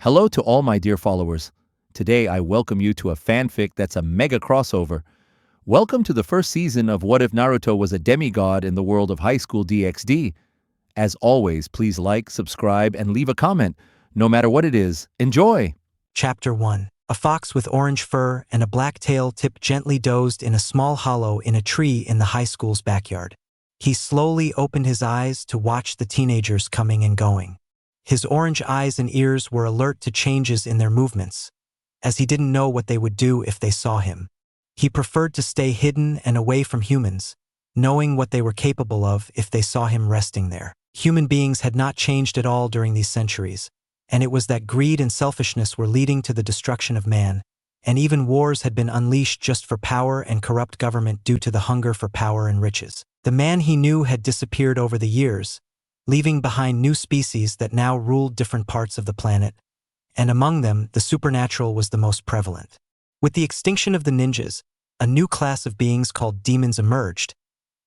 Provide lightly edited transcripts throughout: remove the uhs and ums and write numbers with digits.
Hello to all my dear followers. Today I welcome you to a fanfic that's a mega crossover. Welcome to the first season of What If Naruto Was a Demigod in the World of High School DXD. As always, please like, subscribe, and leave a comment. No matter what it is, enjoy! Chapter 1. A fox with orange fur and a black tail tip gently dozed in a small hollow in a tree in the high school's backyard. He slowly opened his eyes to watch the teenagers coming and going. His orange eyes and ears were alert to changes in their movements, as he didn't know what they would do if they saw him. He preferred to stay hidden and away from humans, knowing what they were capable of if they saw him resting there. Human beings had not changed at all during these centuries, and it was that greed and selfishness were leading to the destruction of man, and even wars had been unleashed just for power and corrupt government due to the hunger for power and riches. The man he knew had disappeared over the years, leaving behind new species that now ruled different parts of the planet, and among them the supernatural was the most prevalent. With the extinction of the ninjas, a new class of beings called demons emerged,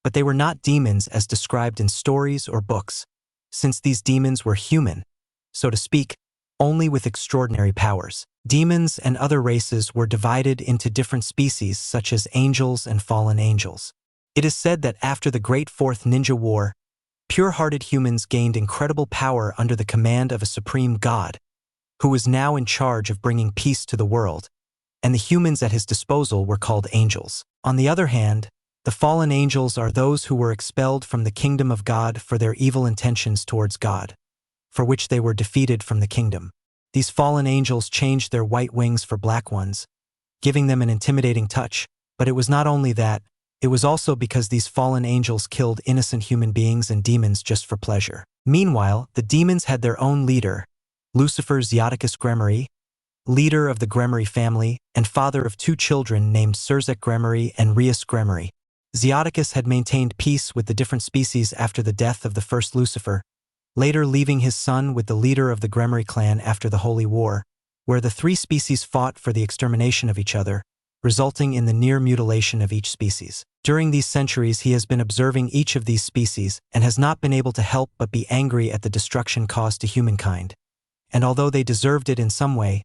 but they were not demons as described in stories or books, since these demons were human, so to speak, only with extraordinary powers. Demons and other races were divided into different species such as angels and fallen angels. It is said that after the Great Fourth Ninja War, pure-hearted humans gained incredible power under the command of a supreme god, who was now in charge of bringing peace to the world, and the humans at his disposal were called angels. On the other hand, the fallen angels are those who were expelled from the kingdom of God for their evil intentions towards God, for which they were defeated from the kingdom. These fallen angels changed their white wings for black ones, giving them an intimidating touch, but it was not only that, it was also because these fallen angels killed innocent human beings and demons just for pleasure. Meanwhile, the demons had their own leader, Lucifer Zioticus Gremory, leader of the Gremory family and father of two children named Surzek Gremory and Rias Gremory. Zioticus had maintained peace with the different species after the death of the first Lucifer, later leaving his son with the leader of the Gremory clan after the Holy War, where the three species fought for the extermination of each other, resulting in the near mutilation of each species. During these centuries he has been observing each of these species and has not been able to help but be angry at the destruction caused to humankind. And although they deserved it in some way,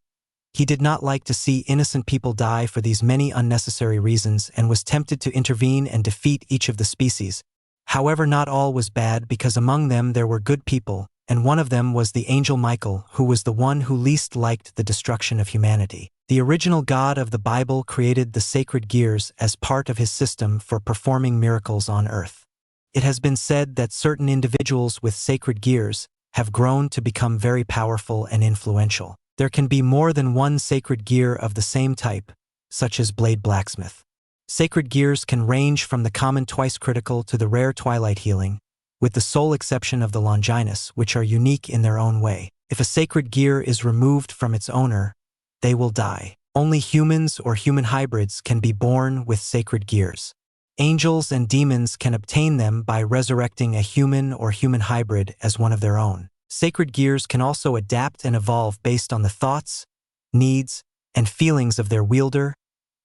he did not like to see innocent people die for these many unnecessary reasons and was tempted to intervene and defeat each of the species. However, not all was bad because among them there were good people, and one of them was the angel Michael, who was the one who least liked the destruction of humanity. The original God of the Bible created the sacred gears as part of his system for performing miracles on earth. It has been said that certain individuals with sacred gears have grown to become very powerful and influential. There can be more than one sacred gear of the same type, such as Blade Blacksmith. Sacred gears can range from the common twice critical to the rare twilight healing, with the sole exception of the Longinus, which are unique in their own way. If a sacred gear is removed from its owner, they will die. Only humans or human hybrids can be born with sacred gears. Angels and demons can obtain them by resurrecting a human or human hybrid as one of their own. Sacred gears can also adapt and evolve based on the thoughts, needs, and feelings of their wielder,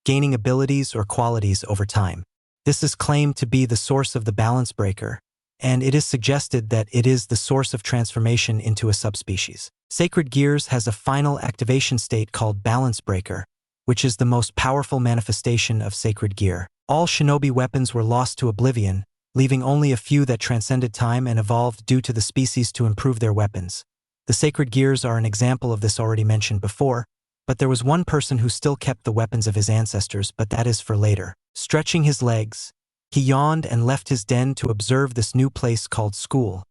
gaining abilities or qualities over time. This is claimed to be the source of the balance breaker, and it is suggested that it is the source of transformation into a subspecies. Sacred Gears has a final activation state called Balance Breaker, which is the most powerful manifestation of Sacred Gear. All shinobi weapons were lost to oblivion, leaving only a few that transcended time and evolved due to the species to improve their weapons. The Sacred Gears are an example of this already mentioned before, but there was one person who still kept the weapons of his ancestors, but that is for later. Stretching his legs, he yawned and left his den to observe this new place called school,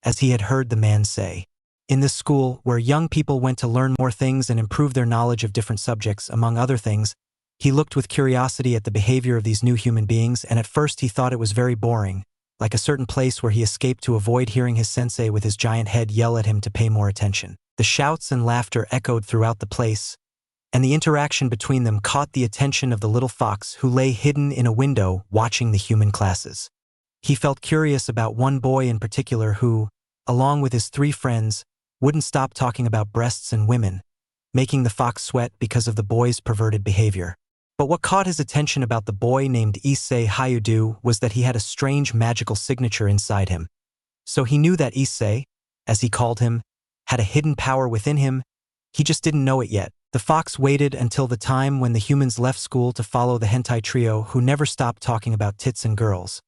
as he had heard the man say. In this school, where young people went to learn more things and improve their knowledge of different subjects, among other things, he looked with curiosity at the behavior of these new human beings, and at first he thought it was very boring, like a certain place where he escaped to avoid hearing his sensei with his giant head yell at him to pay more attention. The shouts and laughter echoed throughout the place, and the interaction between them caught the attention of the little fox who lay hidden in a window watching the human classes. He felt curious about one boy in particular who, along with his three friends, wouldn't stop talking about breasts and women, making the fox sweat because of the boy's perverted behavior. But what caught his attention about the boy named Issei Hayudu was that he had a strange magical signature inside him. So he knew that Issei, as he called him, had a hidden power within him He just didn't know it yet. The fox waited until the time when the humans left school to follow the hentai trio who never stopped talking about tits and girls,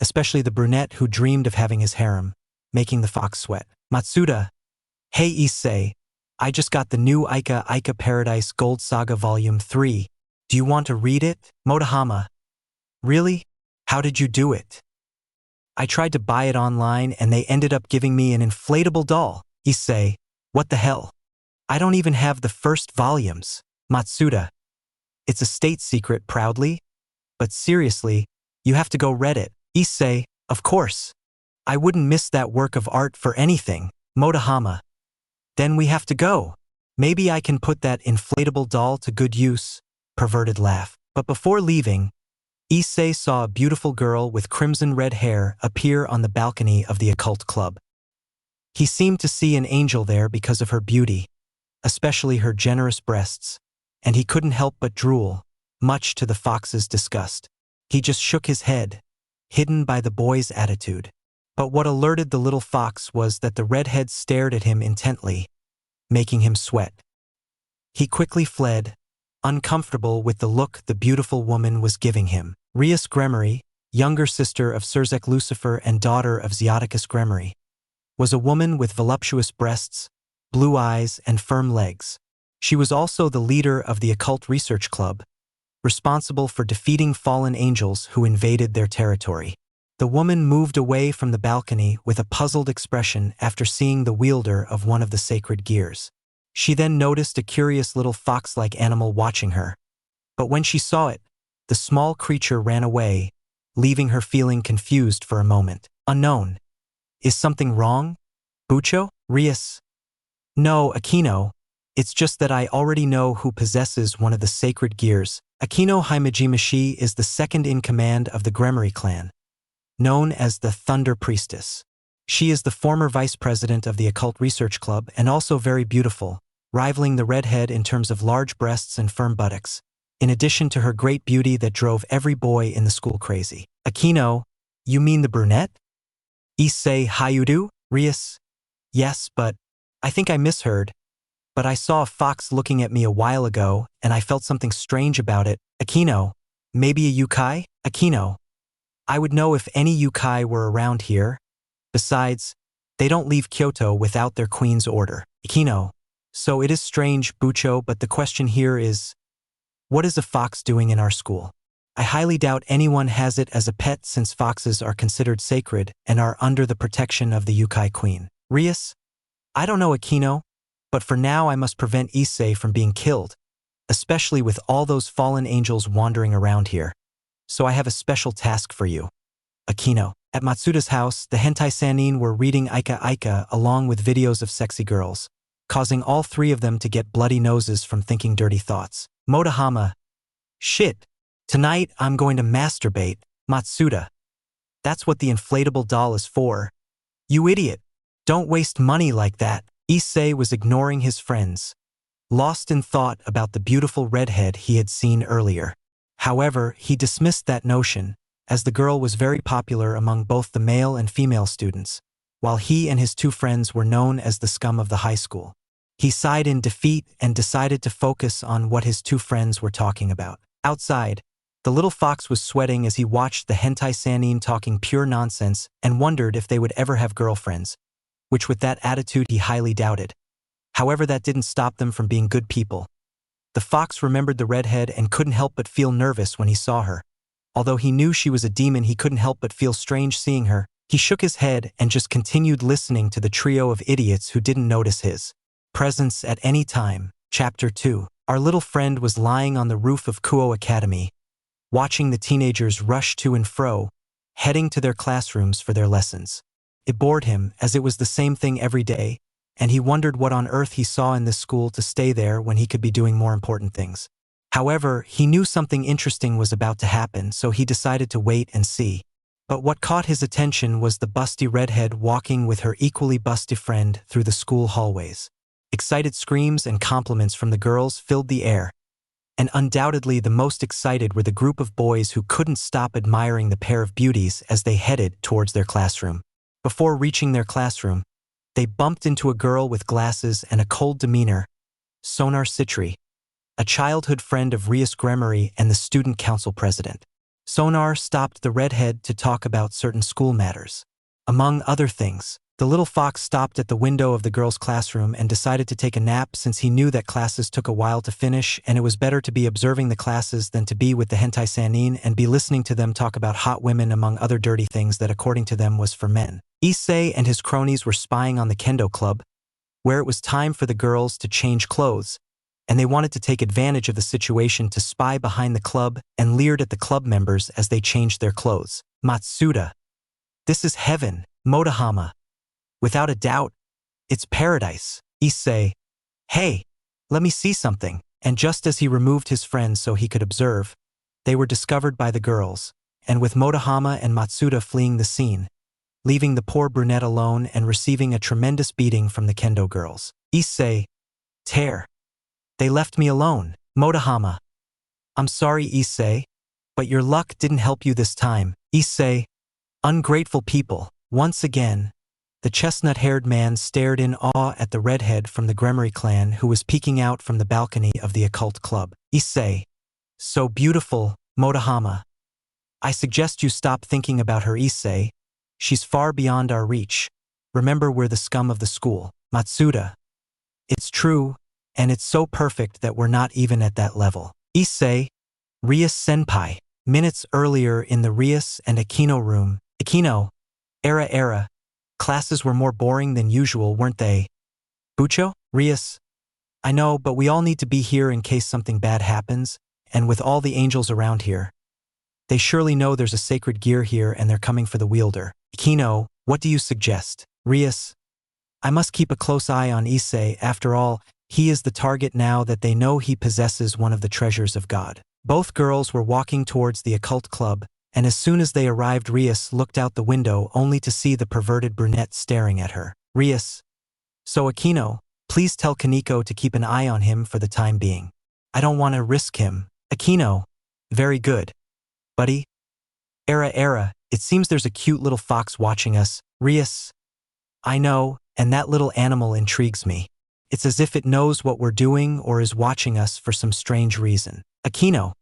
especially the brunette who dreamed of having his harem, making the fox sweat. Matsuda, hey Issei, I just got the new Ika Paradise Gold Saga Volume 3. Do you want to read it? Motohama, really? How did you do it? I tried to buy it online and they ended up giving me an inflatable doll. Issei, what the hell? I don't even have the first volumes. Matsuda, it's a state secret proudly, but seriously, you have to go read it. Issei, of course. I wouldn't miss that work of art for anything. Motohama, then we have to go. Maybe I can put that inflatable doll to good use. Perverted laugh. But before leaving, Issei saw a beautiful girl with crimson red hair appear on the balcony of the occult club. He seemed to see an angel there because of her beauty, especially her generous breasts, and he couldn't help but drool, much to the fox's disgust. He just shook his head, hidden by the boy's attitude. But what alerted the little fox was that the redhead stared at him intently, making him sweat. He quickly fled, uncomfortable with the look the beautiful woman was giving him. Rias Gremory, younger sister of Sirzek Lucifer and daughter of Zeoticus Gremory, was a woman with voluptuous breasts, blue eyes, and firm legs. She was also the leader of the Occult Research Club, responsible for defeating fallen angels who invaded their territory. The woman moved away from the balcony with a puzzled expression after seeing the wielder of one of the sacred gears. She then noticed a curious little fox-like animal watching her. But when she saw it, the small creature ran away, leaving her feeling confused for a moment. Unknown. Is something wrong? Bucho? Rias? No, Akino. It's just that I already know who possesses one of the sacred gears. Akino Himejimashi is the second in command of the Gremory clan, known as the Thunder Priestess. She is the former vice president of the Occult Research Club and also very beautiful, rivaling the redhead in terms of large breasts and firm buttocks, in addition to her great beauty that drove every boy in the school crazy. Akino, you mean the brunette? Issei Hayudu? Rias? Yes, but I think I misheard. But I saw a fox looking at me a while ago, and I felt something strange about it. Akino, maybe a yukai? Akino, I would know if any yukai were around here. Besides, they don't leave Kyoto without their queen's order. Akino, so it is strange, Bucho, but the question here is, what is a fox doing in our school? I highly doubt anyone has it as a pet since foxes are considered sacred and are under the protection of the yukai queen. Rias? I don't know, Akino, but for now I must prevent Issei from being killed, especially with all those fallen angels wandering around here. So I have a special task for you. Akino. At Matsuda's house, the hentai sanin were reading Ika along with videos of sexy girls, causing all three of them to get bloody noses from thinking dirty thoughts. Motohama. Shit. Tonight I'm going to masturbate. Matsuda. That's what the inflatable doll is for. You idiot. Don't waste money like that. Issei was ignoring his friends, lost in thought about the beautiful redhead he had seen earlier. However, he dismissed that notion, as the girl was very popular among both the male and female students, while he and his two friends were known as the scum of the high school. He sighed in defeat and decided to focus on what his two friends were talking about. Outside, the little fox was sweating as he watched the hentai sanin talking pure nonsense and wondered if they would ever have girlfriends, which with that attitude he highly doubted. However, that didn't stop them from being good people. The fox remembered the redhead and couldn't help but feel nervous when he saw her. Although he knew she was a demon, he couldn't help but feel strange seeing her. He shook his head and just continued listening to the trio of idiots who didn't notice his presence at any time. Chapter 2. Our little friend was lying on the roof of Kuo Academy, watching the teenagers rush to and fro, heading to their classrooms for their lessons. It bored him, as it was the same thing every day, and he wondered what on earth he saw in this school to stay there when he could be doing more important things. However, he knew something interesting was about to happen, so he decided to wait and see. But what caught his attention was the busty redhead walking with her equally busty friend through the school hallways. Excited screams and compliments from the girls filled the air, and undoubtedly the most excited were the group of boys who couldn't stop admiring the pair of beauties as they headed towards their classroom. Before reaching their classroom, they bumped into a girl with glasses and a cold demeanor Sonar Citri, a childhood friend of Rias Gremory and the student council president. Sonar stopped the redhead to talk about certain school matters. Among other things, the little fox stopped at the window of the girls' classroom and decided to take a nap since he knew that classes took a while to finish and it was better to be observing the classes than to be with the hentai sanin and be listening to them talk about hot women among other dirty things that according to them was for men. Issei and his cronies were spying on the kendo club, where it was time for the girls to change clothes, and they wanted to take advantage of the situation to spy behind the club and leered at the club members as they changed their clothes. Matsuda. This is heaven, Motohama. Without a doubt, it's paradise. Issei. Hey, let me see something. And just as he removed his friends so he could observe, they were discovered by the girls, and with Motohama and Matsuda fleeing the scene, leaving the poor brunette alone and receiving a tremendous beating from the kendo girls. Issei. Tear. They left me alone. Motohama. I'm sorry, Issei, but your luck didn't help you this time. Issei. Ungrateful people. Once again, the chestnut-haired man stared in awe at the redhead from the Gremory clan who was peeking out from the balcony of the occult club. Issei. So beautiful, Motohama. I suggest you stop thinking about her, Issei. She's far beyond our reach. Remember, we're the scum of the school. Matsuda. It's true, and it's so perfect that we're not even at that level. Issei. Rias senpai. Minutes earlier in the Rias and Akino room. Akino. Era. Classes were more boring than usual, weren't they? Bucho? Rias. I know, but we all need to be here in case something bad happens, and with all the angels around here. They surely know there's a sacred gear here and they're coming for the wielder. Akino, what do you suggest? Rias. I must keep a close eye on Issei. After all, he is the target now that they know he possesses one of the treasures of God. Both girls were walking towards the occult club, and as soon as they arrived, Rias looked out the window only to see the perverted brunette staring at her. Rias. So Akino, please tell Kaneko to keep an eye on him for the time being. I don't want to risk him. Akino. Very good. Buddy? Era, it seems there's a cute little fox watching us. Rias. I know, and that little animal intrigues me. It's as if it knows what we're doing or is watching us for some strange reason. Akino.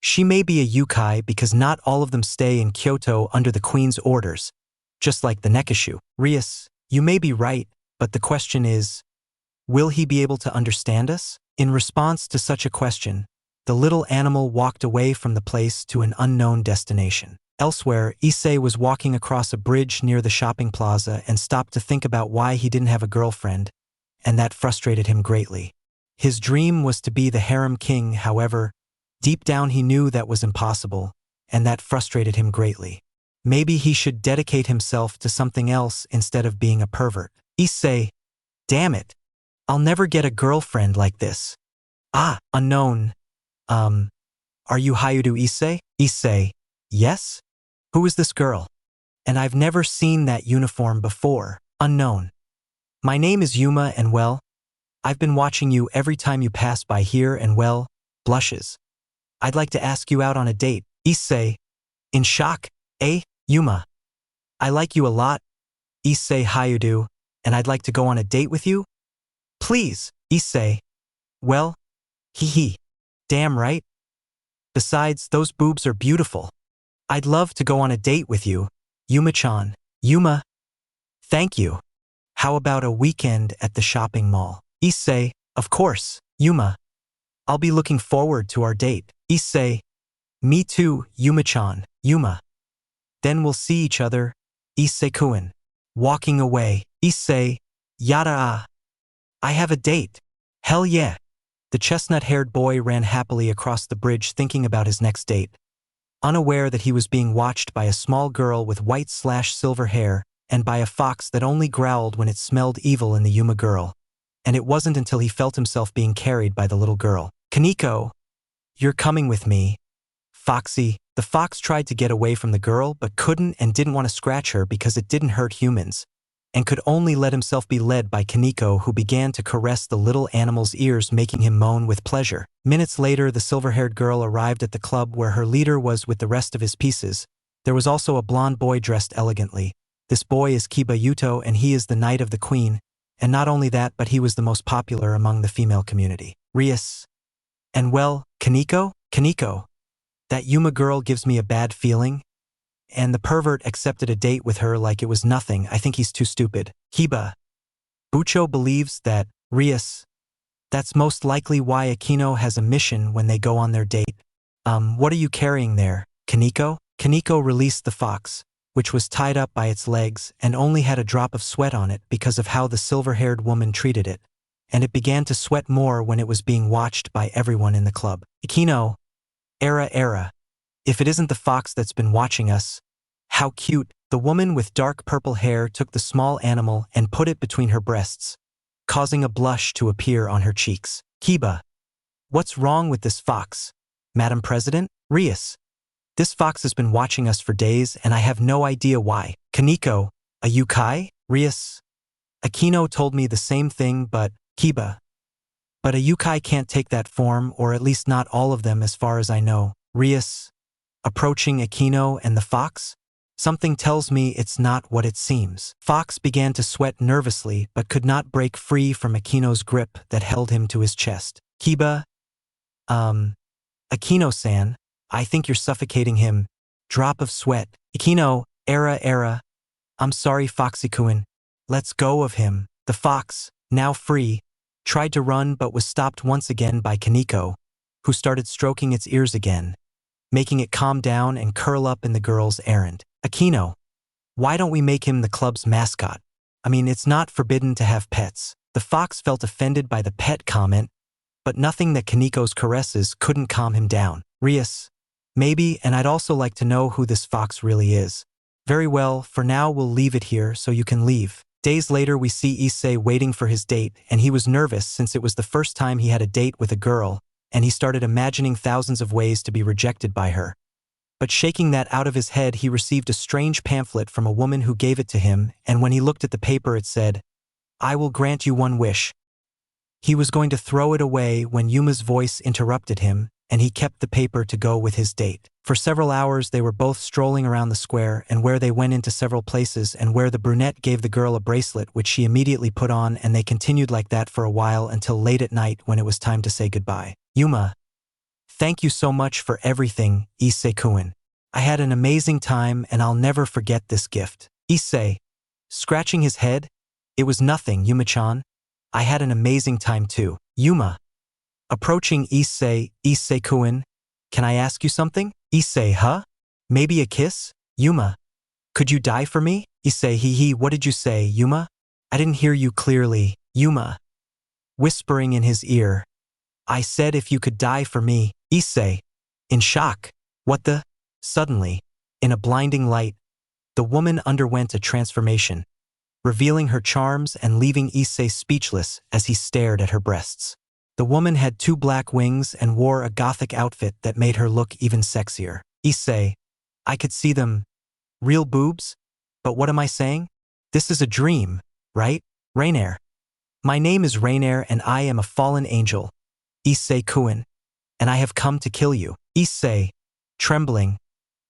She may be a yukai because not all of them stay in Kyoto under the queen's orders, just like the Nekishu. Rias, you may be right, but the question is, will he be able to understand us? In response to such a question, the little animal walked away from the place to an unknown destination. Elsewhere, Issei was walking across a bridge near the shopping plaza and stopped to think about why he didn't have a girlfriend, and that frustrated him greatly. His dream was to be the harem king, however, deep down he knew that was impossible, and that frustrated him greatly. Maybe he should dedicate himself to something else instead of being a pervert. Issei. Damn it. I'll never get a girlfriend like this. Unknown. Are you Hayudu Issei? Issei. Yes? Who is this girl? And I've never seen that uniform before. Unknown. My name is Yuma and well, I've been watching you every time you pass by here and well, blushes. I'd like to ask you out on a date. Issei. In shock. Yuma. I like you a lot. Issei Hayudu, and I'd like to go on a date with you? Please. Issei. Well, hee. Damn right. Besides, those boobs are beautiful. I'd love to go on a date with you, Yuma-chan. Yuma. Thank you. How about a weekend at the shopping mall? Issei. Of course, Yuma. I'll be looking forward to our date. Issei. Me too, Yuma-chan. Yuma. Then we'll see each other. Issei-kun. Walking away. Issei. Yada. I have a date. Hell yeah. The chestnut-haired boy ran happily across the bridge thinking about his next date, unaware that he was being watched by a small girl with white/silver hair and by a fox that only growled when it smelled evil in the Yuma girl. And it wasn't until he felt himself being carried by the little girl. Kaneko. You're coming with me. Foxy. The fox tried to get away from the girl but couldn't and didn't want to scratch her because it didn't hurt humans, and could only let himself be led by Kaneko, who began to caress the little animal's ears, making him moan with pleasure. Minutes later, the silver-haired girl arrived at the club where her leader was with the rest of his pieces. There was also a blonde boy dressed elegantly. This boy is Kiba Yuto and he is the knight of the queen, and not only that, but he was the most popular among the female community. Rias. And well, Kaneko, that Yuma girl gives me a bad feeling, and the pervert accepted a date with her like it was nothing. I think he's too stupid. Kiba. Bucho believes that Rias. That's most likely why Akino has a mission when they go on their date. What are you carrying there, Kaneko? Kaneko released the fox, which was tied up by its legs and only had a drop of sweat on it because of how the silver-haired woman treated it, and it began to sweat more when it was being watched by everyone in the club. Akino. Era. If it isn't the fox that's been watching us, how cute. The woman with dark purple hair took the small animal and put it between her breasts, causing a blush to appear on her cheeks. Kiba. What's wrong with this fox, Madam President? Rias. This fox has been watching us for days and I have no idea why. Kaneko. A yukai? Rias. Akino told me the same thing, but Kiba. But a yukai can't take that form, or at least not all of them as far as I know. Rias. Approaching Akino and the fox? Something tells me it's not what it seems. Fox began to sweat nervously but could not break free from Akino's grip that held him to his chest. Kiba. Akino-san, I think you're suffocating him. Drop of sweat. Akino. Era. I'm sorry, Foxy-kun. Let's go of him. The fox, now free, tried to run but was stopped once again by Kaneko, who started stroking its ears again, making it calm down and curl up in the girl's errand. Akino, why don't we make him the club's mascot? I mean, it's not forbidden to have pets. The fox felt offended by the pet comment, but nothing that Kaneko's caresses couldn't calm him down. Rias, maybe, and I'd also like to know who this fox really is. Very well, for now we'll leave it here so you can leave. Days later we see Issei waiting for his date, and he was nervous since it was the first time he had a date with a girl, and he started imagining thousands of ways to be rejected by her. But shaking that out of his head, he received a strange pamphlet from a woman who gave it to him, and when he looked at the paper it said, "I will grant you one wish." He was going to throw it away when Yuma's voice interrupted him, and he kept the paper to go with his date. For several hours they were both strolling around the square, and where they went into several places, and where the brunette gave the girl a bracelet which she immediately put on, and they continued like that for a while until late at night when it was time to say goodbye. Yuma. Thank you so much for everything, Issei-kun. I had an amazing time and I'll never forget this gift. Issei. Scratching his head. It was nothing, Yuma-chan. I had an amazing time too. Yuma. Approaching Issei-kun. Can I ask you something? Issei, huh? Maybe a kiss? Yuma. Could you die for me? Issei, what did you say, Yuma? I didn't hear you clearly, Yuma. Whispering in his ear. I said if you could die for me. Issei. In shock. What the? Suddenly, in a blinding light, the woman underwent a transformation, revealing her charms and leaving Issei speechless as he stared at her breasts. The woman had 2 black wings and wore a gothic outfit that made her look even sexier. Issei. I could see them. Real boobs? But what am I saying? This is a dream, right? Reinair. My name is Reinair and I am a fallen angel. Issei-kun. And I have come to kill you. Issei. Trembling.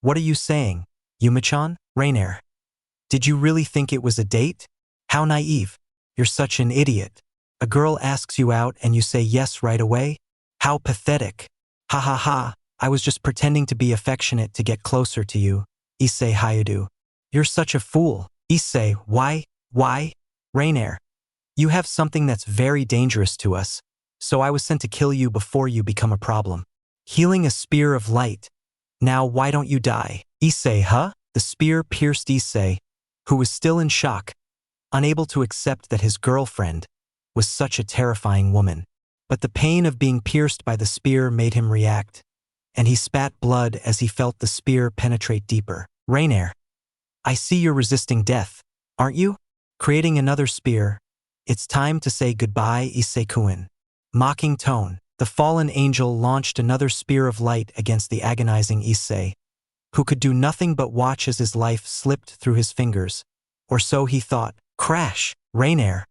What are you saying, Yuma-chan? Reinair. Did you really think it was a date? How naive. You're such an idiot. A girl asks you out and you say yes right away? How pathetic. Ha ha ha. I was just pretending to be affectionate to get closer to you. Issei Hayadu. You're such a fool. Issei, why? Reinair. You have something that's very dangerous to us, so I was sent to kill you before you become a problem. Healing a spear of light. Now why don't you die? Issei, huh? The spear pierced Issei, who was still in shock, unable to accept that his girlfriend was such a terrifying woman. But the pain of being pierced by the spear made him react, and he spat blood as he felt the spear penetrate deeper. Reinair. I see you're resisting death, aren't you? Creating another spear. It's time to say goodbye, Issei-kun. Mocking tone. The fallen angel launched another spear of light against the agonizing Issei, who could do nothing but watch as his life slipped through his fingers. Or so he thought. Crash. Reinair.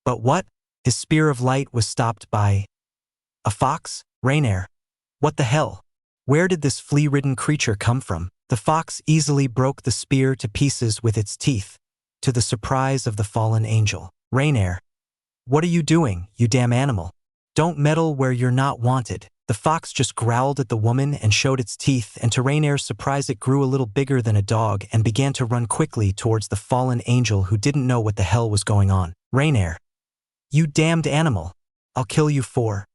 But what? His spear of light was stopped by a fox? Reinair. What the hell? Where did this flea-ridden creature come from? The fox easily broke the spear to pieces with its teeth, to the surprise of the fallen angel. Reinair. What are you doing, you damn animal? Don't meddle where you're not wanted. The fox just growled at the woman and showed its teeth, and to Rainier's surprise it grew a little bigger than a dog and began to run quickly towards the fallen angel who didn't know what the hell was going on. Rainier, you damned animal. I'll kill you for.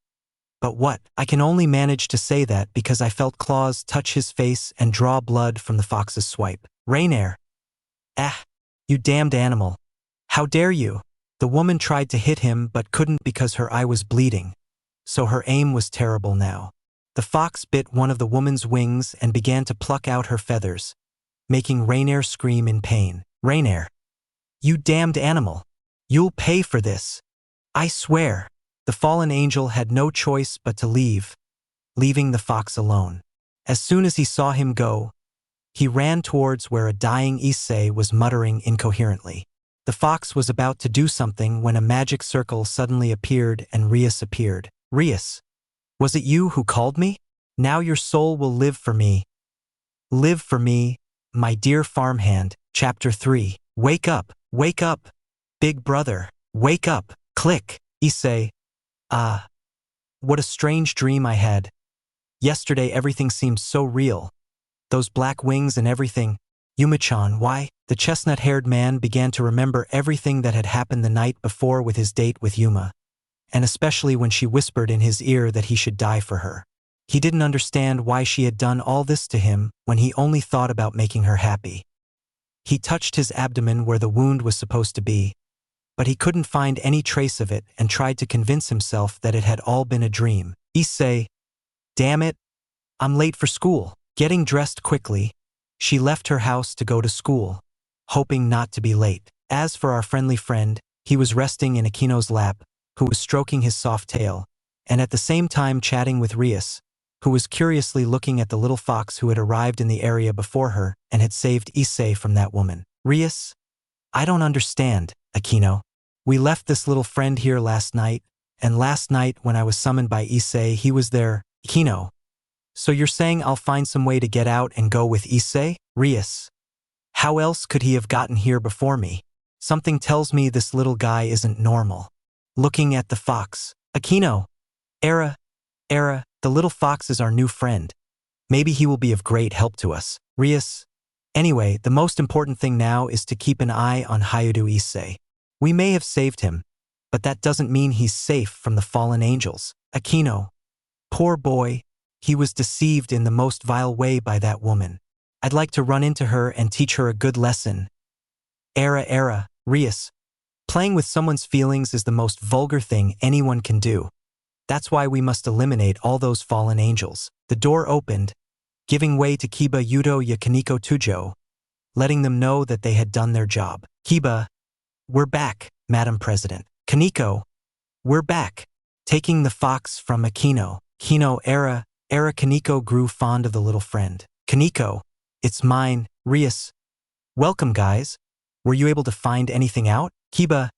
But what? I can only manage to say that because I felt claws touch his face and draw blood from the fox's swipe. Rainier. Ah, you damned animal. How dare you? The woman tried to hit him but couldn't because her eye was bleeding, so her aim was terrible now. The fox bit one of the woman's wings and began to pluck out her feathers, making Rainier scream in pain. Rainier, you damned animal. You'll pay for this. I swear. The fallen angel had no choice but to leave, leaving the fox alone. As soon as he saw him go, he ran towards where a dying Issei was muttering incoherently. The fox was about to do something when a magic circle suddenly appeared and Rias appeared. Rias, was it you who called me? Now your soul will live for me. Live for me, my dear farmhand. Chapter 3. Wake up, big brother, wake up, click. Issei, what a strange dream I had. Yesterday everything seemed so real. Those black wings and everything. Yuma-chan, why? The chestnut-haired man began to remember everything that had happened the night before with his date with Yuma, and especially when she whispered in his ear that he should die for her. He didn't understand why she had done all this to him when he only thought about making her happy. He touched his abdomen where the wound was supposed to be, but he couldn't find any trace of it and tried to convince himself that it had all been a dream. Issei, damn it, I'm late for school. Getting dressed quickly, she left her house to go to school, hoping not to be late. As for our friendly friend, he was resting in Akino's lap, who was stroking his soft tail, and at the same time chatting with Rias, who was curiously looking at the little fox who had arrived in the area before her and had saved Issei from that woman. Rias, I don't understand, Akino. We left this little friend here last night, and last night when I was summoned by Issei, he was there. Akino, so you're saying I'll find some way to get out and go with Issei? Rias, how else could he have gotten here before me? Something tells me this little guy isn't normal. Looking at the fox. Akino, Era, the little fox is our new friend. Maybe he will be of great help to us. Rias, anyway, the most important thing now is to keep an eye on Hayudo Issei. We may have saved him, but that doesn't mean he's safe from the fallen angels. Akino, poor boy, he was deceived in the most vile way by that woman. I'd like to run into her and teach her a good lesson. Era, Rias, playing with someone's feelings is the most vulgar thing anyone can do. That's why we must eliminate all those fallen angels. The door opened, giving way to Kiba Yudo Yakaniko Tujo, letting them know that they had done their job. Kiba, we're back, Madam President. Kaneko, we're back. Taking the fox from Akino. Era Kaneko grew fond of the little friend. Kaneko, it's mine. Rias, welcome guys. Were you able to find anything out? Kiba,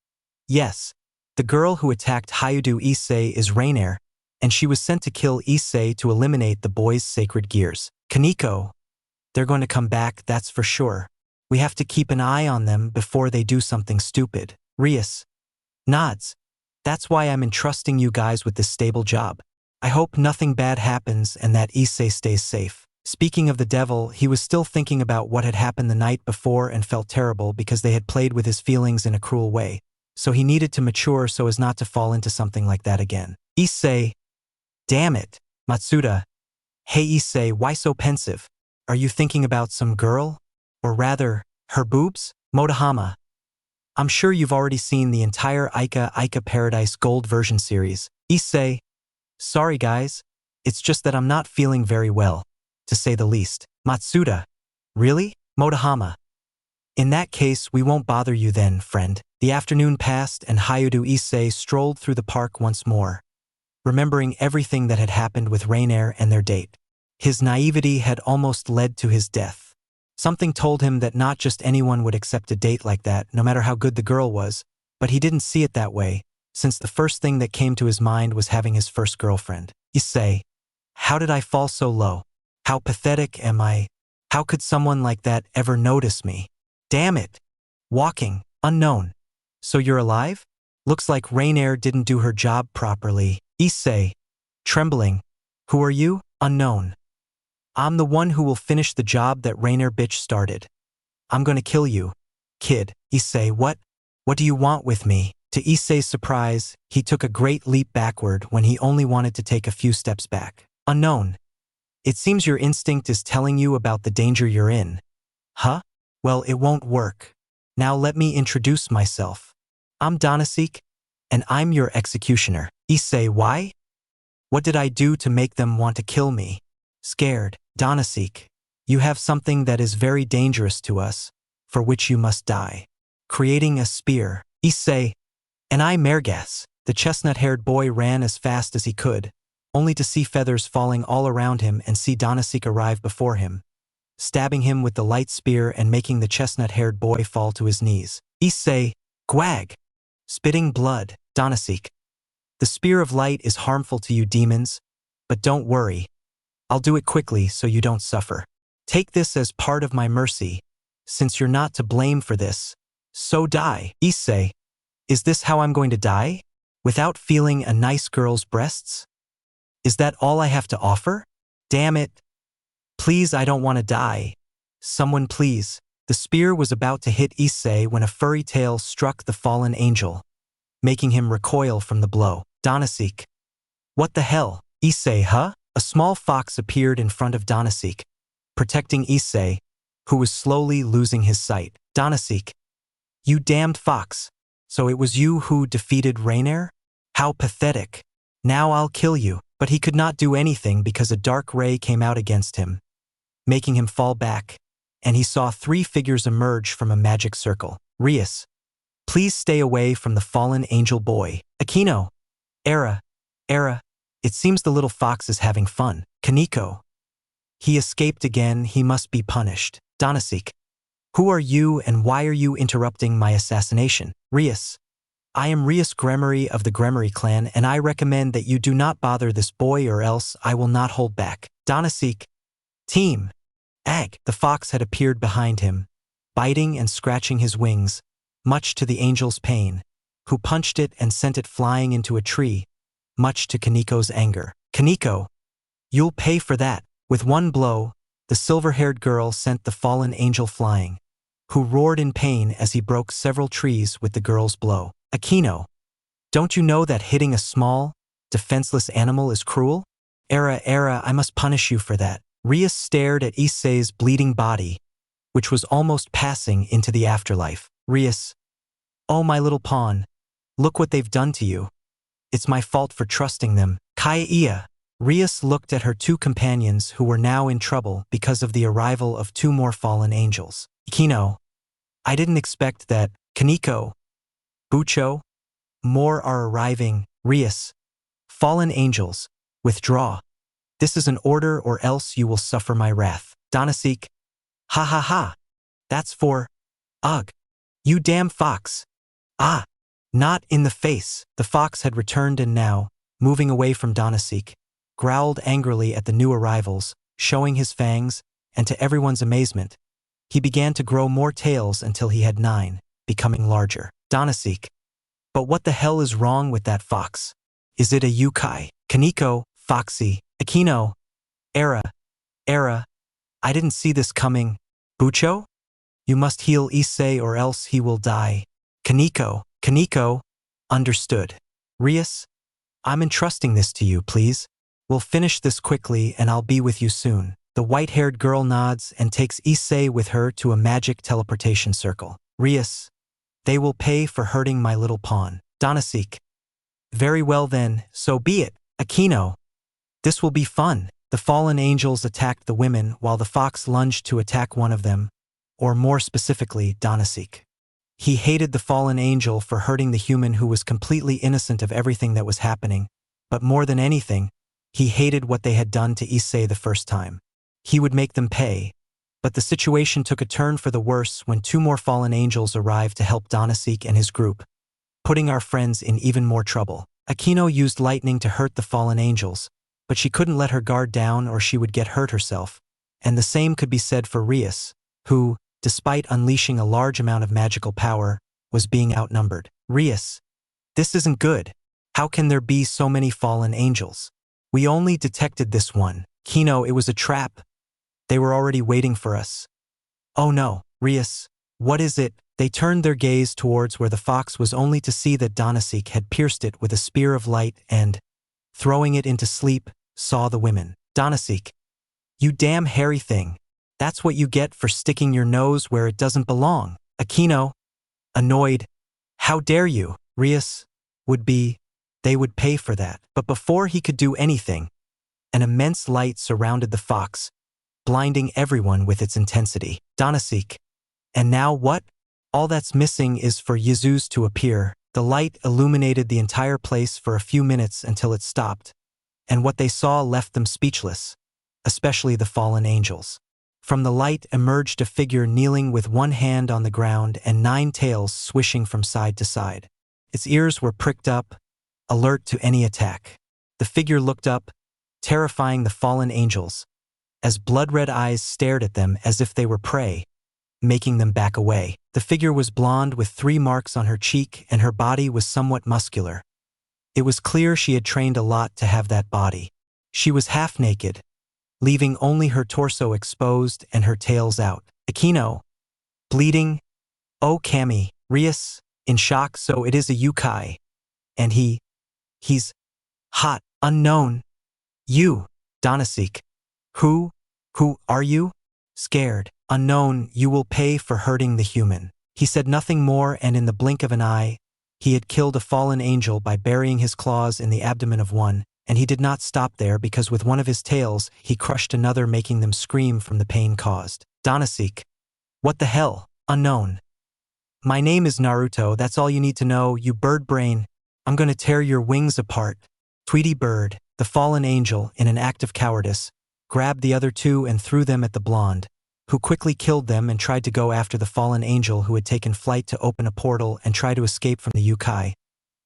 yes. The girl who attacked Hayudo Issei is Rainier, and she was sent to kill Issei to eliminate the boy's sacred gears. Kaneko, they're going to come back, that's for sure. We have to keep an eye on them before they do something stupid. Rias nods. That's why I'm entrusting you guys with this stable job. I hope nothing bad happens and that Issei stays safe. Speaking of the devil, he was still thinking about what had happened the night before and felt terrible because they had played with his feelings in a cruel way. So he needed to mature so as not to fall into something like that again. Issei, damn it. Matsuda, hey Issei, why so pensive? Are you thinking about some girl? Or rather, her boobs? Motohama, I'm sure you've already seen the entire Ica Paradise Gold version series. Issei, sorry guys, it's just that I'm not feeling very well, to say the least. Matsuda, really? Motohama, in that case we won't bother you then, friend. The afternoon passed and Hayudo Issei strolled through the park once more, remembering everything that had happened with Rainier and their date. His naivety had almost led to his death. Something told him that not just anyone would accept a date like that, no matter how good the girl was, but he didn't see it that way, since the first thing that came to his mind was having his first girlfriend. Issei, how did I fall so low? How pathetic am I? How could someone like that ever notice me? Damn it! Walking, unknown. So you're alive? Looks like Rainier didn't do her job properly. Issei, trembling. Who are you? Unknown. I'm the one who will finish the job that Rainier bitch started. I'm gonna kill you. Kid. Issei, what? What do you want with me? To Issei's surprise, he took a great leap backward when he only wanted to take a few steps back. Unknown. It seems your instinct is telling you about the danger you're in. Huh? Well, it won't work. Now let me introduce myself. I'm Donasek, and I'm your executioner. Issei, why? What did I do to make them want to kill me? Scared. Donasek, you have something that is very dangerous to us, for which you must die. Creating a spear. Issei, and I Mergas. The chestnut-haired boy ran as fast as he could, only to see feathers falling all around him and see Donasek arrive before him, stabbing him with the light spear and making the chestnut-haired boy fall to his knees. Issei, gwag. Spitting blood. Donasek, the spear of light is harmful to you demons, but don't worry. I'll do it quickly so you don't suffer. Take this as part of my mercy, since you're not to blame for this. So die. Issei, is this how I'm going to die? Without feeling a nice girl's breasts? Is that all I have to offer? Damn it. Please, I don't want to die. Someone please. The spear was about to hit Issei when a furry tail struck the fallen angel, making him recoil from the blow. Donasek. What the hell? Issei, huh? A small fox appeared in front of Donasek, protecting Issei, who was slowly losing his sight. Donasek. You damned fox. So it was you who defeated Rainier? How pathetic. Now I'll kill you. But he could not do anything because a dark ray came out against him, making him fall back, and he saw 3 figures emerge from a magic circle. Rias. Please stay away from the fallen angel boy. Aquino. Era. It seems the little fox is having fun. Kaneko. He escaped again, he must be punished. Donasek. Who are you and why are you interrupting my assassination? Rias. I am Rias Gremory of the Gremory clan, and I recommend that you do not bother this boy or else I will not hold back. Donasek. Team. Ag. The fox had appeared behind him, biting and scratching his wings, much to the angel's pain, who punched it and sent it flying into a tree, much to Kaneko's anger. Kaneko. You'll pay for that. With one blow, the silver-haired girl sent the fallen angel flying, who roared in pain as he broke several trees with the girl's blow. Aquino. Don't you know that hitting a small, defenseless animal is cruel? Era, I must punish you for that. Rias stared at Issei's bleeding body, which was almost passing into the afterlife. Rias. Oh, my little pawn. Look what they've done to you. It's my fault for trusting them. Kaiya. Rias looked at her 2 companions who were now in trouble because of the arrival of 2 more fallen angels. Aquino. I didn't expect that. Kaneko. Bucho. More are arriving. Rias. Fallen angels. Withdraw. This is an order or else you will suffer my wrath. Donasek. Ha ha ha. That's for. Ugh. You damn fox. Ah. Not in the face. The fox had returned and now, moving away from Donasek, growled angrily at the new arrivals, showing his fangs, and to everyone's amazement, he began to grow more tails until he had 9, becoming larger. Donasek. But what the hell is wrong with that fox? Is it a yokai? Kaneko, Foxy, Aquino. Era. I didn't see this coming. Bucho? You must heal Issei or else he will die. Kaneko. Understood. Rias? I'm entrusting this to you, please. We'll finish this quickly and I'll be with you soon. The white-haired girl nods and takes Issei with her to a magic teleportation circle. Rias. They will pay for hurting my little pawn. Donasek. Very well then, so be it. Aquino. This will be fun. The fallen angels attacked the women while the fox lunged to attack one of them, or more specifically, Donasek. He hated the fallen angel for hurting the human who was completely innocent of everything that was happening, but more than anything, he hated what they had done to Issei the first time. He would make them pay. But the situation took a turn for the worse when 2 more fallen angels arrived to help Donasek and his group, putting our friends in even more trouble. Aquino used lightning to hurt the fallen angels, but she couldn't let her guard down or she would get hurt herself, and the same could be said for Rias, who, despite unleashing a large amount of magical power, was being outnumbered. Rias. This isn't good. How can there be so many fallen angels? We only detected this one. Kino, it was a trap. They were already waiting for us. Oh no, Rias. What is it? They turned their gaze towards where the fox was only to see that Donasik had pierced it with a spear of light and, throwing it into sleep, saw the women. Donasik. You damn hairy thing. That's what you get for sticking your nose where it doesn't belong. Akino, annoyed. How dare you? Rias would be. They would pay for that. But before he could do anything, an immense light surrounded the fox, blinding everyone with its intensity. Donasik. And now what? All that's missing is for Jesus to appear. The light illuminated the entire place for a few minutes until it stopped, and what they saw left them speechless, especially the fallen angels. From the light emerged a figure kneeling with one hand on the ground and 9 tails swishing from side to side. Its ears were pricked up, alert to any attack. The figure looked up, terrifying the fallen angels, as blood-red eyes stared at them as if they were prey, making them back away. The figure was blonde with 3 marks on her cheek and her body was somewhat muscular. It was clear she had trained a lot to have that body. She was half naked, leaving only her torso exposed and her tails out. Akino, bleeding. Oh Kami, Rias, in shock. So it is a yukai. And he's hot, unknown. You, Donasik. Who are you? Scared, unknown, you will pay for hurting the human. He said nothing more, and in the blink of an eye, he had killed a fallen angel by burying his claws in the abdomen of one, and he did not stop there because with one of his tails, he crushed another, making them scream from the pain caused. Donasik. What the hell? Unknown. My name is Naruto, that's all you need to know, you bird brain. I'm gonna tear your wings apart. Tweety Bird, the fallen angel, in an act of cowardice, grabbed the other 2 and threw them at the blonde, who quickly killed them and tried to go after the fallen angel who had taken flight to open a portal and try to escape from the yukai.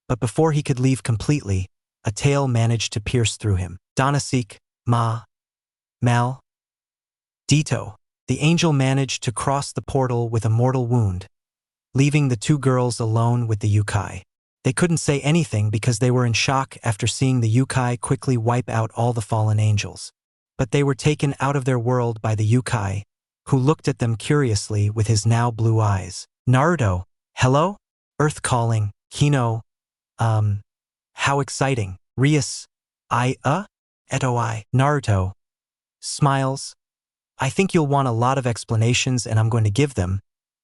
But before he could leave completely, a tail managed to pierce through him. Donasik, Mal, Dito. The angel managed to cross the portal with a mortal wound, leaving the 2 girls alone with the yukai. They couldn't say anything because they were in shock after seeing the yukai quickly wipe out all the fallen angels. But they were taken out of their world by the yukai, who looked at them curiously with his now blue eyes. Naruto, hello? Earth calling, Kino, how exciting. Rias, etoi. Naruto, smiles. I think you'll want a lot of explanations and I'm going to give them,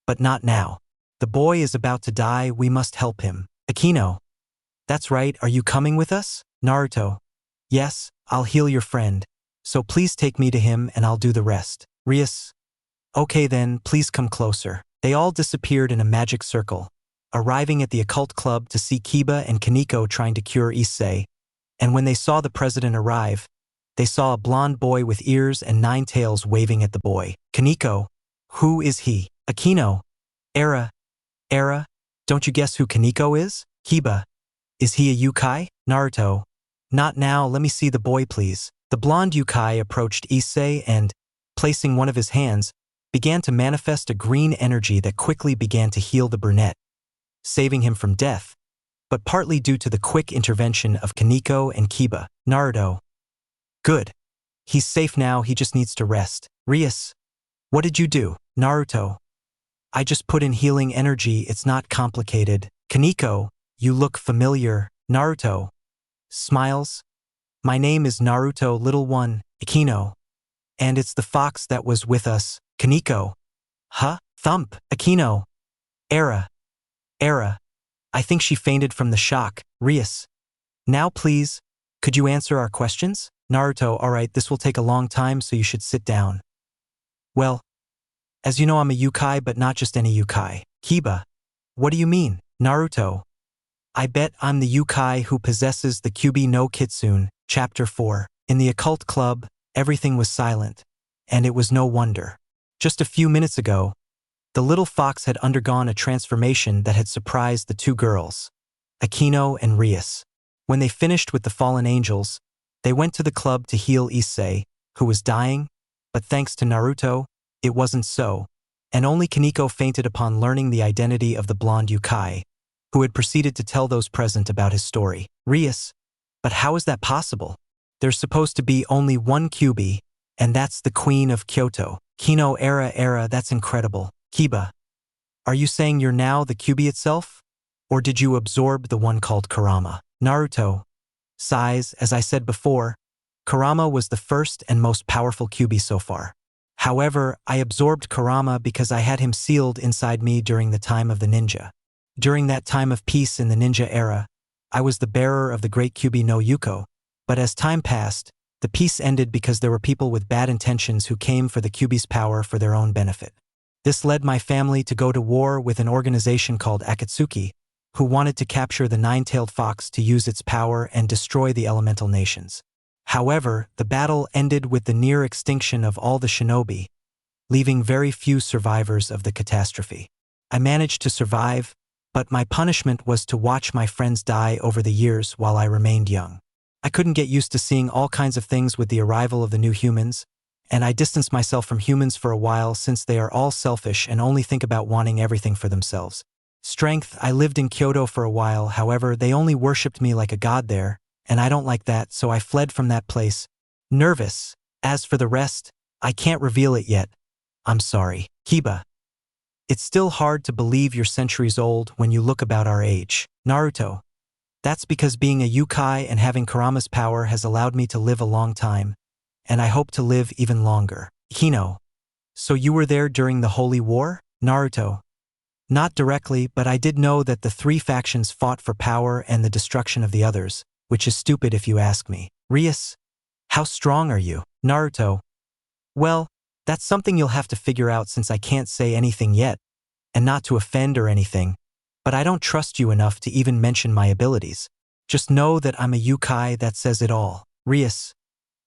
but not now. The boy is about to die, we must help him. Akino, that's right, are you coming with us? Naruto, yes, I'll heal your friend, so please take me to him and I'll do the rest. Rias, okay then, please come closer. They all disappeared in a magic circle, arriving at the occult club to see Kiba and Kaneko trying to cure Issei, and when they saw the president arrive, they saw a blonde boy with ears and 9 tails waving at the boy. Kaneko, who is he? Akino, Era, don't you guess who Kaneko is? Kiba, is he a yukai? Naruto, not now, let me see the boy please. The blonde yukai approached Issei and, placing one of his hands, began to manifest a green energy that quickly began to heal the brunette, saving him from death, but partly due to the quick intervention of Kaneko and Kiba. Naruto, good. He's safe now, he just needs to rest. Rias, what did you do? Naruto, I just put in healing energy, it's not complicated. Kaneko, you look familiar. Naruto, smiles. My name is Naruto, little one, Akino. And it's the fox that was with us. Kaneko, huh? Thump. Akino, Era. I think she fainted from the shock. Rias, now please, could you answer our questions? Naruto, alright, this will take a long time so you should sit down. Well, as you know I'm a yukai but not just any yukai. Kiba, what do you mean? Naruto, I bet I'm the yukai who possesses the Kyubi no Kitsune. Chapter 4. In the occult club, everything was silent, and it was no wonder. Just a few minutes ago, the little fox had undergone a transformation that had surprised the 2 girls, Akino and Rias. When they finished with the fallen angels, they went to the club to heal Issei, who was dying, but thanks to Naruto, it wasn't so, and only Kaneko fainted upon learning the identity of the blonde yukai, who had proceeded to tell those present about his story. Rias, but how is that possible? There's supposed to be only one Kyuubi, and that's the Queen of Kyoto. Kino era, that's incredible. Kiba, are you saying you're now the Kyuubi itself? Or did you absorb the one called Kurama? Naruto sighs, as I said before, Kurama was the first and most powerful Kyuubi so far. However, I absorbed Kurama because I had him sealed inside me during the time of the ninja. During that time of peace in the ninja era, I was the bearer of the great Kyuubi no Yuko, but as time passed, the peace ended because there were people with bad intentions who came for the Kyuubi's power for their own benefit. This led my family to go to war with an organization called Akatsuki, who wanted to capture the nine-tailed fox to use its power and destroy the elemental nations. However, the battle ended with the near extinction of all the shinobi, leaving very few survivors of the catastrophe. I managed to survive, but my punishment was to watch my friends die over the years while I remained young. I couldn't get used to seeing all kinds of things with the arrival of the new humans, and I distanced myself from humans for a while since they are all selfish and only think about wanting everything for themselves. Strength, I lived in Kyoto for a while, however, they only worshipped me like a god there, and I don't like that, so I fled from that place. Nervous. As for the rest, I can't reveal it yet. I'm sorry. Kiba. It's still hard to believe you're centuries old when you look about our age. Naruto. That's because being a Yukai and having Kurama's power has allowed me to live a long time, and I hope to live even longer. Kino. So you were there during the Holy War? Naruto. Not directly, but I did know that the three factions fought for power and the destruction of the others, which is stupid if you ask me. Rias, how strong are you? Naruto. Well, that's something you'll have to figure out since I can't say anything yet, and not to offend or anything, but I don't trust you enough to even mention my abilities. Just know that I'm a Yukai that says it all. Rias.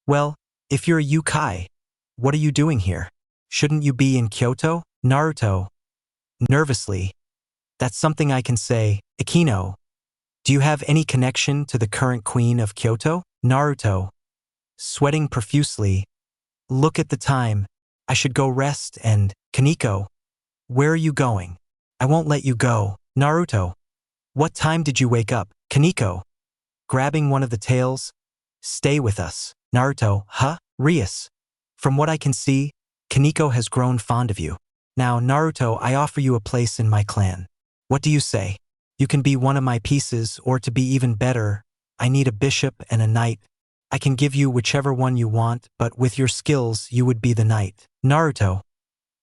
Well, if you're a Yukai, what are you doing here? Shouldn't you be in Kyoto? Naruto. Nervously. That's something I can say. Akino. Do you have any connection to the current queen of Kyoto? Naruto. Sweating profusely. Look at the time. I should go rest and… Kaneko. Where are you going? I won't let you go. Naruto. What time did you wake up? Kaneko. Grabbing one of the tails. Stay with us. Naruto. Huh? Rias. From what I can see, Kaneko has grown fond of you. Now, Naruto, I offer you a place in my clan. What do you say? You can be one of my pieces, or to be even better, I need a bishop and a knight. I can give you whichever one you want, but with your skills, you would be the knight. Naruto.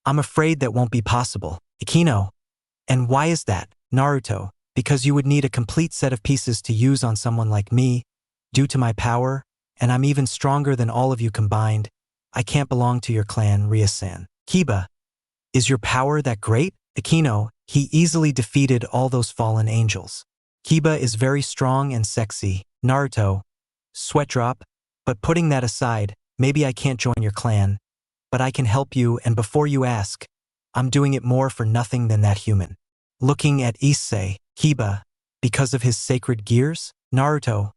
I'm afraid that won't be possible. Akino. And why is that? Naruto. Because you would need a complete set of pieces to use on someone like me, due to my power, and I'm even stronger than all of you combined. I can't belong to your clan, Rias-san. Kiba. Is your power that great? Akino, he easily defeated all those fallen angels. Kiba is very strong and sexy. Naruto. Sweat drop. But putting that aside, maybe I can't join your clan, but I can help you, and before you ask, I'm doing it more for nothing than that human. Looking at Issei. Kiba. Because of his sacred gears? Naruto.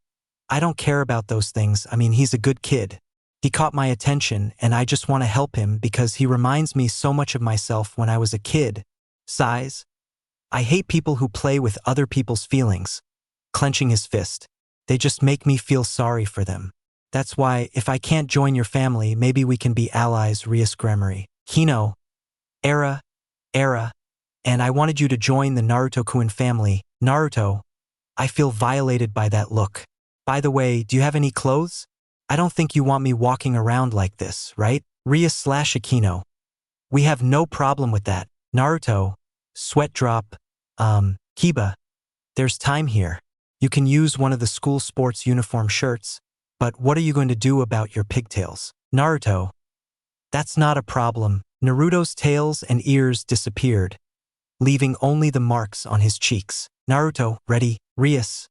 I don't care about those things, I mean he's a good kid. He caught my attention, and I just want to help him because he reminds me so much of myself when I was a kid. Sighs. I hate people who play with other people's feelings. Clenching his fist. They just make me feel sorry for them. That's why, if I can't join your family, maybe we can be allies, Rias Gremory. Kino. Era. And I wanted you to join the Naruto-kun family. Naruto. I feel violated by that look. By the way, do you have any clothes? I don't think you want me walking around like this, right? Rias/Akino. We have no problem with that. Naruto. Sweat drop. Kiba. There's time here. You can use one of the school sports uniform shirts, but what are you going to do about your pigtails? Naruto. That's not a problem. Naruto's tails and ears disappeared, leaving only the marks on his cheeks. Naruto, ready? Rias.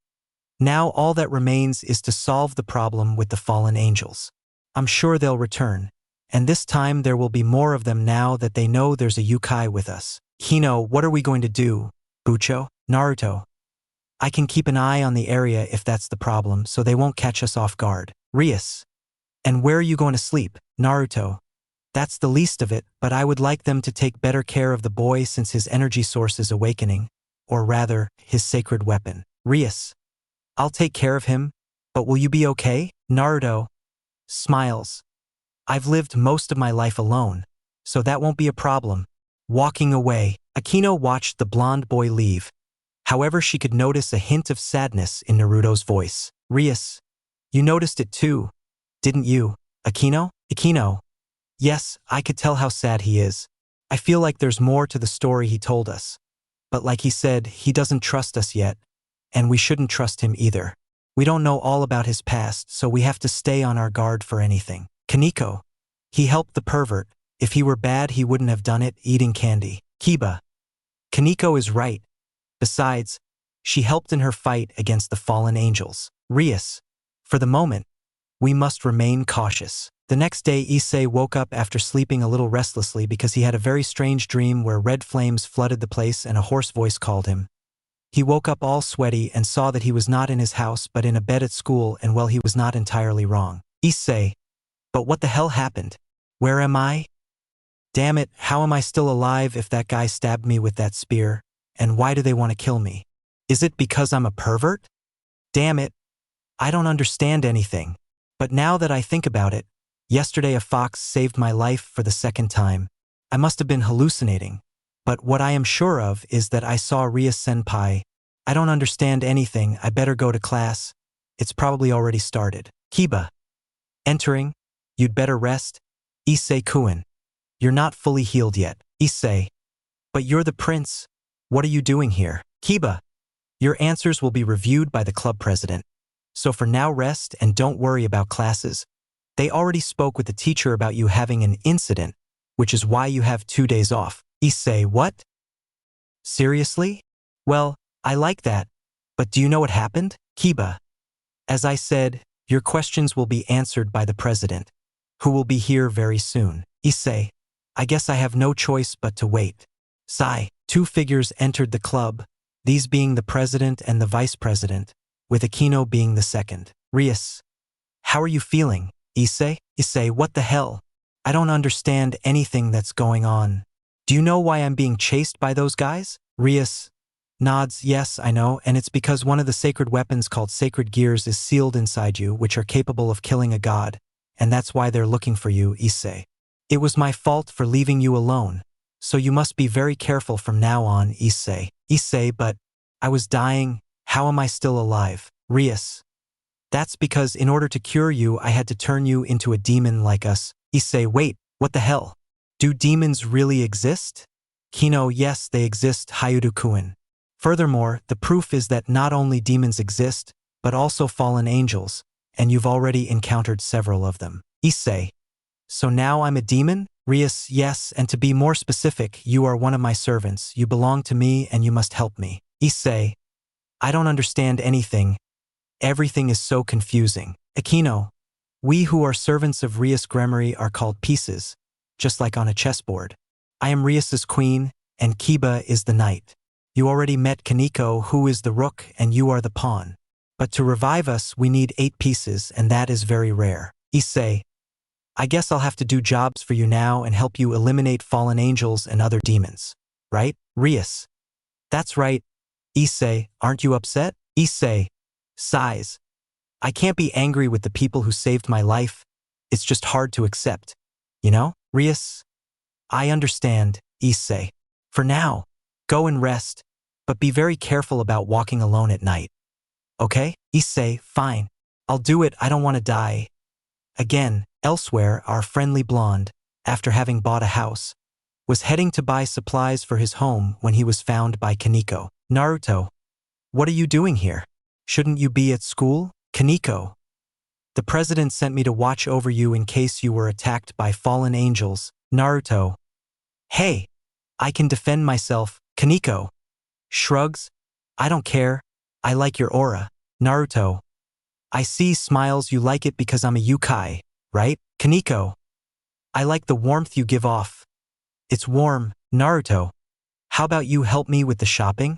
Now all that remains is to solve the problem with the fallen angels. I'm sure they'll return, and this time there will be more of them now that they know there's a Yukai with us. Kino, what are we going to do? Bucho? Naruto. I can keep an eye on the area if that's the problem, so they won't catch us off guard. Rias. And where are you going to sleep? Naruto. That's the least of it, but I would like them to take better care of the boy since his energy source is awakening. or rather, his sacred weapon. Rias, I'll take care of him, but will you be okay? Naruto smiles. I've lived most of my life alone, so that won't be a problem. Walking away, Akino watched the blonde boy leave. However, she could notice a hint of sadness in Naruto's voice. Rias, you noticed it too, didn't you, Akino? Akino, yes, I could tell how sad he is. I feel like there's more to the story he told us. But like he said, he doesn't trust us yet, and we shouldn't trust him either. We don't know all about his past, so we have to stay on our guard for anything. Kaneko, he helped the pervert. If he were bad, he wouldn't have done it, eating candy. Kiba, Kaneko is right. Besides, she helped in her fight against the fallen angels. Rias, for the moment, we must remain cautious. The next day, Issei woke up after sleeping a little restlessly because he had a very strange dream where red flames flooded the place and a hoarse voice called him. He woke up all sweaty and saw that he was not in his house but in a bed at school, and well, he was not entirely wrong. Issei, but what the hell happened? Where am I? Damn it, how am I still alive if that guy stabbed me with that spear? And why do they want to kill me? Is it because I'm a pervert? Damn it, I don't understand anything. But now that I think about it, yesterday a fox saved my life for the second time. I must have been hallucinating. But what I am sure of is that I saw Rias-senpai. I don't understand anything, I better go to class. It's probably already started. Kiba, entering, you'd better rest. Issei-kun, you're not fully healed yet. Issei, but you're the prince. What are you doing here? Kiba, your answers will be reviewed by the club president. So for now, rest and don't worry about classes. They already spoke with the teacher about you having an incident, which is why you have 2 days off. Issei, what? Seriously? Well, I like that. But do you know what happened? Kiba, as I said, your questions will be answered by the president, who will be here very soon. Issei, I guess I have no choice but to wait. Sigh. 2 figures entered the club, these being the president and the vice president, with Akino being the second. Rias, how are you feeling? Issei? Issei, what the hell? I don't understand anything that's going on. Do you know why I'm being chased by those guys? Rias nods, yes, I know, and it's because one of the sacred weapons called sacred gears is sealed inside you, which are capable of killing a god, and that's why they're looking for you, Issei. It was my fault for leaving you alone, so you must be very careful from now on, Issei. Issei, but I was dying, how am I still alive? Rias, that's because in order to cure you, I had to turn you into a demon like us. Issei, wait, what the hell? Do demons really exist? Kino, yes, they exist, Hayudu-kun. Furthermore, the proof is that not only demons exist, but also fallen angels, and you've already encountered several of them. Issei, so now I'm a demon? Rias, yes, and to be more specific, you are one of my servants, you belong to me and you must help me. Issei, I don't understand anything. Everything is so confusing. Akino, we who are servants of Rias Gremory are called pieces, just like on a chessboard. I am Rias's queen, and Kiba is the knight. You already met Kaneko, who is the rook, and you are the pawn. But to revive us, we need 8 pieces, and that is very rare. Issei, I guess I'll have to do jobs for you now and help you eliminate fallen angels and other demons. Right? Rias, that's right. Issei, aren't you upset? Issei sighs. I can't be angry with the people who saved my life. It's just hard to accept. You know? Rias, I understand, Issei. For now, go and rest, but be very careful about walking alone at night. Okay? Issei, fine. I'll do it, I don't want to die. Again, elsewhere, our friendly blonde, after having bought a house, was heading to buy supplies for his home when he was found by Kaneko. Naruto, what are you doing here? Shouldn't you be at school? Kaneko, the president sent me to watch over you in case you were attacked by fallen angels. Naruto, hey, I can defend myself. Kaneko shrugs, I don't care, I like your aura. Naruto, I see, smiles, you like it because I'm a yukai, right? Kaneko, I like the warmth you give off. It's warm. Naruto, how about you help me with the shopping?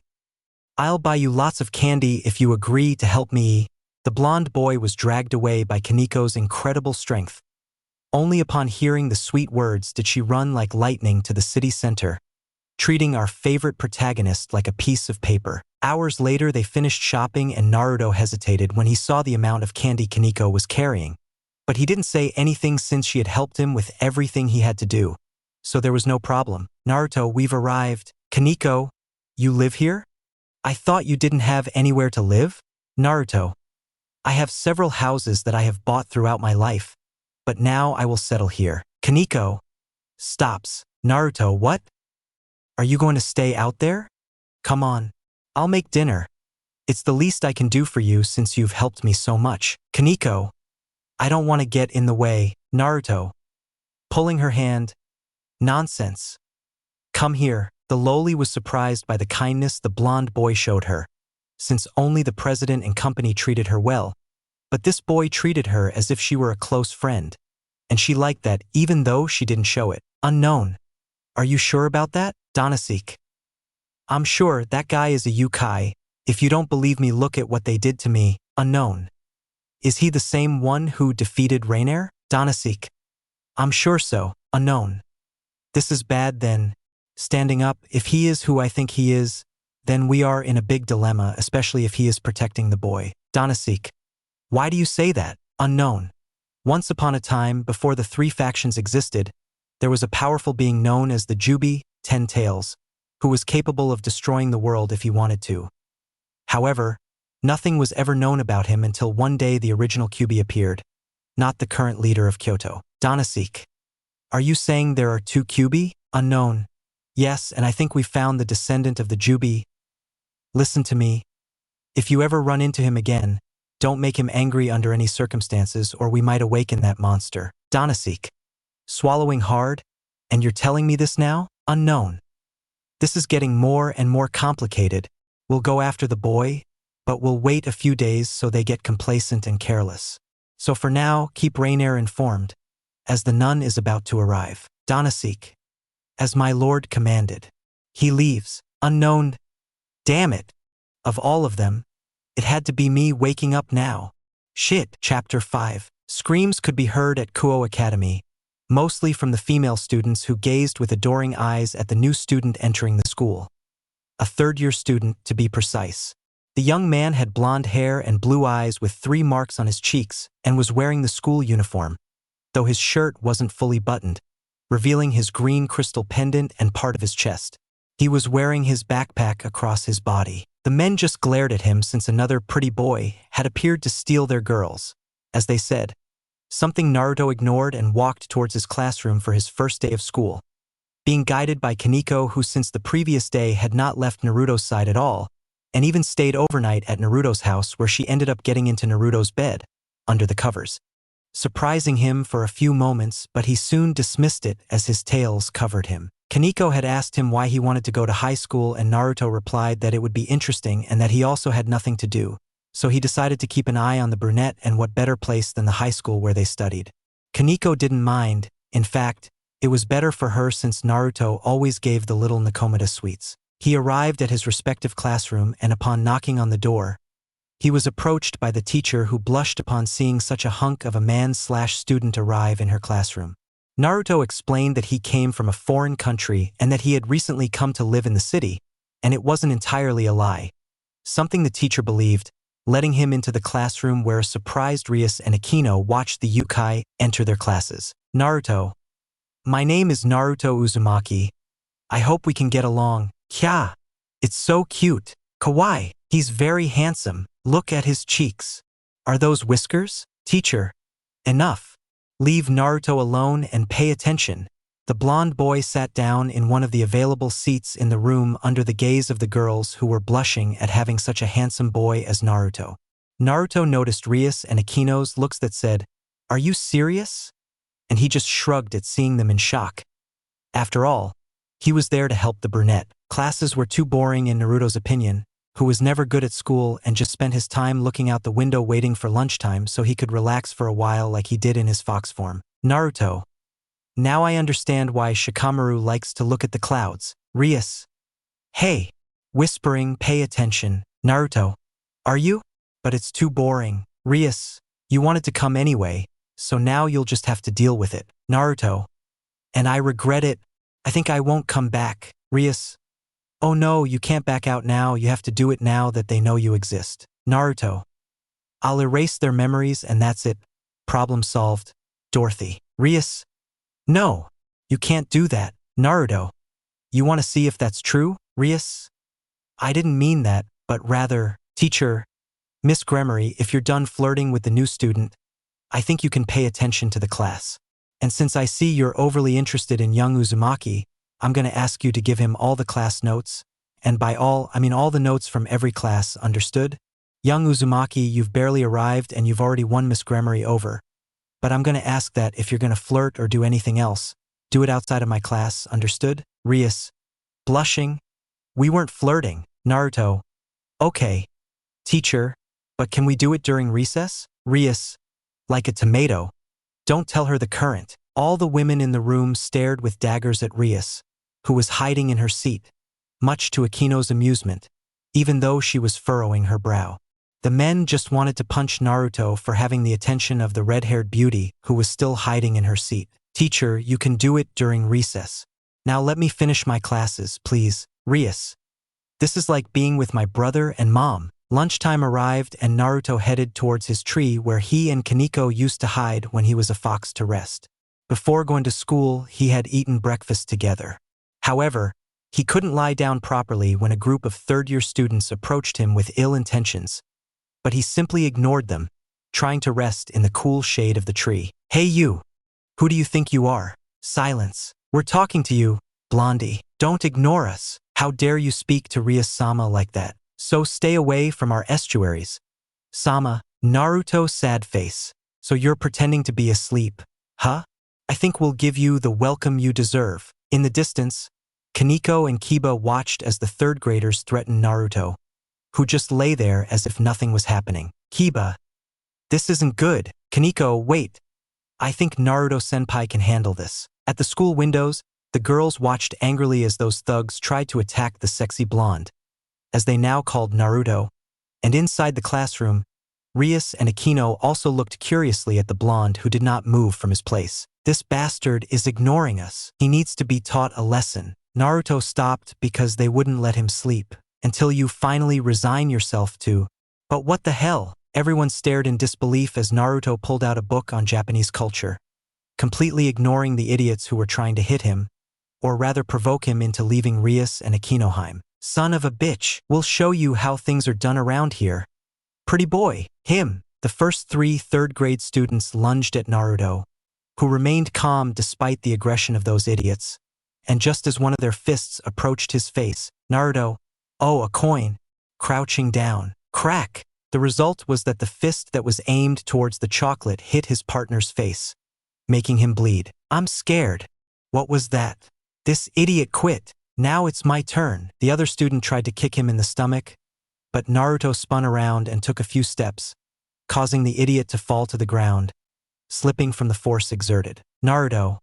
I'll buy you lots of candy if you agree to help me. The blonde boy was dragged away by Kaneko's incredible strength. Only upon hearing the sweet words did she run like lightning to the city center. treating our favorite protagonist like a piece of paper. Hours later, they finished shopping and Naruto hesitated when he saw the amount of candy Kaneko was carrying. But he didn't say anything since she had helped him with everything he had to do. So there was no problem. Naruto, we've arrived. Kaneko, you live here? I thought you didn't have anywhere to live? Naruto, I have several houses that I have bought throughout my life, but now I will settle here. Kaneko stops. Naruto, what? Are you going to stay out there? Come on. I'll make dinner. It's the least I can do for you since you've helped me so much. Kaneko, I don't want to get in the way. Naruto, pulling her hand. Nonsense. Come here. The loli was surprised by the kindness the blonde boy showed her, since only the president and company treated her well. But this boy treated her as if she were a close friend, and she liked that even though she didn't show it. Unknown. Are you sure about that? Donasek. I'm sure that guy is a yokai. If you don't believe me, look at what they did to me. Unknown. Is he the same one who defeated Rainer? Donasek. I'm sure so. Unknown. This is bad then. Standing up, if he is who I think he is, then we are in a big dilemma, especially if he is protecting the boy. Donasek. Why do you say that? Unknown. Once upon a time, before the three factions existed, there was a powerful being known as the Jubi, 10 Tails, who was capable of destroying the world if he wanted to. However, nothing was ever known about him until one day the original Kyuubi appeared, not the current leader of Kyoto. Donasek. Are you saying there are two Kyuubi? Unknown. Yes, and I think we found the descendant of the Jubi. Listen to me. If you ever run into him again, don't make him angry under any circumstances or we might awaken that monster. Donasek. Swallowing hard? And you're telling me this now? Unknown. This is getting more and more complicated. We'll go after the boy, but we'll wait a few days so they get complacent and careless. So for now, keep Rainer informed, as the nun is about to arrive. Donasek. As my lord commanded. He leaves. Unknown. Damn it. Of all of them, it had to be me waking up now. Shit. Chapter 5. Screams could be heard at Kuo Academy, mostly from the female students who gazed with adoring eyes at the new student entering the school. A third-year student, to be precise. The young man had blonde hair and blue eyes with 3 marks on his cheeks and was wearing the school uniform, though his shirt wasn't fully buttoned, revealing his green crystal pendant and part of his chest. He was wearing his backpack across his body. The men just glared at him since another pretty boy had appeared to steal their girls, as they said, something Naruto ignored and walked towards his classroom for his first day of school. Being guided by Kaneko, who since the previous day had not left Naruto's side at all, and even stayed overnight at Naruto's house where she ended up getting into Naruto's bed, under the covers, surprising him for a few moments, but he soon dismissed it as his tails covered him. Kaneko had asked him why he wanted to go to high school and Naruto replied that it would be interesting and that he also had nothing to do, so he decided to keep an eye on the brunette, and what better place than the high school where they studied. Kaneko didn't mind. In fact, it was better for her since Naruto always gave the little Nakomata sweets. He arrived at his respective classroom and upon knocking on the door, he was approached by the teacher who blushed upon seeing such a hunk of a man/student arrive in her classroom. Naruto explained that he came from a foreign country and that he had recently come to live in the city, and it wasn't entirely a lie. Something the teacher believed, letting him into the classroom where a surprised Rias and Akino watched the yokai enter their classes. Naruto. My name is Naruto Uzumaki. I hope we can get along. Kya. It's so cute. Kawaii. He's very handsome. Look at his cheeks. Are those whiskers? Teacher. Enough. Leave Naruto alone and pay attention. The blonde boy sat down in one of the available seats in the room under the gaze of the girls who were blushing at having such a handsome boy as Naruto. Naruto noticed Rias and Akino's looks that said, "Are you serious?" And he just shrugged at seeing them in shock. After all, he was there to help the brunette. Classes were too boring in Naruto's opinion, who was never good at school and just spent his time looking out the window waiting for lunchtime so he could relax for a while like he did in his fox form. Naruto. Now I understand why Shikamaru likes to look at the clouds. Rias. Hey. Whispering, pay attention. Naruto. Are you? But it's too boring. Rias. You wanted to come anyway, so now you'll just have to deal with it. Naruto. And I regret it. I think I won't come back. Rias, oh no, you can't back out now, you have to do it now that they know you exist. Naruto, I'll erase their memories and that's it. Problem solved. Dorothy, Rias, no, you can't do that. Naruto, you want to see if that's true? Rias, I didn't mean that, but rather, teacher, Miss Gremory, if you're done flirting with the new student, I think you can pay attention to the class. And since I see you're overly interested in young Uzumaki, I'm going to ask you to give him all the class notes. And by all, I mean all the notes from every class, understood? Young Uzumaki, you've barely arrived and you've already won Miss Gremory over. But I'm going to ask that if you're going to flirt or do anything else, do it outside of my class, understood? Rias, blushing. We weren't flirting. Naruto, okay, teacher, but can we do it during recess? Rias, like a tomato. Don't tell her the current. All the women in the room stared with daggers at Rias, who was hiding in her seat, much to Akino's amusement, even though she was furrowing her brow. The men just wanted to punch Naruto for having the attention of the red-haired beauty who was still hiding in her seat. Teacher, you can do it during recess. Now let me finish my classes, please. Rias, this is like being with my brother and mom. Lunchtime arrived and Naruto headed towards his tree where he and Kaneko used to hide when he was a fox to rest. Before going to school, he had eaten breakfast together. However, he couldn't lie down properly when a group of third-year students approached him with ill intentions, but he simply ignored them, trying to rest in the cool shade of the tree. Hey you! Who do you think you are? Silence. We're talking to you, Blondie. Don't ignore us. How dare you speak to Rias-sama like that? So stay away from our estuaries. Sama, Naruto sad face. So you're pretending to be asleep, huh? I think we'll give you the welcome you deserve. In the distance, Kaneko and Kiba watched as the third graders threatened Naruto, who just lay there as if nothing was happening. Kiba, this isn't good. Kaneko, wait. I think Naruto-senpai can handle this. At the school windows, the girls watched angrily as those thugs tried to attack the sexy blonde, as they now called Naruto, and inside the classroom, Rias and Akino also looked curiously at the blonde who did not move from his place. This bastard is ignoring us. He needs to be taught a lesson. Naruto stopped because they wouldn't let him sleep, until you finally resign yourself to. But what the hell? Everyone stared in disbelief as Naruto pulled out a book on Japanese culture, completely ignoring the idiots who were trying to hit him, or rather provoke him into leaving Rias and Akinoheim. Son of a bitch, we'll show you how things are done around here. Pretty boy, him. The first three third-grade students lunged at Naruto, who remained calm despite the aggression of those idiots, and just as one of their fists approached his face, Naruto, oh, a coin, crouching down. Crack! The result was that the fist that was aimed towards the chocolate hit his partner's face, making him bleed. I'm scared. What was that? This idiot quit. Now it's my turn. The other student tried to kick him in the stomach, but Naruto spun around and took a few steps, causing the idiot to fall to the ground, slipping from the force exerted. Naruto,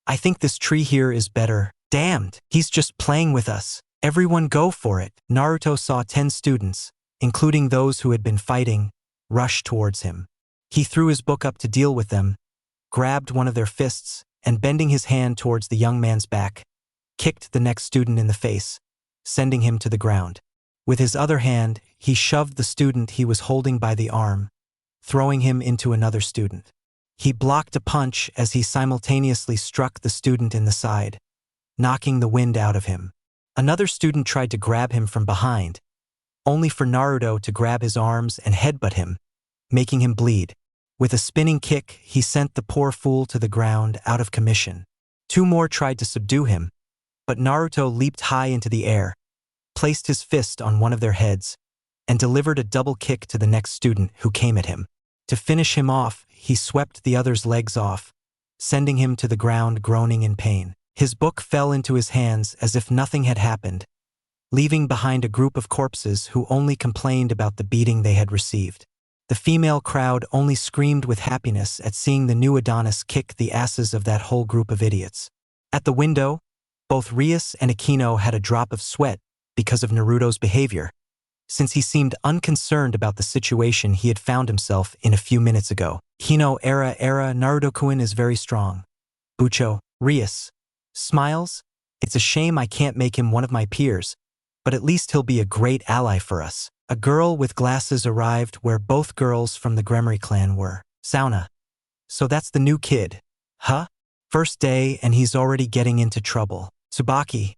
I think this tree here is better. Damned, he's just playing with us. Everyone go for it. Naruto saw 10 students, including those who had been fighting, rush towards him. He threw his book up to deal with them, grabbed one of their fists, and bending his hand towards the young man's back, kicked the next student in the face, sending him to the ground. With his other hand, he shoved the student he was holding by the arm, throwing him into another student. He blocked a punch as he simultaneously struck the student in the side, knocking the wind out of him. Another student tried to grab him from behind, only for Naruto to grab his arms and headbutt him, making him bleed. With a spinning kick, he sent the poor fool to the ground out of commission. 2 more tried to subdue him, but Naruto leaped high into the air, placed his fist on one of their heads, and delivered a double kick to the next student who came at him. To finish him off, he swept the other's legs off, sending him to the ground groaning in pain. His book fell into his hands as if nothing had happened, leaving behind a group of corpses who only complained about the beating they had received. The female crowd only screamed with happiness at seeing the new Adonis kick the asses of that whole group of idiots. At the window, both Rias and Akino had a drop of sweat because of Naruto's behavior, since he seemed unconcerned about the situation he had found himself in a few minutes ago. Kino era Naruto-kun is very strong. Bucho, Rias, smiles, It's a shame I can't make him one of my peers, but at least he'll be a great ally for us. A girl with glasses arrived where both girls from the Gremory clan were. Sauna. So that's the new kid. Huh? First day and he's already getting into trouble. Tsubaki.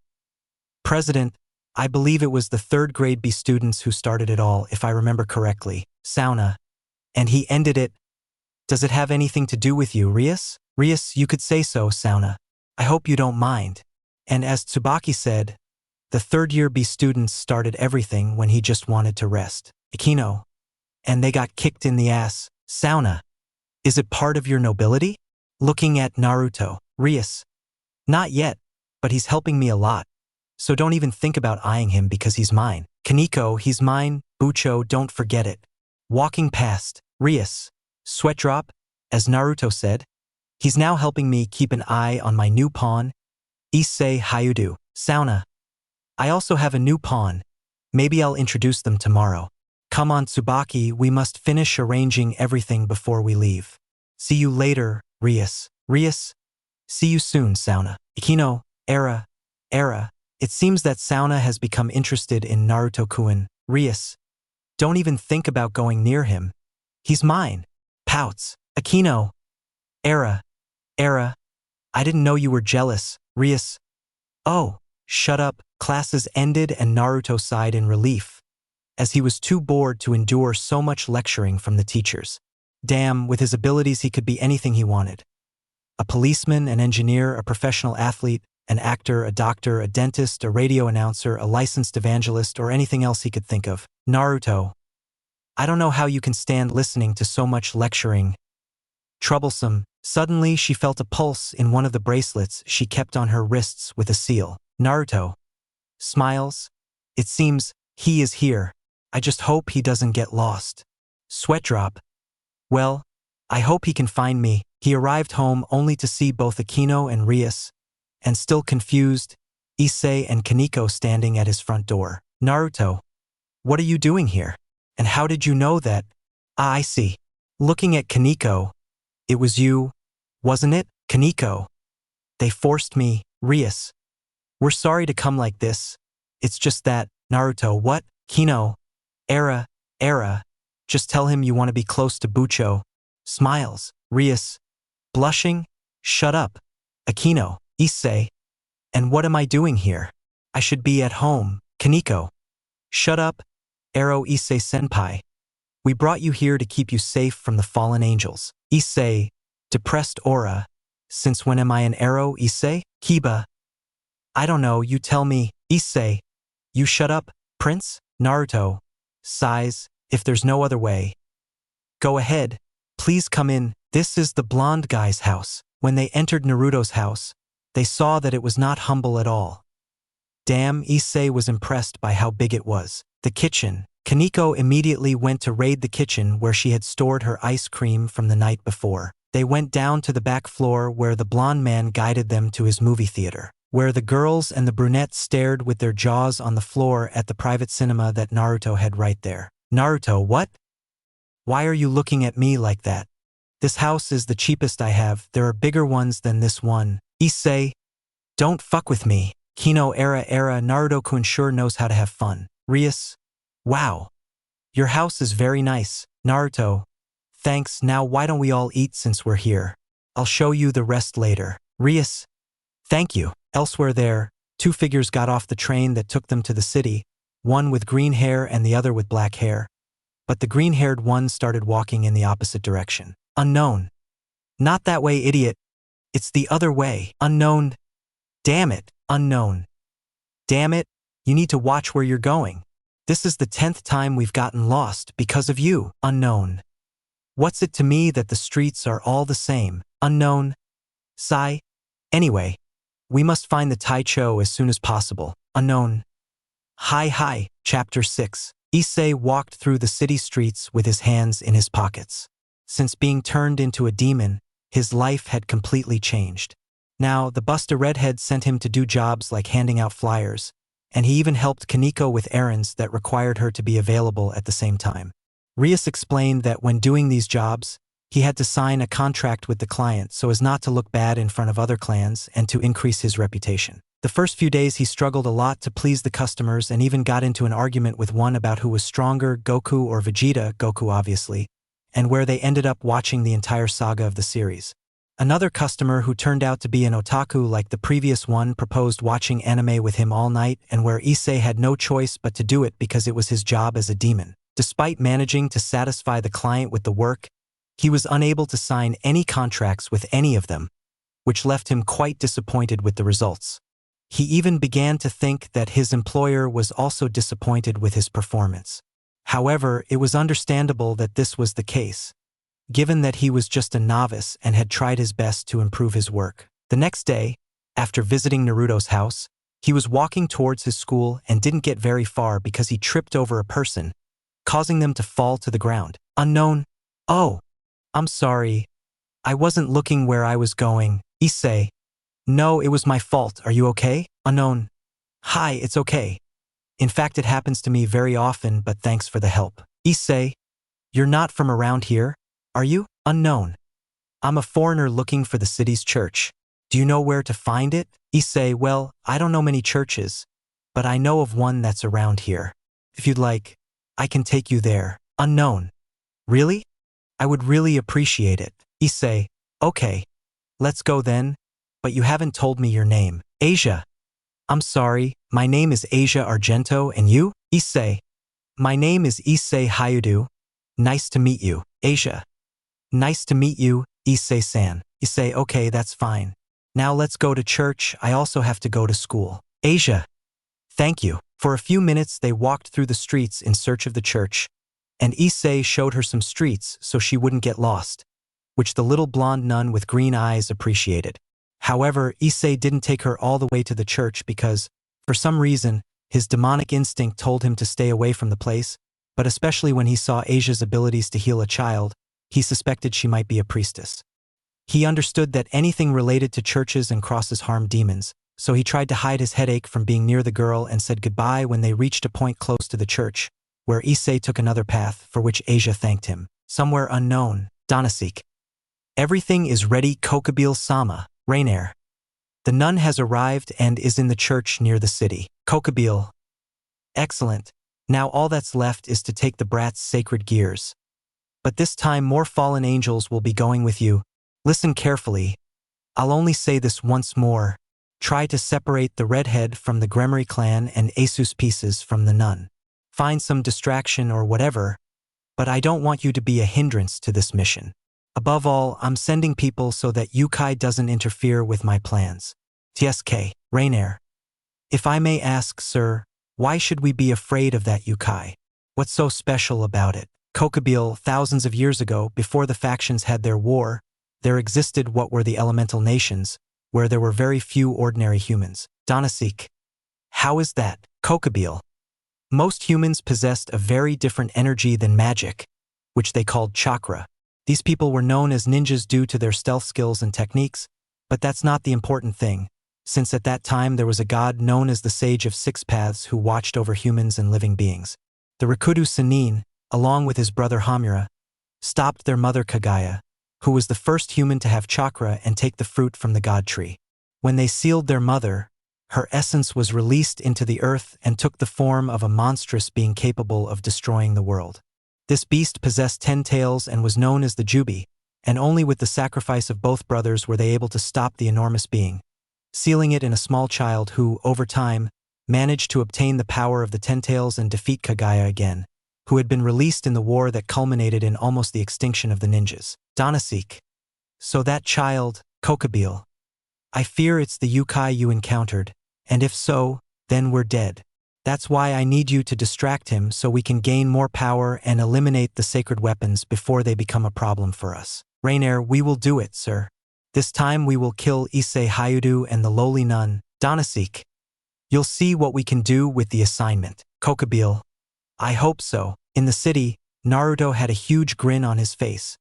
President, I believe it was the third grade B students who started it all, if I remember correctly. Sauna. And he ended it. Does it have anything to do with you, Rias? Rias, you could say so, Sauna. I hope you don't mind. And as Tsubaki said, the third-year B students started everything when he just wanted to rest. Ikino. And they got kicked in the ass. Sauna. Is it part of your nobility? Looking at Naruto. Rias. Not yet, but he's helping me a lot. So don't even think about eyeing him because he's mine. Kaneko, he's mine. Bucho, don't forget it. Walking past. Rias. Sweat drop, as Naruto said. He's now helping me keep an eye on my new pawn. Issei Hayudu. Sauna. I also have a new pawn. Maybe I'll introduce them tomorrow. Come on, Tsubaki, we must finish arranging everything before we leave. See you later, Rias. Rias? See you soon, Sauna. Ikino, Era. It seems that Sauna has become interested in Naruto-kun. Rias. Don't even think about going near him. He's mine. Pouts. Ikino. Era. I didn't know you were jealous. Rias. Oh, shut up. Classes ended and Naruto sighed in relief, as he was too bored to endure so much lecturing from the teachers. Damn, with his abilities he could be anything he wanted. A policeman, an engineer, a professional athlete, an actor, a doctor, a dentist, a radio announcer, a licensed evangelist, or anything else he could think of. Naruto. I don't know how you can stand listening to so much lecturing. Troublesome. Suddenly she felt a pulse in one of the bracelets she kept on her wrists with a seal. Naruto. Smiles. It seems he is here. I just hope he doesn't get lost. Sweat drop. Well, I hope he can find me. He arrived home only to see both Akino and Rias, and still confused, Issei and Kaneko standing at his front door. Naruto. What are you doing here? And how did you know that? Ah, I see. Looking at Kaneko. It was you, wasn't it? Kaneko. They forced me. Rias. We're sorry to come like this. It's just that, Naruto, what? Kino. Era. Just tell him you want to be close to Bucho. Smiles. Rias. Blushing. Shut up. Akino. Issei. And what am I doing here? I should be at home. Kaneko. Shut up. Aro Issei senpai. We brought you here to keep you safe from the fallen angels. Issei. Depressed aura. Since when am I an arrow, Issei? Kiba. I don't know, you tell me. Issei. You shut up, Prince? Naruto. Sighs. If there's no other way. Go ahead. Please come in. This is the blonde guy's house. When they entered Naruto's house, they saw that it was not humble at all. Damn, Issei was impressed by how big it was. The kitchen. Kaneko immediately went to raid the kitchen where she had stored her ice cream from the night before. They went down to the back floor where the blonde man guided them to his movie theater, where the girls and the brunette stared with their jaws on the floor at the private cinema that Naruto had right there. Naruto, what? Why are you looking at me like that? This house is the cheapest I have. There are bigger ones than this one. Issei. Don't fuck with me. Kino era Naruto-kun sure knows how to have fun. Rias. Wow. Your house is very nice. Naruto. Thanks, now why don't we all eat since we're here? I'll show you the rest later. Rias. Thank you. Elsewhere there, two figures got off the train that took them to the city, one with green hair and the other with black hair. But the green-haired one started walking in the opposite direction. Unknown. Not that way, idiot. It's the other way. Unknown. Damn it. Unknown. Damn it. You need to watch where you're going. This is the 10th time we've gotten lost because of you. Unknown. What's it to me that the streets are all the same? Unknown. Sigh. Anyway, we must find the Taicho as soon as possible. Unknown. Hi. Chapter 6. Issei walked through the city streets with his hands in his pockets. Since being turned into a demon, his life had completely changed. Now, the Busta Redhead sent him to do jobs like handing out flyers, and he even helped Kaneko with errands that required her to be available at the same time. Rias explained that when doing these jobs, he had to sign a contract with the client so as not to look bad in front of other clans and to increase his reputation. The first few days he struggled a lot to please the customers and even got into an argument with one about who was stronger, Goku or Vegeta, Goku obviously, and where they ended up watching the entire saga of the series. Another customer who turned out to be an otaku like the previous one proposed watching anime with him all night, and where Issei had no choice but to do it because it was his job as a demon. Despite managing to satisfy the client with the work, he was unable to sign any contracts with any of them, which left him quite disappointed with the results. He even began to think that his employer was also disappointed with his performance. However, it was understandable that this was the case, given that he was just a novice and had tried his best to improve his work. The next day, after visiting Naruto's house, he was walking towards his school and didn't get very far because he tripped over a person, causing them to fall to the ground. Unknown. Oh, I'm sorry. I wasn't looking where I was going. Issei. No, it was my fault. Are you okay? Unknown. Hi, it's okay. In fact, it happens to me very often, but thanks for the help. Issei. You're not from around here, are you? Unknown. I'm a foreigner looking for the city's church. Do you know where to find it? Issei. Well, I don't know many churches, but I know of one that's around here. If you'd like, I can take you there. Unknown. Really? I would really appreciate it. Issei. Okay. Let's go then, but you haven't told me your name. Asia. I'm sorry, my name is Asia Argento, and you? Issei. My name is Issei Hayudu. Nice to meet you. Asia. Nice to meet you, Issei-san. Issei. Okay, that's fine. Now let's go to church. I also have to go to school. Asia. Thank you. For a few minutes they walked through the streets in search of the church, and Issei showed her some streets so she wouldn't get lost, which the little blonde nun with green eyes appreciated. However, Issei didn't take her all the way to the church because, for some reason, his demonic instinct told him to stay away from the place, but especially when he saw Asia's abilities to heal a child, he suspected she might be a priestess. He understood that anything related to churches and crosses harm demons, so he tried to hide his headache from being near the girl and said goodbye when they reached a point close to the church, where Issei took another path, for which Asia thanked him. Somewhere unknown. Donasik. Everything is ready, Kokabile-sama. Rainair. The nun has arrived and is in the church near the city. Kokabile. Excellent. Now all that's left is to take the brat's sacred gears. But this time more fallen angels will be going with you. Listen carefully. I'll only say this once more. Try to separate the redhead from the Gremory clan and Asus pieces from the nun. Find some distraction or whatever, but I don't want you to be a hindrance to this mission. Above all, I'm sending people so that Yukai doesn't interfere with my plans. TSK. Rainair. If I may ask, sir, why should we be afraid of that Yukai? What's so special about it? Kokabile. Thousands of years ago, before the factions had their war, there existed what were the elemental nations, where there were very few ordinary humans. Donasik. How is that? Kokabile. Most humans possessed a very different energy than magic, which they called chakra. These people were known as ninjas due to their stealth skills and techniques, but that's not the important thing, since at that time there was a god known as the Sage of Six Paths who watched over humans and living beings. The Rikudo Sannin, along with his brother Hamura, stopped their mother Kagaya, who was the first human to have chakra and take the fruit from the god tree. When they sealed their mother, her essence was released into the earth and took the form of a monstrous being capable of destroying the world. This beast possessed 10 tails and was known as the Jubi, and only with the sacrifice of both brothers were they able to stop the enormous being, sealing it in a small child who, over time, managed to obtain the power of the 10 tails and defeat Kagaya again, who had been released in the war that culminated in almost the extinction of the ninjas. Donasik. So that child, Kokabile. I fear it's the Yukai you encountered, and if so, then we're dead. That's why I need you to distract him so we can gain more power and eliminate the sacred weapons before they become a problem for us. Rainair. We will do it, sir. This time we will kill Issei Hayudu and the lowly nun, Donasik. You'll see what we can do with the assignment. Kokabile. I hope so. In the city, Naruto had a huge grin on his face,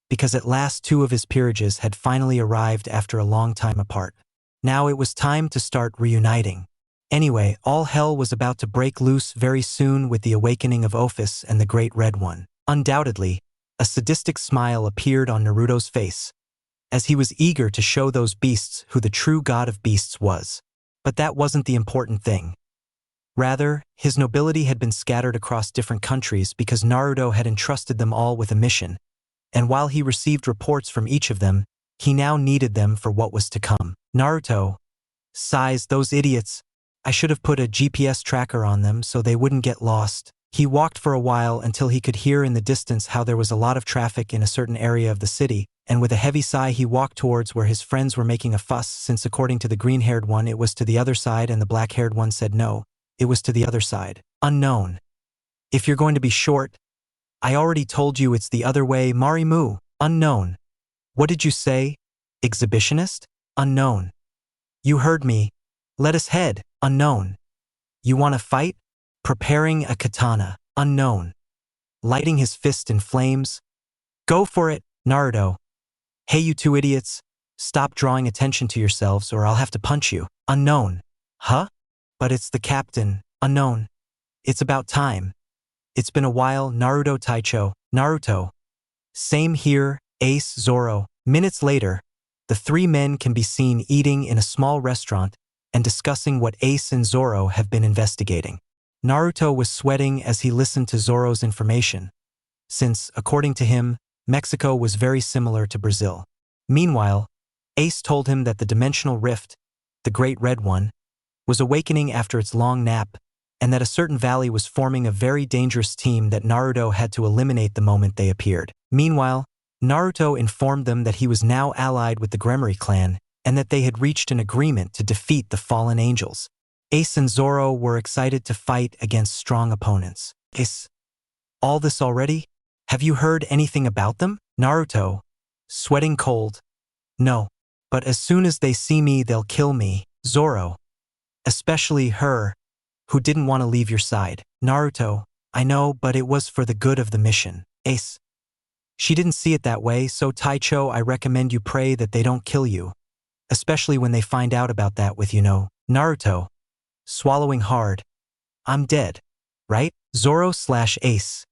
because at last 2 of his peerages had finally arrived after a long time apart. Now it was time to start reuniting. Anyway, all hell was about to break loose very soon with the awakening of Ophis and the Great Red One. Undoubtedly, a sadistic smile appeared on Naruto's face, as he was eager to show those beasts who the true god of beasts was. But that wasn't the important thing. Rather, his nobility had been scattered across different countries because Naruto had entrusted them all with a mission, and while he received reports from each of them, he now needed them for what was to come. Naruto sighs, those idiots. I should have put a GPS tracker on them so they wouldn't get lost. He walked for a while until he could hear in the distance how there was a lot of traffic in a certain area of the city, and with a heavy sigh he walked towards where his friends were making a fuss, since according to the green-haired one it was to the other side and the black-haired one said no, it was to the other side. Unknown. If you're going to be short, I already told you it's the other way, Marimu. Unknown. What did you say? Exhibitionist? Unknown. You heard me. Let us head. Unknown. You want to fight? Preparing a katana. Unknown. Lighting his fist in flames. Go for it, Naruto. Hey you two idiots. Stop drawing attention to yourselves or I'll have to punch you. Unknown. Huh? But it's the captain. Unknown. It's about time. It's been a while, Naruto Taicho. Naruto. Same here, Ace, Zoro. Minutes later, the three men can be seen eating in a small restaurant and discussing what Ace and Zoro have been investigating. Naruto was sweating as he listened to Zoro's information, since, according to him, Mexico was very similar to Brazil. Meanwhile, Ace told him that the dimensional rift, the Great Red One, was awakening after its long nap, and that a certain valley was forming a very dangerous team that Naruto had to eliminate the moment they appeared. Meanwhile, Naruto informed them that he was now allied with the Gremory clan, and that they had reached an agreement to defeat the fallen angels. Ace and Zoro were excited to fight against strong opponents. Ace, all this already? Have you heard anything about them? Naruto, sweating cold. No, but as soon as they see me they'll kill me. Zoro, especially her, who didn't want to leave your side. Naruto, I know, but it was for the good of the mission. Ace, she didn't see it that way, so Taicho, I recommend you pray that they don't kill you, especially when they find out about that with Naruto, swallowing hard. I'm dead, right? Zoro/Ace.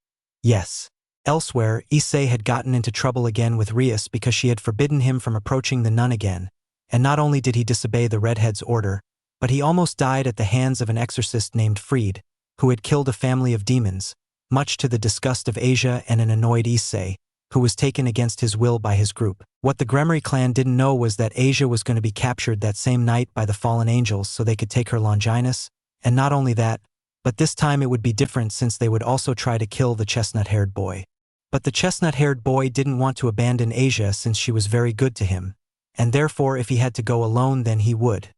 Yes. Elsewhere, Issei had gotten into trouble again with Rias because she had forbidden him from approaching the nun again, and not only did he disobey the redhead's order, but he almost died at the hands of an exorcist named Fried, who had killed a family of demons, much to the disgust of Asia and an annoyed Issei, who was taken against his will by his group. What the Gremory clan didn't know was that Asia was going to be captured that same night by the fallen angels so they could take her Longinus, and not only that, but this time it would be different since they would also try to kill the chestnut-haired boy. But the chestnut-haired boy didn't want to abandon Asia since she was very good to him, and therefore if he had to go alone then he would.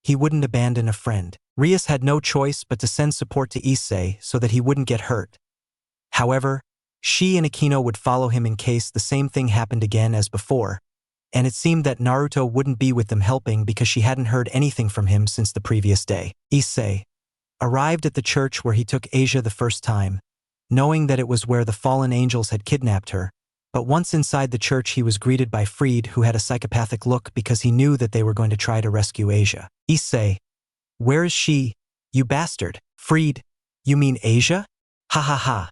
He wouldn't abandon a friend. Rias had no choice but to send support to Issei so that he wouldn't get hurt. However, she and Akino would follow him in case the same thing happened again as before, and it seemed that Naruto wouldn't be with them helping because she hadn't heard anything from him since the previous day. Issei arrived at the church where he took Asia the first time, knowing that it was where the fallen angels had kidnapped her, but once inside the church he was greeted by Fried, who had a psychopathic look because he knew that they were going to try to rescue Asia. Issei, where is she, you bastard? Fried, you mean Asia? Ha ha ha.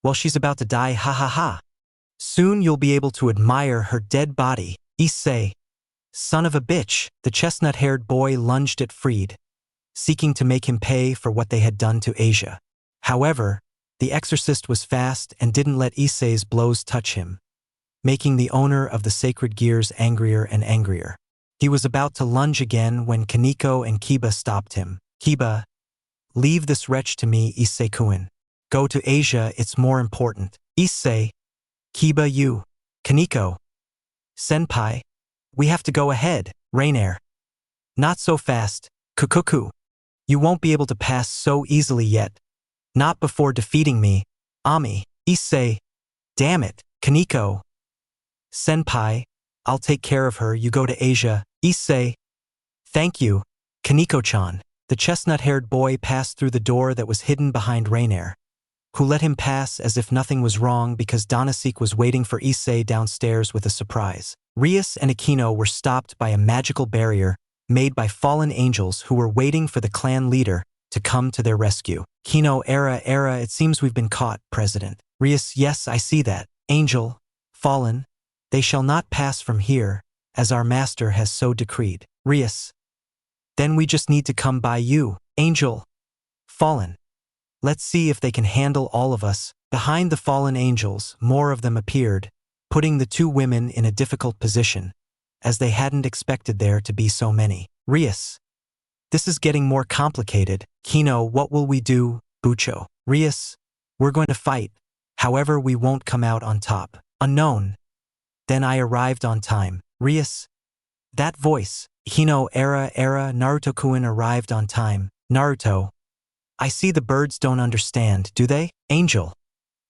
Well, she's about to die, ha ha ha. Soon you'll be able to admire her dead body. Issei, son of a bitch. The chestnut-haired boy lunged at Fried, seeking to make him pay for what they had done to Asia. However, the exorcist was fast and didn't let Issei's blows touch him, making the owner of the sacred gears angrier and angrier. He was about to lunge again when Kaneko and Kiba stopped him. Kiba, leave this wretch to me, Issei-kun. Go to Asia, it's more important. Issei, Kiba, you. Kaneko, senpai, we have to go ahead. Rainier, not so fast. Kukuku, you won't be able to pass so easily yet. Not before defeating me. Ami, Issei, damn it. Kaneko, senpai, I'll take care of her, you go to Asia. Issei, thank you, Kaneko-chan. The chestnut-haired boy passed through the door that was hidden behind Rainier, who let him pass as if nothing was wrong because Donasek was waiting for Issei downstairs with a surprise. Rias and Akino were stopped by a magical barrier made by fallen angels who were waiting for the clan leader to come to their rescue. Kino, era, it seems we've been caught, President. Rias, yes, I see that. Angel, fallen, they shall not pass from here, as our master has so decreed. Rias, Then we just need to come by you, Angel. Fallen. Let's see if they can handle all of us. Behind the fallen angels, more of them appeared, putting the two women in a difficult position, as they hadn't expected there to be so many. Rias. This is getting more complicated. Kino, what will we do? Bucho. Rias. We're going to fight. However, we won't come out on top. Unknown. Then I arrived on time. Rias. That voice. Kino, era, Naruto-kun arrived on time. Naruto. I see the birds don't understand, do they? Angel.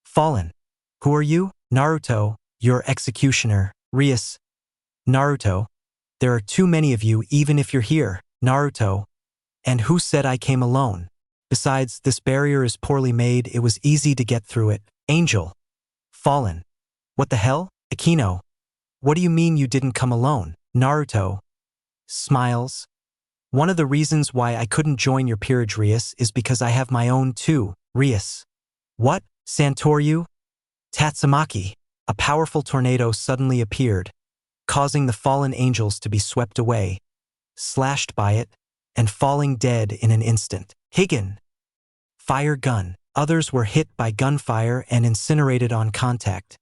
Fallen. Who are you? Naruto, your executioner. Rias. Naruto. There are too many of you even if you're here. Naruto. And who said I came alone? Besides, this barrier is poorly made, it was easy to get through it. Angel. Fallen. What the hell? Akino. What do you mean you didn't come alone? Naruto. Smiles. One of the reasons why I couldn't join your peerage, Rias, is because I have my own too. Rias. What? Santoryu? Tatsumaki. A powerful tornado suddenly appeared, causing the fallen angels to be swept away, slashed by it, and falling dead in an instant. Higan. Fire gun. Others were hit by gunfire and incinerated on contact,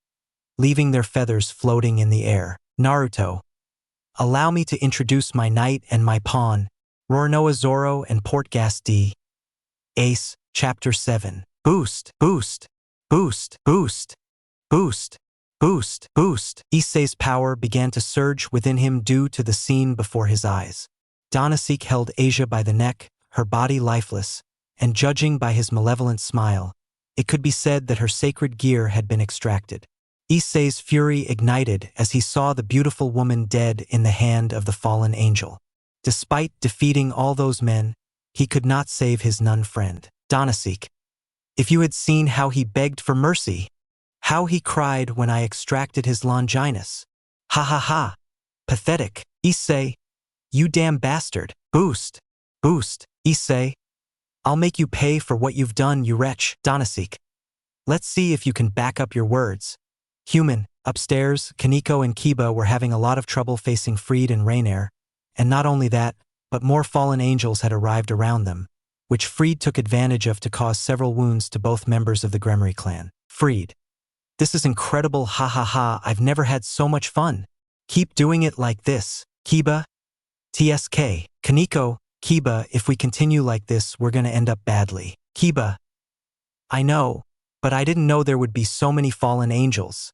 leaving their feathers floating in the air. Naruto. Allow me to introduce my knight and my pawn, Rornoa Zoro and Portgas D. Ace, Chapter 7. Boost, boost, boost, boost, boost, boost, boost. Issei's power began to surge within him due to the scene before his eyes. Donasek held Asia by the neck, her body lifeless, and judging by his malevolent smile, it could be said that her sacred gear had been extracted. Issei's fury ignited as he saw the beautiful woman dead in the hand of the fallen angel. Despite defeating all those men, he could not save his nun friend. Donasek. If you had seen how he begged for mercy, how he cried when I extracted his Longinus. Ha ha ha. Pathetic. Issei. You damn bastard. Boost. Boost. Issei. I'll make you pay for what you've done, you wretch. Donasek. Let's see if you can back up your words. Human. Upstairs, Kaneko and Kiba were having a lot of trouble facing Fried and Reiner, and not only that, but more fallen angels had arrived around them, which Fried took advantage of to cause several wounds to both members of the Gremory clan. Fried. This is incredible, ha ha ha, I've never had so much fun. Keep doing it like this. Kiba. TSK. Kaneko. Kiba, if we continue like this, we're gonna end up badly. Kiba. I know, but I didn't know there would be so many fallen angels.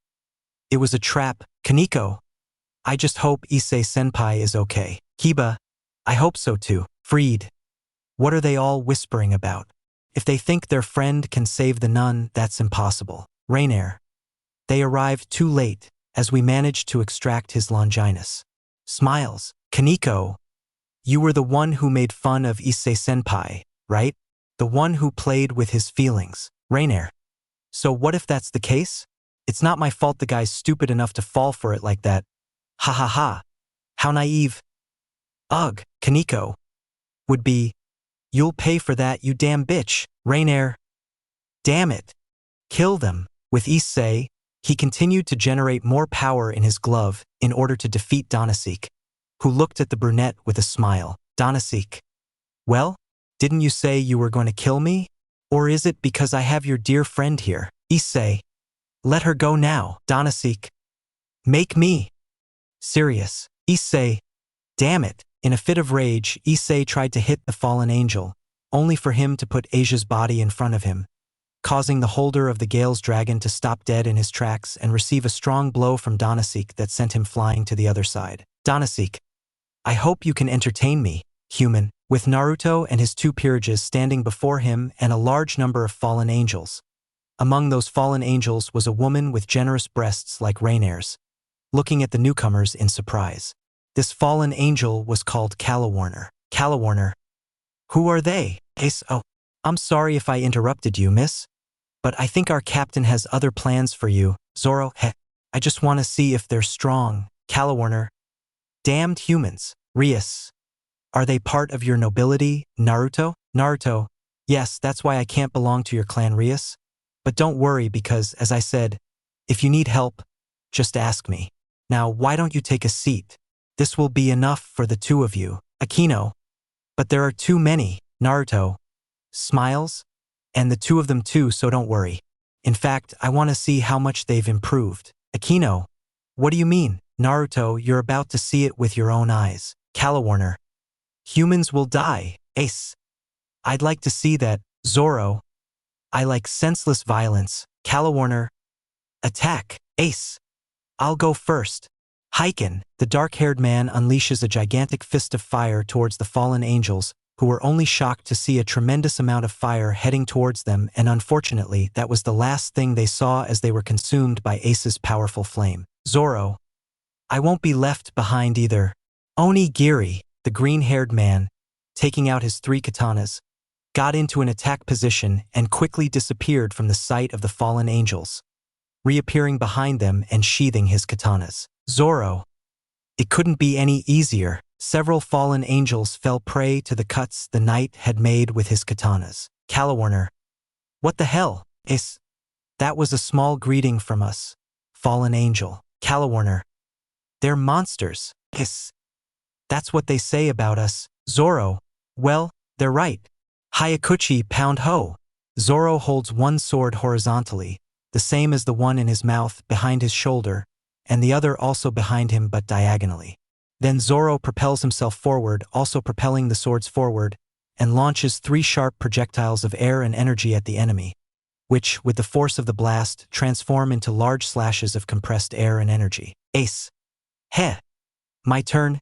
It was a trap. Kaneko. I just hope Issei-senpai is okay. Kiba. I hope so too. Fried. What are they all whispering about? If they think their friend can save the nun, that's impossible. Reiner. They arrived too late, as we managed to extract his Longinus. Smiles. Kaneko. You were the one who made fun of Issei-senpai, right? The one who played with his feelings. Reiner. So what if that's the case? It's not my fault the guy's stupid enough to fall for it like that. Ha ha ha. How naive. Ugh. Kaneko. Would be. You'll pay for that, you damn bitch. Reiner. Damn it. Kill them. With Issei, he continued to generate more power in his glove in order to defeat Donasek, who looked at the brunette with a smile. Donasek. Well, didn't you say you were going to kill me? Or is it because I have your dear friend here? Issei. Let her go now. Donasek. Make me. Serious. Issei. Damn it. In a fit of rage, Issei tried to hit the fallen angel, only for him to put Asia's body in front of him, causing the holder of the Gale's dragon to stop dead in his tracks and receive a strong blow from Donasek that sent him flying to the other side. Donasek. I hope you can entertain me, human. With Naruto and his two peerages standing before him and a large number of fallen angels. Among those fallen angels was a woman with generous breasts like Reiner's, looking at the newcomers in surprise. This fallen angel was called Calawarner. Calawarner. Who are they? Ace. Oh, I'm sorry if I interrupted you, miss. But I think our captain has other plans for you. Zoro. Heh. I just want to see if they're strong. Calawarner. Damned humans. Rias. Are they part of your nobility, Naruto? Naruto. Yes, that's why I can't belong to your clan, Rias. But don't worry because, as I said, if you need help, just ask me. Now, why don't you take a seat? This will be enough for the two of you. Akino. But there are too many. Naruto smiles, and the two of them too, so don't worry. In fact, I want to see how much they've improved. Akino, what do you mean? Naruto, you're about to see it with your own eyes. Calawarner, humans will die. Ace, I'd like to see that. Zoro, I like senseless violence. Calawarner, attack. Ace, I'll go first. Heiken, the dark-haired man, unleashes a gigantic fist of fire towards the fallen angels, who were only shocked to see a tremendous amount of fire heading towards them, and unfortunately, that was the last thing they saw as they were consumed by Ace's powerful flame. Zoro, I won't be left behind either. Onigiri, the green-haired man, taking out his 3 katanas, got into an attack position and quickly disappeared from the sight of the fallen angels, reappearing behind them and sheathing his katanas. Zoro, it couldn't be any easier. Several fallen angels fell prey to the cuts the knight had made with his katanas. Calawarner, what the hell? That was a small greeting from us. Fallen angel. Calawarner, they're monsters. That's what they say about us. Zoro, well, they're right. Hayakuchi pound ho. Zoro holds one sword horizontally, the same as the one in his mouth behind his shoulder, and the other also behind him but diagonally. Then Zoro propels himself forward, also propelling the swords forward, and launches 3 sharp projectiles of air and energy at the enemy, which, with the force of the blast, transform into large slashes of compressed air and energy. Ace. Heh. My turn.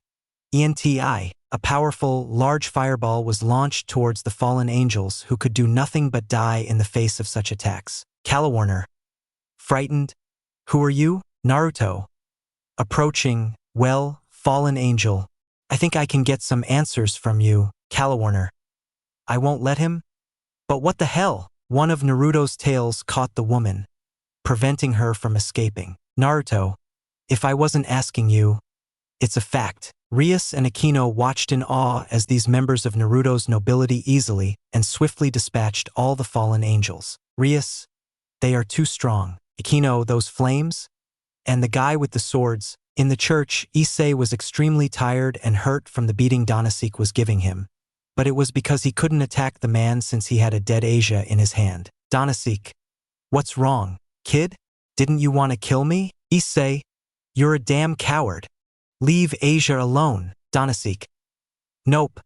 ENTI. A powerful, large fireball was launched towards the fallen angels, who could do nothing but die in the face of such attacks. Calawarner. Frightened? Who are you? Naruto. Approaching, well, fallen angel. I think I can get some answers from you. Calawarner. I won't let him? But what the hell? One of Naruto's tails caught the woman, preventing her from escaping. Naruto. If I wasn't asking you, it's a fact. Rias and Akino watched in awe as these members of Naruto's nobility easily and swiftly dispatched all the fallen angels. Rias, they are too strong. Akino, those flames? And the guy with the swords. In the church, Issei was extremely tired and hurt from the beating Danasik was giving him, but it was because he couldn't attack the man since he had a dead Asia in his hand. Danasik, what's wrong, kid? Didn't you want to kill me? Issei, you're a damn coward. Leave Asia alone. Danasik, nope.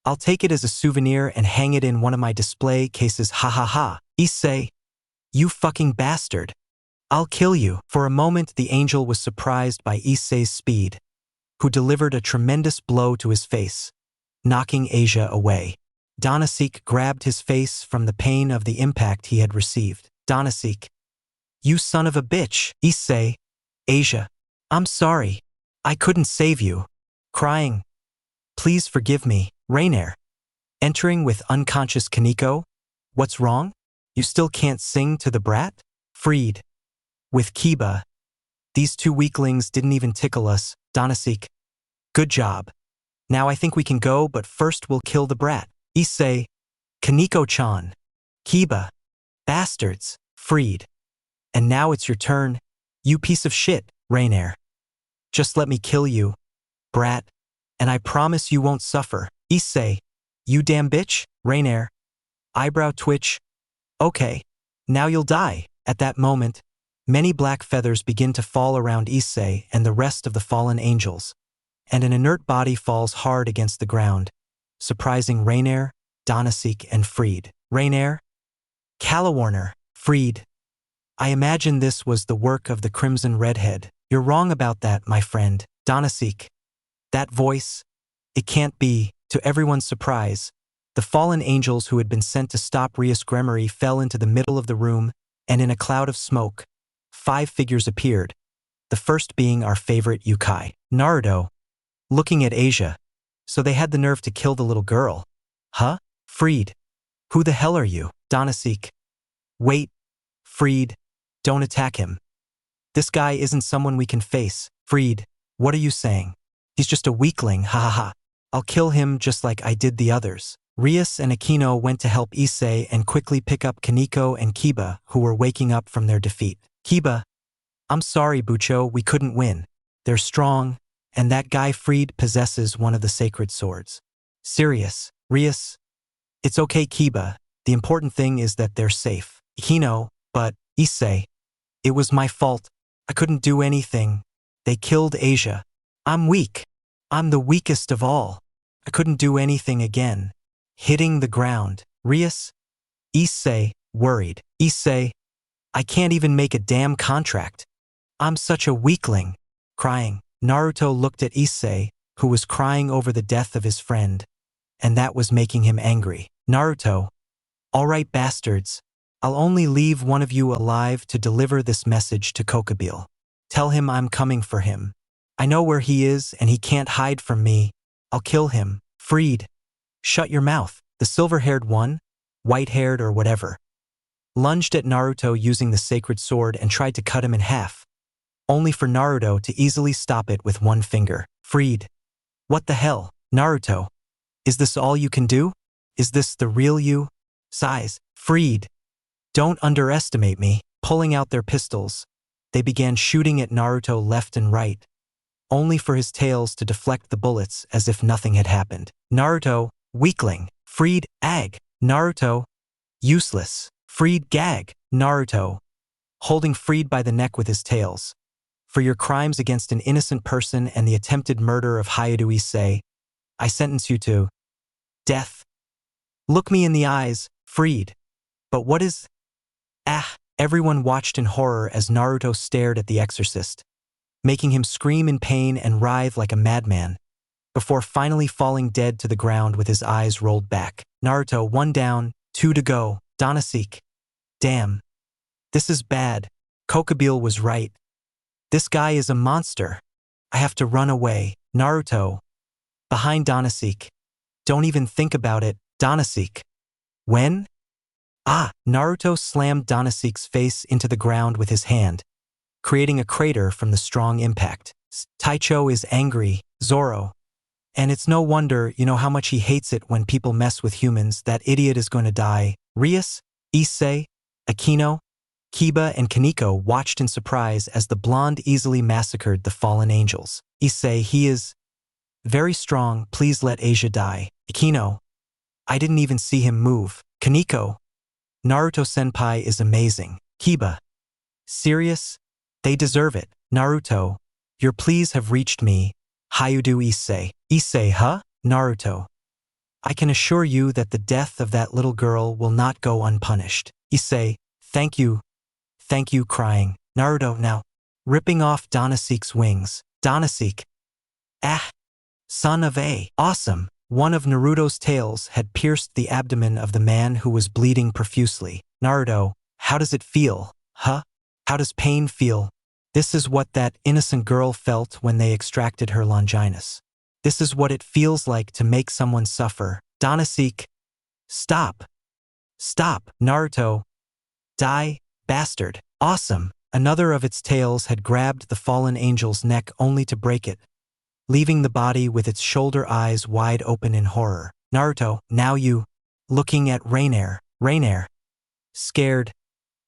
I'll take it as a souvenir and hang it in one of my display cases, ha ha ha. Issei, you fucking bastard. I'll kill you. For a moment, the angel was surprised by Issei's speed, who delivered a tremendous blow to his face, knocking Asia away. Danasik grabbed his face from the pain of the impact he had received. Danasik, you son of a bitch. Issei, Asia, I'm sorry. I couldn't save you. Crying, please forgive me. Reinair, entering with unconscious Kaneko. What's wrong? You still can't sing to the brat? Freed, with Kiba. These 2 weaklings didn't even tickle us. Danasik, good job. Now I think we can go, but first we'll kill the brat. Issei, Kaneko-chan. Kiba, bastards. Freed. And now it's your turn, you piece of shit. Reinair, just let me kill you, brat, and I promise you won't suffer. Issei, you damn bitch. Reinair, eyebrow twitch. Okay, now you'll die. At that moment, many black feathers begin to fall around Issei and the rest of the fallen angels, and an inert body falls hard against the ground, surprising Reinair, Danasik, and Freed. Reinair, Calawarner, Freed. I imagine this was the work of the Crimson Redhead. You're wrong about that, my friend. Danasik, that voice, it can't be. To everyone's surprise, the fallen angels who had been sent to stop Rias Gremory fell into the middle of the room, and in a cloud of smoke, 5 figures appeared, the first being our favorite Yukai. Naruto, looking at Asia. So they had the nerve to kill the little girl. Huh? Freed, who the hell are you? Danasik, wait, Freed, don't attack him. This guy isn't someone we can face. Freed, what are you saying? He's just a weakling, ha ha ha. I'll kill him just like I did the others. Rias and Akino went to help Issei and quickly pick up Kaneko and Kiba, who were waking up from their defeat. Kiba, I'm sorry, Bucho, we couldn't win. They're strong, and that guy Freed possesses one of the sacred swords. Serious. Rias. It's okay, Kiba. The important thing is that they're safe. Hino, but, Issei. It was my fault. I couldn't do anything. They killed Asia. I'm weak. I'm the weakest of all. I couldn't do anything again. Hitting the ground. Rias. Issei, worried. Issei. I can't even make a damn contract. I'm such a weakling. Crying. Naruto looked at Issei, who was crying over the death of his friend, and that was making him angry. Naruto. All right, bastards. I'll only leave one of you alive to deliver this message to Kokobile. Tell him I'm coming for him. I know where he is and he can't hide from me. I'll kill him. Freed. Shut your mouth. The silver-haired one, white-haired or whatever, lunged at Naruto using the sacred sword and tried to cut him in half, only for Naruto to easily stop it with one finger. Freed. What the hell, Naruto? Is this all you can do? Is this the real you? Size. Freed. Don't underestimate me. Pulling out their pistols, they began shooting at Naruto left and right, only for his tails to deflect the bullets as if nothing had happened. Naruto, weakling. Freed. Ag. Naruto, useless. Freed. Gag. Naruto, holding Freed by the neck with his tails. For your crimes against an innocent person and the attempted murder of Hayadu Issei, I sentence you to death. Look me in the eyes, Freed. But what is... Everyone watched in horror as Naruto stared at the exorcist, making him scream in pain and writhe like a madman, before finally falling dead to the ground with his eyes rolled back. Naruto, 1 down, 2 to go. Donasek. Damn. This is bad. Kokobile was right. This guy is a monster. I have to run away. Naruto. Behind Donasek. Don't even think about it, Donasek. When? Naruto slammed Donasek's face into the ground with his hand, creating a crater from the strong impact. Taicho is angry, Zoro. And it's no wonder, you know how much he hates it when people mess with humans. That idiot is going to die. Rias, Issei, Akino, Kiba and Kaneko watched in surprise as the blonde easily massacred the fallen angels. Issei, he is very strong, please let Asia die. Akino, I didn't even see him move. Kaneko, Naruto-senpai is amazing. Kiba, serious? They deserve it. Naruto, your pleas have reached me. Hayudu Issei. Issei, huh? Naruto, I can assure you that the death of that little girl will not go unpunished. Issei, thank you. Thank you, crying. Naruto, now, ripping off Donasek's wings. Donasek. Son of a. Awesome. One of Naruto's tails had pierced the abdomen of the man who was bleeding profusely. Naruto, how does it feel? Huh? How does pain feel? This is what that innocent girl felt when they extracted her Longinus. This is what it feels like to make someone suffer. Donasek. Stop. Stop. Naruto. Die, bastard. Awesome. Another of its tails had grabbed the fallen angel's neck only to break it, leaving the body with its shoulder eyes wide open in horror. Naruto, now you. Looking at Reinair. Reinair. Scared.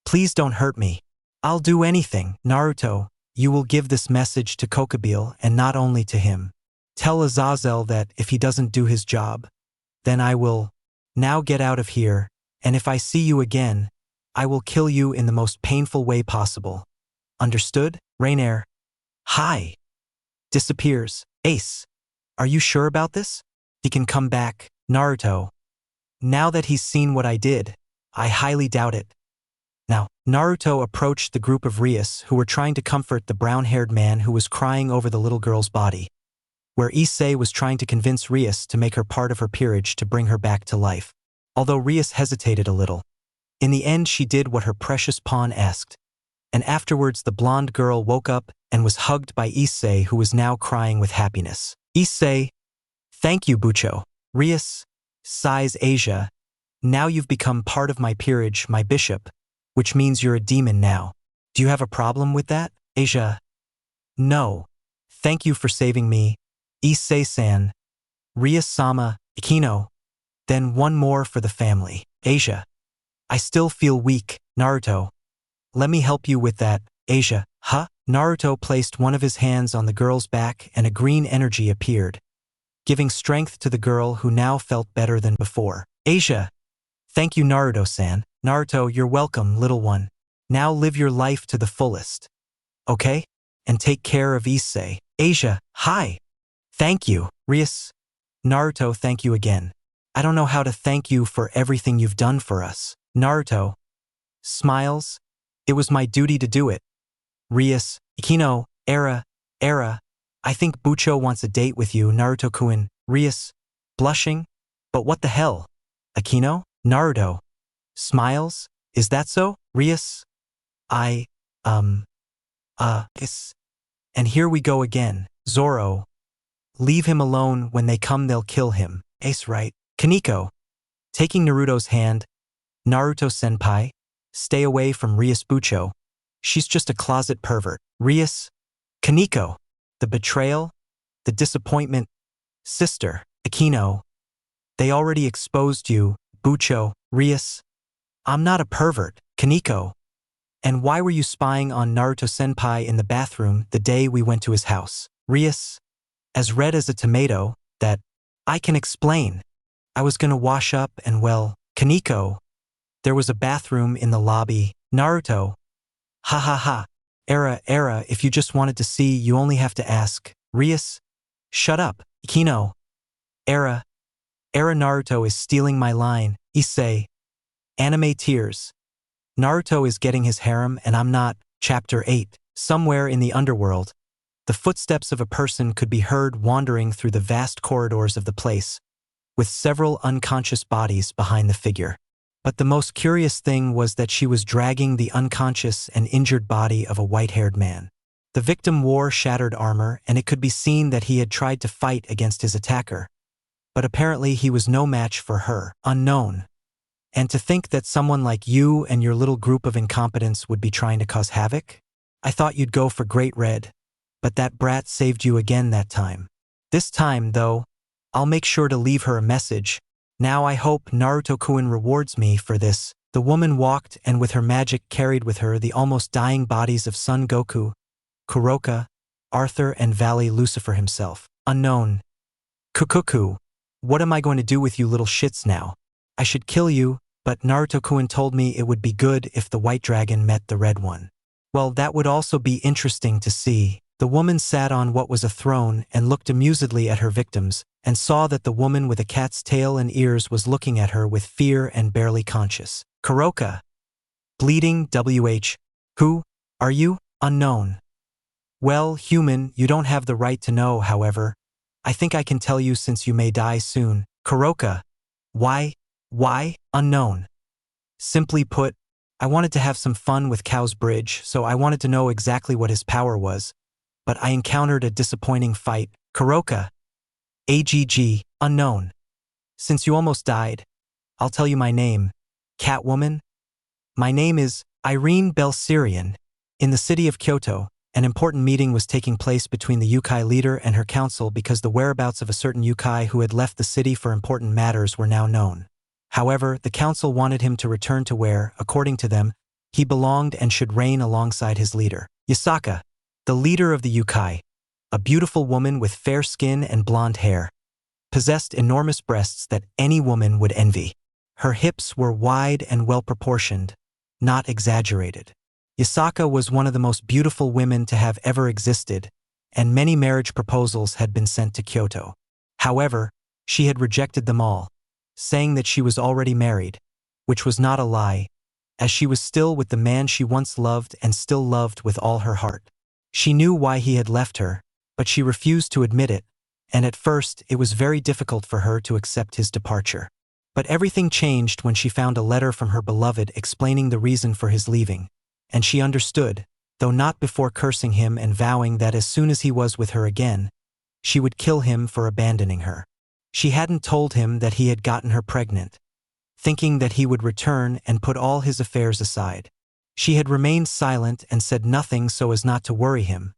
Please don't hurt me. I'll do anything. Naruto, you will give this message to Kokobile and not only to him. Tell Azazel that if he doesn't do his job, then I will. Now get out of here, and if I see you again, I will kill you in the most painful way possible. Understood? Reinair. Hi. Disappears. Ace. Are you sure about this? He can come back. Naruto. Now that he's seen what I did, I highly doubt it. Now, Naruto approached the group of Rias who were trying to comfort the brown-haired man who was crying over the little girl's body, where Issei was trying to convince Rias to make her part of her peerage to bring her back to life. Although Rias hesitated a little, in the end she did what her precious pawn asked, and afterwards the blonde girl woke up and was hugged by Issei, who was now crying with happiness. Issei, thank you, Bucho. Rias, sighs Asia, now you've become part of my peerage, my bishop, which means you're a demon now. Do you have a problem with that? Asia, no. Thank you for saving me. Issei-san, Rias-sama, Akino, then one more for the family. Asia, I still feel weak. Naruto, let me help you with that. Asia, huh? Naruto placed one of his hands on the girl's back and a green energy appeared, giving strength to the girl who now felt better than before. Asia. Thank you, Naruto-san. Naruto, you're welcome, little one. Now live your life to the fullest. Okay? And take care of Issei. Asia. Hi. Thank you. Rias. Naruto, thank you again. I don't know how to thank you for everything you've done for us. Naruto. Smiles. It was my duty to do it. Rias. Ikino. Era. I think Bucho wants a date with you, Naruto-kun. Rias. Blushing. But what the hell? Akino? Naruto. Smiles. Is that so? Rias. Yes. And here we go again. Zoro. Leave him alone. When they come, they'll kill him. Ace, right? Kaneko. Taking Naruto's hand. Naruto-senpai. Stay away from Rias Bucho. She's just a closet pervert. Rias. Kaneko. The betrayal. The disappointment. Sister. Akino. They already exposed you. Bucho. Rias. I'm not a pervert. Kaneko. And why were you spying on Naruto-senpai in the bathroom the day we went to his house? Rias. As red as a tomato. That. I can explain. I was gonna wash up and well. Kaneko. There was a bathroom in the lobby. Naruto. Ha ha ha. Era, if you just wanted to see, you only have to ask. Rias. Shut up. Ikino. Era. Naruto is stealing my line. Issei. Anime tears. Naruto is getting his harem and I'm not. Chapter 8. Somewhere in the underworld, the footsteps of a person could be heard wandering through the vast corridors of the place, with several unconscious bodies behind the figure. But the most curious thing was that she was dragging the unconscious and injured body of a white-haired man. The victim wore shattered armor, and it could be seen that he had tried to fight against his attacker. But apparently he was no match for her. Unknown. And to think that someone like you and your little group of incompetents would be trying to cause havoc? I thought you'd go for Great Red, but that brat saved you again that time. This time, though, I'll make sure to leave her a message. Now I hope Naruto-kun rewards me for this. The woman walked and with her magic carried with her the almost dying bodies of Son Goku, Kuroka, Arthur and Valley Lucifer himself. Unknown. Kukuku. What am I going to do with you little shits now? I should kill you, but Naruto-kun told me it would be good if the white dragon met the red one. Well, that would also be interesting to see. The woman sat on what was a throne and looked amusedly at her victims, and saw that the woman with a cat's tail and ears was looking at her with fear and barely conscious. Kuroka. Bleeding WH. Who are you? Unknown. Well, human, you don't have the right to know, however. I think I can tell you since you may die soon. Kuroka. Why? Unknown. Simply put, I wanted to have some fun with Cow's Bridge, so I wanted to know exactly what his power was. But I encountered a disappointing fight. Kuroka. AGG. Unknown. Since you almost died, I'll tell you my name. Catwoman? My name is Irene Belsirian. In the city of Kyoto, an important meeting was taking place between the Yukai leader and her council because the whereabouts of a certain Yukai who had left the city for important matters were now known. However, the council wanted him to return to where, according to them, he belonged and should reign alongside his leader. Yasaka, the leader of the Yukai, a beautiful woman with fair skin and blonde hair, possessed enormous breasts that any woman would envy. Her hips were wide and well-proportioned, not exaggerated. Yasaka was one of the most beautiful women to have ever existed, and many marriage proposals had been sent to Kyoto. However, she had rejected them all, saying that she was already married, which was not a lie, as she was still with the man she once loved and still loved with all her heart. She knew why he had left her, but she refused to admit it, and at first it was very difficult for her to accept his departure. But everything changed when she found a letter from her beloved explaining the reason for his leaving, and she understood, though not before cursing him and vowing that as soon as he was with her again, she would kill him for abandoning her. She hadn't told him that he had gotten her pregnant, thinking that he would return and put all his affairs aside. She had remained silent and said nothing so as not to worry him,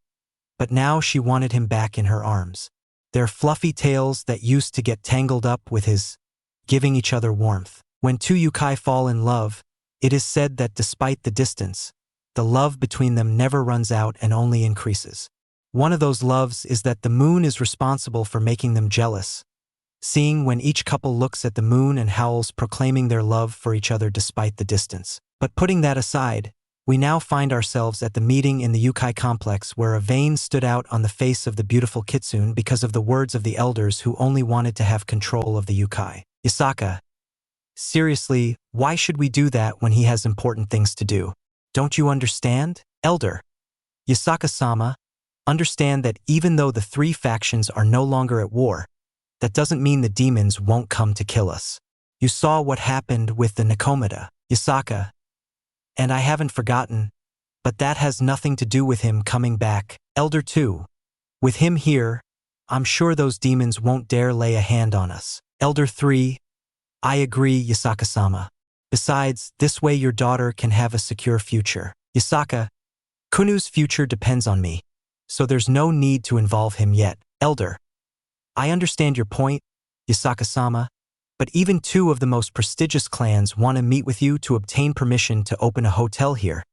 but now she wanted him back in her arms. Their fluffy tails that used to get tangled up with his, giving each other warmth. When two Yukai fall in love, it is said that despite the distance, the love between them never runs out and only increases. One of those loves is that the moon is responsible for making them jealous. Seeing when each couple looks at the moon and howls, proclaiming their love for each other despite the distance. But putting that aside, we now find ourselves at the meeting in the Yukai complex where a vein stood out on the face of the beautiful Kitsune because of the words of the elders who only wanted to have control of the Yukai. Yasaka, seriously, why should we do that when he has important things to do? Don't you understand? Elder. Yasaka-sama, understand that even though the three factions are no longer at war, that doesn't mean the demons won't come to kill us. You saw what happened with the Nakomata, Yasaka, and I haven't forgotten, but that has nothing to do with him coming back. Elder 2. With him here, I'm sure those demons won't dare lay a hand on us. Elder 3. I agree, Yasaka-sama. Besides, this way your daughter can have a secure future. Yasaka, Kunu's future depends on me, so there's no need to involve him yet. Elder. I understand your point, Yasaka-sama, but even two of the most prestigious clans want to meet with you to obtain permission to open a hotel here,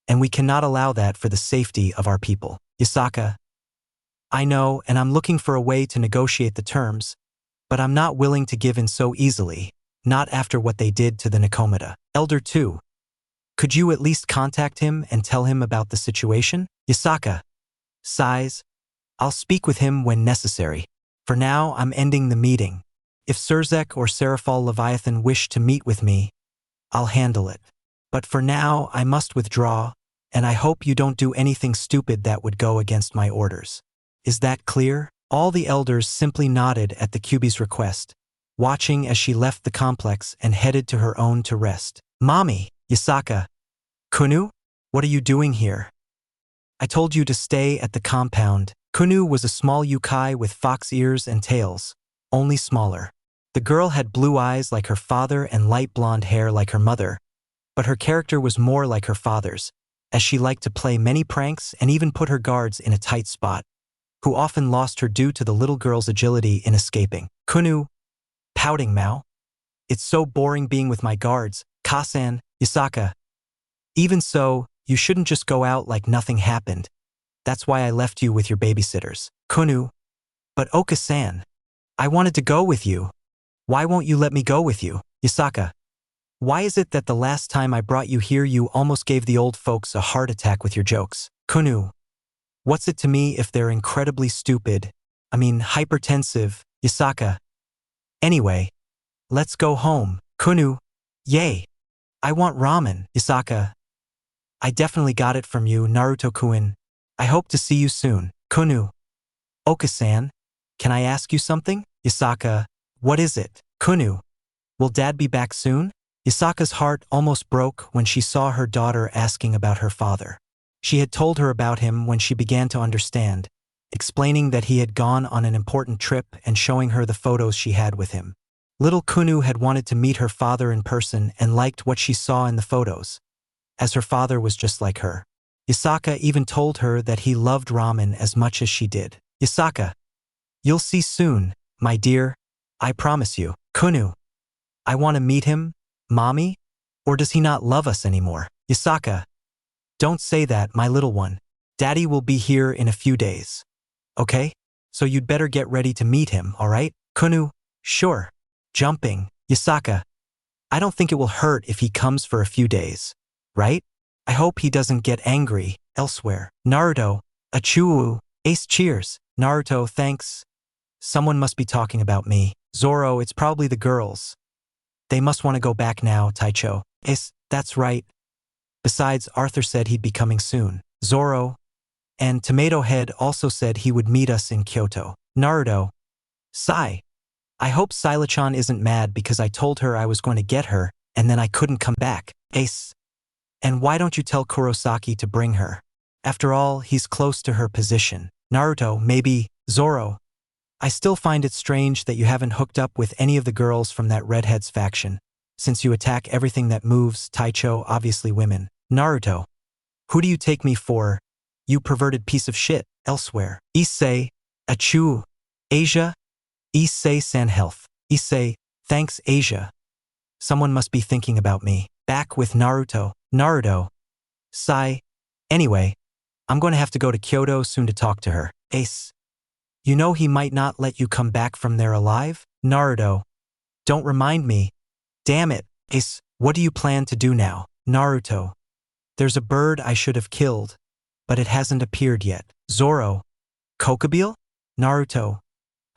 and we cannot allow that for the safety of our people. Yasaka, I know, and I'm looking for a way to negotiate the terms, but I'm not willing to give in so easily, not after what they did to the Nakomata. Elder 2, could you at least contact him and tell him about the situation? Yasaka, sighs, I'll speak with him when necessary. For now, I'm ending the meeting. If Surzek or Seraphal Leviathan wish to meet with me, I'll handle it. But for now, I must withdraw, and I hope you don't do anything stupid that would go against my orders. Is that clear? All the elders simply nodded at the Kyuubi's request, watching as she left the complex and headed to her own to rest. Mommy, Yasaka. Kunu? What are you doing here? I told you to stay at the compound. Kunu was a small yukai with fox ears and tails, only smaller. The girl had blue eyes like her father and light blonde hair like her mother, but her character was more like her father's, as she liked to play many pranks and even put her guards in a tight spot, who often lost her due to the little girl's agility in escaping. Kunu, pouting Mao. It's so boring being with my guards, Kasan, Yasaka. Even so, you shouldn't just go out like nothing happened. That's why I left you with your babysitters. Kunu, but Oka-san, I wanted to go with you. Why won't you let me go with you? Yasaka, why is it that the last time I brought you here you almost gave the old folks a heart attack with your jokes? Kunu, what's it to me if they're incredibly stupid? Hypertensive, Yasaka. Anyway, let's go home. Kunu, yay. I want ramen. Yasaka, I definitely got it from you, Naruto-kun. I hope to see you soon. Kunu, Oka-san, can I ask you something? Yasaka, what is it? Kunu, will Dad be back soon? Yasaka's heart almost broke when she saw her daughter asking about her father. She had told her about him when she began to understand, explaining that he had gone on an important trip and showing her the photos she had with him. Little Kunu had wanted to meet her father in person and liked what she saw in the photos, as her father was just like her. Yasaka even told her that he loved ramen as much as she did. Yasaka, you'll see soon, my dear. I promise you. Kunu, I want to meet him, Mommy? Or does he not love us anymore? Yasaka, don't say that, my little one. Daddy will be here in a few days. Okay? So you'd better get ready to meet him, alright? Kunu, sure. Jumping. Yasaka, I don't think it will hurt if he comes for a few days, right? I hope he doesn't get angry elsewhere. Naruto, achoo, ace cheers. Naruto, thanks. Someone must be talking about me. Zoro, it's probably the girls. They must want to go back now, Taicho. That's right. Besides, Arthur said he'd be coming soon. Zoro, and Tomato Head also said he would meet us in Kyoto. Naruto, sigh. I hope Sila-chan isn't mad because I told her I was going to get her and then I couldn't come back. Ace. And why don't you tell Kurosaki to bring her? After all, he's close to her position. Naruto, maybe. Zoro, I still find it strange that you haven't hooked up with any of the girls from that redhead's faction, since you attack everything that moves. Taicho, obviously women. Naruto, who do you take me for, you perverted piece of shit? Elsewhere. Issei, achoo. Asia, Issei-san health. Issei, thanks Asia. Someone must be thinking about me. Back with Naruto. Naruto, sigh. Anyway, I'm going to have to go to Kyoto soon to talk to her. Ace. You know he might not let you come back from there alive? Naruto. Don't remind me. Damn it. Ace, what do you plan to do now? Naruto. There's a bird I should have killed, but it hasn't appeared yet. Zoro. Kokobile? Naruto.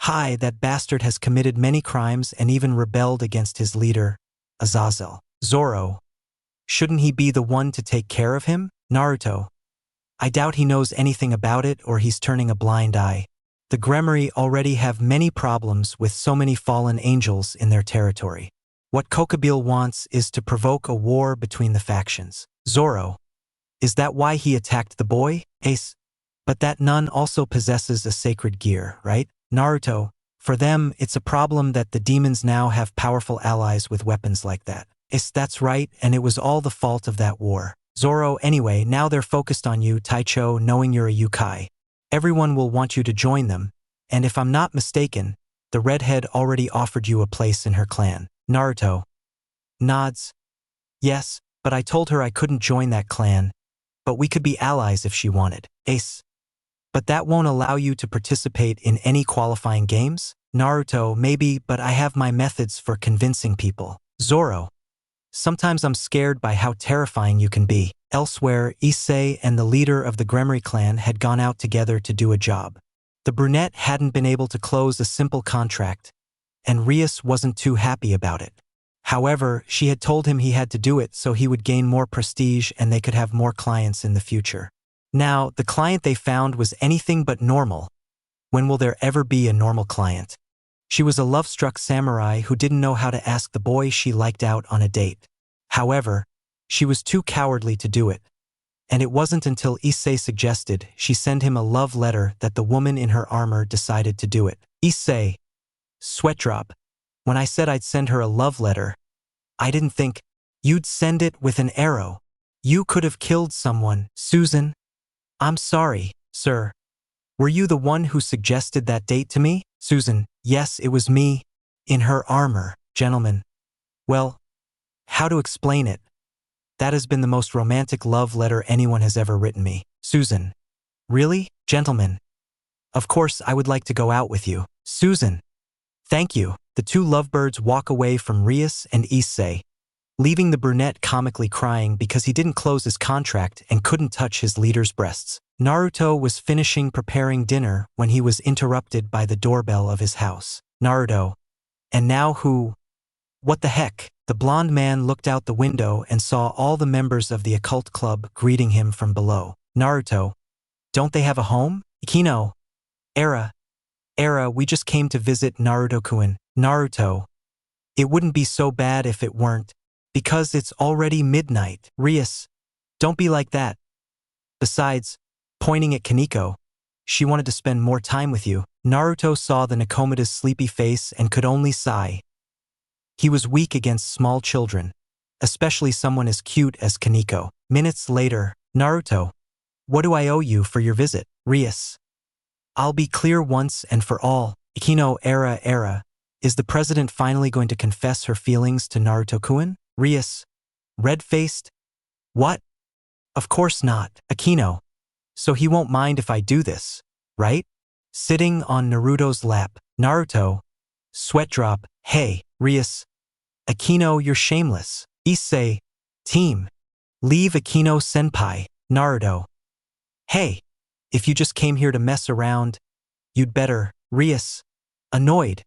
Hi, that bastard has committed many crimes and even rebelled against his leader, Azazel. Zoro. Shouldn't he be the one to take care of him? Naruto. I doubt he knows anything about it or he's turning a blind eye. The Gremory already have many problems with so many fallen angels in their territory. What Kokobile wants is to provoke a war between the factions. Zoro. Is that why he attacked the boy? Ace. But that nun also possesses a sacred gear, right? Naruto. For them, it's a problem that the demons now have powerful allies with weapons like that. Ace, that's right, and it was all the fault of that war. Zoro, anyway, now they're focused on you, Taicho, knowing you're a Yukai. Everyone will want you to join them, and if I'm not mistaken, the redhead already offered you a place in her clan. Naruto. Nods. Yes, but I told her I couldn't join that clan, but we could be allies if she wanted. Ace. But that won't allow you to participate in any qualifying games? Naruto, maybe, but I have my methods for convincing people. Zoro. Sometimes I'm scared by how terrifying you can be. Elsewhere, Issei and the leader of the Gremory clan had gone out together to do a job. The brunette hadn't been able to close a simple contract, and Rias wasn't too happy about it. However, she had told him he had to do it so he would gain more prestige and they could have more clients in the future. Now, the client they found was anything but normal. When will there ever be a normal client? She was a love-struck samurai who didn't know how to ask the boy she liked out on a date. However, she was too cowardly to do it. And it wasn't until Issei suggested she send him a love letter that the woman in her armor decided to do it. Issei. Sweat drop. When I said I'd send her a love letter, I didn't think you'd send it with an arrow. You could have killed someone. Susan. I'm sorry, sir. Were you the one who suggested that date to me? Susan. Yes, it was me. In her armor, gentlemen. Well, how to explain it? That has been the most romantic love letter anyone has ever written me. Susan. Really? Gentlemen. Of course, I would like to go out with you. Susan. Thank you. The two lovebirds walk away from Rias and Issei, leaving the brunette comically crying because he didn't close his contract and couldn't touch his leader's breasts. Naruto was finishing preparing dinner when he was interrupted by the doorbell of his house. Naruto. And now who? What the heck? The blonde man looked out the window and saw all the members of the occult club greeting him from below. Naruto. Don't they have a home? Ikino. Era, we just came to visit Naruto-kun. Naruto. It wouldn't be so bad if it weren't, because it's already midnight. Rias. Don't be like that. Besides, pointing at Kaneko, she wanted to spend more time with you. Naruto saw the Nakomida's sleepy face and could only sigh. He was weak against small children, especially someone as cute as Kaneko. Minutes later, Naruto. What do I owe you for your visit? Rias. I'll be clear once and for all. Ikino. Era. Is the president finally going to confess her feelings to Naruto-kun? Rias. Red-faced? What? Of course not. Ikino. So he won't mind if I do this, right? Sitting on Naruto's lap. Naruto. Sweat drop. Hey, Rias. Ikino, you're shameless. Issei. Team. Leave Ikino-senpai. Naruto. Hey. If you just came here to mess around, you'd better. Rias. Annoyed.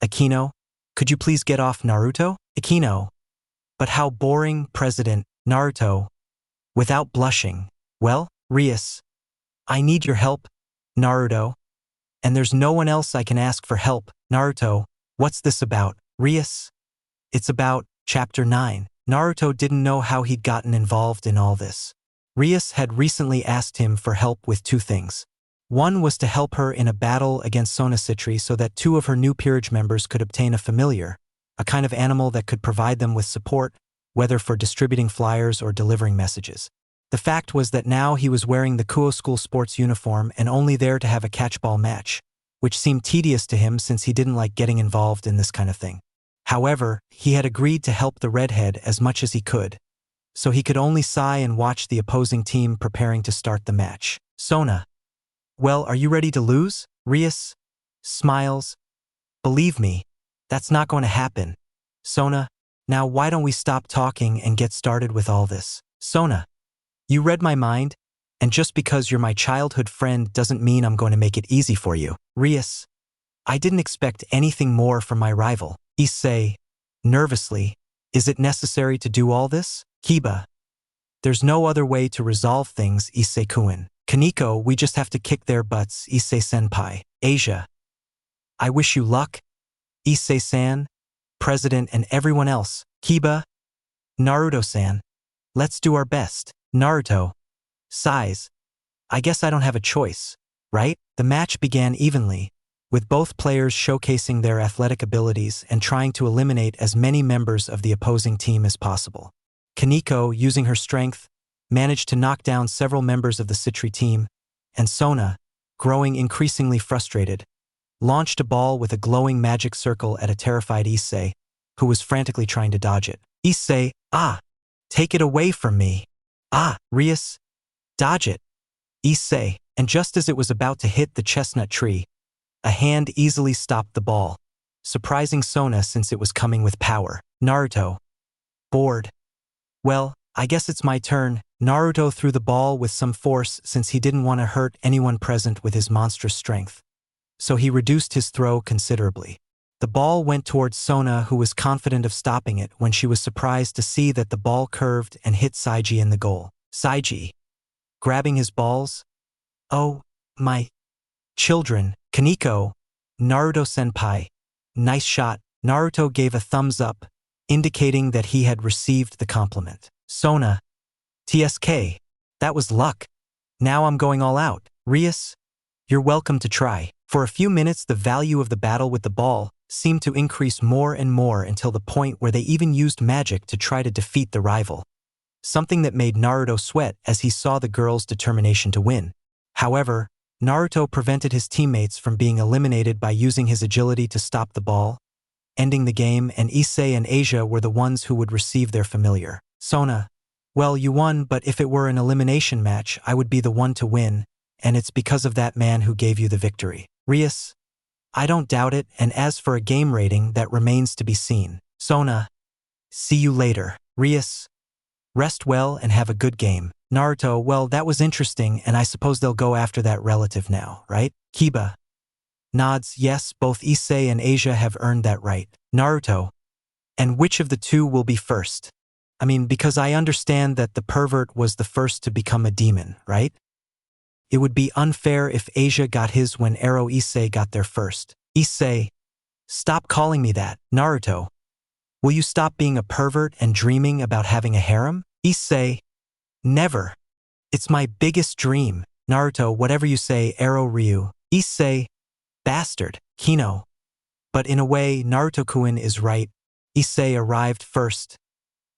Ikino. Could you please get off Naruto? Ikino. But how boring, President. Naruto. Without blushing. Well, Rias. I need your help. Naruto. And there's no one else I can ask for help. Naruto. What's this about? Rias. It's about Chapter 9. Naruto didn't know how he'd gotten involved in all this. Rias had recently asked him for help with two things. One was to help her in a battle against Sonocitri so that two of her new peerage members could obtain a familiar, a kind of animal that could provide them with support, whether for distributing flyers or delivering messages. The fact was that now he was wearing the Kuo school sports uniform and only there to have a catchball match, which seemed tedious to him since he didn't like getting involved in this kind of thing. However, he had agreed to help the redhead as much as he could, so he could only sigh and watch the opposing team preparing to start the match. Sona. Well, are you ready to lose? Rias smiles. Believe me, that's not going to happen. Sona. Now why don't we stop talking and get started with all this? Sona. You read my mind, and just because you're my childhood friend doesn't mean I'm going to make it easy for you. Rias. I didn't expect anything more from my rival. Issei. Nervously. Is it necessary to do all this? Kiba. There's no other way to resolve things, Issei-kun. Kaneko, we just have to kick their butts, Issei-senpai. Asia. I wish you luck. Issei-san, President and everyone else. Kiba. Naruto-san. Let's do our best. Naruto. Sighs. I guess I don't have a choice, right? The match began evenly, with both players showcasing their athletic abilities and trying to eliminate as many members of the opposing team as possible. Kaneko, using her strength, managed to knock down several members of the Citri team, and Sona, growing increasingly frustrated, launched a ball with a glowing magic circle at a terrified Issei, who was frantically trying to dodge it. Issei, take it away from me. Rias, dodge it. Issei, and just as it was about to hit the chestnut tree, a hand easily stopped the ball, surprising Sona since it was coming with power. Naruto. Bored. Well, I guess it's my turn. Naruto threw the ball with some force since he didn't want to hurt anyone present with his monstrous strength, so he reduced his throw considerably. The ball went towards Sona, who was confident of stopping it when she was surprised to see that the ball curved and hit Saiji in the goal. Saiji. Grabbing his balls. Oh, my children. Kaneko. Naruto-senpai. Nice shot. Naruto gave a thumbs up, indicating that he had received the compliment. Sona. TSK. That was luck. Now I'm going all out. Rias. You're welcome to try. For a few minutes, the value of the battle with the ball seemed to increase more and more until the point where they even used magic to try to defeat the rival, something that made Naruto sweat as he saw the girls' determination to win. However, Naruto prevented his teammates from being eliminated by using his agility to stop the ball, ending the game, and Issei and Asia were the ones who would receive their familiar. Sona. Well, you won, but if it were an elimination match, I would be the one to win, and it's because of that man who gave you the victory. Rias. I don't doubt it, and as for a game rating, that remains to be seen. Sona. See you later. Rias. Rest well and have a good game. Naruto. Well, that was interesting, and I suppose they'll go after that relative now, right? Kiba. Nods. Yes, both Issei and Asia have earned that right. Naruto. And which of the two will be first? I mean, because I understand that the pervert was the first to become a demon, right? It would be unfair if Asia got his when Ero Issei got there first. Issei. Stop calling me that. Naruto. Will you stop being a pervert and dreaming about having a harem? Issei. Never. It's my biggest dream. Naruto. Whatever you say, Ero Ryu. Issei. Bastard. Kino. But in a way, Naruto-kun is right. Issei arrived first.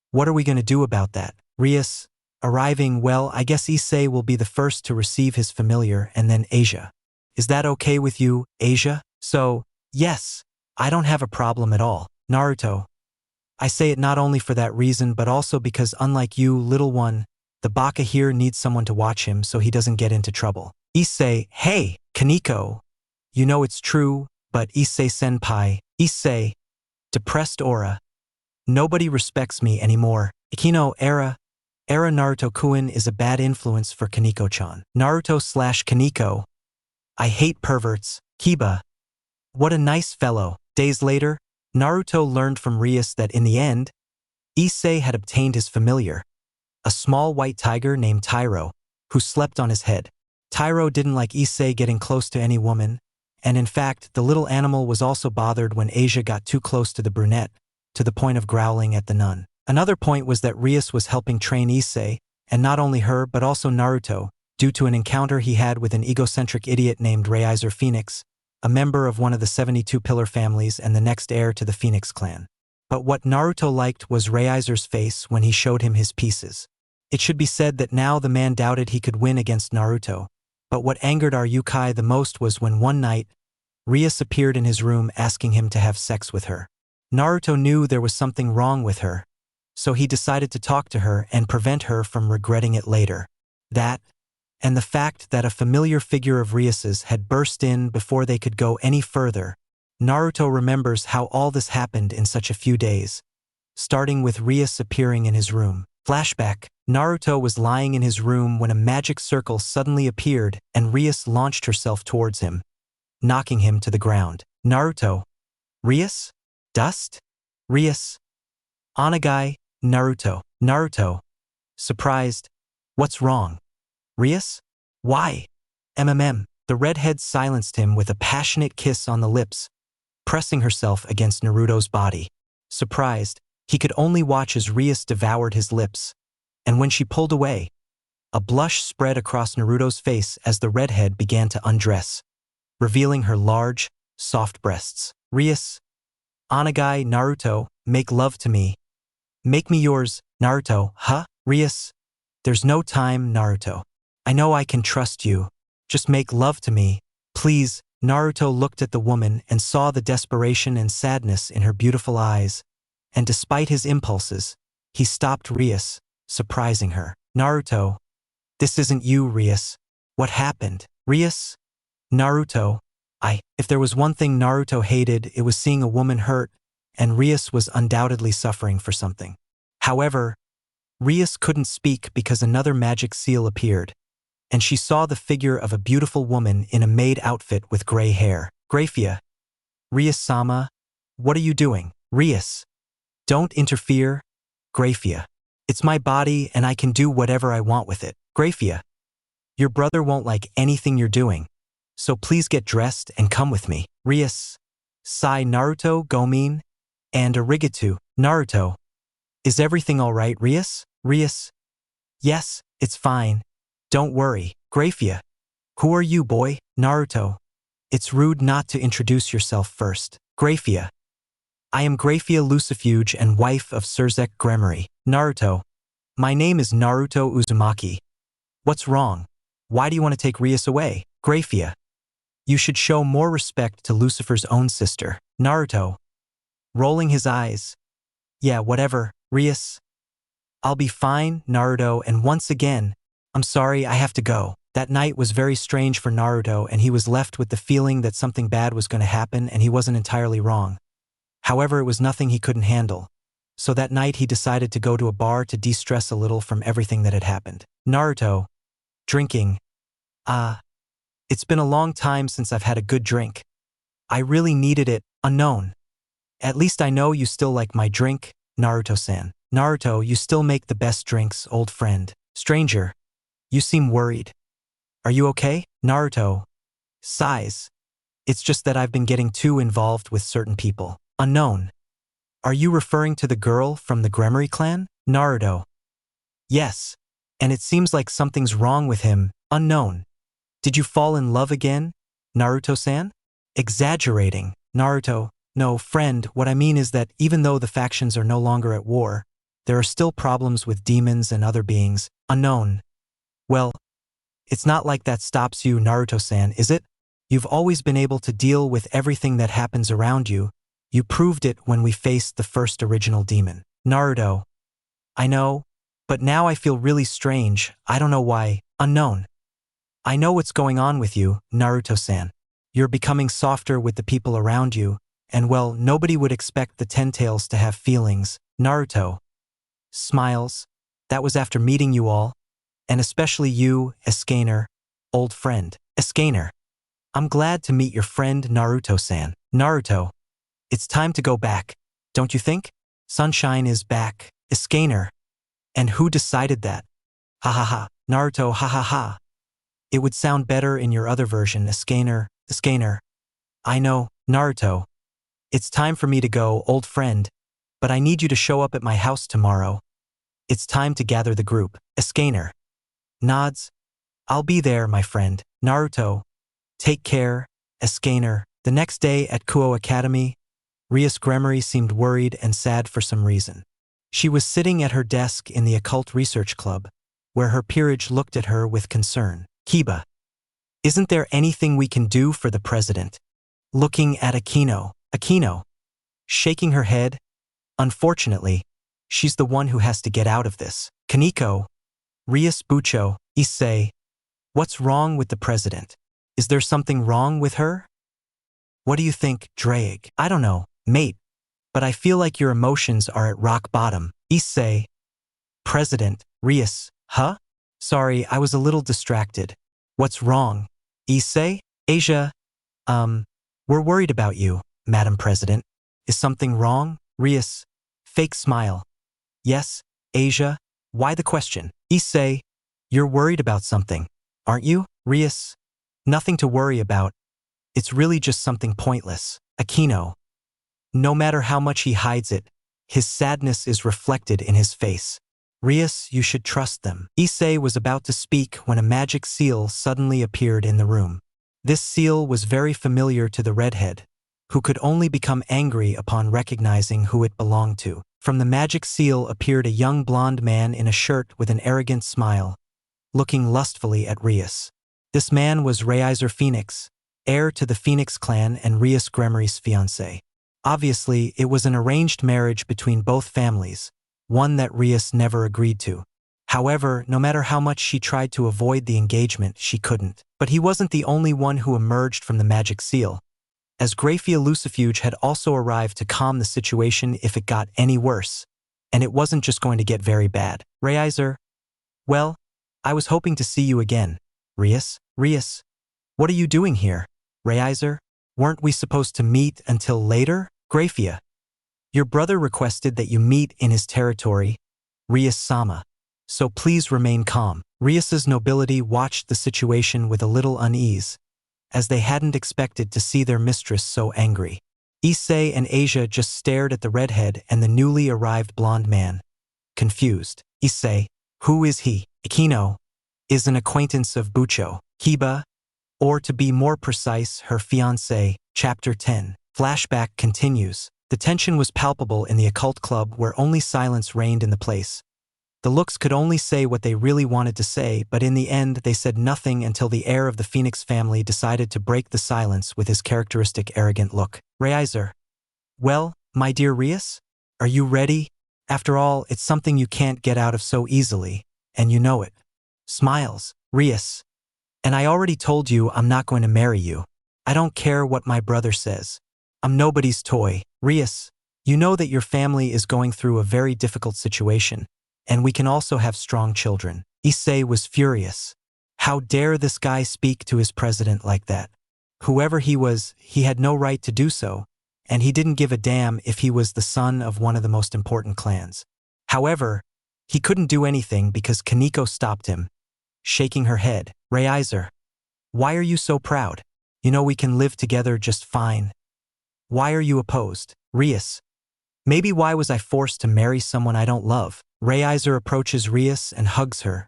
What are we going to do about that? Rias. Arriving. Well, I guess Issei will be the first to receive his familiar, and then Asia. Is that okay with you, Asia? So, yes, I don't have a problem at all. Naruto. I say it not only for that reason but also because unlike you, little one, the baka here needs someone to watch him so he doesn't get into trouble. Issei. Hey, Kaneko. You know it's true, but Issei-senpai. Issei. Depressed aura. Nobody respects me anymore. Ikino era Naruto-kun is a bad influence for Kaneko-chan. Naruto/Kaneko. I hate perverts. Kiba. What a nice fellow. Days later, Naruto learned from Rias that in the end, Issei had obtained his familiar, a small white tiger named Tyro, who slept on his head. Tyro didn't like Issei getting close to any woman, and in fact, the little animal was also bothered when Asia got too close to the brunette, to the point of growling at the nun. Another point was that Rias was helping train Issei, and not only her but also Naruto, due to an encounter he had with an egocentric idiot named Reiser Phoenix, a member of one of the 72 pillar families and the next heir to the Phoenix clan. But what Naruto liked was Reiser's face when he showed him his pieces. It should be said that now the man doubted he could win against Naruto, but what angered our Yukai the most was when one night, Rias appeared in his room asking him to have sex with her. Naruto knew there was something wrong with her, so he decided to talk to her and prevent her from regretting it later. That, and the fact that a familiar figure of Rias's had burst in before they could go any further. Naruto remembers how all this happened in such a few days, starting with Rias appearing in his room. Flashback: Naruto was lying in his room when a magic circle suddenly appeared and Rias launched herself towards him, knocking him to the ground. Naruto. Rias? Dust? Rias. Onagai. Naruto. Naruto. Surprised. What's wrong? Rias? Why? The redhead silenced him with a passionate kiss on the lips, pressing herself against Naruto's body. Surprised, he could only watch as Rias devoured his lips, and when she pulled away, a blush spread across Naruto's face as the redhead began to undress, revealing her large, soft breasts. Rias. Onagai. Naruto, make love to me. Make me yours, Naruto. Huh? Rias. There's no time, Naruto. I know I can trust you. Just make love to me, please. Naruto looked at the woman and saw the desperation and sadness in her beautiful eyes, and despite his impulses, he stopped Rias, surprising her. Naruto. This isn't you, Rias. What happened? Rias? Naruto. If there was one thing Naruto hated, it was seeing a woman hurt, and Rias was undoubtedly suffering for something. However, Rias couldn't speak because another magic seal appeared, and she saw the figure of a beautiful woman in a maid outfit with gray hair. Grafia. Rias-sama, what are you doing? Rias. Don't interfere. Grafia. It's my body and I can do whatever I want with it. Grafia. Your brother won't like anything you're doing, so please get dressed and come with me. Rias. Sai. Naruto, Gomin, and Arigato. Naruto. Is everything alright, Rias? Rias. Yes, it's fine. Don't worry. Grafia. Who are you, boy? Naruto. It's rude not to introduce yourself first. Grafia. I am Grafia Lucifuge and wife of Surzek Gremory. Naruto. My name is Naruto Uzumaki. What's wrong? Why do you want to take Rias away? Grafia. You should show more respect to Lucifer's own sister. Naruto. Rolling his eyes. Yeah, whatever, Rias. I'll be fine, Naruto, and once again, I'm sorry I have to go. That night was very strange for Naruto and he was left with the feeling that something bad was going to happen and he wasn't entirely wrong. However, it was nothing he couldn't handle. So that night he decided to go to a bar to de-stress a little from everything that had happened. Naruto. Drinking. It's been a long time since I've had a good drink. I really needed it. Unknown. At least I know you still like my drink, Naruto-san. Naruto, you still make the best drinks, old friend. Stranger. You seem worried. Are you okay? Naruto. Sighs. It's just that I've been getting too involved with certain people. Unknown. Are you referring to the girl from the Gremory clan? Naruto. Yes. And it seems like something's wrong with him. Unknown. Did you fall in love again, Naruto-san? Exaggerating. Naruto. No, friend, what I mean is that even though the factions are no longer at war, there are still problems with demons and other beings. Unknown. Well, it's not like that stops you, Naruto-san, is it? You've always been able to deal with everything that happens around you. You proved it when we faced the first original demon. Naruto. I know, but now I feel really strange. I don't know why. Unknown. I know what's going on with you, Naruto-san. You're becoming softer with the people around you, and well, nobody would expect the Ten-Tails to have feelings. Naruto. Smiles. That was after meeting you all. And especially you, Escaner, old friend. Escaner. I'm glad to meet your friend Naruto-san. Naruto. It's time to go back, don't you think? Sunshine is back. Escaner. And who decided that? Ha ha ha. Naruto, ha ha ha. It would sound better in your other version, Escaner. Escaner. I know, Naruto. It's time for me to go, old friend, but I need you to show up at my house tomorrow. It's time to gather the group. Escaner. Nods. I'll be there, my friend. Naruto. Take care, Escaner. The next day at Kuo Academy, Rias Gremory seemed worried and sad for some reason. She was sitting at her desk in the Occult Research Club, where her peerage looked at her with concern. Kiba. Isn't there anything we can do for the president? Looking at Akino. Akino. Shaking her head. Unfortunately, She's the one who has to get out of this. Kaneko, Rias Bucho, Issei. What's wrong with the president? Is there something wrong with her? What do you think, Drake? I don't know, mate. But I feel like your emotions are at rock bottom. Issei. President, Rias, huh? Sorry, I was a little distracted. What's wrong? Issei? Asia, we're worried about you, Madam President. Is something wrong? Rias. Fake smile. Yes, Asia. Why the question? Issei. You're worried about something, aren't you? Rias. Nothing to worry about. It's really just something pointless. Aquino. No matter how much he hides it, his sadness is reflected in his face. Rias, you should trust them. Issei was about to speak when a magic seal suddenly appeared in the room. This seal was very familiar to the redhead, who could only become angry upon recognizing who it belonged to. From the magic seal appeared a young blonde man in a shirt with an arrogant smile, looking lustfully at Rias. This man was Reiser Phoenix, heir to the Phoenix clan and Rias Gremory's fiancé. Obviously, it was an arranged marriage between both families, one that Rias never agreed to. However, no matter how much she tried to avoid the engagement, she couldn't. But he wasn't the only one who emerged from the magic seal, as Graphia Lucifuge had also arrived to calm the situation if it got any worse, and it wasn't just going to get very bad. Reiser, well, I was hoping to see you again. Rias, what are you doing here? Reiser, weren't we supposed to meet until later? Graphia, your brother requested that you meet in his territory, Rias-sama, so please remain calm. Rias's nobility watched the situation with a little unease, as they hadn't expected to see their mistress so angry. Issei and Asia just stared at the redhead and the newly arrived blonde man, confused. Issei, who is he? Aquino, is an acquaintance of Bucho, Kiba, or to be more precise, her fiancé. Chapter 10. Flashback continues. The tension was palpable in the occult club where only silence reigned in the place. The looks could only say what they really wanted to say, but in the end they said nothing until the heir of the Phoenix family decided to break the silence with his characteristic arrogant look. Reiser, well, my dear Rias, are you ready? After all, it's something you can't get out of so easily, and you know it. Smiles. Rias, and I already told you I'm not going to marry you. I don't care what my brother says. I'm nobody's toy. Rias, you know that your family is going through a very difficult situation, and we can also have strong children. Issei was furious. How dare this guy speak to his president like that? Whoever he was, he had no right to do so, and he didn't give a damn if he was the son of one of the most important clans. However, he couldn't do anything because Kaneko stopped him, shaking her head. Reiser, why are you so proud? You know we can live together just fine. Why are you opposed? Rias, maybe why was I forced to marry someone I don't love? Reiser approaches Rias and hugs her,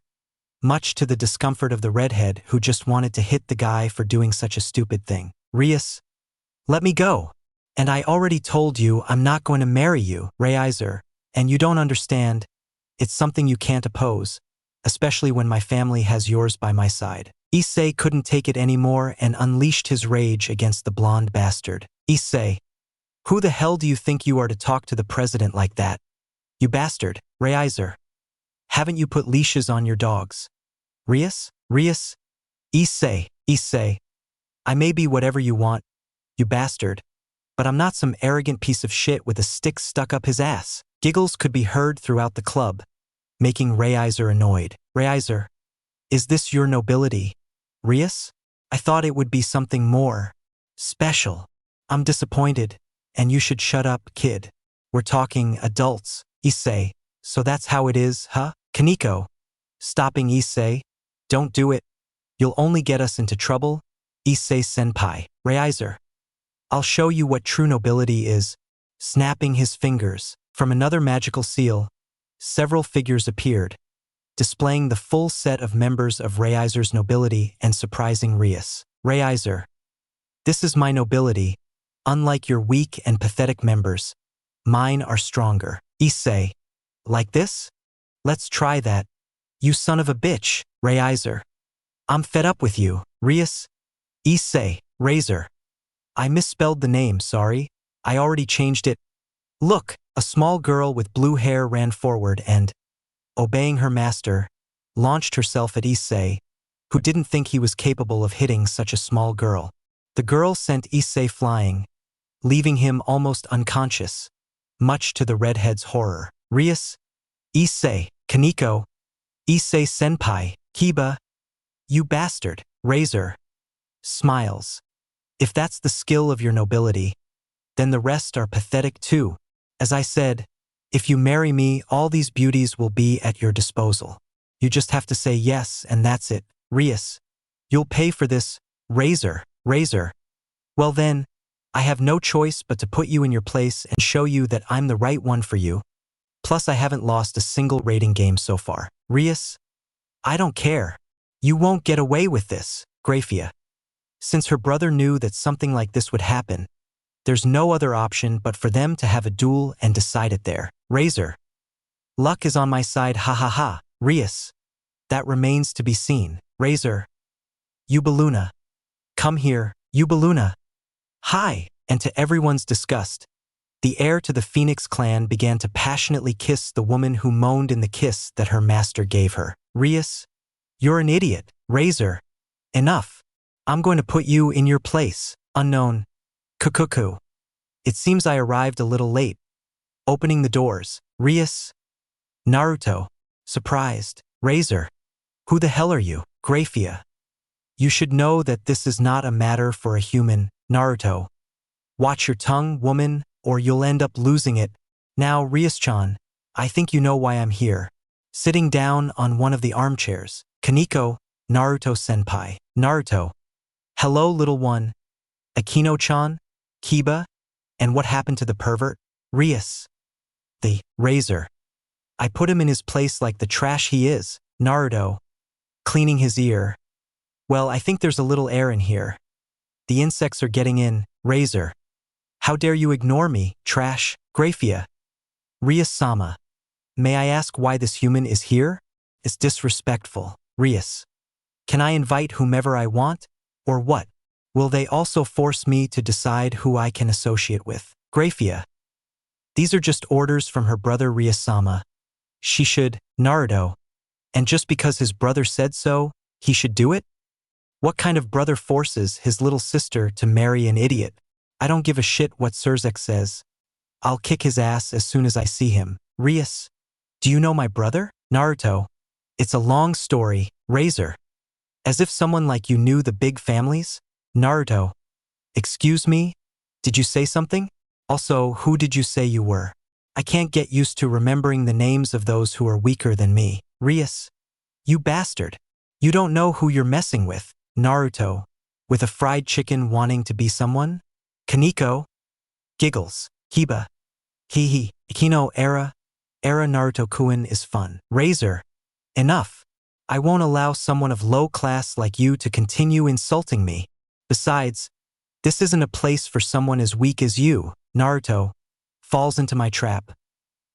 much to the discomfort of the redhead who just wanted to hit the guy for doing such a stupid thing. Rias, let me go. And I already told you I'm not going to marry you. Reiser, and you don't understand. It's something you can't oppose, especially when my family has yours by my side. Issei couldn't take it anymore and unleashed his rage against the blonde bastard. Issei, who the hell do you think you are to talk to the president like that? You bastard. Reiser, haven't you put leashes on your dogs? Rias, Issei, I may be whatever you want, you bastard, but I'm not some arrogant piece of shit with a stick stuck up his ass. Giggles could be heard throughout the club, making Reiser annoyed. Reiser, is this your nobility? Rias, I thought it would be something more special. I'm disappointed, and you should shut up, kid. We're talking adults. Issei, so that's how it is, huh? Kaneko, stopping Issei. Don't do it. You'll only get us into trouble. Issei-senpai. Reiser, I'll show you what true nobility is. Snapping his fingers. From another magical seal, several figures appeared, displaying the full set of members of Reiser's nobility and surprising Rias. Reiser, this is my nobility. Unlike your weak and pathetic members, mine are stronger. Issei, like this? Let's try that. You son of a bitch. Reiser, I'm fed up with you. Rias, Issei, Reiser. I misspelled the name, sorry. I already changed it. Look, a small girl with blue hair ran forward and, obeying her master, launched herself at Issei, who didn't think he was capable of hitting such a small girl. The girl sent Issei flying, leaving him almost unconscious, much to the redhead's horror. Rias, Issei, Kaneko, Issei senpai, Kiba, you bastard, Razor, smiles. If that's the skill of your nobility, then the rest are pathetic too. As I said, if you marry me, all these beauties will be at your disposal. You just have to say yes and that's it. Rias, you'll pay for this, Razor. Well then, I have no choice but to put you in your place and show you that I'm the right one for you. Plus I haven't lost a single rating game so far. Rias, I don't care. You won't get away with this, Graphia. Since her brother knew that something like this would happen, there's no other option but for them to have a duel and decide it there. Razor, luck is on my side, ha ha ha. Rias, that remains to be seen. Razor, Ubaluna, come here, Ubaluna. Hi, and to everyone's disgust, the heir to the Phoenix clan began to passionately kiss the woman who moaned in the kiss that her master gave her. Rias, you're an idiot. Razor, enough. I'm going to put you in your place. Unknown. Kukuku. It seems I arrived a little late. Opening the doors. Rias. Naruto. Surprised. Razor. Who the hell are you? Graphia. You should know that this is not a matter for a human. Naruto. Watch your tongue, woman, or you'll end up losing it. Now, Rias-chan, I think you know why I'm here. Sitting down on one of the armchairs. Kaneko, Naruto-senpai. Naruto. Hello, little one. Akino-chan? Kiba? And what happened to the pervert? Rias. The Razor. I put him in his place like the trash he is. Naruto. Cleaning his ear. Well, I think there's a little air in here. The insects are getting in. Razor. How dare you ignore me, trash? Graphia. Rias-sama. May I ask why this human is here? It's disrespectful. Rias. Can I invite whomever I want? Or what? Will they also force me to decide who I can associate with? Graphia. These are just orders from her brother Rias-sama. She should, Naruto. And just because his brother said so, he should do it? What kind of brother forces his little sister to marry an idiot? I don't give a shit what Surzek says. I'll kick his ass as soon as I see him. Rias. Do you know my brother? Naruto. It's a long story. Razor. As if someone like you knew the big families? Naruto. Excuse me? Did you say something? Also, who did you say you were? I can't get used to remembering the names of those who are weaker than me. Rias. You bastard. You don't know who you're messing with. Naruto. With a fried chicken wanting to be someone? Kaneko. Giggles. Kiba. Hee. Ikino era Naruto-kun is fun. Razor. Enough. I won't allow someone of low class like you to continue insulting me. Besides, this isn't a place for someone as weak as you. Naruto. Falls into my trap.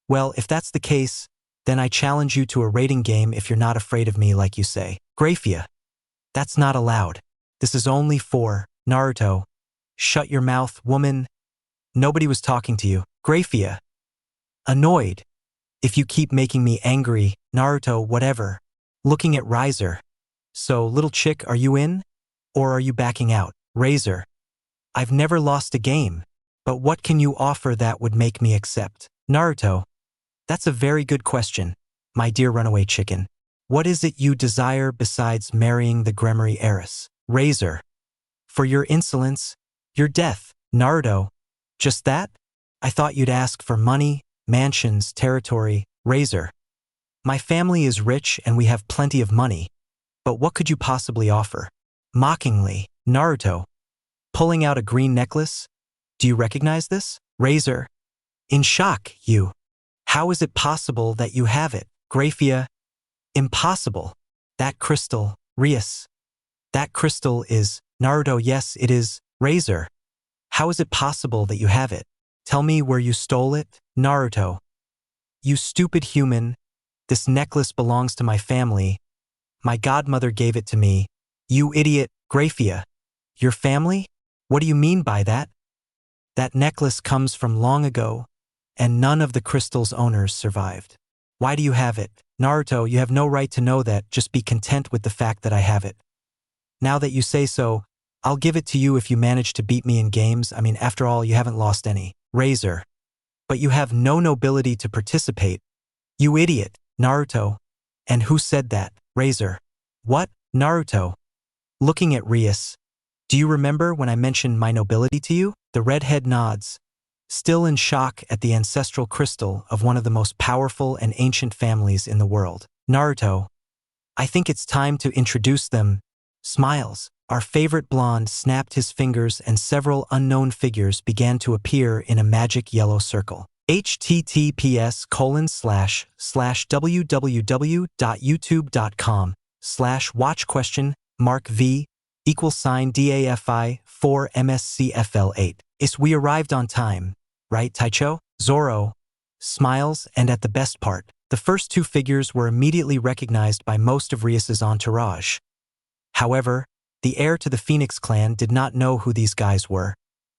Well, if that's the case, then I challenge you to a rating game if you're not afraid of me like you say. Graphia. That's not allowed. This is only for Naruto. Shut your mouth, woman. Nobody was talking to you. Graphia. Annoyed. If you keep making me angry, Naruto, whatever. Looking at Razor. So, little chick, are you in? Or are you backing out? Razor. I've never lost a game. But what can you offer that would make me accept? Naruto. That's a very good question, my dear runaway chicken. What is it you desire besides marrying the Gremory heiress? Razor. For your insolence, your death. Naruto. Just that? I thought you'd ask for money, mansions, territory. Razor. My family is rich and we have plenty of money. But what could you possibly offer? Mockingly. Naruto. Pulling out a green necklace? Do you recognize this? Razor. In shock, you. How is it possible that you have it? Graphia. Impossible. That crystal. Rias. That crystal is. Naruto. Yes, it is. Razor. How is it possible that you have it? Tell me where you stole it? Naruto. You stupid human. This necklace belongs to my family. My godmother gave it to me. You idiot. Graphia. Your family? What do you mean by that? That necklace comes from long ago. and none of the crystal's owners survived. Why do you have it? Naruto, you have no right to know that, just be content with the fact that I have it. Now that you say so, I'll give it to you if you manage to beat me in games. I mean, after all, you haven't lost any. Razor. But you have no nobility to participate. You idiot, Naruto. And who said that? Razor. What? Naruto. Looking at Rias. Do you remember when I mentioned my nobility to you? The redhead nods, still in shock at the ancestral crystal of one of the most powerful and ancient families in the world. Naruto. I think it's time to introduce them. Smiles. Our favorite blonde snapped his fingers and several unknown figures began to appear in a magic yellow circle. https://www.youtube.com/watch?markv=DAFI4MSCFL8. We arrived on time, right, Taicho? Zoro smiles, and at the best part, the first two figures were immediately recognized by most of Rias's entourage. However, the heir to the Phoenix clan did not know who these guys were,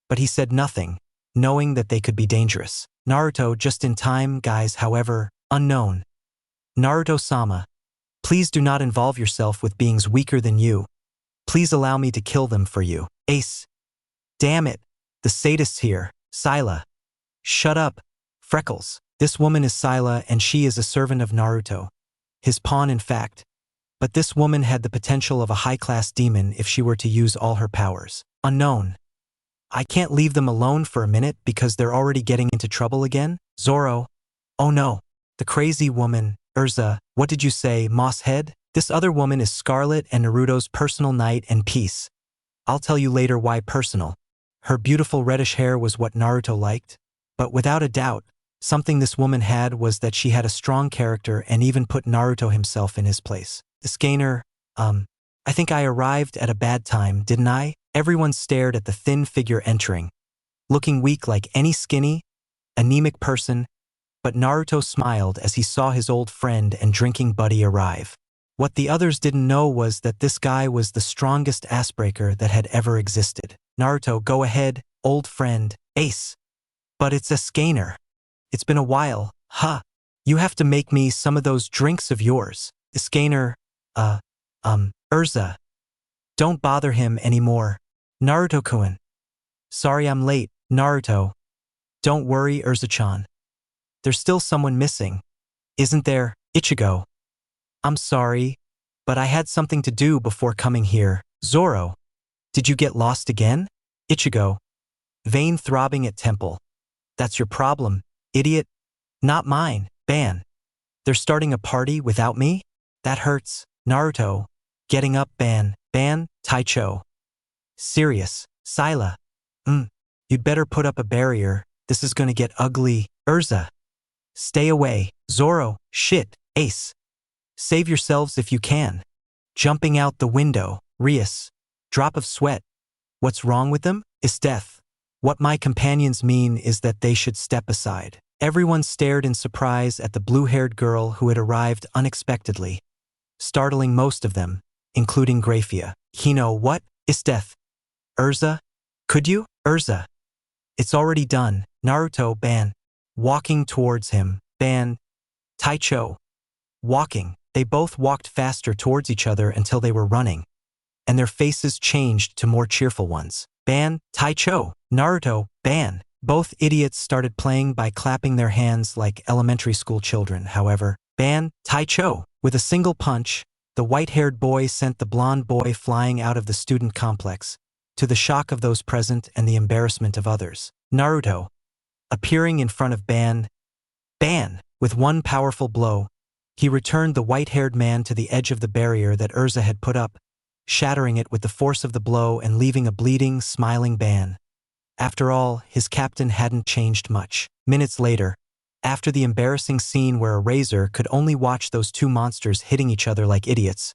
but he said nothing, knowing that they could be dangerous. Naruto, just in time, guys, however, unknown. Naruto-sama, please do not involve yourself with beings weaker than you. Please allow me to kill them for you. Ace. Damn it, the sadist's here. Sila. Shut up, Freckles. This woman is Sila and she is a servant of Naruto. His pawn, in fact. But this woman had the potential of a high-class demon if she were to use all her powers. Unknown. I can't leave them alone for a minute because they're already getting into trouble again? Zoro. Oh no. The crazy woman, Urza. What did you say, Moss Head? This other woman is Scarlet and Naruto's personal knight and peace. I'll tell you later why personal. Her beautiful reddish hair was what Naruto liked. But without a doubt, something this woman had was that she had a strong character and even put Naruto himself in his place. The scanner, I think I arrived at a bad time, didn't I? Everyone stared at the thin figure entering, looking weak like any skinny, anemic person, but Naruto smiled as he saw his old friend and drinking buddy arrive. What the others didn't know was that this guy was the strongest icebreaker that had ever existed. Naruto, go ahead, old friend, Ace. But it's a scanner. It's been a while, huh? You have to make me some of those drinks of yours. The scanner, Urza. Don't bother him anymore. Naruto-kun. Sorry I'm late, Naruto. Don't worry, Urza-chan. There's still someone missing. Isn't there, Ichigo? I'm sorry, but I had something to do before coming here. Zoro. Did you get lost again? Ichigo. Vein throbbing at temple. That's your problem, idiot. Not mine, Ban. They're starting a party without me? That hurts. Naruto. Getting up, Ban. Ban, Taicho. Serious. Sila. You'd better put up a barrier. This is gonna get ugly. Urza. Stay away. Zoro. Shit. Ace. Save yourselves if you can. Jumping out the window. Rias. Drop of sweat. What's wrong with them? Is death. What my companions mean is that they should step aside. Everyone stared in surprise at the blue-haired girl who had arrived unexpectedly, startling most of them, including Graphia. Hino, what? Is death. Urza? Could you? Urza. It's already done. Naruto, Ban. Walking towards him. Ban. Taicho. Walking. They both walked faster towards each other until they were running, and their faces changed to more cheerful ones. Ban, Taicho, Naruto, Ban. Both idiots started playing by clapping their hands like elementary school children. However, Ban, Taicho. With a single punch, the white-haired boy sent the blonde boy flying out of the student complex, to the shock of those present and the embarrassment of others. Naruto, appearing in front of Ban. With one powerful blow, he returned the white-haired man to the edge of the barrier that Urza had put up, shattering it with the force of the blow and leaving a bleeding, smiling Ban. After all, his captain hadn't changed much. Minutes later, after the embarrassing scene where a razor could only watch those two monsters hitting each other like idiots,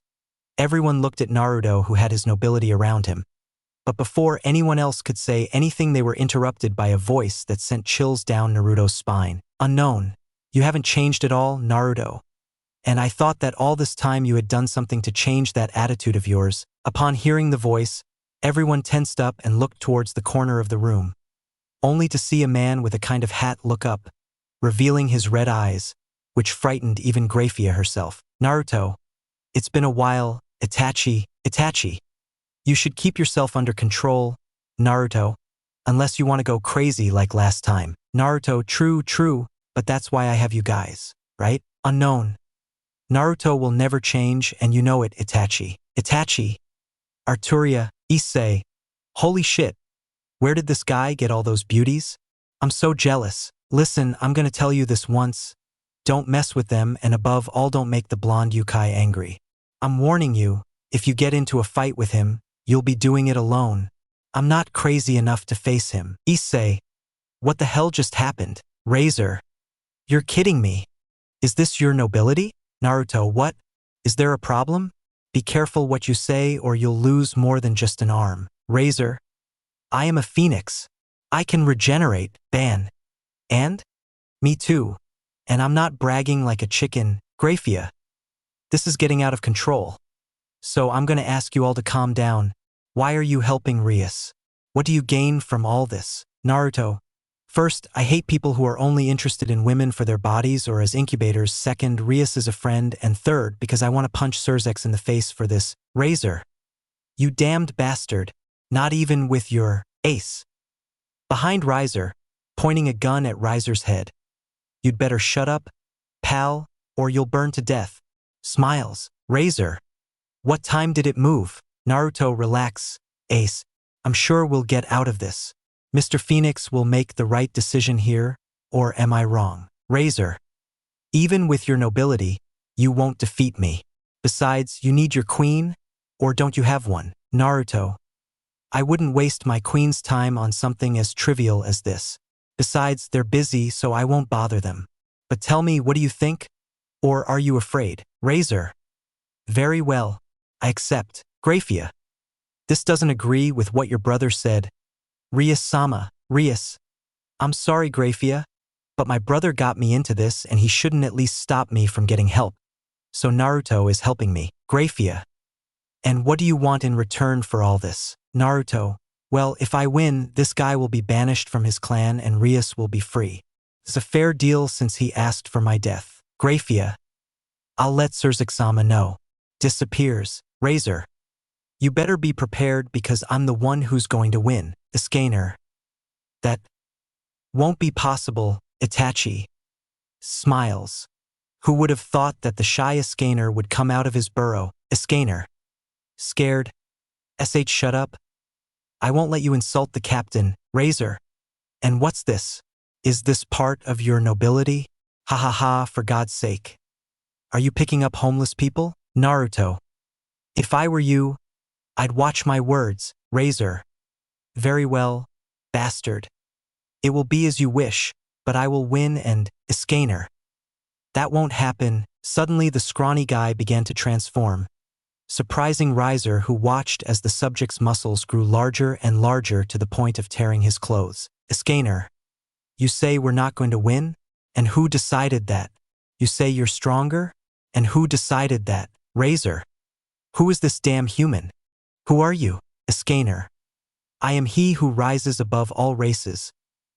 everyone looked at Naruto, who had his nobility around him. But before anyone else could say anything, they were interrupted by a voice that sent chills down Naruto's spine. Unknown. You haven't changed at all, Naruto. And I thought that all this time you had done something to change that attitude of yours. Upon hearing the voice, everyone tensed up and looked towards the corner of the room, only to see a man with a kind of hat look up, revealing his red eyes, which frightened even Grafia herself. Naruto, it's been a while, Itachi. You should keep yourself under control, Naruto, unless you want to go crazy like last time. Naruto, true, but that's why I have you guys, right? Unknown. Naruto will never change, and you know it, Itachi. Itachi. Arturia, Issei. Holy shit. Where did this guy get all those beauties? I'm so jealous. Listen, I'm gonna tell you this once. Don't mess with them, and above all, don't make the blonde Yukai angry. I'm warning you, if you get into a fight with him, you'll be doing it alone. I'm not crazy enough to face him. Issei. What the hell just happened? Razor. You're kidding me. Is this your nobility? Naruto, what? Is there a problem? Be careful what you say or you'll lose more than just an arm. Razor. I am a phoenix. I can regenerate, ban. And? Me too. And I'm not bragging like a chicken, Grafia. This is getting out of control. So I'm gonna ask you all to calm down. Why are you helping Rias? What do you gain from all this? Naruto. First, I hate people who are only interested in women for their bodies or as incubators. Second, Rias is a friend. And third, because I want to punch Surzex in the face for this. Razor. You damned bastard. Not even with your ace. Behind Riser, pointing a gun at Riser's head. You'd better shut up, pal, or you'll burn to death. Smiles. Razor. What time did it move? Naruto, relax, Ace. I'm sure we'll get out of this. Mr. Phoenix will make the right decision here, or am I wrong? Razor. Even with your nobility, you won't defeat me. Besides, you need your queen, or don't you have one? Naruto. I wouldn't waste my queen's time on something as trivial as this. Besides, they're busy, so I won't bother them. But tell me, what do you think? Or are you afraid? Razor. Very well. I accept. Grafia. This doesn't agree with what your brother said. Rias-sama. Rias. I'm sorry, Grafia, but my brother got me into this and he shouldn't at least stop me from getting help. So Naruto is helping me. Grafia. And what do you want in return for all this? Naruto. Well, if I win, this guy will be banished from his clan and Rias will be free. It's a fair deal since he asked for my death. Grafia. I'll let Surzex-sama know. Disappears. Razor. You better be prepared because I'm the one who's going to win. Iskaner. That won't be possible, Itachi. Smiles. Who would have thought that the shy Iskaner would come out of his burrow? Iskaner. Scared. SH, shut up. I won't let you insult the captain. Razor. And what's this? Is this part of your nobility? Ha ha ha, for God's sake. Are you picking up homeless people? Naruto. If I were you, I'd watch my words. Razor. Very well, bastard. It will be as you wish, but I will win and Iskaner. That won't happen. Suddenly the scrawny guy began to transform, surprising Riser, who watched as the subject's muscles grew larger and larger to the point of tearing his clothes. Iskaner. You say we're not going to win? And who decided that? You say you're stronger? And who decided that? Razor. Who is this damn human? Who are you? Iskaner. I am he who rises above all races,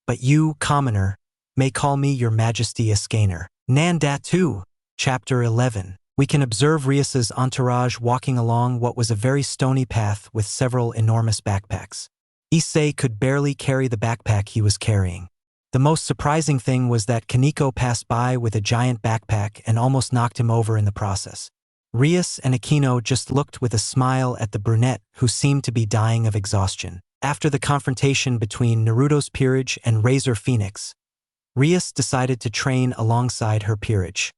but you, commoner, may call me your majesty Iskaner. Nandatu. Chapter 11. We can observe Rias's entourage walking along what was a very stony path with several enormous backpacks. Issei could barely carry the backpack he was carrying. The most surprising thing was that Kaneko passed by with a giant backpack and almost knocked him over in the process. Rias and Akino just looked with a smile at the brunette who seemed to be dying of exhaustion. After the confrontation between Naruto's peerage and Razor Phoenix, Rias decided to train alongside her peerage.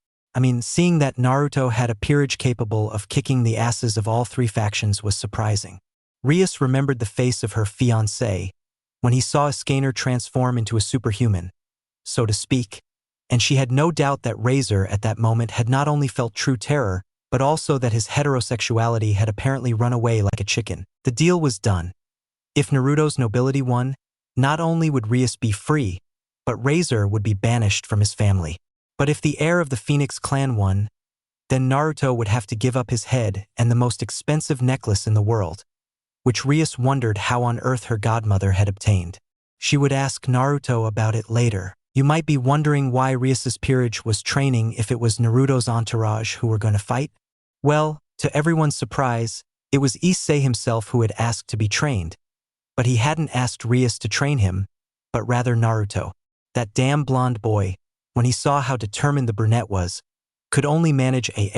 Seeing that Naruto had a peerage capable of kicking the asses of all three factions was surprising. Rias remembered the face of her fiancé when he saw Iskaner transform into a superhuman, so to speak, and she had no doubt that Razor at that moment had not only felt true terror, but also that his heterosexuality had apparently run away like a chicken. The deal was done. If Naruto's nobility won, not only would Rias be free, but Razor would be banished from his family. But if the heir of the Phoenix clan won, then Naruto would have to give up his head and the most expensive necklace in the world, which Rias wondered how on earth her godmother had obtained. She would ask Naruto about it later. You might be wondering why Rias's peerage was training if it was Naruto's entourage who were going to fight. Well, to everyone's surprise, it was Issei himself who had asked to be trained. But he hadn't asked Rias to train him, but rather Naruto. That damn blonde boy, when he saw how determined the brunette was, could only manage a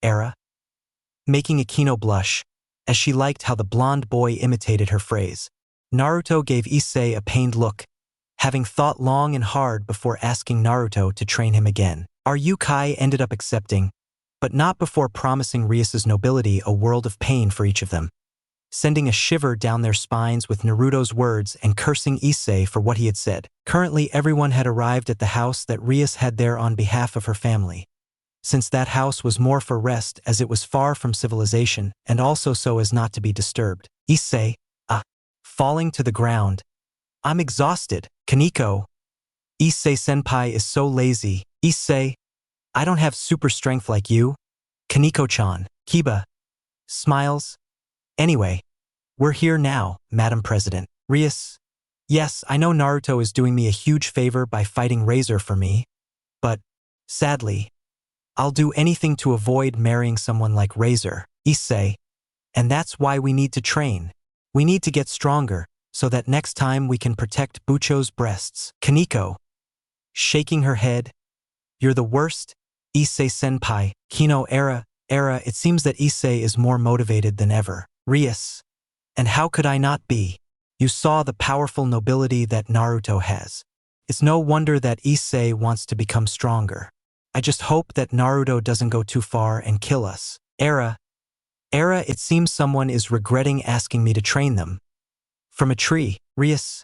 era, making Akino blush, as she liked how the blonde boy imitated her phrase. Naruto gave Issei a pained look, having thought long and hard before asking Naruto to train him again. Our Yukai ended up accepting, but not before promising Rias's nobility a world of pain for each of them, sending a shiver down their spines with Naruto's words and cursing Issei for what he had said. Currently, everyone had arrived at the house that Rias had there on behalf of her family, since that house was more for rest as it was far from civilization and also so as not to be disturbed. Issei, falling to the ground. I'm exhausted. Kaneko. Issei-senpai is so lazy. Issei, I don't have super strength like you. Kaneko-chan. Kiba. Smiles. Anyway, we're here now, Madam President. Rias. Yes, I know Naruto is doing me a huge favor by fighting Razor for me, but, sadly, I'll do anything to avoid marrying someone like Razor. Issei. And that's why we need to train. We need to get stronger, so that next time we can protect Bucho's breasts. Kaneko. Shaking her head. You're the worst. Issei-senpai. Kino era, it seems that Issei is more motivated than ever. Rias. And how could I not be? You saw the powerful nobility that Naruto has. It's no wonder that Issei wants to become stronger. I just hope that Naruto doesn't go too far and kill us. It seems someone is regretting asking me to train them. From a tree. Rias.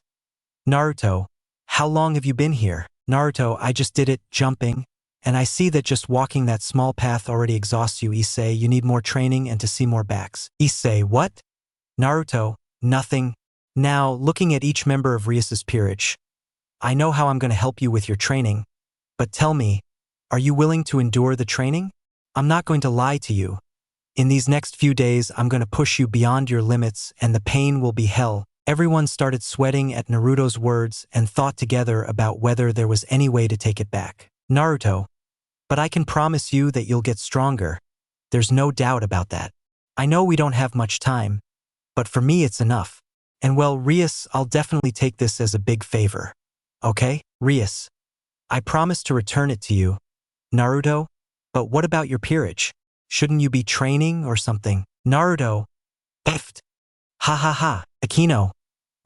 Naruto, how long have you been here? Naruto, I just did it, jumping. And I see that just walking that small path already exhausts you, Issei. You need more training and to see more backs. Issei, what? Naruto, nothing. Now, looking at each member of Rias's peerage, I know how I'm going to help you with your training, but tell me, are you willing to endure the training? I'm not going to lie to you. In these next few days, I'm going to push you beyond your limits and the pain will be hell. Everyone started sweating at Naruto's words and thought together about whether there was any way to take it back. Naruto, but I can promise you that you'll get stronger. There's no doubt about that. I know we don't have much time, but for me it's enough. And well, Rias, I'll definitely take this as a big favor. Okay, Rias? I promise to return it to you. Naruto? But what about your peerage? Shouldn't you be training or something? Naruto. Pfft. Ha ha ha. Akino.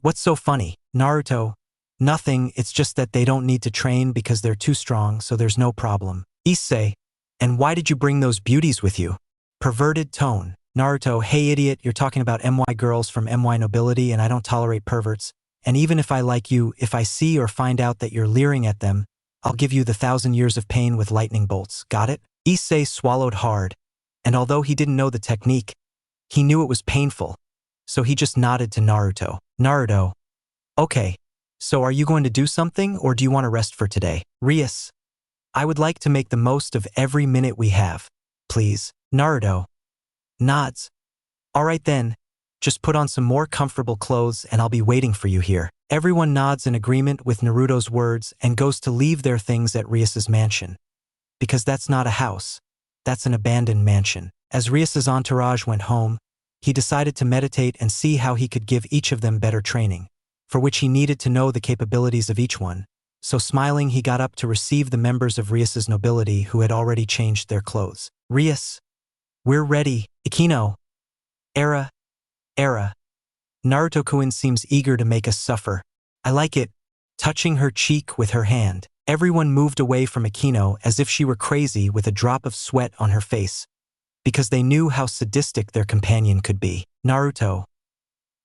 What's so funny? Naruto. Nothing, it's just that they don't need to train because they're too strong, so there's no problem. Issei. And why did you bring those beauties with you? Perverted tone. Naruto, hey idiot, you're talking about MY girls from MY nobility and I don't tolerate perverts. And even if I like you, if I see or find out that you're leering at them, I'll give you the 1,000 years of pain with lightning bolts, got it? Issei swallowed hard, and although he didn't know the technique, he knew it was painful, so he just nodded to Naruto. Naruto. Okay, so are you going to do something or do you want to rest for today? Rias. I would like to make the most of every minute we have. Please. Naruto. Nods. Alright then, just put on some more comfortable clothes and I'll be waiting for you here. Everyone nods in agreement with Naruto's words and goes to leave their things at Rias's mansion. Because that's not a house, that's an abandoned mansion. As Rias's entourage went home, he decided to meditate and see how he could give each of them better training, for which he needed to know the capabilities of each one. So smiling, he got up to receive the members of Rias's nobility who had already changed their clothes. Rias. We're ready. Akino. Era. Naruto-kun seems eager to make us suffer. I like it. Touching her cheek with her hand. Everyone moved away from Akino as if she were crazy with a drop of sweat on her face, because they knew how sadistic their companion could be. Naruto.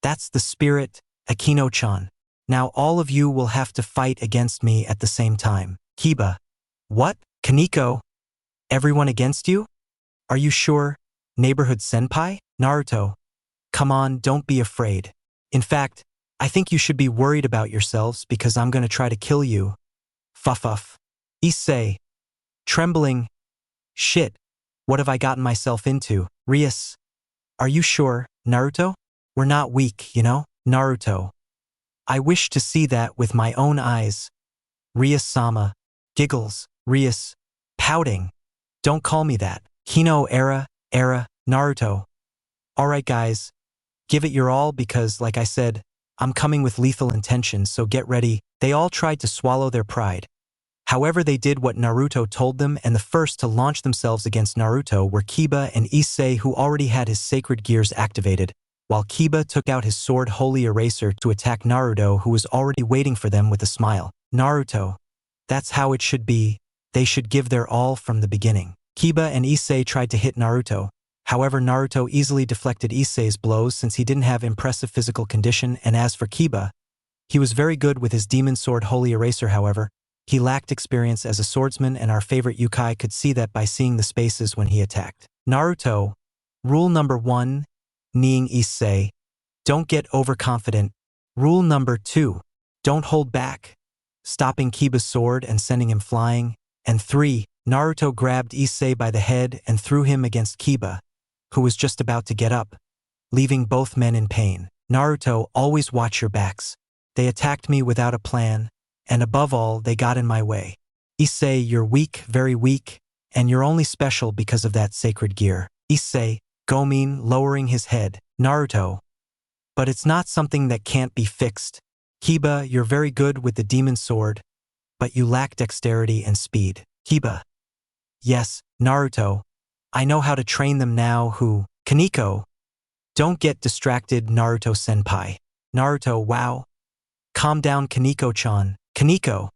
That's the spirit, Akino-chan. Now all of you will have to fight against me at the same time. Kiba. What? Kaneko? Everyone against you? Are you sure? Neighborhood senpai? Naruto. Come on, don't be afraid. In fact, I think you should be worried about yourselves because I'm going to try to kill you. Fuff. Issei. Trembling. Shit. What have I gotten myself into? Rias. Are you sure, Naruto? We're not weak, you know? Naruto. I wish to see that with my own eyes. Rias-sama. Giggles. Rias. Pouting. Don't call me that. Kino era, Naruto. Alright guys, give it your all because, like I said, I'm coming with lethal intentions, so get ready. They all tried to swallow their pride. However, they did what Naruto told them, and the first to launch themselves against Naruto were Kiba and Issei, who already had his sacred gears activated, while Kiba took out his sword Holy Eraser to attack Naruto, who was already waiting for them with a smile. Naruto. That's how it should be. They should give their all from the beginning. Kiba and Issei tried to hit Naruto. However, Naruto easily deflected Issei's blows since he didn't have impressive physical condition, and as for Kiba, he was very good with his demon sword Holy Eraser. However, he lacked experience as a swordsman, and our favorite Yukai could see that by seeing the spaces when he attacked. Naruto. Rule number 1. Kneeing Issei. Don't get overconfident. Rule number 2. Don't hold back. Stopping Kiba's sword and sending him flying. And 3. Naruto grabbed Issei by the head and threw him against Kiba, who was just about to get up, leaving both men in pain. Naruto, always watch your backs. They attacked me without a plan, and above all, they got in my way. Issei, you're weak, very weak, and you're only special because of that sacred gear. Issei, Gomin, lowering his head. Naruto. But it's not something that can't be fixed. Kiba, you're very good with the demon sword, but you lack dexterity and speed. Kiba. Yes, Naruto. I know how to train them now. Who? Kaneko. Don't get distracted, Naruto-senpai. Naruto, wow. Calm down, Kaneko-chan. Kaneko.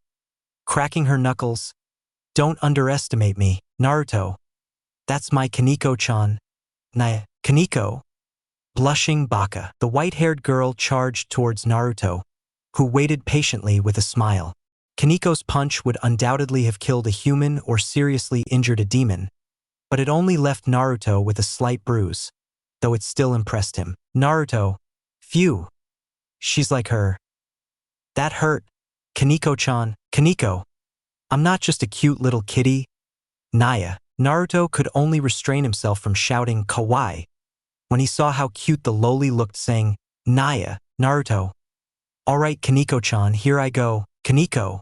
Cracking her knuckles. Don't underestimate me, Naruto. That's my Kaneko-chan. Kaneko. Blushing baka. The white-haired girl charged towards Naruto, who waited patiently with a smile. Kaneko's punch would undoubtedly have killed a human or seriously injured a demon, but it only left Naruto with a slight bruise, though it still impressed him. Naruto. Phew. She's like her. That hurt. Kaneko-chan. Kaneko. I'm not just a cute little kitty. Naya. Naruto could only restrain himself from shouting kawaii when he saw how cute the loli looked, saying, Naya. Naruto. Alright, Kaneko-chan, here I go. Kaneko.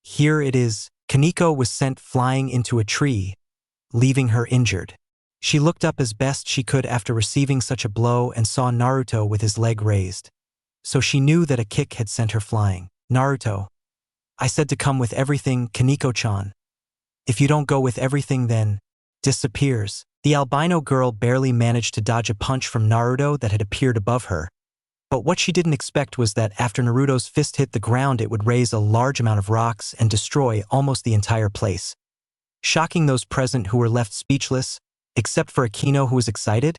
Here it is. Kaneko was sent flying into a tree, leaving her injured. She looked up as best she could after receiving such a blow and saw Naruto with his leg raised. So she knew that a kick had sent her flying. Naruto. I said to come with everything, Kaneko-chan. If you don't go with everything, then disappears. The albino girl barely managed to dodge a punch from Naruto that had appeared above her. But what she didn't expect was that after Naruto's fist hit the ground, it would raise a large amount of rocks and destroy almost the entire place, shocking those present who were left speechless, except for Akino, who was excited.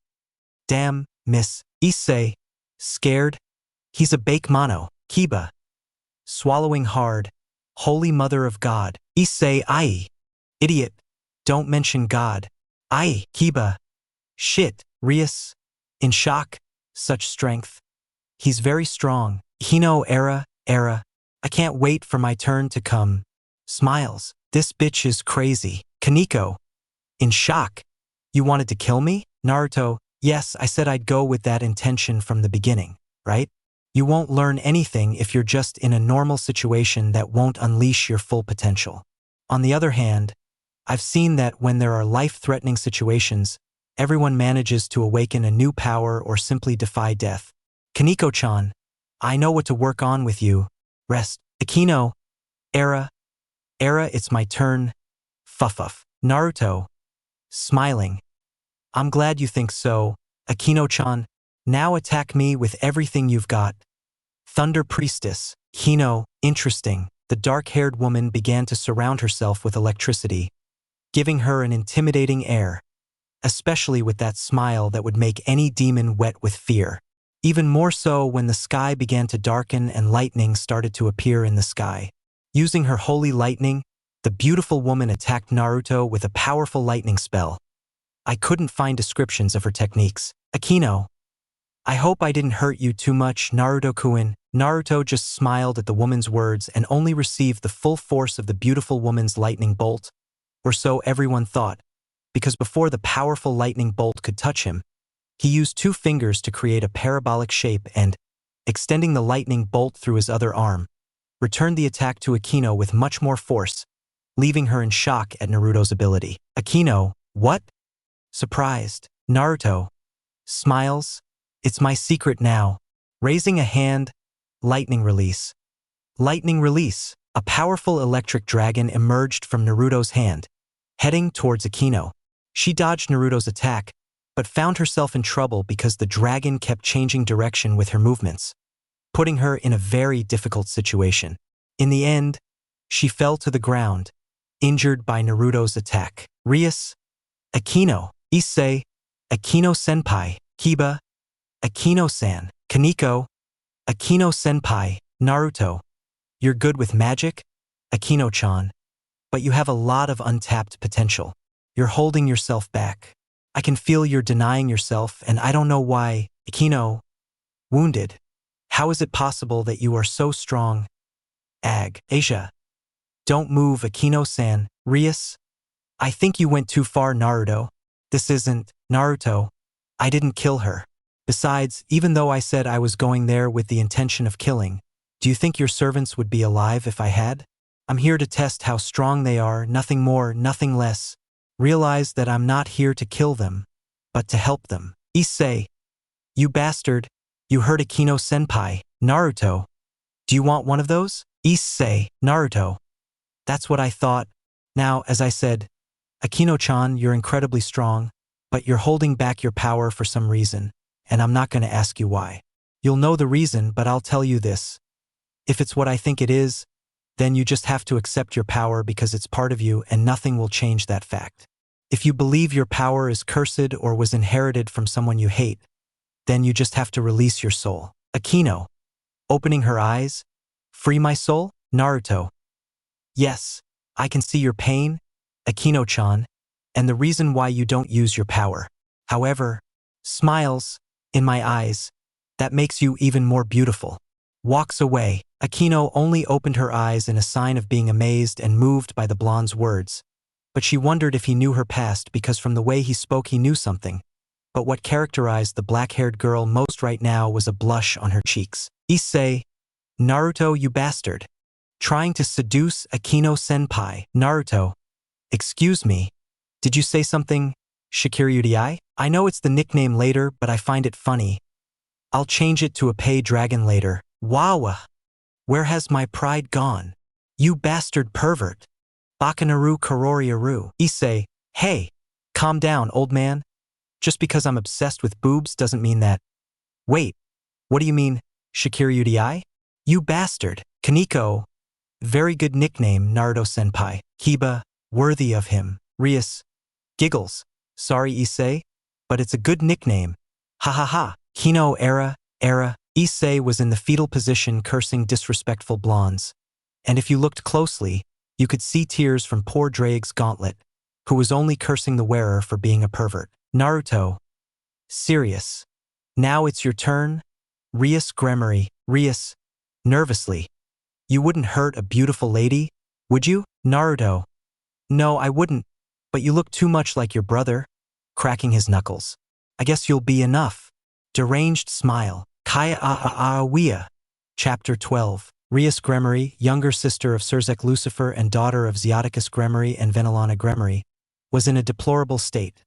Damn, Miss Issei. Scared? He's a Bakemono. Kiba. Swallowing hard. Holy Mother of God. Issei, ai. Idiot. Don't mention God. Ai. Kiba. Shit. Rias. In shock. Such strength. He's very strong. Hino era. I can't wait for my turn to come. Smiles. This bitch is crazy. Kaneko. In shock. You wanted to kill me? Naruto. Yes, I said I'd go with that intention from the beginning, right? You won't learn anything if you're just in a normal situation that won't unleash your full potential. On the other hand, I've seen that when there are life-threatening situations, everyone manages to awaken a new power or simply defy death. Kaneko-chan, I know what to work on with you. Rest. Akino. Era, it's my turn. Fuff. Naruto. Smiling. I'm glad you think so. Akino-chan, now attack me with everything you've got. Thunder Priestess. Hino, interesting. The dark-haired woman began to surround herself with electricity, giving her an intimidating air, especially with that smile that would make any demon wet with fear. Even more so when the sky began to darken and lightning started to appear in the sky. Using her holy lightning, the beautiful woman attacked Naruto with a powerful lightning spell. I couldn't find descriptions of her techniques. Akino. I hope I didn't hurt you too much, Naruto-kun. Naruto just smiled at the woman's words and only received the full force of the beautiful woman's lightning bolt, or so everyone thought, because before the powerful lightning bolt could touch him, he used 2 fingers to create a parabolic shape and, extending the lightning bolt through his other arm, returned the attack to Akino with much more force, leaving her in shock at Naruto's ability. Akino, what? Surprised. Naruto smiles. It's my secret now. Raising a hand, lightning release. Lightning release. A powerful electric dragon emerged from Naruto's hand, heading towards Akino. She dodged Naruto's attack, but found herself in trouble because the dragon kept changing direction with her movements, putting her in a very difficult situation. In the end, she fell to the ground, injured by Naruto's attack. Rias, Akino, Issei, Akino-senpai, Kiba, Akino-san, Kaneko, Akino-senpai, Naruto. You're good with magic, Akino-chan, but you have a lot of untapped potential. You're holding yourself back. I can feel you're denying yourself, and I don't know why. Akino, wounded. How is it possible that you are so strong? Asia. Don't move, Akino-san. Rias, I think you went too far, Naruto. This isn't Naruto. I didn't kill her. Besides, even though I said I was going there with the intention of killing, do you think your servants would be alive if I had? I'm here to test how strong they are, nothing more, nothing less. Realize that I'm not here to kill them, but to help them. Issei, you bastard. You hurt Akino-senpai. Naruto, do you want one of those? Issei, Naruto. That's what I thought. Now, as I said, Akino-chan, you're incredibly strong, but you're holding back your power for some reason, and I'm not going to ask you why. You'll know the reason, but I'll tell you this. If it's what I think it is, then you just have to accept your power because it's part of you and nothing will change that fact. If you believe your power is cursed or was inherited from someone you hate, then you just have to release your soul. Akino, opening her eyes, free my soul? Naruto, yes, I can see your pain, Akino-chan, and the reason why you don't use your power. However, smiles, in my eyes, that makes you even more beautiful. Walks away. Akino only opened her eyes in a sign of being amazed and moved by the blonde's words, but she wondered if he knew her past because from the way he spoke he knew something. But what characterized the black-haired girl most right now was a blush on her cheeks. Issei, Naruto, you bastard. Trying to seduce Akino-senpai. Naruto, excuse me, did you say something, Shikiryu? I know it's the nickname later, but I find it funny. I'll change it to a pay dragon later. Wawa. Where has my pride gone? You bastard pervert. Bakanaru Karoryaru. Issei, hey, calm down, old man. Just because I'm obsessed with boobs doesn't mean that. Wait, what do you mean, Shikiryu? You bastard. Kaneko. Very good nickname, Naruto-senpai. Kiba, worthy of him. Rias, giggles. Sorry, Issei, but it's a good nickname. Ha ha ha. Kino era. Issei was in the fetal position cursing disrespectful blondes. And if you looked closely, you could see tears from poor Drake's gauntlet, who was only cursing the wearer for being a pervert. Naruto, serious. Now it's your turn? Rias Gremory. Rias, nervously. You wouldn't hurt a beautiful lady, would you? Naruto, no, I wouldn't, but you look too much like your brother, cracking his knuckles. I guess you'll be enough. Deranged smile. Kaya Aawia. Chapter 12. Rias Gremory, younger sister of Surzek Lucifer and daughter of Zeoticus Gremory and Venelana Gremory, was in a deplorable state.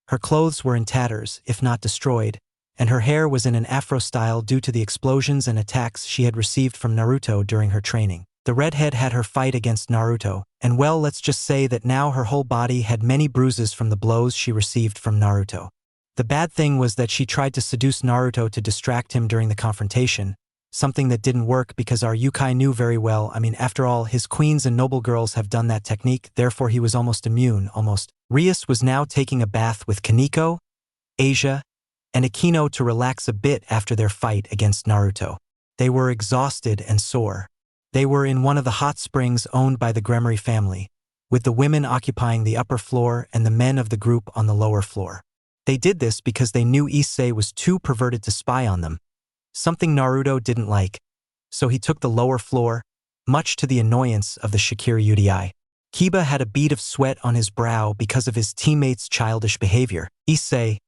Her clothes were in tatters, if not destroyed, and her hair was in an afro style due to the explosions and attacks she had received from Naruto during her training. The redhead had her fight against Naruto, and well, let's just say that now her whole body had many bruises from the blows she received from Naruto. The bad thing was that she tried to seduce Naruto to distract him during the confrontation, something that didn't work because our Yukai knew very well, after all, his queens and noble girls have done that technique, therefore he was almost immune, almost. Rias was now taking a bath with Kaneko, Asia, and Akino to relax a bit after their fight against Naruto. They were exhausted and sore. They were in one of the hot springs owned by the Gremory family, with the women occupying the upper floor and the men of the group on the lower floor. They did this because they knew Issei was too perverted to spy on them, something Naruto didn't like, so he took the lower floor, much to the annoyance of the Shikiryu. Kiba had a bead of sweat on his brow because of his teammates' childish behavior. Issei,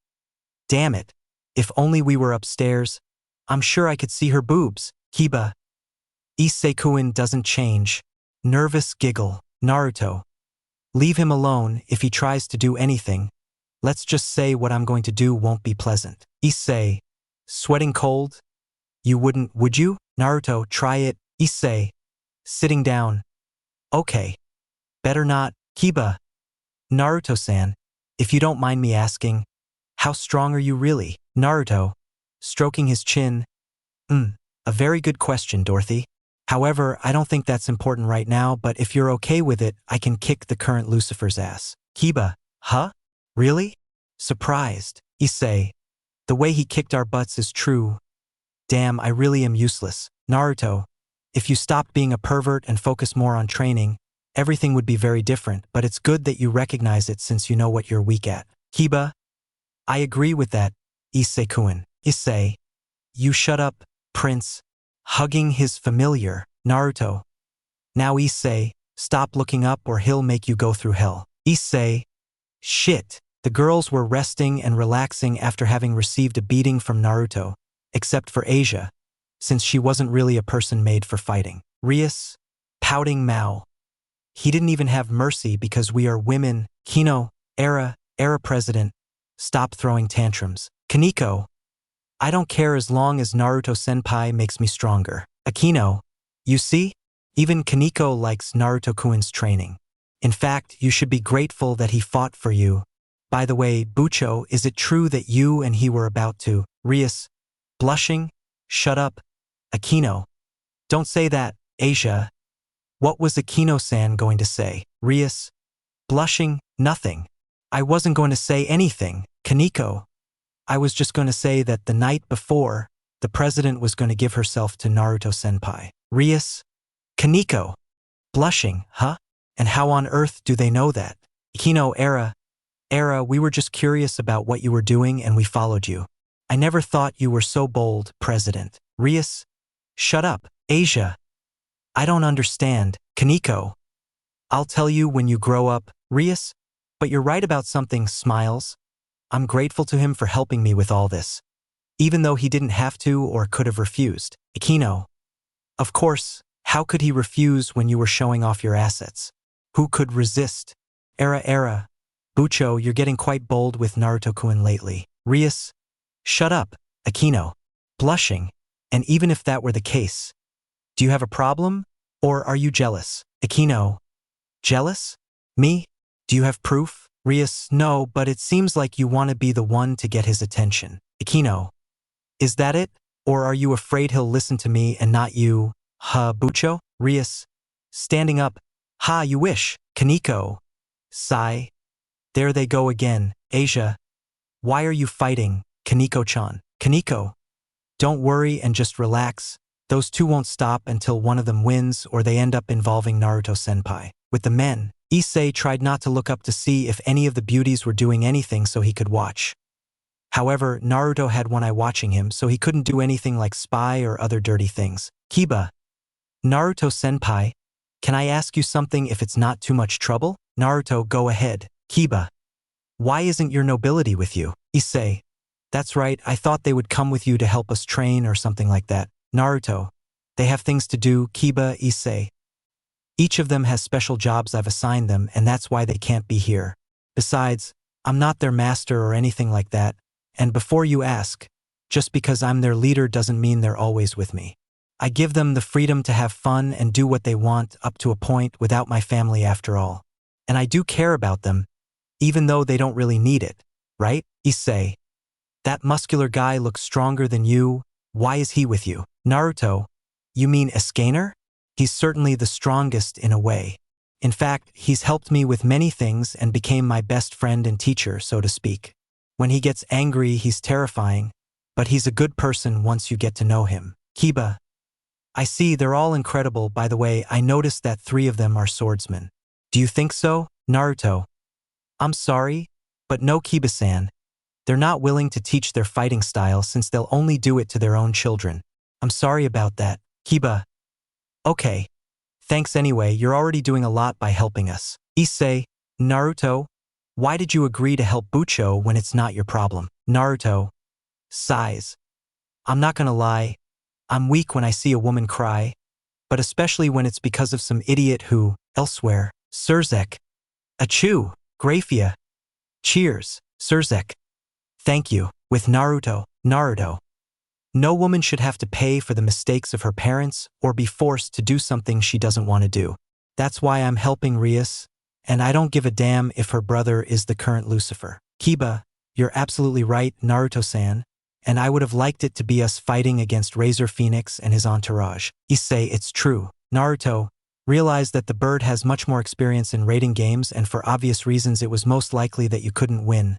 damn it, if only we were upstairs. I'm sure I could see her boobs. Kiba, Issei-kun doesn't change. Nervous giggle. Naruto. Leave him alone if he tries to do anything. Let's just say what I'm going to do won't be pleasant. Issei. Sweating cold? You wouldn't, would you? Naruto, try it. Issei. Sitting down. Okay. Better not. Kiba. Naruto-san, if you don't mind me asking, how strong are you really? Naruto. Stroking his chin. A very good question, Dorothy. However, I don't think that's important right now, but if you're okay with it, I can kick the current Lucifer's ass. Kiba. Huh? Really? Surprised. Issei. The way he kicked our butts is true. Damn, I really am useless. Naruto. If you stopped being a pervert and focus more on training, everything would be very different, but it's good that you recognize it since you know what you're weak at. Kiba. I agree with that, Issei-kun. Issei. You shut up, Prince. Hugging his familiar. Naruto. Now Issei, stop looking up or he'll make you go through hell. Issei. Shit. The girls were resting and relaxing after having received a beating from Naruto, except for Asia, since she wasn't really a person made for fighting. Rias. Pouting Mao. He didn't even have mercy because we are women. Kino. Era president. Stop throwing tantrums. Kaneko. I don't care as long as Naruto-senpai makes me stronger. Akino. You see? Even Kaneko likes Naruto-kun's training. In fact, you should be grateful that he fought for you. By the way, Bucho, is it true that you and he were about to? Rias. Blushing? Shut up. Akino. Don't say that, Asia. What was Akino-san going to say? Rias. Blushing? Nothing. I wasn't going to say anything. Kaneko. I was just going to say that the night before, the president was going to give herself to Naruto-senpai. Rias. Kaneko. Blushing, huh? And how on earth do they know that? Kino. Era, we were just curious about what you were doing and we followed you. I never thought you were so bold, President. Rias. Shut up, Asia. I don't understand. Kaneko. I'll tell you when you grow up, Rias. But you're right about something, Smiles. I'm grateful to him for helping me with all this, even though he didn't have to or could have refused. Akino. Of course, how could he refuse when you were showing off your assets? Who could resist? Era. Bucho, you're getting quite bold with Naruto-kun lately. Rias. Shut up, Akino. Blushing. And even if that were the case, do you have a problem? Or are you jealous? Akino. Jealous? Me? Do you have proof? Rias. No, but it seems like you want to be the one to get his attention. Akino. Is that it? Or are you afraid he'll listen to me and not you? Bucho? Rias. Standing up. You wish. Kaneko. Sigh. There they go again. Asia. Why are you fighting, Kaneko-chan? Kaneko. Don't worry and just relax. Those two won't stop until one of them wins or they end up involving Naruto-senpai. With the men, Issei tried not to look up to see if any of the beauties were doing anything so he could watch. However, Naruto had one eye watching him, so he couldn't do anything like spy or other dirty things. Kiba. Naruto-senpai, can I ask you something if it's not too much trouble? Naruto, go ahead. Kiba. Why isn't your nobility with you? Issei. That's right, I thought they would come with you to help us train or something like that. Naruto. They have things to do. Kiba. Issei. Each of them has special jobs I've assigned them, and that's why they can't be here. Besides, I'm not their master or anything like that, and before you ask, just because I'm their leader doesn't mean they're always with me. I give them the freedom to have fun and do what they want up to a point without my family after all. And I do care about them, even though they don't really need it, right? Issei. That muscular guy looks stronger than you. Why is he with you? Naruto. You mean Escaner? He's certainly the strongest in a way. In fact, he's helped me with many things and became my best friend and teacher, so to speak. When he gets angry, he's terrifying, but he's a good person once you get to know him. Kiba. I see, they're all incredible. By the way, I noticed that 3 of them are swordsmen. Do you think so? Naruto. I'm sorry, but no, Kiba-san. They're not willing to teach their fighting style since they'll only do it to their own children. I'm sorry about that. Kiba. Okay. Thanks anyway, you're already doing a lot by helping us. Issei. Naruto. Why did you agree to help Bucho when it's not your problem? Naruto. Sighs. I'm not gonna lie. I'm weak when I see a woman cry, but especially when it's because of some idiot who, elsewhere, Surzek. Achoo, Graphia. Cheers, Surzek. Thank you. With Naruto. No woman should have to pay for the mistakes of her parents or be forced to do something she doesn't want to do. That's why I'm helping Rias, and I don't give a damn if her brother is the current Lucifer. Kiba, you're absolutely right, Naruto-san, and I would have liked it to be us fighting against Razor Phoenix and his entourage. Issei, it's true. Naruto, realized that the bird has much more experience in raiding games, and for obvious reasons it was most likely that you couldn't win.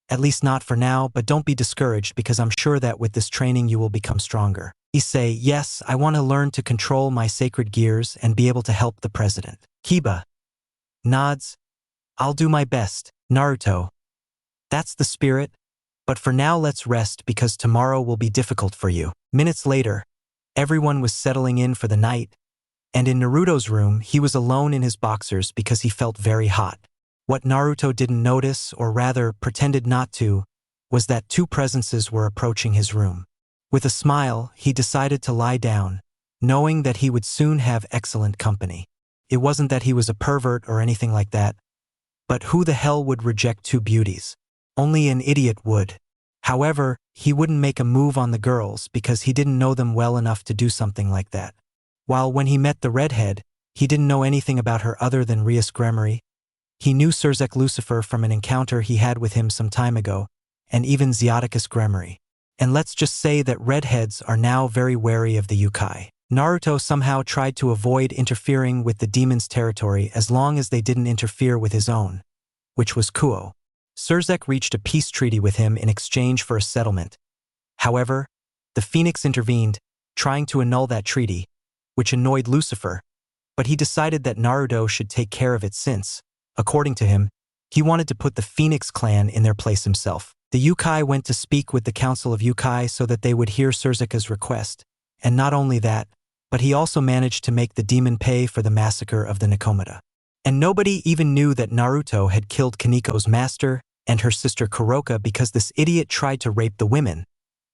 At least not for now, but don't be discouraged because I'm sure that with this training you will become stronger. Issei, yes, I want to learn to control my sacred gears and be able to help the president. Kiba nods. I'll do my best. Naruto. That's the spirit, but for now let's rest because tomorrow will be difficult for you. Minutes later, everyone was settling in for the night, and in Naruto's room he was alone in his boxers because he felt very hot. What Naruto didn't notice, or rather pretended not to, was that two presences were approaching his room. With a smile, he decided to lie down, knowing that he would soon have excellent company. It wasn't that he was a pervert or anything like that, but who the hell would reject two beauties? Only an idiot would. However, he wouldn't make a move on the girls because he didn't know them well enough to do something like that. While when he met the redhead, he didn't know anything about her other than Rias Gremory. He knew Surzek Lucifer from an encounter he had with him some time ago, and even Zeoticus Gremory. And let's just say that redheads are now very wary of the Uchiha. Naruto somehow tried to avoid interfering with the demon's territory as long as they didn't interfere with his own, which was Kuo. Surzek reached a peace treaty with him in exchange for a settlement. However, the Phoenix intervened, trying to annul that treaty, which annoyed Lucifer, but he decided that Naruto should take care of it since, according to him, he wanted to put the Phoenix clan in their place himself. The Uchiha went to speak with the Council of Uchiha so that they would hear Surzeka's request, and not only that, but he also managed to make the demon pay for the massacre of the Nakomata. And nobody even knew that Naruto had killed Kaniko's master and her sister Kuroka because this idiot tried to rape the women,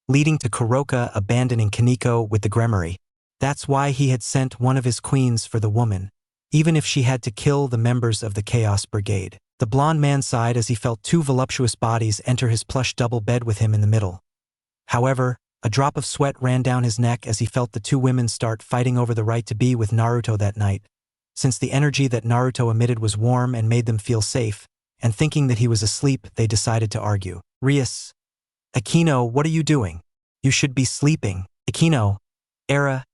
leading to Kuroka abandoning Kaniko with the Gremory. That's why he had sent one of his queens for the woman, even if she had to kill the members of the Chaos Brigade. The blonde man sighed as he felt two voluptuous bodies enter his plush double bed with him in the middle. However, a drop of sweat ran down his neck as he felt the two women start fighting over the right to be with Naruto that night. Since the energy that Naruto emitted was warm and made them feel safe, and thinking that he was asleep, they decided to argue. Rias. Akino, what are you doing? You should be sleeping. Akino. Era.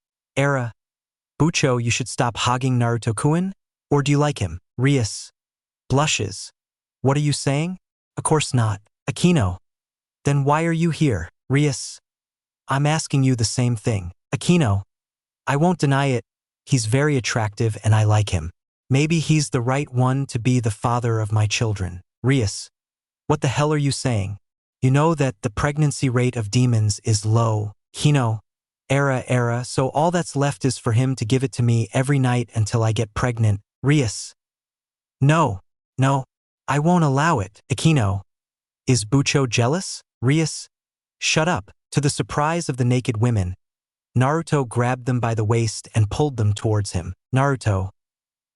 Bucho, you should stop hogging Naruto-kun? Or do you like him? Rias. Blushes. What are you saying? Of course not. Akino. Then why are you here? Rias. I'm asking you the same thing. Akino. I won't deny it. He's very attractive and I like him. Maybe he's the right one to be the father of my children. Rias. What the hell are you saying? You know that the pregnancy rate of demons is low. Hino. Era, so all that's left is for him to give it to me every night until I get pregnant. Rias. No, I won't allow it. Akino. Is Bucho jealous? Rias. Shut up. To the surprise of the naked women, Naruto grabbed them by the waist and pulled them towards him. Naruto.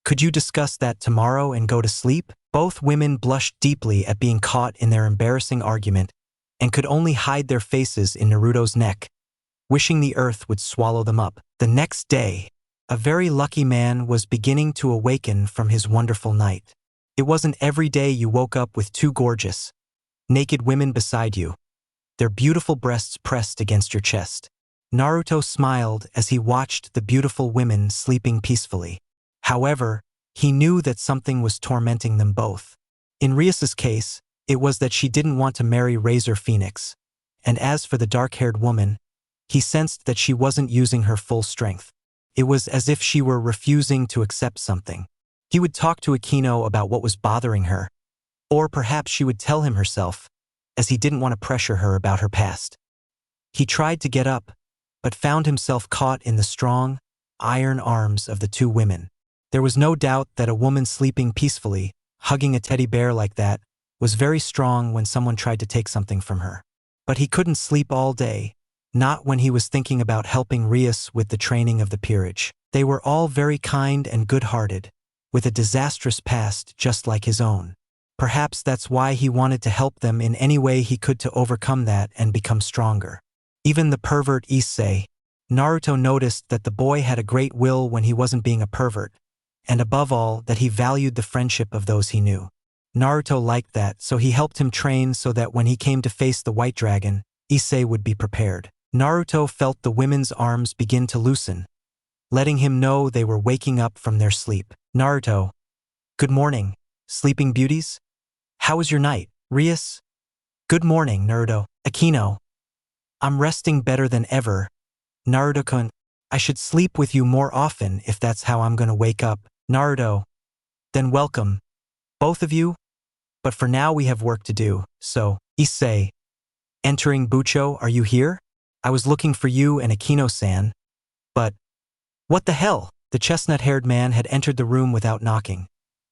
Could you discuss that tomorrow and go to sleep? Both women blushed deeply at being caught in their embarrassing argument and could only hide their faces in Naruto's neck, wishing the earth would swallow them up. The next day, a very lucky man was beginning to awaken from his wonderful night. It wasn't every day you woke up with two gorgeous, naked women beside you, their beautiful breasts pressed against your chest. Naruto smiled as he watched the beautiful women sleeping peacefully. However, he knew that something was tormenting them both. In Rias's case, it was that she didn't want to marry Razor Phoenix, and as for the dark-haired woman, he sensed that she wasn't using her full strength. It was as if she were refusing to accept something. He would talk to Akino about what was bothering her, or perhaps she would tell him herself, as he didn't want to pressure her about her past. He tried to get up, but found himself caught in the strong, iron arms of the two women. There was no doubt that a woman sleeping peacefully, hugging a teddy bear like that, was very strong when someone tried to take something from her. But he couldn't sleep all day, not when he was thinking about helping Rias with the training of the peerage. They were all very kind and good-hearted, with a disastrous past just like his own. Perhaps that's why he wanted to help them in any way he could to overcome that and become stronger. Even the pervert Issei, Naruto noticed that the boy had a great will when he wasn't being a pervert, and above all, that he valued the friendship of those he knew. Naruto liked that, so he helped him train so that when he came to face the White Dragon, Issei would be prepared. Naruto felt the women's arms begin to loosen, letting him know they were waking up from their sleep. Naruto, good morning, sleeping beauties? How was your night, Rias? Good morning, Naruto. Akino, I'm resting better than ever. Naruto-kun, I should sleep with you more often if that's how I'm gonna wake up. Naruto, then welcome, both of you. But for now we have work to do, so, Issei. Entering Bucho, are you here? I was looking for you and Akino-san. But, what the hell? The chestnut-haired man had entered the room without knocking,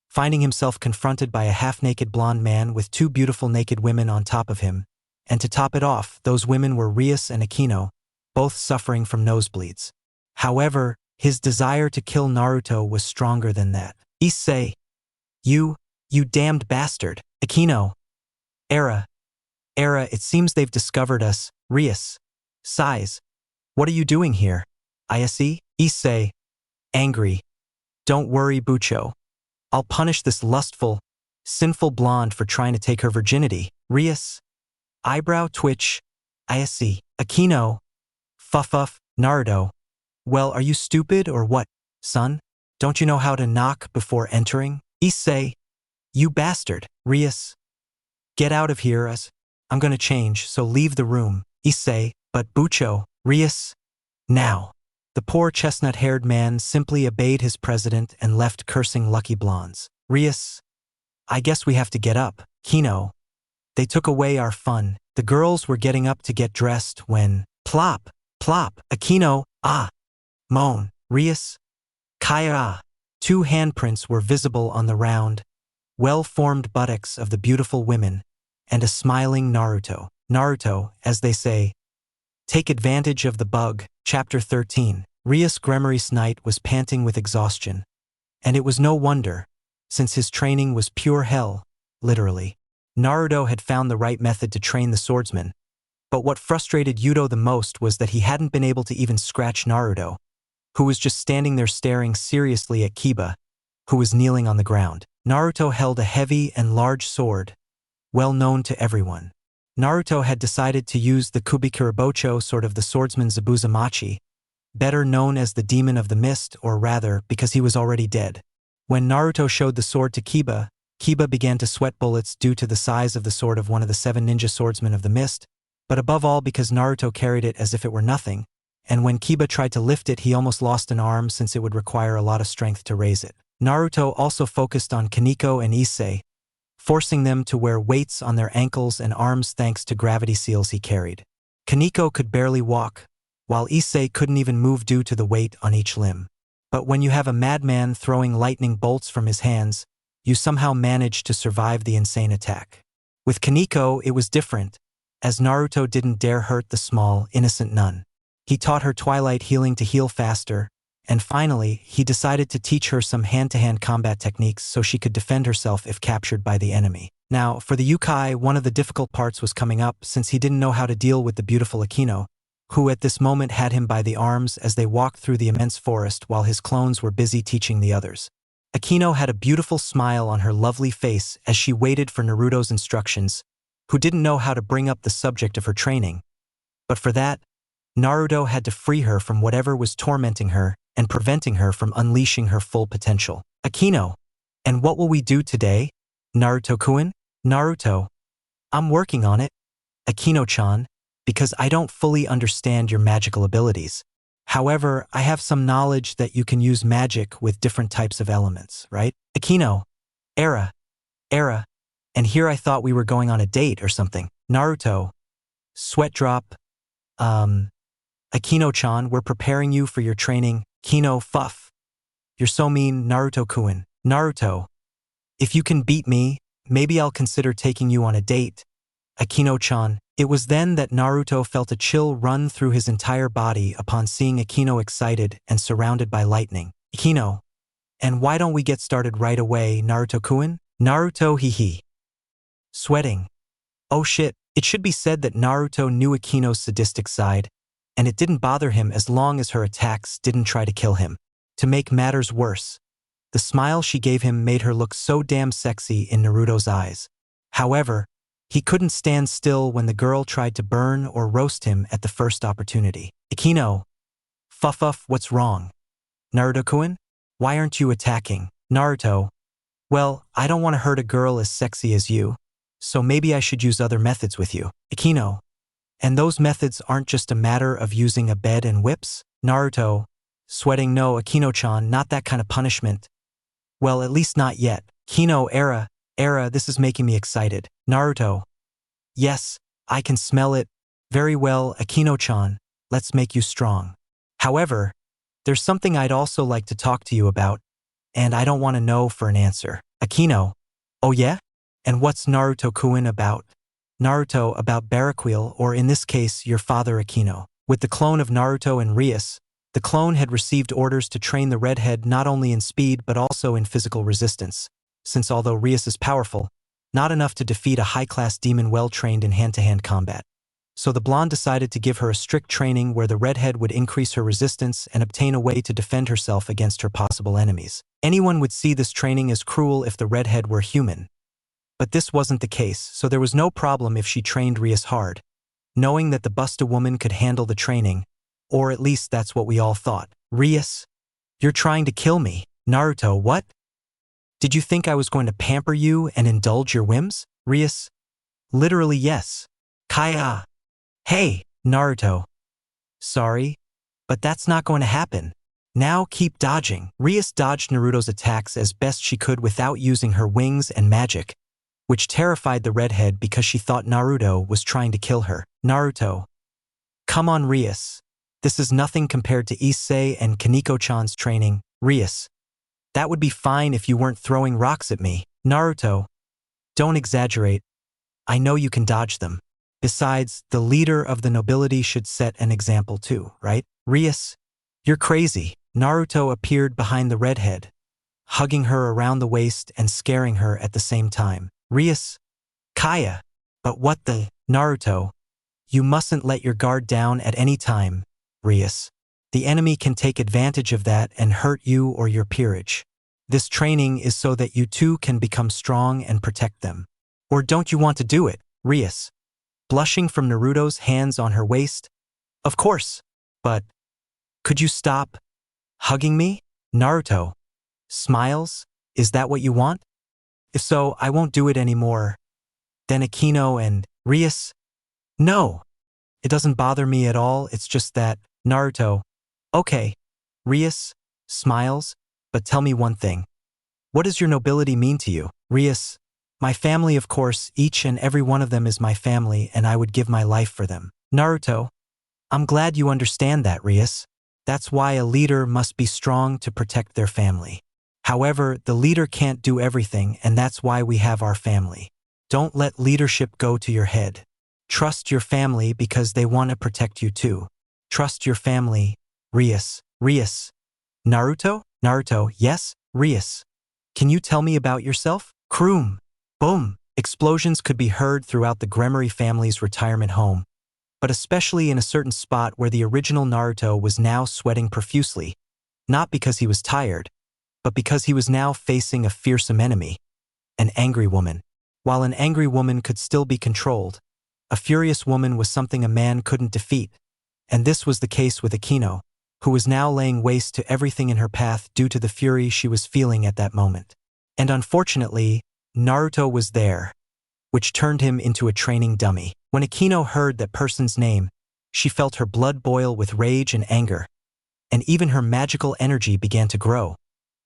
finding himself confronted by a half-naked blonde man with two beautiful naked women on top of him, and to top it off, those women were Rias and Akino, both suffering from nosebleeds. However, his desire to kill Naruto was stronger than that. Issei, you damned bastard. Akino, Era, it seems they've discovered us. Rias, sighs, what are you doing here? Issei, angry, don't worry Bucho. I'll punish this lustful, sinful blonde for trying to take her virginity. Rias, eyebrow twitch. Issei, Akino, fuff, Naruto. Well, are you stupid or what, son? Don't you know how to knock before entering? Issei, you bastard. Rias, get out of here as I'm gonna change, so leave the room. Issei, but Bucho, Rias, now. The poor chestnut-haired man simply obeyed his president and left cursing lucky blondes. Rias, I guess we have to get up. Kino, they took away our fun. The girls were getting up to get dressed when, plop, Akino, moan, Rias, Kaya. Two handprints were visible on the round, well-formed buttocks of the beautiful women, and a smiling Naruto. Naruto, as they say, take advantage of the bug. Chapter 13. Rias Gremory's night was panting with exhaustion, and it was no wonder, since his training was pure hell, literally. Naruto had found the right method to train the swordsman, but what frustrated Yuto the most was that he hadn't been able to even scratch Naruto, who was just standing there staring seriously at Kiba, who was kneeling on the ground. Naruto held a heavy and large sword, well known to everyone. Naruto had decided to use the Kubikurabocho sword of the swordsman Zabuzamachi, better known as the Demon of the Mist, or rather, because he was already dead. When Naruto showed the sword to Kiba, Kiba began to sweat bullets due to the size of the sword of one of the 7 ninja swordsmen of the mist, but above all because Naruto carried it as if it were nothing, and when Kiba tried to lift it he almost lost an arm since it would require a lot of strength to raise it. Naruto also focused on Kaneko and Issei, forcing them to wear weights on their ankles and arms thanks to gravity seals he carried. Kaneko could barely walk, while Issei couldn't even move due to the weight on each limb. But when you have a madman throwing lightning bolts from his hands, you somehow manage to survive the insane attack. With Kaneko, it was different, as Naruto didn't dare hurt the small, innocent nun. He taught her Twilight Healing to heal faster, and finally, he decided to teach her some hand-to-hand combat techniques so she could defend herself if captured by the enemy. Now, for the Yukai, one of the difficult parts was coming up since he didn't know how to deal with the beautiful Akino, who at this moment had him by the arms as they walked through the immense forest while his clones were busy teaching the others. Akino had a beautiful smile on her lovely face as she waited for Naruto's instructions, who didn't know how to bring up the subject of her training. But for that, Naruto had to free her from whatever was tormenting her and preventing her from unleashing her full potential. Akino, and what will we do today? Naruto-kun? Naruto, I'm working on it. Akino-chan, because I don't fully understand your magical abilities. However, I have some knowledge that you can use magic with different types of elements, right? Akino, Era, and here I thought we were going on a date or something. Naruto, sweat drop, Akino-chan, we're preparing you for your training. Kino, fuff. You're so mean, Naruto-kun. Naruto, if you can beat me, maybe I'll consider taking you on a date. Akino-chan, It was then that Naruto felt a chill run through his entire body upon seeing Akino excited and surrounded by lightning. Akino, and why don't we get started right away, Naruto-kun? Naruto hee. Sweating. Oh shit, it should be said that Naruto knew Akino's sadistic side, and it didn't bother him as long as her attacks didn't try to kill him. To make matters worse, the smile she gave him made her look so damn sexy in Naruto's eyes. However, he couldn't stand still when the girl tried to burn or roast him at the first opportunity. Akino, fuff, what's wrong? Naruto-kun? Why aren't you attacking? Naruto, well, I don't want to hurt a girl as sexy as you, so maybe I should use other methods with you. Akino, and those methods aren't just a matter of using a bed and whips? Naruto, sweating, no, Akino-chan, not that kind of punishment. Well, at least not yet. Kino, era, this is making me excited. Naruto, yes, I can smell it. Very well, Akino-chan, let's make you strong. However, there's something I'd also like to talk to you about, and I don't want to know for an answer. Akino, oh yeah? And what's Naruto-kun about? Naruto, about Baraquil, or in this case, your father Akino. With the clone of Naruto and Rias, the clone had received orders to train the redhead not only in speed but also in physical resistance, since although Rias is powerful, not enough to defeat a high-class demon well-trained in hand-to-hand combat. So the blonde decided to give her a strict training where the redhead would increase her resistance and obtain a way to defend herself against her possible enemies. Anyone would see this training as cruel if the redhead were human. But this wasn't the case, so there was no problem if she trained Rias hard, knowing that the Busta woman could handle the training, or at least that's what we all thought. Rias, you're trying to kill me. Naruto, what? Did you think I was going to pamper you and indulge your whims? Rias, literally yes. Kaya, hey, Naruto. Sorry, but that's not going to happen. Now keep dodging. Rias dodged Naruto's attacks as best she could without using her wings and magic, which terrified the redhead because she thought Naruto was trying to kill her. Naruto, come on Rias. This is nothing compared to Issei and Kaneko-chan's training. Rias, that would be fine if you weren't throwing rocks at me. Naruto, don't exaggerate. I know you can dodge them. Besides, the leader of the nobility should set an example too, right? Rias, you're crazy. Naruto appeared behind the redhead, hugging her around the waist and scaring her at the same time. Rias, Kaya, but what the? Naruto, you mustn't let your guard down at any time, Rias. The enemy can take advantage of that and hurt you or your peerage. This training is so that you too can become strong and protect them. Or don't you want to do it, Rias? Blushing from Naruto's hands on her waist? Of course, but could you stop hugging me? Naruto, smiles? Is that what you want? If so, I won't do it anymore. Then Akino and Rias? No, it doesn't bother me at all, it's just that, Naruto. Okay, Rias, smiles, but tell me one thing. What does your nobility mean to you? Rias, my family, of course, each and every one of them is my family and I would give my life for them. Naruto, I'm glad you understand that, Rias. That's why a leader must be strong to protect their family. However, the leader can't do everything and that's why we have our family. Don't let leadership go to your head. Trust your family because they want to protect you too. Trust your family, Rias. Rias. Naruto? Naruto, yes, Rias. Can you tell me about yourself? Kroom. Boom. Explosions could be heard throughout the Gremory family's retirement home, but especially in a certain spot where the original Naruto was now sweating profusely, not because he was tired, but because he was now facing a fearsome enemy, an angry woman. While an angry woman could still be controlled, a furious woman was something a man couldn't defeat, and this was the case with Akino, who was now laying waste to everything in her path due to the fury she was feeling at that moment. And unfortunately, Naruto was there, which turned him into a training dummy. When Akino heard that person's name, she felt her blood boil with rage and anger, and even her magical energy began to grow,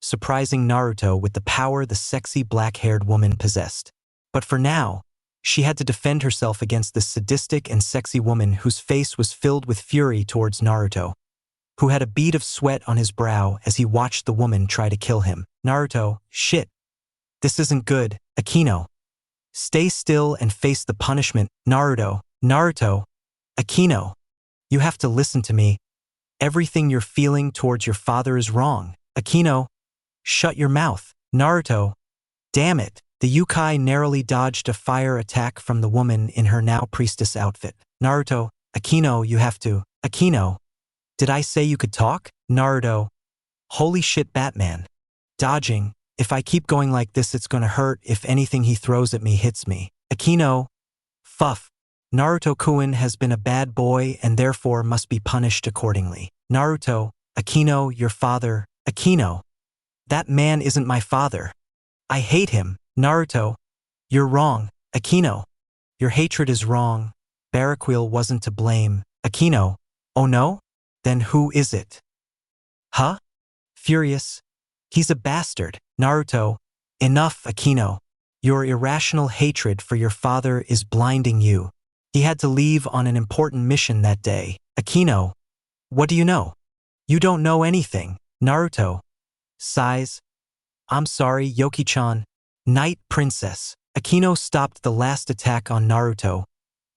surprising Naruto with the power the sexy black-haired woman possessed. But for now, she had to defend herself against this sadistic and sexy woman whose face was filled with fury towards Naruto, who had a bead of sweat on his brow as he watched the woman try to kill him. Naruto, shit. This isn't good. Akino, stay still and face the punishment. Naruto, Naruto, Akino, you have to listen to me. Everything you're feeling towards your father is wrong. Akino, shut your mouth. Naruto, damn it. The Yukai narrowly dodged a fire attack from the woman in her now priestess outfit. Naruto, Akino, you have to. Akino, did I say you could talk? Naruto, holy shit, Batman. Dodging, if I keep going like this it's gonna hurt if anything he throws at me hits me. Akino, fuff. Naruto-kun has been a bad boy and therefore must be punished accordingly. Naruto, Akino, your father. Akino, that man isn't my father. I hate him. Naruto, you're wrong. Akino, your hatred is wrong. Baraquil wasn't to blame. Akino, oh no? Then who is it? Huh? Furious. He's a bastard. Naruto, enough, Akino. Your irrational hatred for your father is blinding you. He had to leave on an important mission that day. Akino, what do you know? You don't know anything. Naruto, sighs. I'm sorry, Yoki-chan. Night Princess. Akino stopped the last attack on Naruto,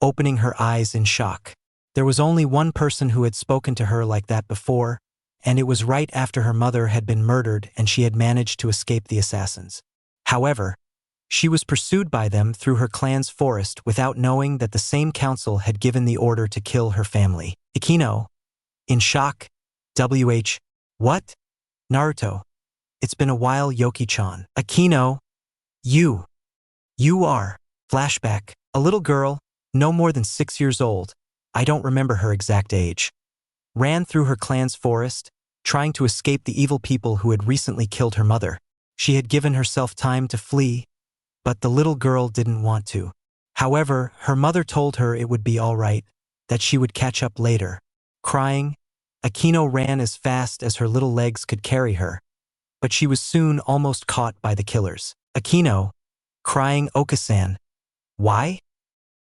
opening her eyes in shock. There was only one person who had spoken to her like that before, and it was right after her mother had been murdered and she had managed to escape the assassins. However, she was pursued by them through her clan's forest without knowing that the same council had given the order to kill her family. Akino, in shock. What? Naruto, it's been a while, Yoki-chan. Akino, you are. Flashback, a little girl, no more than 6 years old, I don't remember her exact age, ran through her clan's forest, trying to escape the evil people who had recently killed her mother. She had given herself time to flee, but the little girl didn't want to. However, her mother told her it would be all right, that she would catch up later. Crying, Akino ran as fast as her little legs could carry her, but she was soon almost caught by the killers. Akino, crying, Okasan, why?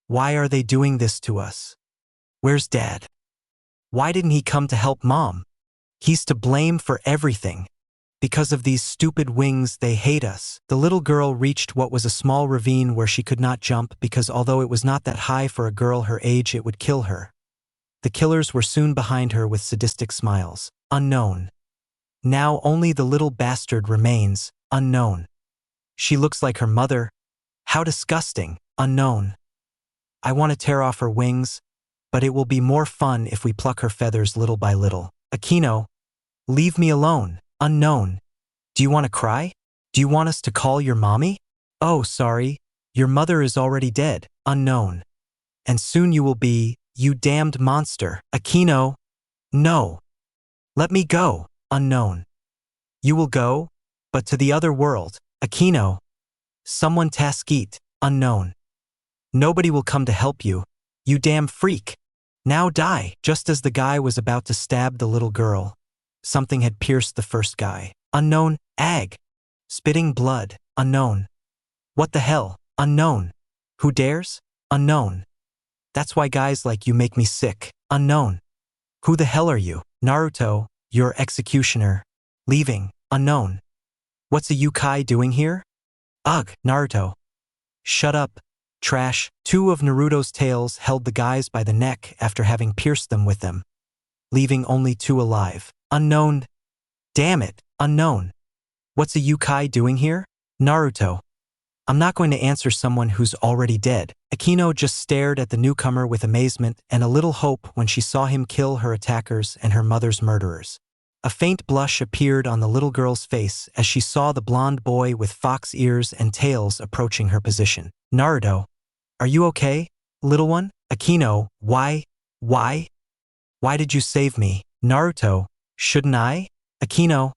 Why are they doing this to us? Where's Dad? Why didn't he come to help Mom? He's to blame for everything. Because of these stupid wings, they hate us. The little girl reached what was a small ravine where she could not jump because although it was not that high for a girl her age, it would kill her. The killers were soon behind her with sadistic smiles. Unknown. Now only the little bastard remains. Unknown. She looks like her mother. How disgusting. Unknown. I want to tear off her wings, but it will be more fun if we pluck her feathers little by little. Akino, leave me alone. Unknown. Do you want to cry? Do you want us to call your mommy? Oh, sorry. Your mother is already dead. Unknown. And soon you will be, you damned monster. Akino. No. Let me go. Unknown. You will go, but to the other world. Akino. Someone task eat. Unknown. Nobody will come to help you. You damn freak. Now die. Just as the guy was about to stab the little girl, something had pierced the first guy. Unknown. Ag. Spitting blood. Unknown. What the hell? Unknown. Who dares? Unknown. That's why guys like you make me sick. Unknown. Who the hell are you? Naruto, your executioner. Leaving. Unknown. What's a Yukai doing here? Ugh, Naruto. Shut up. Trash. 2 of Naruto's tails held the guys by the neck after having pierced them with them, leaving only 2 alive. Unknown. Damn it. Unknown. What's a Yukai doing here? Naruto. I'm not going to answer someone who's already dead. Akino just stared at the newcomer with amazement and a little hope when she saw him kill her attackers and her mother's murderers. A faint blush appeared on the little girl's face as she saw the blonde boy with fox ears and tails approaching her position. Naruto, are you okay, little one? Akino, why did you save me? Naruto, shouldn't I? Akino,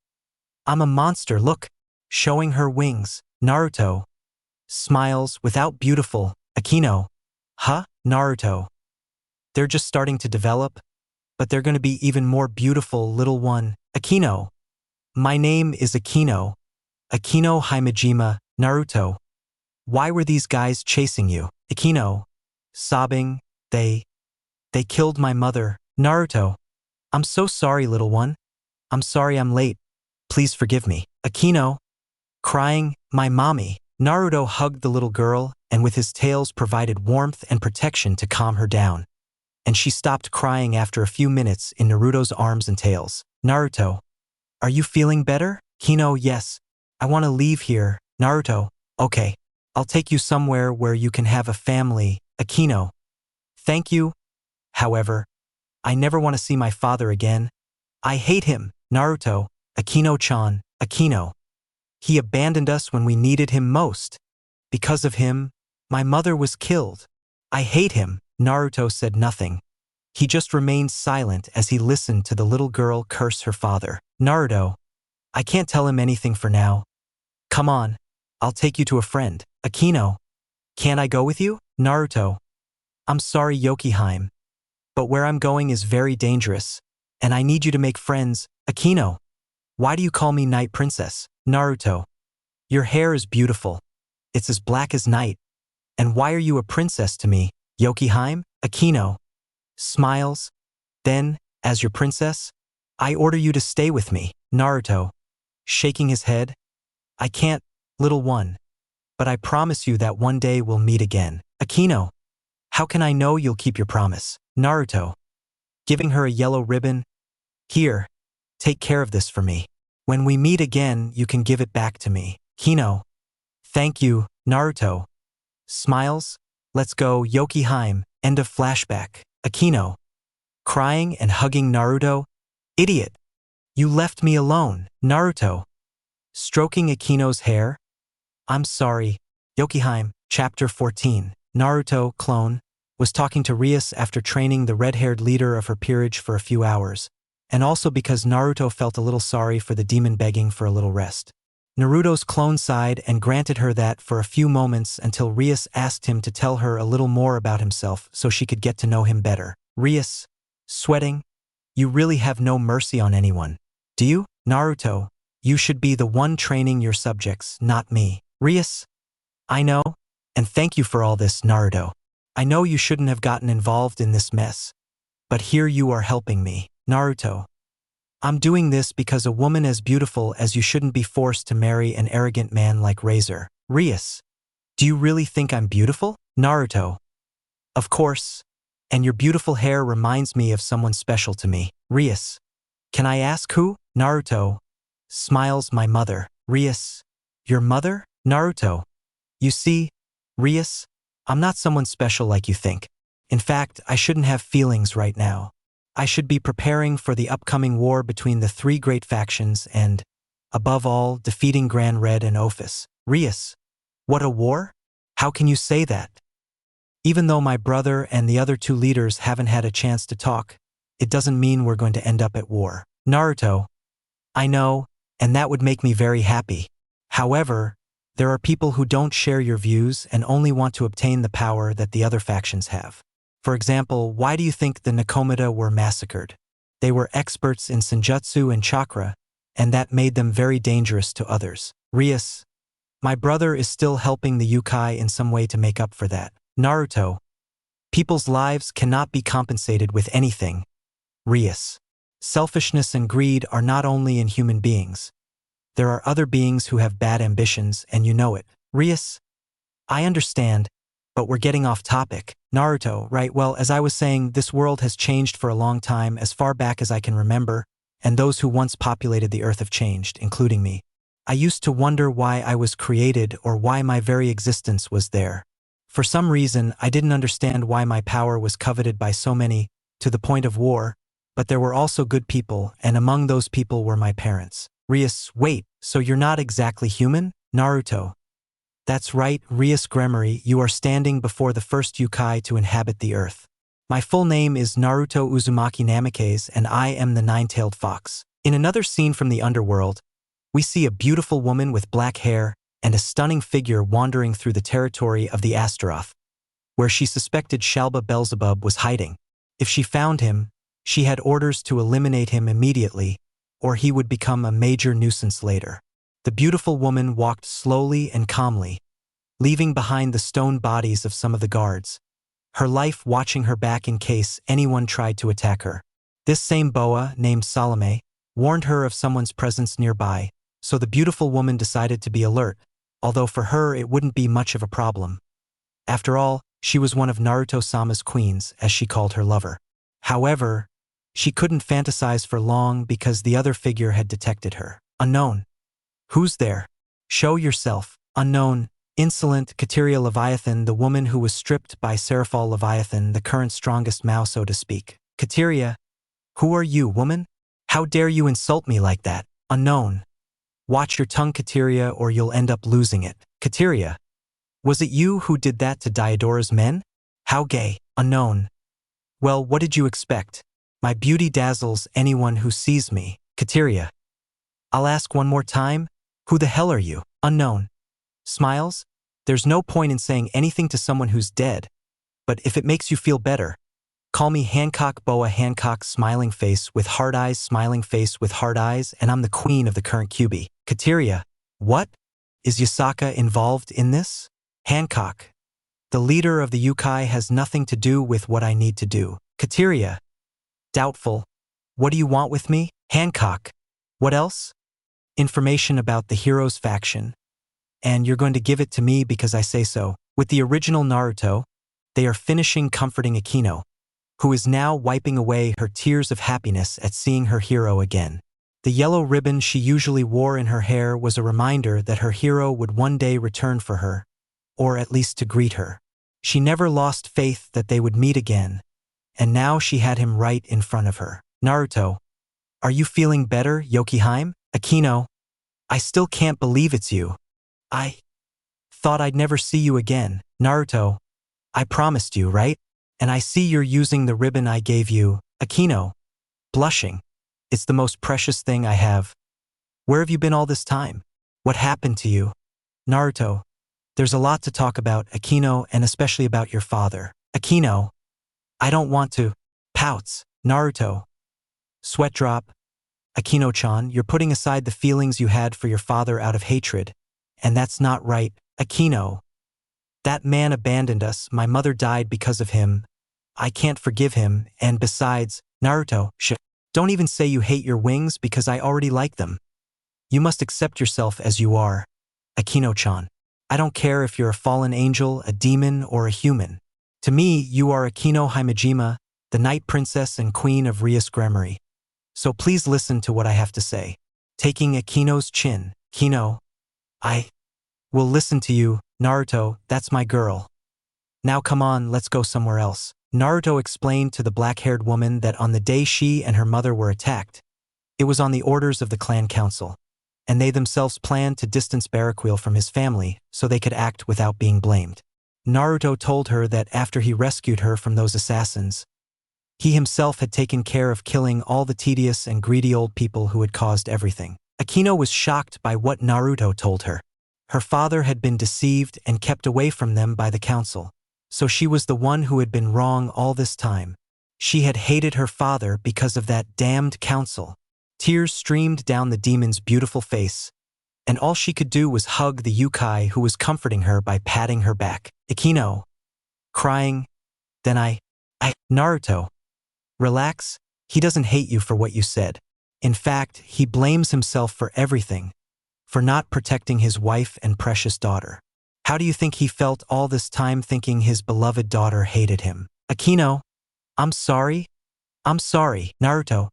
I'm a monster, look, showing her wings. Naruto, smiles without beautiful. Akino, huh? Naruto, they're just starting to develop, but they're going to be even more beautiful, little one. Akino, my name is Akino. Akino Himejima. Naruto, why were these guys chasing you? Akino, sobbing, they killed my mother. Naruto, I'm so sorry, little one. I'm sorry I'm late. Please forgive me. Akino, crying, my mommy. Naruto hugged the little girl and with his tails provided warmth and protection to calm her down. And she stopped crying after a few minutes in Naruto's arms and tails. Naruto, are you feeling better? Kino, yes. I want to leave here. Naruto, okay. I'll take you somewhere where you can have a family. Akino, thank you. However, I never want to see my father again. I hate him. Naruto, Akino-chan, Akino. He abandoned us when we needed him most. Because of him, my mother was killed. I hate him. Naruto said nothing. He just remained silent as he listened to the little girl curse her father. Naruto, I can't tell him anything for now. Come on, I'll take you to a friend. Akino, can't I go with you? Naruto, I'm sorry Yokiheim, but where I'm going is very dangerous, and I need you to make friends. Akino, why do you call me Night Princess? Naruto, your hair is beautiful. It's as black as night. And why are you a princess to me? Yokiheim? Akino smiles. Then, as your princess, I order you to stay with me. Naruto, shaking his head. I can't, little one. But I promise you that one day we'll meet again. Akino, how can I know you'll keep your promise? Naruto, giving her a yellow ribbon. Here, take care of this for me. When we meet again, you can give it back to me. Kino, thank you. Naruto smiles. Let's go. Yokiheim. End of flashback. Akino, crying and hugging Naruto. Idiot, you left me alone. Naruto, stroking Akino's hair. I'm sorry. Yokiheim. Chapter 14. Naruto, clone, was talking to Rias after training the red-haired leader of her peerage for a few hours, and also because Naruto felt a little sorry for the demon begging for a little rest. Naruto's clone sighed and granted her that for a few moments until Rias asked him to tell her a little more about himself so she could get to know him better. Rias, sweating, you really have no mercy on anyone, do you? Naruto, you should be the one training your subjects, not me. Rias, I know, and thank you for all this, Naruto. I know you shouldn't have gotten involved in this mess, but here you are helping me. Naruto, I'm doing this because a woman as beautiful as you shouldn't be forced to marry an arrogant man like Razor. Rias, do you really think I'm beautiful? Naruto, of course, and your beautiful hair reminds me of someone special to me. Rias, can I ask who? Naruto smiles. My mother. Rias, your mother? Naruto, you see, Rias, I'm not someone special like you think. In fact, I shouldn't have feelings right now. I should be preparing for the upcoming war between the three great factions and, above all, defeating Grand Red and Ophis. Rias, what a war? How can you say that? Even though my brother and the other two leaders haven't had a chance to talk, it doesn't mean we're going to end up at war. Naruto, I know, and that would make me very happy. However, there are people who don't share your views and only want to obtain the power that the other factions have. For example, why do you think the Nakomata were massacred? They were experts in senjutsu and chakra, and that made them very dangerous to others. Rias, my brother is still helping the Yukai in some way to make up for that. Naruto, people's lives cannot be compensated with anything. Rias, selfishness and greed are not only in human beings. There are other beings who have bad ambitions, and you know it. Rias, I understand, but we're getting off topic. Naruto, right, well, as I was saying, this world has changed for a long time, as far back as I can remember, and those who once populated the earth have changed, including me. I used to wonder why I was created or why my very existence was there. For some reason, I didn't understand why my power was coveted by so many, to the point of war, but there were also good people, and among those people were my parents. Rias, wait, so you're not exactly human? Naruto, that's right, Rias Gremory, you are standing before the first Yukai to inhabit the earth. My full name is Naruto Uzumaki Namikaze, and I am the nine-tailed fox. In another scene from the underworld, we see a beautiful woman with black hair and a stunning figure wandering through the territory of the Astaroth, where she suspected Shalba Beelzebub was hiding. If she found him, she had orders to eliminate him immediately, or he would become a major nuisance later. The beautiful woman walked slowly and calmly, leaving behind the stone bodies of some of the guards, her life watching her back in case anyone tried to attack her. This same boa, named Salome, warned her of someone's presence nearby, so the beautiful woman decided to be alert, although for her it wouldn't be much of a problem. After all, she was one of Naruto-sama's queens, as she called her lover. However, she couldn't fantasize for long because the other figure had detected her. Unknown. Who's there? Show yourself. Unknown. Insolent Kateria Leviathan, the woman who was stripped by Seraphal Leviathan, the current strongest Mao, so to speak. Kateria, who are you, woman? How dare you insult me like that? Unknown. Watch your tongue, Kateria, or you'll end up losing it. Kateria, was it you who did that to Diodora's men? How gay. Unknown. Well, what did you expect? My beauty dazzles anyone who sees me. Kateria. I'll ask one more time. Who the hell are you? Unknown. Smiles? There's no point in saying anything to someone who's dead. But if it makes you feel better, call me Hancock Boa Hancock, smiling face with hard eyes, smiling face with hard eyes, and I'm the queen of the current QB. Kateria. What? Is Yasaka involved in this? Hancock. The leader of the Yukai has nothing to do with what I need to do. Kateria. Doubtful. What do you want with me? Hancock. What else? Information about the heroes faction. And you're going to give it to me because I say so. With the original Naruto, they are finishing comforting Akino, who is now wiping away her tears of happiness at seeing her hero again. The yellow ribbon she usually wore in her hair was a reminder that her hero would one day return for her, or at least to greet her. She never lost faith that they would meet again, and now she had him right in front of her. Naruto, are you feeling better, Yokiheim? Akino, I still can't believe it's you. I thought I'd never see you again. Naruto, I promised you, right? And I see you're using the ribbon I gave you. Akino, blushing. It's the most precious thing I have. Where have you been all this time? What happened to you? Naruto, there's a lot to talk about, Akino, and especially about your father. Akino, I don't want to. Pouts. Naruto. Sweat drop. Akino-chan, you're putting aside the feelings you had for your father out of hatred. And that's not right. Akino. That man abandoned us, my mother died because of him. I can't forgive him, and besides, Naruto, don't even say you hate your wings because I already like them. You must accept yourself as you are. Akino-chan. I don't care if you're a fallen angel, a demon, or a human. To me, you are Akino Himejima, the Night Princess and Queen of Rias Grammary. So please listen to what I have to say. Taking Akino's chin. Kino. I will listen to you, Naruto, that's my girl. Now come on, let's go somewhere else. Naruto explained to the black-haired woman that on the day she and her mother were attacked, it was on the orders of the clan council, and they themselves planned to distance Barraquil from his family so they could act without being blamed. Naruto told her that after he rescued her from those assassins, he himself had taken care of killing all the tedious and greedy old people who had caused everything. Akino was shocked by what Naruto told her. Her father had been deceived and kept away from them by the council, so she was the one who had been wrong all this time. She had hated her father because of that damned council. Tears streamed down the demon's beautiful face, and all she could do was hug the Yukai who was comforting her by patting her back. Akino. Crying. Then Naruto. Relax, he doesn't hate you for what you said. In fact, he blames himself for everything, for not protecting his wife and precious daughter. How do you think he felt all this time thinking his beloved daughter hated him? Akino, I'm sorry. I'm sorry. Naruto,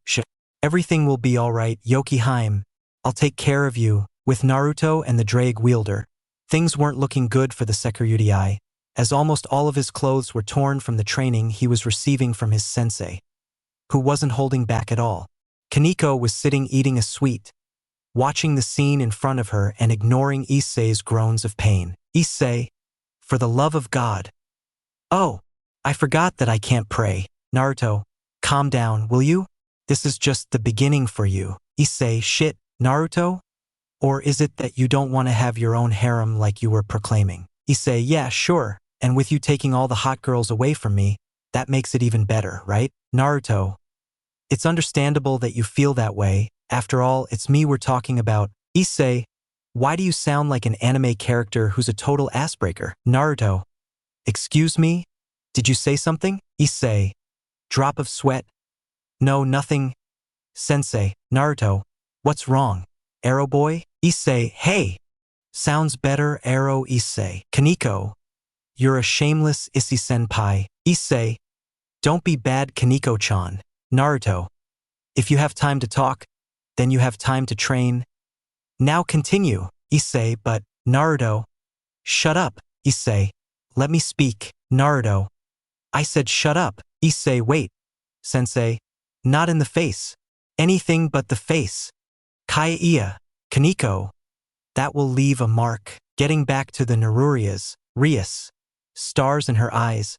everything will be all right, Yokiheim. I'll take care of you. With Naruto and the drag wielder, things weren't looking good for the Sekurudai, as almost all of his clothes were torn from the training he was receiving from his sensei, who wasn't holding back at all. Kaneko was sitting eating a sweet, watching the scene in front of her and ignoring Issei's groans of pain. Issei, for the love of God. Oh, I forgot that I can't pray. Naruto, calm down, will you? This is just the beginning for you. Issei, shit, Naruto? Or is it that you don't want to have your own harem like you were proclaiming? Issei, yeah, sure, and with you taking all the hot girls away from me, that makes it even better, right? Naruto, it's understandable that you feel that way. After all, it's me we're talking about. Issei, why do you sound like an anime character who's a total assbreaker? Naruto, excuse me? Did you say something? Issei, drop of sweat. No, nothing. Sensei, Naruto, what's wrong? Arrow boy? Issei, hey! Sounds better, Arrow Issei. Kaneko, you're a shameless Issei-senpai. Issei, don't be bad Kaneko-chan. Naruto, if you have time to talk, then you have time to train. Now continue, Issei, but, Naruto. Shut up, Issei. Let me speak, Naruto. I said shut up, Issei. Wait, sensei. Not in the face. Anything but the face. Kaiya, Kaneko. That will leave a mark. Getting back to the Narurias, Rias. Stars in her eyes.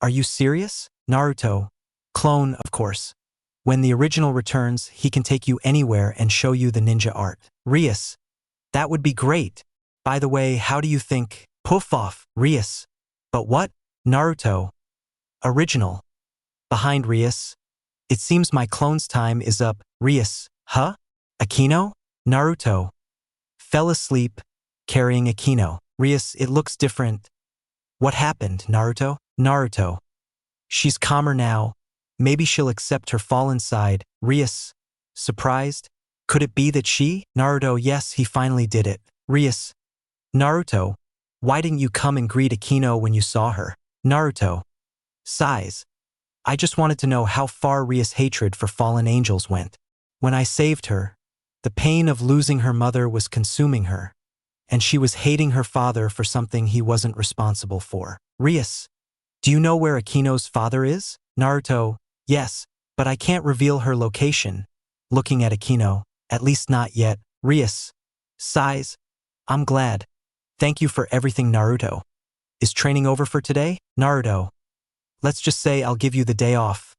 Are you serious? Naruto. Clone, of course. When the original returns, he can take you anywhere and show you the ninja art. Rias. That would be great. By the way, how do you think? Poof off, Rias. But what? Naruto. Original. Behind Rias. It seems my clone's time is up. Rias. Huh? Akino? Naruto. Fell asleep, carrying Akino. Rias, it looks different. What happened, Naruto? Naruto. She's calmer now. Maybe she'll accept her fallen side. Rias. Surprised? Could it be that she? Naruto, yes, he finally did it. Rias. Naruto. Why didn't you come and greet Akino when you saw her? Naruto. Sighs. I just wanted to know how far Rias' hatred for fallen angels went. When I saved her, the pain of losing her mother was consuming her, and she was hating her father for something he wasn't responsible for. Rias. Do you know where Akino's father is? Naruto. Yes, but I can't reveal her location. Looking at Akino. At least not yet. Rias. Sighs. I'm glad. Thank you for everything, Naruto. Is training over for today? Naruto. Let's just say I'll give you the day off.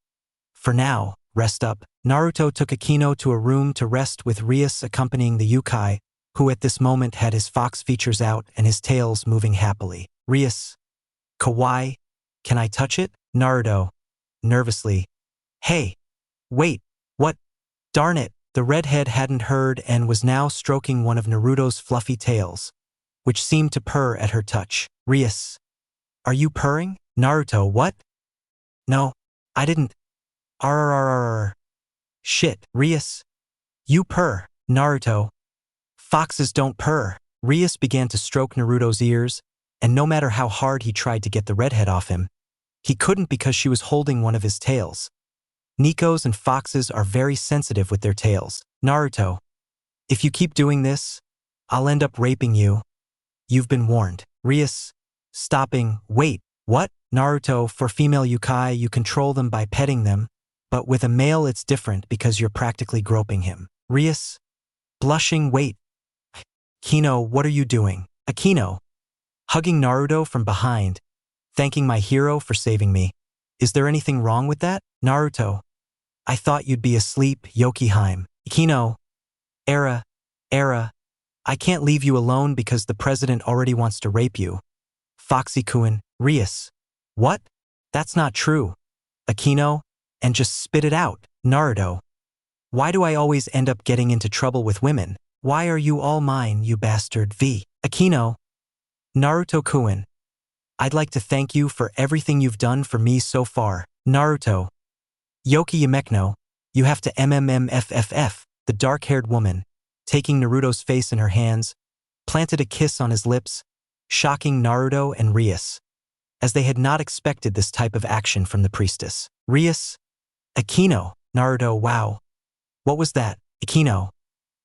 For now, rest up. Naruto took Akino to a room to rest with Rias accompanying the yokai, who at this moment had his fox features out and his tails moving happily. Rias. Kawaii. Can I touch it? Naruto. Nervously. Hey. Wait. What? Darn it. The redhead hadn't heard and was now stroking one of Naruto's fluffy tails, which seemed to purr at her touch. Rias. Are you purring? Naruto, what? No, I didn't. Arrrrrrrrr. Shit, Rias. You purr, Naruto. Foxes don't purr. Rias began to stroke Naruto's ears, and no matter how hard he tried to get the redhead off him, he couldn't because she was holding one of his tails. Nikos and foxes are very sensitive with their tails. Naruto. If you keep doing this, I'll end up raping you. You've been warned. Rias. Stopping. Wait, what? Naruto, for female yokai you control them by petting them, but with a male it's different because you're practically groping him. Rias. Blushing. Wait. Kino, what are you doing? Akino. Hugging Naruto from behind, thanking my hero for saving me. Is there anything wrong with that? Naruto. I thought you'd be asleep, Yokiheim. Akino. Era. I can't leave you alone because the president already wants to rape you. Foxy-kun. Rias. What? That's not true. Akino. And just spit it out. Naruto. Why do I always end up getting into trouble with women? Why are you all mine, you bastard? V. Akino. Naruto-kun. I'd like to thank you for everything you've done for me so far. Naruto. Yoki Yamekno. You have to MMMFFF. The dark-haired woman, taking Naruto's face in her hands, planted a kiss on his lips, shocking Naruto and Rias, as they had not expected this type of action from the priestess. Rias. Akino. Naruto. Wow. What was that? Akino.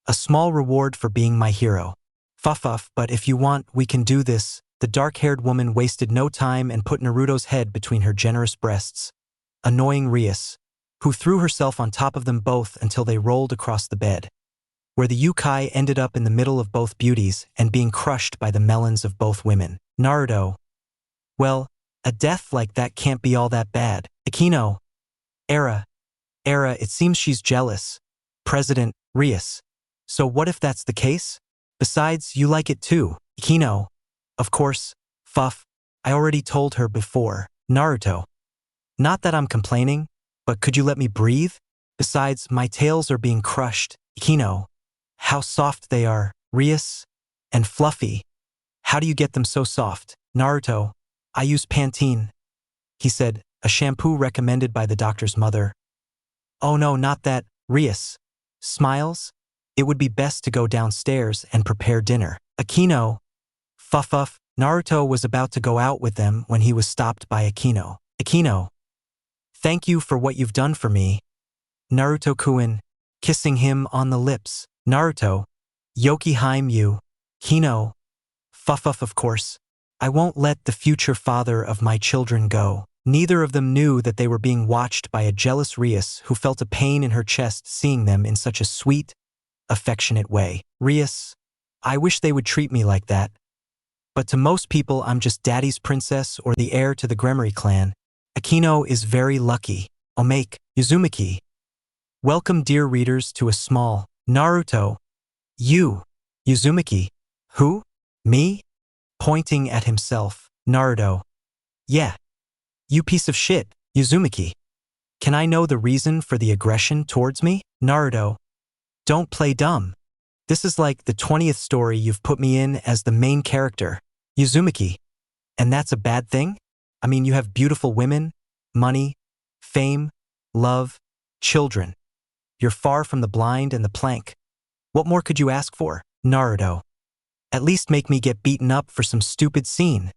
A small reward for being my hero. Fuff, but if you want, we can do this. The dark-haired woman wasted no time and put Naruto's head between her generous breasts, annoying Rias, who threw herself on top of them both until they rolled across the bed, where the yokai ended up in the middle of both beauties and being crushed by the melons of both women. Naruto. Well, a death like that can't be all that bad. Akino. Era, it seems she's jealous. President. Rias. So what if that's the case? Besides, you like it too. Akino. Of course. Fuff. I already told her before. Naruto. Not that I'm complaining, but could you let me breathe? Besides, my tails are being crushed. Akino. How soft they are. Rias. And fluffy. How do you get them so soft? Naruto. I use Pantene. He said, a shampoo recommended by the doctor's mother. Oh no, not that. Rias. Smiles. It would be best to go downstairs and prepare dinner. Akino, Fuff. Naruto was about to go out with them when he was stopped by Akino. Akino, thank you for what you've done for me. Naruto-kun, kissing him on the lips. Naruto, Yokiheim you. Kino, Fuff of course. I won't let the future father of my children go. Neither of them knew that they were being watched by a jealous Rias who felt a pain in her chest seeing them in such a sweet, affectionate way. Rias, I wish they would treat me like that. But to most people I'm just daddy's princess or the heir to the Gremory clan. Akino is very lucky. Omake, Uzumaki. Welcome dear readers to a small Naruto. You, Uzumaki. Who? Me? Pointing at himself. Naruto. Yeah. You piece of shit, Uzumaki. Can I know the reason for the aggression towards me? Naruto. Don't play dumb. This is like the 20th story you've put me in as the main character, Uzumaki. And that's a bad thing? I mean, you have beautiful women, money, fame, love, children. You're far from the blind and the plank. What more could you ask for, Naruto? At least make me get beaten up for some stupid scene.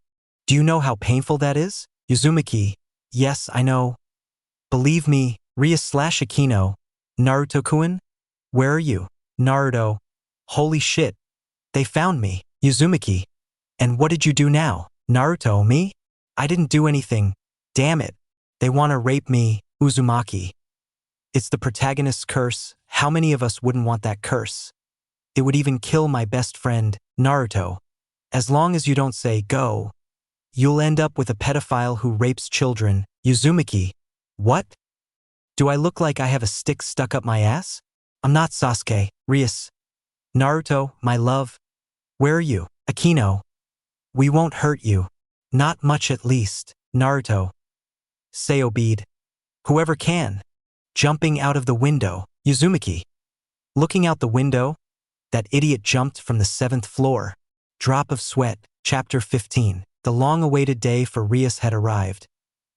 Do you know how painful that is? Uzumaki, yes, I know. Believe me, Rias/Akino. Naruto-kun, where are you? Naruto, holy shit, they found me. Uzumaki, and what did you do now? Naruto, me? I didn't do anything. Damn it. They want to rape me, Uzumaki. It's the protagonist's curse. How many of us wouldn't want that curse? It would even kill my best friend, Naruto. As long as you don't say go, you'll end up with a pedophile who rapes children. Uzumaki, what? Do I look like I have a stick stuck up my ass? I'm not Sasuke. Rias. Naruto, my love. Where are you? Akino. We won't hurt you. Not much at least. Naruto. Say obede. Whoever can. Jumping out of the window. Uzumaki. Looking out the window, that idiot jumped from the 7th floor. Drop of sweat. Chapter 15. The long-awaited day for Rias had arrived.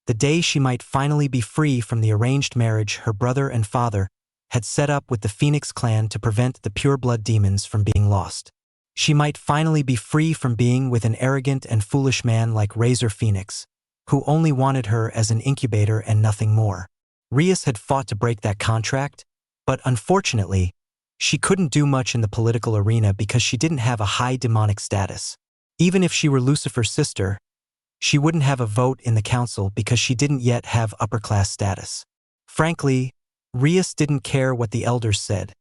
The day she might finally be free from the arranged marriage her brother and father had set up with the Phoenix clan to prevent the pure-blood demons from being lost. She might finally be free from being with an arrogant and foolish man like Razor Phoenix, who only wanted her as an incubator and nothing more. Rias had fought to break that contract, but unfortunately, she couldn't do much in the political arena because she didn't have a high demonic status. Even if she were Lucifer's sister, she wouldn't have a vote in the council because she didn't yet have upper-class status. Frankly, Rias didn't care what the elders said,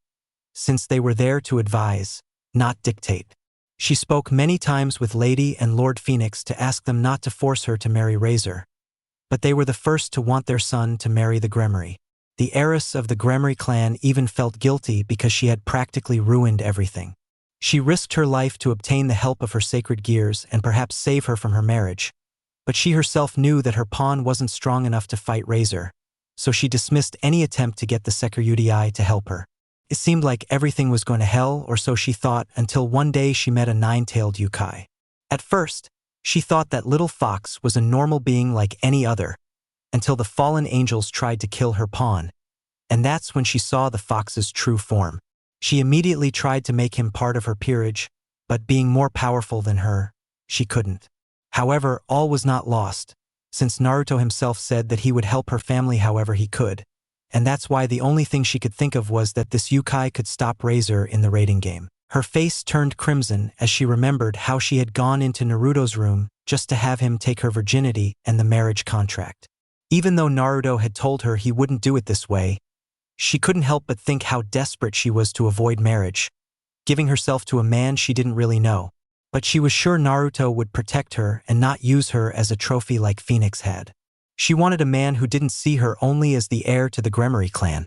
since they were there to advise, not dictate. She spoke many times with Lady and Lord Phoenix to ask them not to force her to marry Razor, but they were the first to want their son to marry the Gremory. The heiress of the Gremory clan even felt guilty because she had practically ruined everything. She risked her life to obtain the help of her sacred gears and perhaps save her from her marriage, but she herself knew that her pawn wasn't strong enough to fight Razor, so she dismissed any attempt to get the Uchiha to help her. It seemed like everything was going to hell, or so she thought, until one day she met a 9-tailed yokai. At first, she thought that little fox was a normal being like any other, until the fallen angels tried to kill her pawn, and that's when she saw the fox's true form. She immediately tried to make him part of her peerage, but being more powerful than her, she couldn't. However, all was not lost, since Naruto himself said that he would help her family however he could, and that's why the only thing she could think of was that this yokai could stop Razor in the raiding game. Her face turned crimson as she remembered how she had gone into Naruto's room just to have him take her virginity and the marriage contract. Even though Naruto had told her he wouldn't do it this way, she couldn't help but think how desperate she was to avoid marriage, giving herself to a man she didn't really know. But she was sure Naruto would protect her and not use her as a trophy like Phoenix had. She wanted a man who didn't see her only as the heir to the Gremory clan.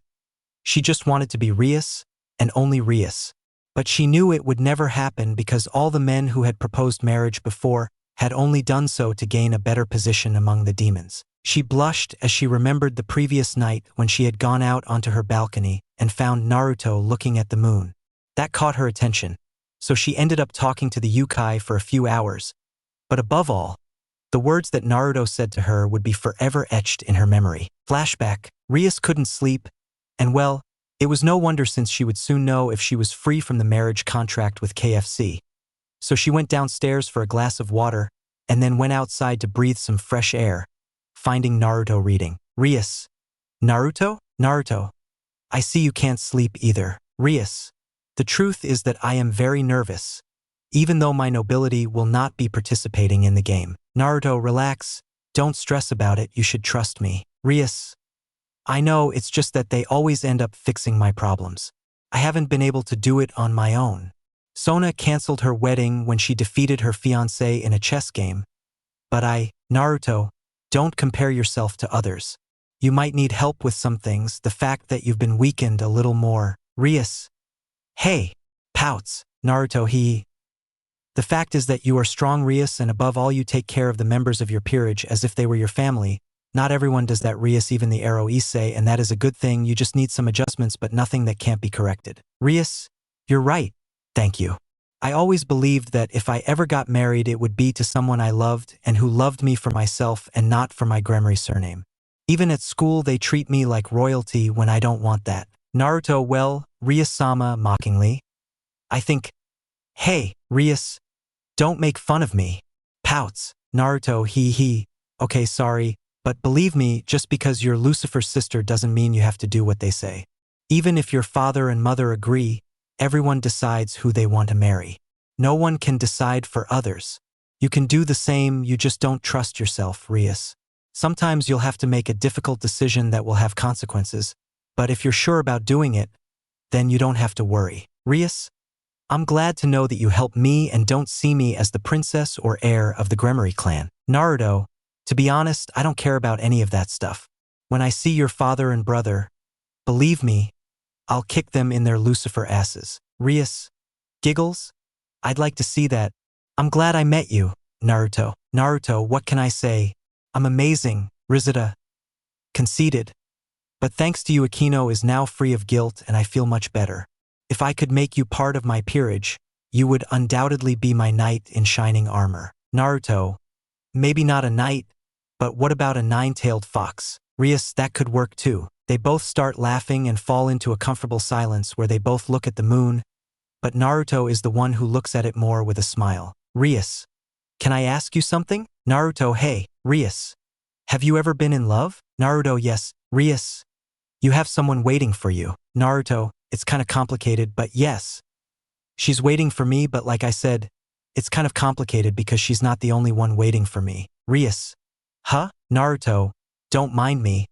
She just wanted to be Rias, and only Rias. But she knew it would never happen because all the men who had proposed marriage before had only done so to gain a better position among the demons. She blushed as she remembered the previous night when she had gone out onto her balcony and found Naruto looking at the moon. That caught her attention, so she ended up talking to the yokai for a few hours. But above all, the words that Naruto said to her would be forever etched in her memory. Flashback, Rias couldn't sleep, and well, It was no wonder since she would soon know if she was free from the marriage contract with KFC. So she went downstairs for a glass of water and then went outside to breathe some fresh air, finding Naruto reading. Rias. Naruto? Naruto. I see you can't sleep either. Rias. The truth is that I am very nervous, even though my nobility will not be participating in the game. Naruto, relax. Don't stress about it, you should trust me. Rias. I know, it's just that they always end up fixing my problems. I haven't been able to do it on my own. Sona canceled her wedding when she defeated her fiancé in a chess game. But Naruto, don't compare yourself to others. You might need help with some things, the fact that you've been weakened a little more. Rias. Hey, pouts. Naruto, The fact is that you are strong, Rias, and above all you take care of the members of your peerage as if they were your family. Not everyone does that, Rias, even the arrow Issei, and that is a good thing. You just need some adjustments, but nothing that can't be corrected. Rias, you're right. Thank you. I always believed that if I ever got married it would be to someone I loved and who loved me for myself and not for my Gremory surname. Even at school they treat me like royalty when I don't want that. Naruto, well, Rias-sama, mockingly. I think, hey, Rias, don't make fun of me. Pouts. Naruto, okay, sorry, but believe me, just because you're Lucifer's sister doesn't mean you have to do what they say. Even if your father and mother agree, everyone decides who they want to marry. No one can decide for others. You can do the same, you just don't trust yourself, Rias. Sometimes you'll have to make a difficult decision that will have consequences, but if you're sure about doing it, then you don't have to worry. Rias, I'm glad to know that you help me and don't see me as the princess or heir of the Gremory clan. Naruto, to be honest, I don't care about any of that stuff. When I see your father and brother, believe me, I'll kick them in their Lucifer asses. Rias giggles. I'd like to see that. I'm glad I met you, Naruto. Naruto, what can I say? I'm amazing, Rizita. Conceited. But thanks to you Akino is now free of guilt and I feel much better. If I could make you part of my peerage, you would undoubtedly be my knight in shining armor. Naruto, maybe not a knight, but what about a nine-tailed fox? Rias, that could work too. They both start laughing and fall into a comfortable silence where they both look at the moon, but Naruto is the one who looks at it more with a smile. Rias, can I ask you something? Naruto, hey, Rias, have you ever been in love? Naruto, yes. Rias, you have someone waiting for you. Naruto, it's kind of complicated, but yes. She's waiting for me, but like I said, it's kind of complicated because she's not the only one waiting for me. Rias, huh? Naruto, don't mind me,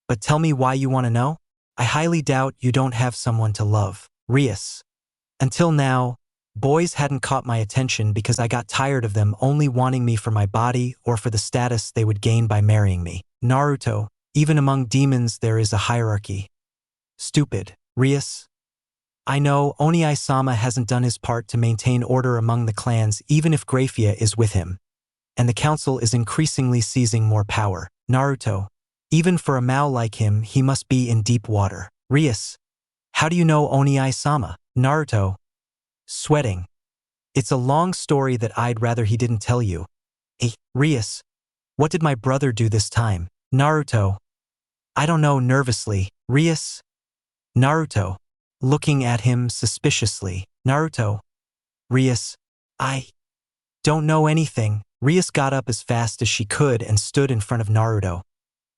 but tell me why you want to know? I highly doubt you don't have someone to love. Rias, until now, boys hadn't caught my attention because I got tired of them only wanting me for my body or for the status they would gain by marrying me. Naruto, even among demons there is a hierarchy. Stupid. Rias, I know Oniai-sama hasn't done his part to maintain order among the clans even if Graphia is with him, and the council is increasingly seizing more power. Naruto, even for a Mao like him, he must be in deep water. Rias, how do you know Oniai-sama? Naruto, sweating. It's a long story that I'd rather he didn't tell you. Rias, what did my brother do this time? Naruto, I don't know, nervously. Rias, Naruto, looking at him suspiciously. Naruto, Rias, I don't know anything. Rias got up as fast as she could and stood in front of Naruto,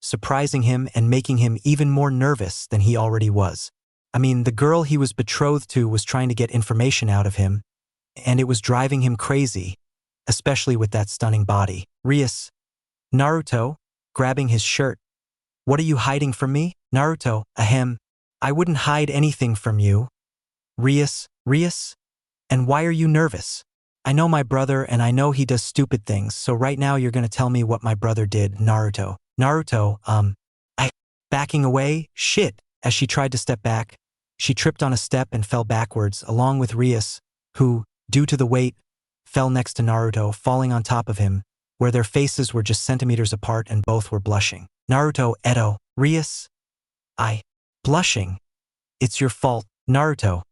surprising him and making him even more nervous than he already was. I mean, the girl he was betrothed to was trying to get information out of him, and it was driving him crazy, especially with that stunning body. Rias, Naruto, grabbing his shirt. What are you hiding from me? Naruto, ahem. I wouldn't hide anything from you. Rias, and why are you nervous? I know my brother and I know he does stupid things, so right now you're gonna tell me what my brother did, Naruto. Naruto, backing away? Shit. As she tried to step back, she tripped on a step and fell backwards, along with Rias, who, due to the weight, fell next to Naruto, falling on top of him, where their faces were just centimeters apart and both were blushing. Naruto, Edo, Rias, blushing. It's your fault. Naruto,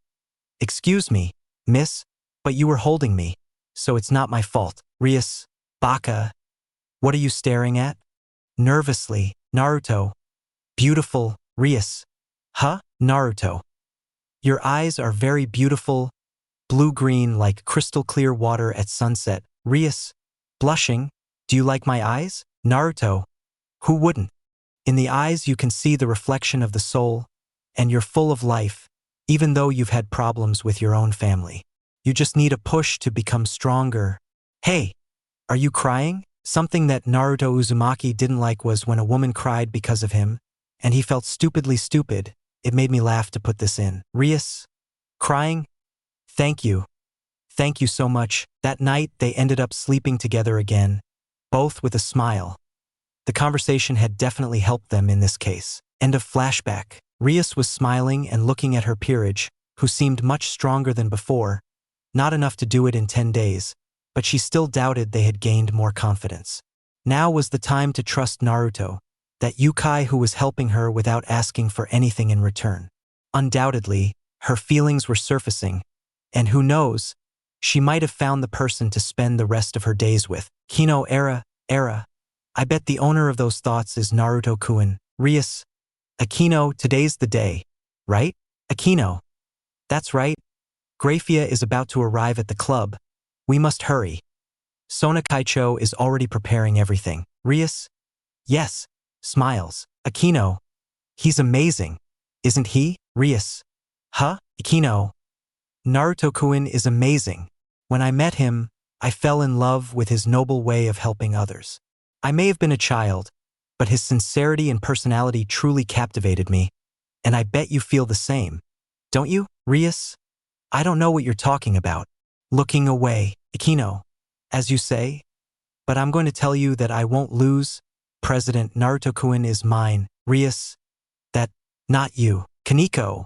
excuse me, miss, but you were holding me, so it's not my fault. Rias, baka. What are you staring at? Nervously, Naruto, beautiful. Rias, huh? Naruto. Your eyes are very beautiful, blue-green like crystal-clear water at sunset. Rias, blushing, do you like my eyes? Naruto, who wouldn't? In the eyes you can see the reflection of the soul, and you're full of life, even though you've had problems with your own family. You just need a push to become stronger. Hey, are you crying? Something that Naruto Uzumaki didn't like was when a woman cried because of him, and he felt stupidly stupid. It made me laugh to put this in. Rias, crying? Thank you. Thank you so much. That night they ended up sleeping together again, both with a smile. The conversation had definitely helped them in this case. End of flashback. Rias was smiling and looking at her peerage, who seemed much stronger than before, not enough to do it in 10 days, but she still doubted they had gained more confidence. Now was the time to trust Naruto, that yokai who was helping her without asking for anything in return. Undoubtedly, her feelings were surfacing, and who knows, she might have found the person to spend the rest of her days with. Kino era. I bet the owner of those thoughts is Naruto-kun. Rias. Akino, today's the day, right? Akino. That's right. Grafia is about to arrive at the club. We must hurry. Sona Kaicho is already preparing everything. Rias? Yes. Smiles. Akino. He's amazing. Isn't he? Rias. Huh? Akino. Naruto-kun is amazing. When I met him, I fell in love with his noble way of helping others. I may have been a child, but his sincerity and personality truly captivated me, and I bet you feel the same. Don't you, Rias? I don't know what you're talking about. Looking away. Akino. As you say, but I'm going to tell you that I won't lose. President Naruto-kun is mine. Rias. That, not you. Kaneko.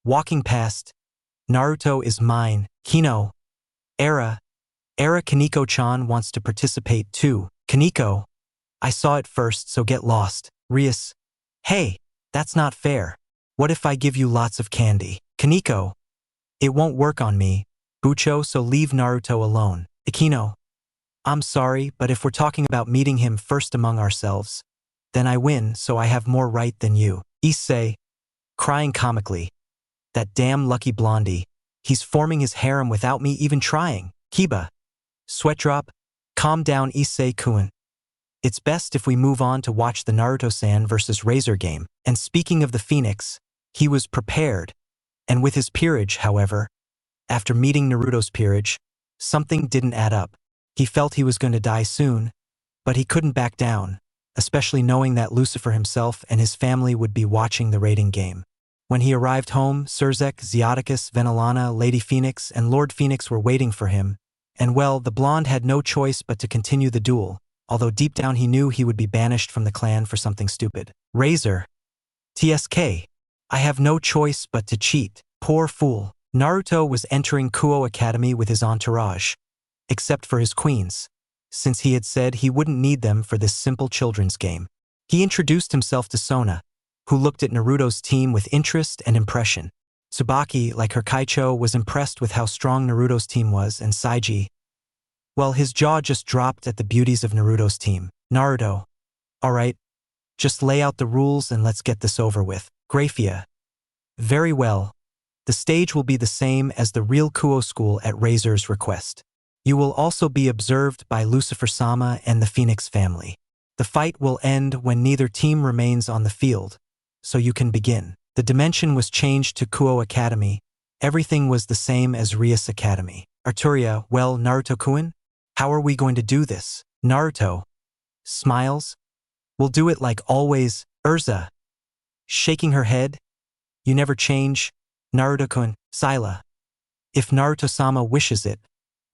Walking past. Naruto is mine. Kino. Era Kaneko-chan wants to participate too. Kaneko. I saw it first, so get lost. Rias. Hey, that's not fair. What if I give you lots of candy? Kaneko. It won't work on me. Bucho, so leave Naruto alone. Akino. I'm sorry, but if we're talking about meeting him first among ourselves, then I win, so I have more right than you. Issei. Crying comically. That damn lucky blondie. He's forming his harem without me even trying. Kiba. Sweat drop. Calm down, Issei-kun. It's best if we move on to watch the Naruto-san vs. Razor game. And speaking of the Phoenix, he was prepared. And with his peerage, however, after meeting Naruto's peerage, something didn't add up. He felt he was going to die soon, but he couldn't back down, especially knowing that Lucifer himself and his family would be watching the raiding game. When he arrived home, Surzek, Zeoticus, Venelana, Lady Phoenix, and Lord Phoenix were waiting for him, and well, the blonde had no choice but to continue the duel, although deep down he knew he would be banished from the clan for something stupid. Razor. TSK. I have no choice but to cheat. Poor fool. Naruto was entering Kuo Academy with his entourage, except for his queens, since he had said he wouldn't need them for this simple children's game. He introduced himself to Sona, who looked at Naruto's team with interest and impression. Tsubaki, like her Kaicho, was impressed with how strong Naruto's team was, and Saiji, well, his jaw just dropped at the beauties of Naruto's team. Naruto. Alright, just lay out the rules and let's get this over with. Grafia. Very well. The stage will be the same as the real Kuo school at Razor's request. You will also be observed by Lucifer-sama and the Phoenix family. The fight will end when neither team remains on the field, so you can begin. The dimension was changed to Kuo Academy. Everything was the same as Rias Academy. Arturia, well, Naruto-kun? How are we going to do this? Naruto. Smiles. We'll do it like always. Urza. Shaking her head. You never change. Naruto-kun. Sila. If Naruto-sama wishes it,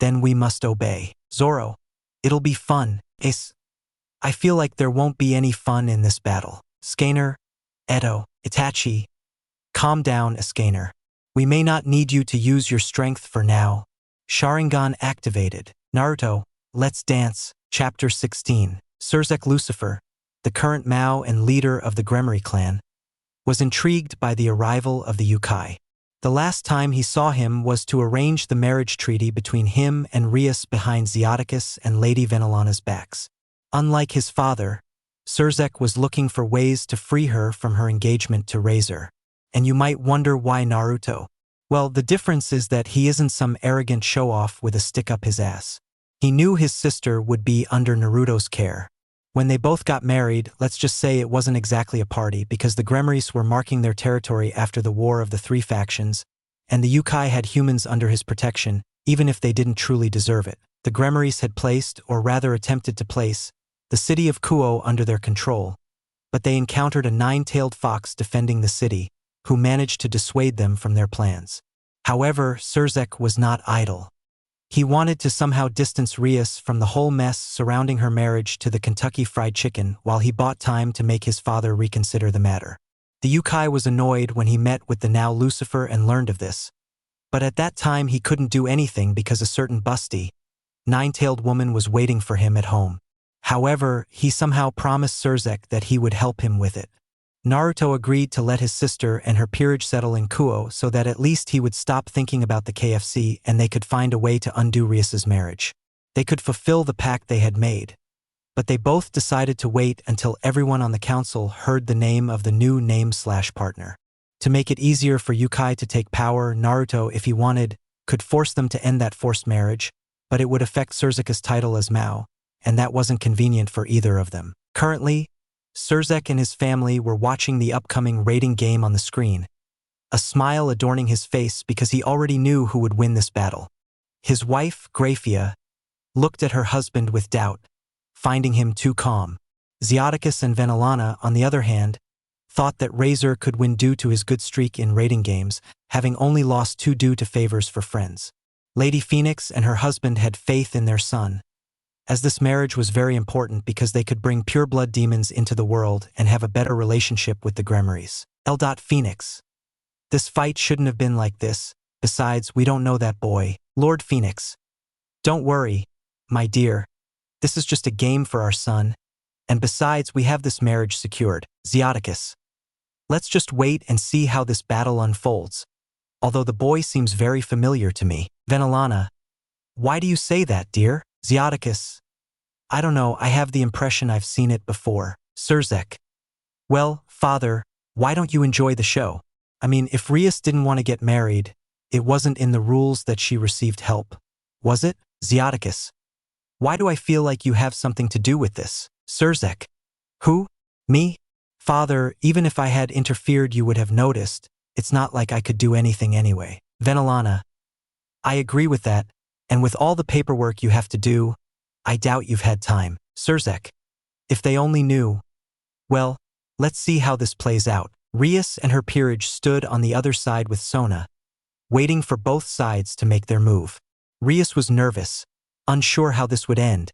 then we must obey. Zoro. It'll be fun. Ace. I feel like there won't be any fun in this battle. Skeiner. Edo. Itachi. Calm down, Skeiner. We may not need you to use your strength for now. Sharingan activated. Naruto, let's dance. Chapter 16. Surzek Lucifer, the current Mao and leader of the Gremory clan, was intrigued by the arrival of the yokai. The last time he saw him was to arrange the marriage treaty between him and Rias behind Zeoticus and Lady Venelana's backs. Unlike his father, Surzek was looking for ways to free her from her engagement to Razor. And you might wonder why Naruto. Well, the difference is that he isn't some arrogant show-off with a stick up his ass. He knew his sister would be under Naruto's care. When they both got married, let's just say it wasn't exactly a party because the Gremories were marking their territory after the War of the Three Factions, and the Uchiha had humans under his protection, even if they didn't truly deserve it. The Gremories had placed, or rather attempted to place, the city of Kyoto under their control, but they encountered a nine-tailed fox defending the city, who managed to dissuade them from their plans. However, Surzek was not idle. He wanted to somehow distance Rias from the whole mess surrounding her marriage to the Kentucky Fried Chicken while he bought time to make his father reconsider the matter. The Uchiha was annoyed when he met with the now Lucifer and learned of this. But at that time he couldn't do anything because a certain busty, nine-tailed woman was waiting for him at home. However, he somehow promised Surzek that he would help him with it. Naruto agreed to let his sister and her peerage settle in Kyoto so that at least he would stop thinking about the KFC and they could find a way to undo Rias's marriage. They could fulfill the pact they had made. But they both decided to wait until everyone on the council heard the name of the new name/partner. To make it easier for Uchiha to take power, Naruto, if he wanted, could force them to end that forced marriage, but it would affect Surzek's title as Mao, and that wasn't convenient for either of them. Currently, Surzek and his family were watching the upcoming raiding game on the screen, a smile adorning his face because he already knew who would win this battle. His wife, Graphia, looked at her husband with doubt, finding him too calm. Zeoticus and Venelana, on the other hand, thought that Razor could win due to his good streak in raiding games, having only lost 2 due to favors for friends. Lady Phoenix and her husband had faith in their son, as this marriage was very important because they could bring pure-blood demons into the world and have a better relationship with the Gremories. Phoenix. This fight shouldn't have been like this. Besides, we don't know that boy. Lord Phoenix. Don't worry, my dear. This is just a game for our son. And besides, we have this marriage secured. Zeoticus. Let's just wait and see how this battle unfolds. Although the boy seems very familiar to me. Venelana. Why do you say that, dear? Zeoticus. I don't know, I have the impression I've seen it before. Surzek. Well, father, why don't you enjoy the show? I mean, if Rias didn't want to get married, it wasn't in the rules that she received help, was it? Zeoticus. Why do I feel like you have something to do with this? Surzek. Who? Me? Father, even if I had interfered you would have noticed. It's not like I could do anything anyway. Venelana. I agree with that. And with all the paperwork you have to do, I doubt you've had time. Surzek. If they only knew. Well, let's see how this plays out. Rias and her peerage stood on the other side with Sona, waiting for both sides to make their move. Rias was nervous, unsure how this would end,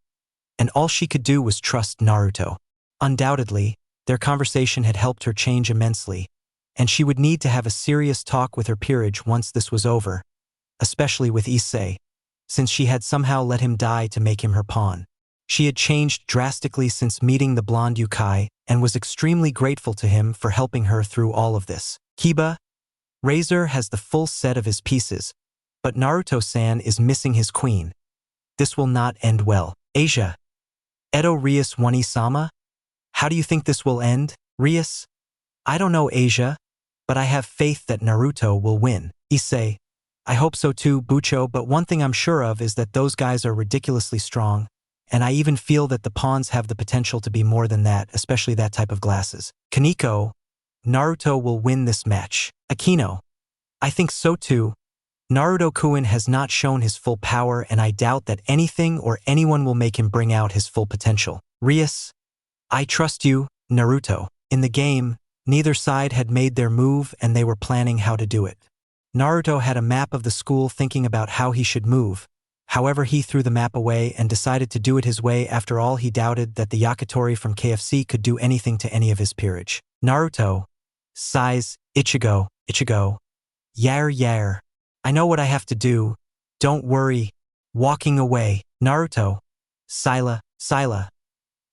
and all she could do was trust Naruto. Undoubtedly, their conversation had helped her change immensely, and she would need to have a serious talk with her peerage once this was over, especially with Issei, since she had somehow let him die to make him her pawn. She had changed drastically since meeting the blonde Uchiha and was extremely grateful to him for helping her through all of this. Kiba, Razor has the full set of his pieces, but Naruto-san is missing his queen. This will not end well. Asia. Edo Rias Wani-sama? How do you think this will end, Rias? I don't know, Asia, but I have faith that Naruto will win. Issei. I hope so too, Bucho, but one thing I'm sure of is that those guys are ridiculously strong, and I even feel that the pawns have the potential to be more than that, especially that type of glasses. Kaneko. Naruto will win this match. Akino. I think so too. Naruto-kun has not shown his full power, and I doubt that anything or anyone will make him bring out his full potential. Rias. I trust you, Naruto. In the game, neither side had made their move and they were planning how to do it. Naruto had a map of the school thinking about how he should move. However, he threw the map away and decided to do it his way. After all, he doubted that the Yakitori from KFC could do anything to any of his peerage. Naruto. Sighs. Ichigo. Yar. I know what I have to do. Don't worry. Walking away. Naruto. Sila.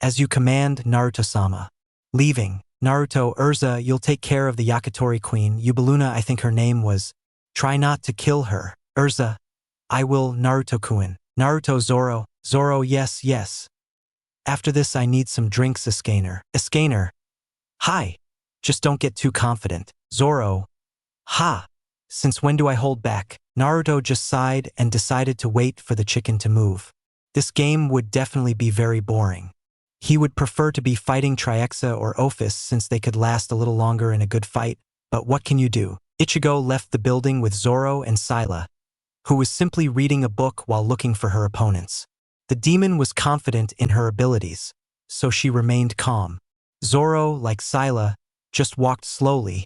As you command, Naruto-sama. Leaving. Naruto. Urza, you'll take care of the Yakitori queen. Yubaluna, I think her name was. Try not to kill her. Urza. I will, Naruto-kun. Naruto. Zoro, yes. After this I need some drinks, Iskaner. Hi. Just don't get too confident. Zoro. Ha! Since when do I hold back? Naruto just sighed and decided to wait for the chicken to move. This game would definitely be very boring. He would prefer to be fighting Triexa or Ophis since they could last a little longer in a good fight, but what can you do? Ichigo left the building with Zoro and Sila, who was simply reading a book while looking for her opponents. The demon was confident in her abilities, so she remained calm. Zoro, like Sila, just walked slowly,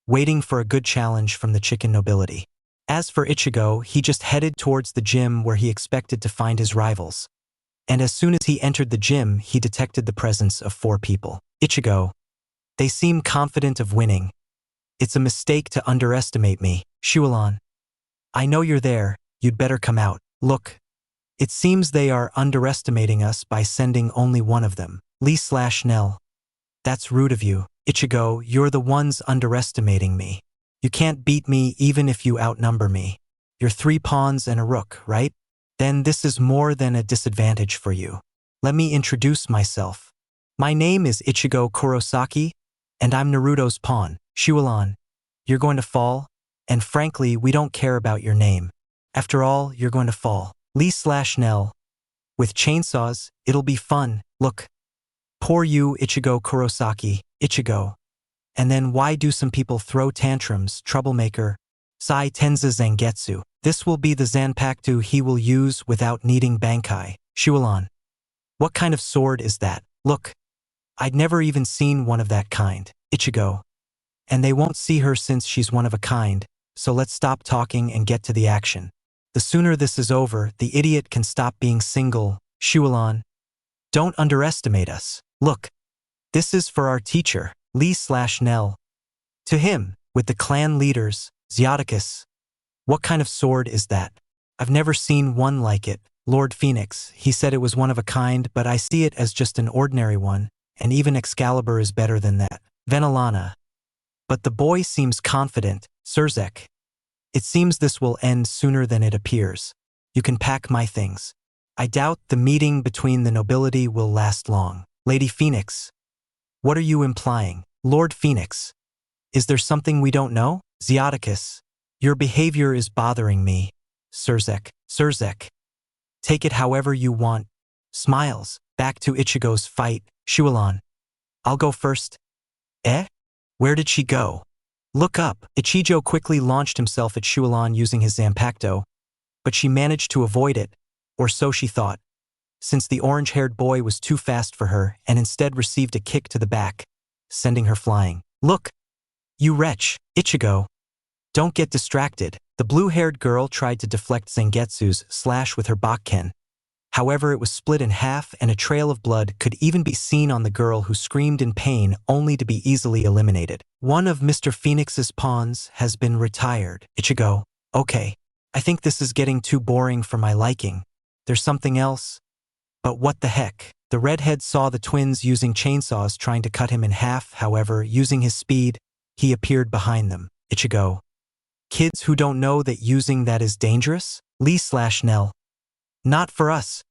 waiting for a good challenge from the chicken nobility. As for Ichigo, he just headed towards the gym where he expected to find his rivals. And as soon as he entered the gym, he detected the presence of 4 people. Ichigo. They seem confident of winning. It's a mistake to underestimate me. Shualon. I know you're there, you'd better come out. Look. It seems they are underestimating us by sending only one of them. Lee/Nell. That's rude of you. Ichigo, you're the ones underestimating me. You can't beat me even if you outnumber me. You're 3 pawns and a rook, right? Then this is more than a disadvantage for you. Let me introduce myself. My name is Ichigo Kurosaki, and I'm Naruto's pawn. Shualon, you're going to fall, and frankly, we don't care about your name. After all, you're going to fall. Lee/Nell. With chainsaws, it'll be fun. Look. Poor you, Ichigo Kurosaki. Ichigo. And then why do some people throw tantrums, troublemaker? Sai Tenza Zangetsu. This will be the Zanpakuto he will use without needing Bankai. Shualon. What kind of sword is that? Look. I'd never even seen one of that kind. Ichigo. And they won't see her since she's one of a kind, so let's stop talking and get to the action. The sooner this is over, the idiot can stop being single. Shualon. Don't underestimate us. Look. This is for our teacher, Lee/Nell. To him, with the clan leaders, Zeoticus. What kind of sword is that? I've never seen one like it. Lord Phoenix, he said it was one of a kind, but I see it as just an ordinary one, and even Excalibur is better than that. Venelana. But the boy seems confident. Surzek. It seems this will end sooner than it appears. You can pack my things. I doubt the meeting between the nobility will last long. Lady Phoenix. What are you implying? Lord Phoenix. Is there something we don't know? Zeoticus. Your behavior is bothering me. Surzek. Surzek. Take it however you want. Smiles. Back to Ichigo's fight. Shualon. I'll go first. Eh? Where did she go? Look up. Ichigo quickly launched himself at Shualon using his Zanpakuto, but she managed to avoid it, or so she thought, since the orange-haired boy was too fast for her and instead received a kick to the back, sending her flying. Look! You wretch! Ichigo! Don't get distracted. The blue-haired girl tried to deflect Zangetsu's slash with her Bakken. However, it was split in half and a trail of blood could even be seen on the girl who screamed in pain only to be easily eliminated. One of Mr. Phoenix's pawns has been retired. Ichigo. Okay. I think this is getting too boring for my liking. There's something else. But what the heck? The redhead saw the twins using chainsaws trying to cut him in half, however, using his speed, he appeared behind them. Ichigo. Kids who don't know that using that is dangerous? Lee/Nell. Not for us.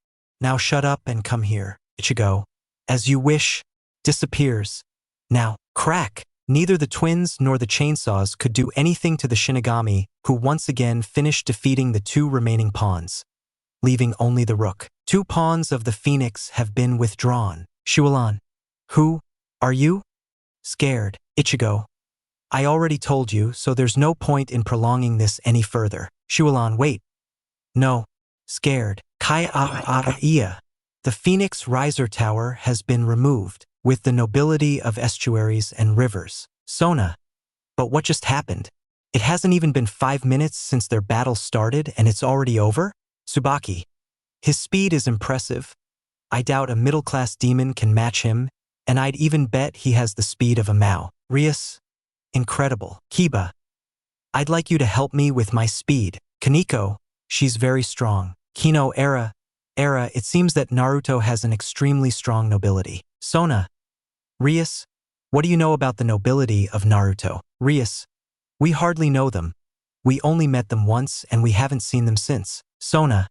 Now shut up and come here. Ichigo. As you wish. Disappears. Now, crack. Neither the twins nor the chainsaws could do anything to the Shinigami, who once again finished defeating the 2 remaining pawns, leaving only the rook. 2 pawns of the Phoenix have been withdrawn. Shualon. Who? Are you? Scared. Ichigo. I already told you, so there's no point in prolonging this any further. Shualon, wait. No. Scared. Kai-a-a-ia. The Phoenix Riser Tower has been removed, with the nobility of estuaries and rivers. Sona. But what just happened? It hasn't even been 5 minutes since their battle started and it's already over? Tsubaki. His speed is impressive. I doubt a middle-class demon can match him, and I'd even bet he has the speed of a Mao. Rias. Incredible. Kiba. I'd like you to help me with my speed. Kaneko. She's very strong. Kino Era. It seems that Naruto has an extremely strong nobility. Sona. Rias. What do you know about the nobility of Naruto? Rias. We hardly know them. We only met them once and we haven't seen them since. Sona.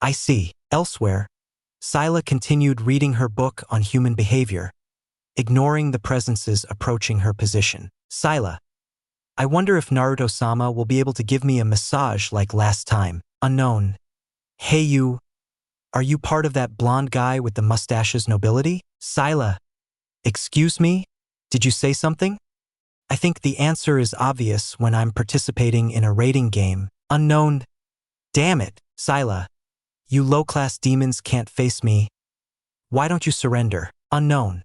I see. Elsewhere. Sila continued reading her book on human behavior, ignoring the presences approaching her position. Sila. I wonder if Naruto-sama will be able to give me a massage like last time. Unknown. Hey you, are you part of that blonde guy with the mustache's nobility? Sila. Excuse me? Did you say something? I think the answer is obvious when I'm participating in a raiding game. Unknown. Damn it, Sila. You low-class demons can't face me. Why don't you surrender? Unknown.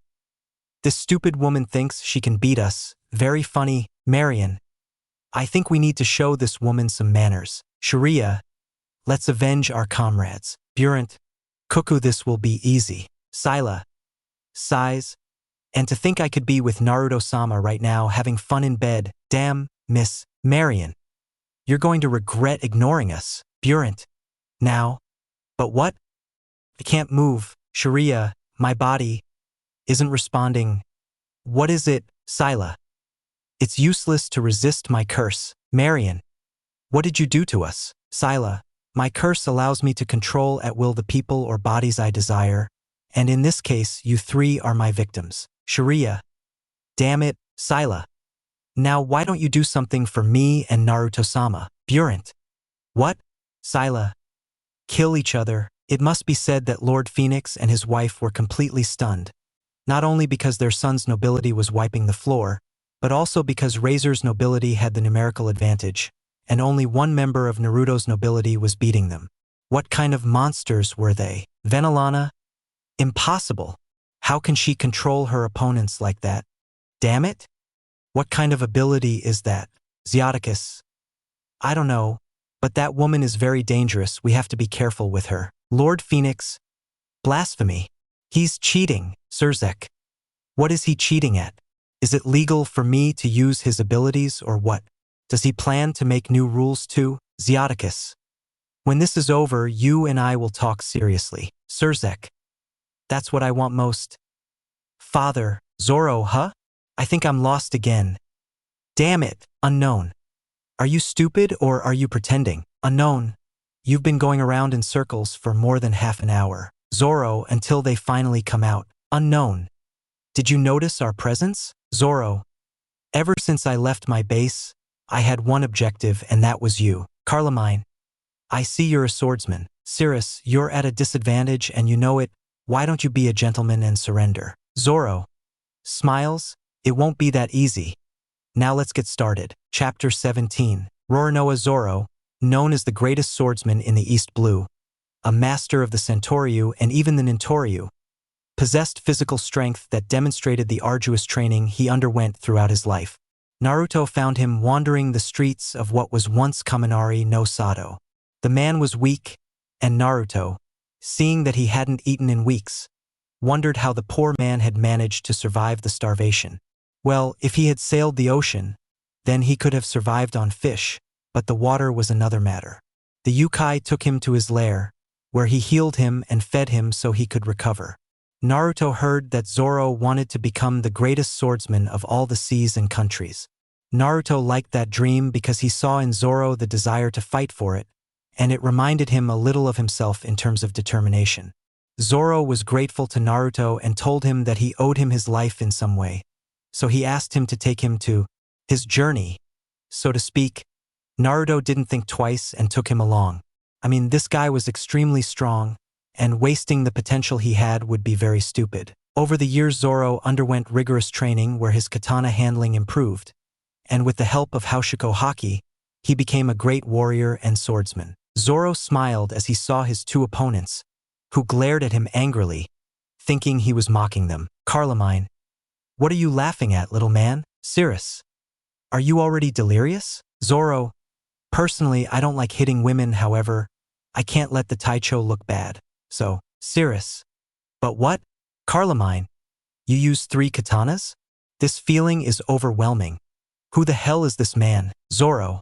This stupid woman thinks she can beat us. Very funny, Marion. I think we need to show this woman some manners. Sharia. Let's avenge our comrades. Burant. Cuckoo, this will be easy. Sila. Sighs. And to think I could be with Naruto-sama right now having fun in bed. Damn, Miss Marion. You're going to regret ignoring us. Burant. Now. But what? I can't move. Sharia, my body isn't responding. What is it, Sila? It's useless to resist my curse. Marion. What did you do to us? Sila. My curse allows me to control at will the people or bodies I desire, and in this case, you three are my victims. Sharia. Damn it, Sila. Now why don't you do something for me and Naruto-sama? Burant. What? Sila. Kill each other. It must be said that Lord Phoenix and his wife were completely stunned, not only because their son's nobility was wiping the floor, but also because Razor's nobility had the numerical advantage, and only one member of Naruto's nobility was beating them. What kind of monsters were they? Venelana? Impossible. How can she control her opponents like that? Damn it! What kind of ability is that? Zeoticus? I don't know, but that woman is very dangerous. We have to be careful with her. Lord Phoenix? Blasphemy. He's cheating, Sirzek. What is he cheating at? Is it legal for me to use his abilities or what? Does he plan to make new rules too? Zeoticus. When this is over, you and I will talk seriously. Sirzek. That's what I want most. Father, Zoro, huh? I think I'm lost again. Damn it, Unknown. Are you stupid or are you pretending? Unknown. You've been going around in circles for more than half an hour. Zoro, until they finally come out. Unknown. Did you notice our presence? Zoro. Ever since I left my base, I had one objective and that was you. Carmine. I see you're a swordsman. Cirrus, you're at a disadvantage and you know it. Why don't you be a gentleman and surrender? Zoro. Smiles. It won't be that easy. Now let's get started. Chapter 17. Roronoa Zoro, known as the greatest swordsman in the East Blue, a master of the Sentoryu and even the Nintoryu, possessed physical strength that demonstrated the arduous training he underwent throughout his life. Naruto found him wandering the streets of what was once Kaminari no Sato. The man was weak, and Naruto, seeing that he hadn't eaten in weeks, wondered how the poor man had managed to survive the starvation. Well, if he had sailed the ocean, then he could have survived on fish, but the water was another matter. The yokai took him to his lair, where he healed him and fed him so he could recover. Naruto heard that Zoro wanted to become the greatest swordsman of all the seas and countries. Naruto liked that dream because he saw in Zoro the desire to fight for it, and it reminded him a little of himself in terms of determination. Zoro was grateful to Naruto and told him that he owed him his life in some way, so he asked him to take him to his journey, so to speak. Naruto didn't think twice and took him along. I mean, this guy was extremely strong, and wasting the potential he had would be very stupid. Over the years, Zoro underwent rigorous training where his katana handling improved, and with the help of Haushiko Haki, he became a great warrior and swordsman. Zoro smiled as he saw his two opponents, who glared at him angrily, thinking he was mocking them. Carmine. What are you laughing at, little man? Cirrus. Are you already delirious? Zoro. Personally, I don't like hitting women, however, I can't let the Taicho look bad. So, Cirrus. But what? Carmine. You use 3 katanas? This feeling is overwhelming. Who the hell is this man? Zoro.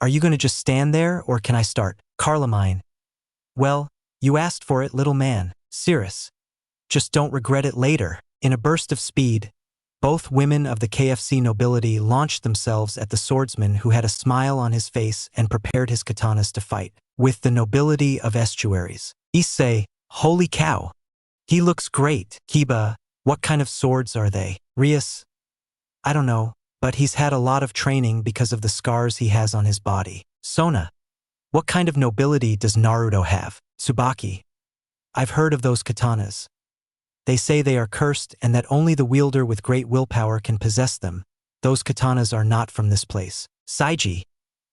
Are you going to just stand there or can I start? Carmine. Well, you asked for it, little man. Cirrus. Just don't regret it later. In a burst of speed, both women of the KFC nobility launched themselves at the swordsman who had a smile on his face and prepared his katanas to fight. With the nobility of estuaries. Issei, holy cow. He looks great. Kiba, what kind of swords are they? Rias. I don't know, but he's had a lot of training because of the scars he has on his body. Sona, what kind of nobility does Naruto have? Tsubaki, I've heard of those katanas. They say they are cursed and that only the wielder with great willpower can possess them. Those katanas are not from this place. Saiji,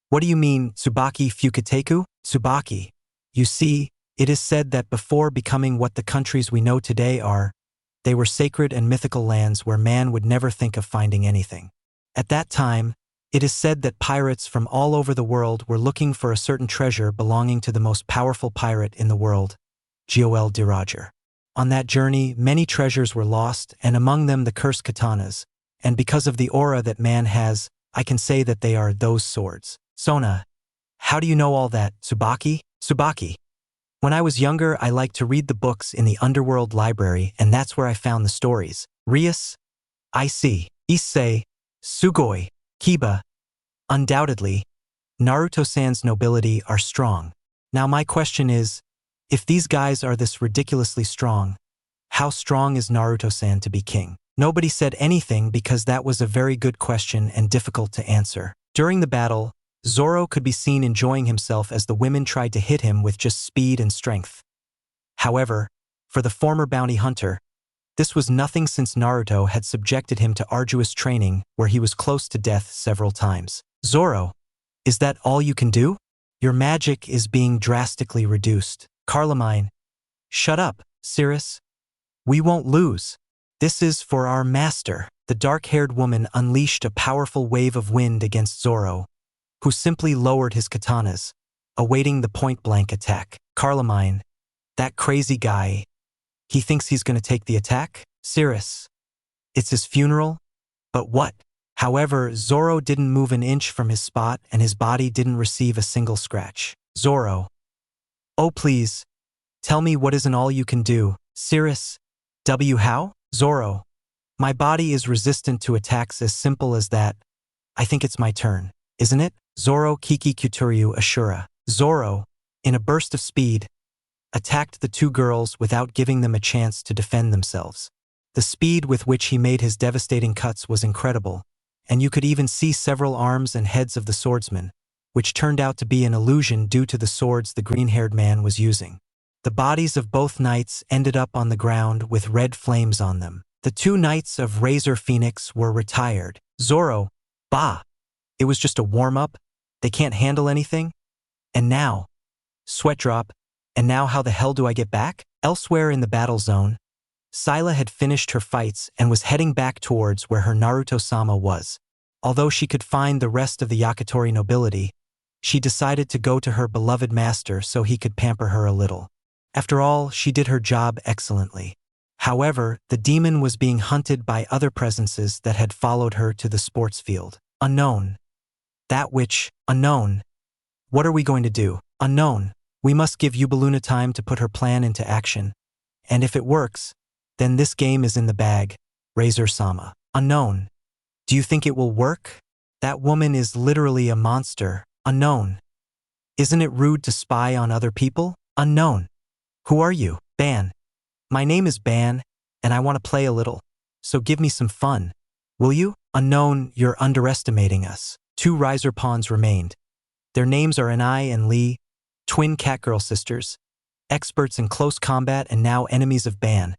what do you mean, Tsubaki Fukateku? Tsubaki, you see, it is said that before becoming what the countries we know today are, they were sacred and mythical lands where man would never think of finding anything. At that time, it is said that pirates from all over the world were looking for a certain treasure belonging to the most powerful pirate in the world, Gol de Roger. On that journey, many treasures were lost, and among them the cursed katanas, and because of the aura that man has, I can say that they are those swords. Sona, how do you know all that, Tsubaki? Tsubaki, when I was younger, I liked to read the books in the underworld library, and that's where I found the stories. Rias, Issei, Sugoi, Kiba. Undoubtedly, Naruto-san's nobility are strong. Now my question is, if these guys are this ridiculously strong, how strong is Naruto-san to be king? Nobody said anything because that was a very good question and difficult to answer. During the battle, Zoro could be seen enjoying himself as the women tried to hit him with just speed and strength. However, for the former bounty hunter, this was nothing since Naruto had subjected him to arduous training where he was close to death several times. Zoro, is that all you can do? Your magic is being drastically reduced. Carmine, shut up, Sirius. We won't lose. This is for our master. The dark-haired woman unleashed a powerful wave of wind against Zoro, who simply lowered his katanas, awaiting the point-blank attack. Carmine, that crazy guy, he thinks he's going to take the attack? Sirius, it's his funeral? But what? However, Zoro didn't move an inch from his spot and his body didn't receive a single scratch. Zoro, oh please, tell me what isn't all you can do. Sirius, how? Zoro, my body is resistant to attacks as simple as that. I think it's my turn, isn't it? Zoro Kiki Kuturyu Ashura. Zoro, in a burst of speed, attacked the two girls without giving them a chance to defend themselves. The speed with which he made his devastating cuts was incredible, and you could even see several arms and heads of the swordsman, which turned out to be an illusion due to the swords the green-haired man was using. The bodies of both knights ended up on the ground with red flames on them. The two knights of Razor Phoenix were retired. Zoro, bah! It was just a warm-up? They can't handle anything? And now? Sweat drop. And now how the hell do I get back? Elsewhere in the battle zone, Sila had finished her fights and was heading back towards where her Naruto-sama was. Although she could find the rest of the Yakitori nobility, she decided to go to her beloved master so he could pamper her a little. After all, she did her job excellently. However, the demon was being hunted by other presences that had followed her to the sports field. Unknown. That which, unknown. What are we going to do? Unknown. We must give Yubaluna time to put her plan into action. And if it works, then this game is in the bag. Razor-sama. Unknown. Do you think it will work? That woman is literally a monster. Unknown. Isn't it rude to spy on other people? Unknown. Who are you? Ban. My name is Ban, and I want to play a little. So give me some fun. Will you? Unknown, you're underestimating us. Two riser pawns remained. Their names are Anai and Lee, twin catgirl sisters, experts in close combat and now enemies of Ban,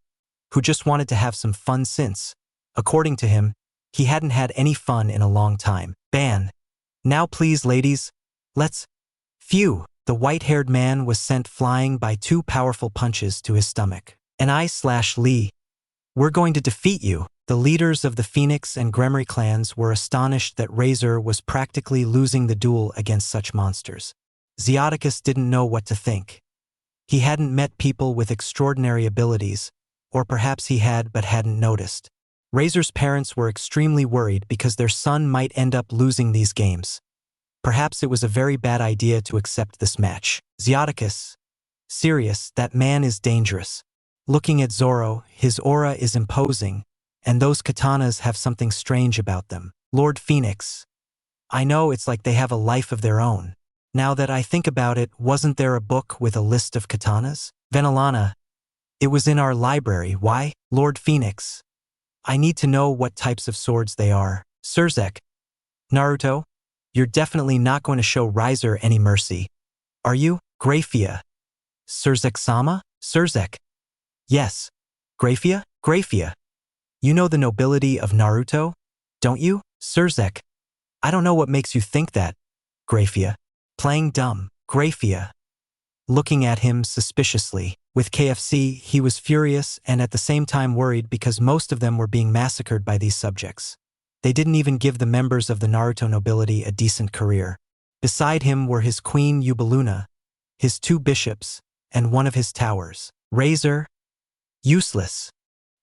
who just wanted to have some fun since, according to him, he hadn't had any fun in a long time. Ban. Now please, ladies, let's... Phew. The white-haired man was sent flying by two powerful punches to his stomach. Anai/Lee, we're going to defeat you. The leaders of the Phoenix and Gremory clans were astonished that Razor was practically losing the duel against such monsters. Zeoticus didn't know what to think. He hadn't met people with extraordinary abilities, or perhaps he had but hadn't noticed. Razor's parents were extremely worried because their son might end up losing these games. Perhaps it was a very bad idea to accept this match. Zeoticus. Serious, that man is dangerous. Looking at Zoro, his aura is imposing, and those katanas have something strange about them. Lord Phoenix. I know, it's like they have a life of their own. Now that I think about it, wasn't there a book with a list of katanas? Venelana. It was in our library. Why? Lord Phoenix. I need to know what types of swords they are. Surzek. Naruto, you're definitely not going to show Riser any mercy. Are you? Grafia. Surzek-sama? Surzek. Yes. Grafia? Grafia. You know the nobility of Naruto, don't you? Surzek. I don't know what makes you think that. Grafia. Playing dumb. Grafia. Looking at him suspiciously. With KFC, he was furious and at the same time worried because most of them were being massacred by these subjects. They didn't even give the members of the Naruto nobility a decent career. Beside him were his queen Yubaluna, his 2 bishops, and one of his towers. Razor. Useless.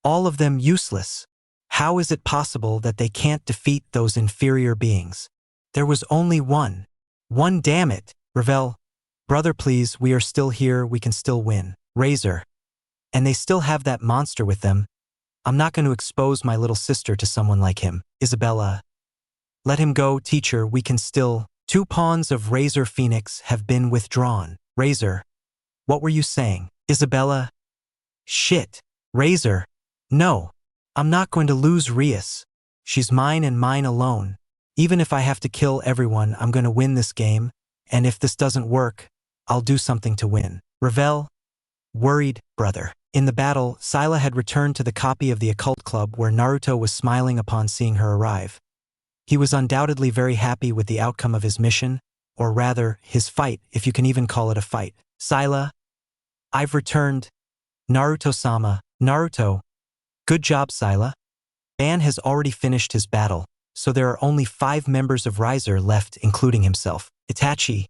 All of them useless. How is it possible that they can't defeat those inferior beings? There was only one. One, damn it. Revel. Brother, please, we are still here, we can still win. Razor. And they still have that monster with them. I'm not going to expose my little sister to someone like him. Isabella. Let him go, teacher, we can still. 2 pawns of Razor Phoenix have been withdrawn. Razor. What were you saying? Isabella. Shit. Razor. No. I'm not going to lose Rias. She's mine and mine alone. Even if I have to kill everyone, I'm going to win this game, and if this doesn't work, I'll do something to win. Revel. Worried, brother. In the battle, Sila had returned to the copy of the occult club where Naruto was smiling upon seeing her arrive. He was undoubtedly very happy with the outcome of his mission, or rather, his fight, if you can even call it a fight. Sila. I've returned. Naruto-sama. Naruto. Good job, Sila. Ban has already finished his battle, so there are only 5 members of Riser left, including himself. Itachi.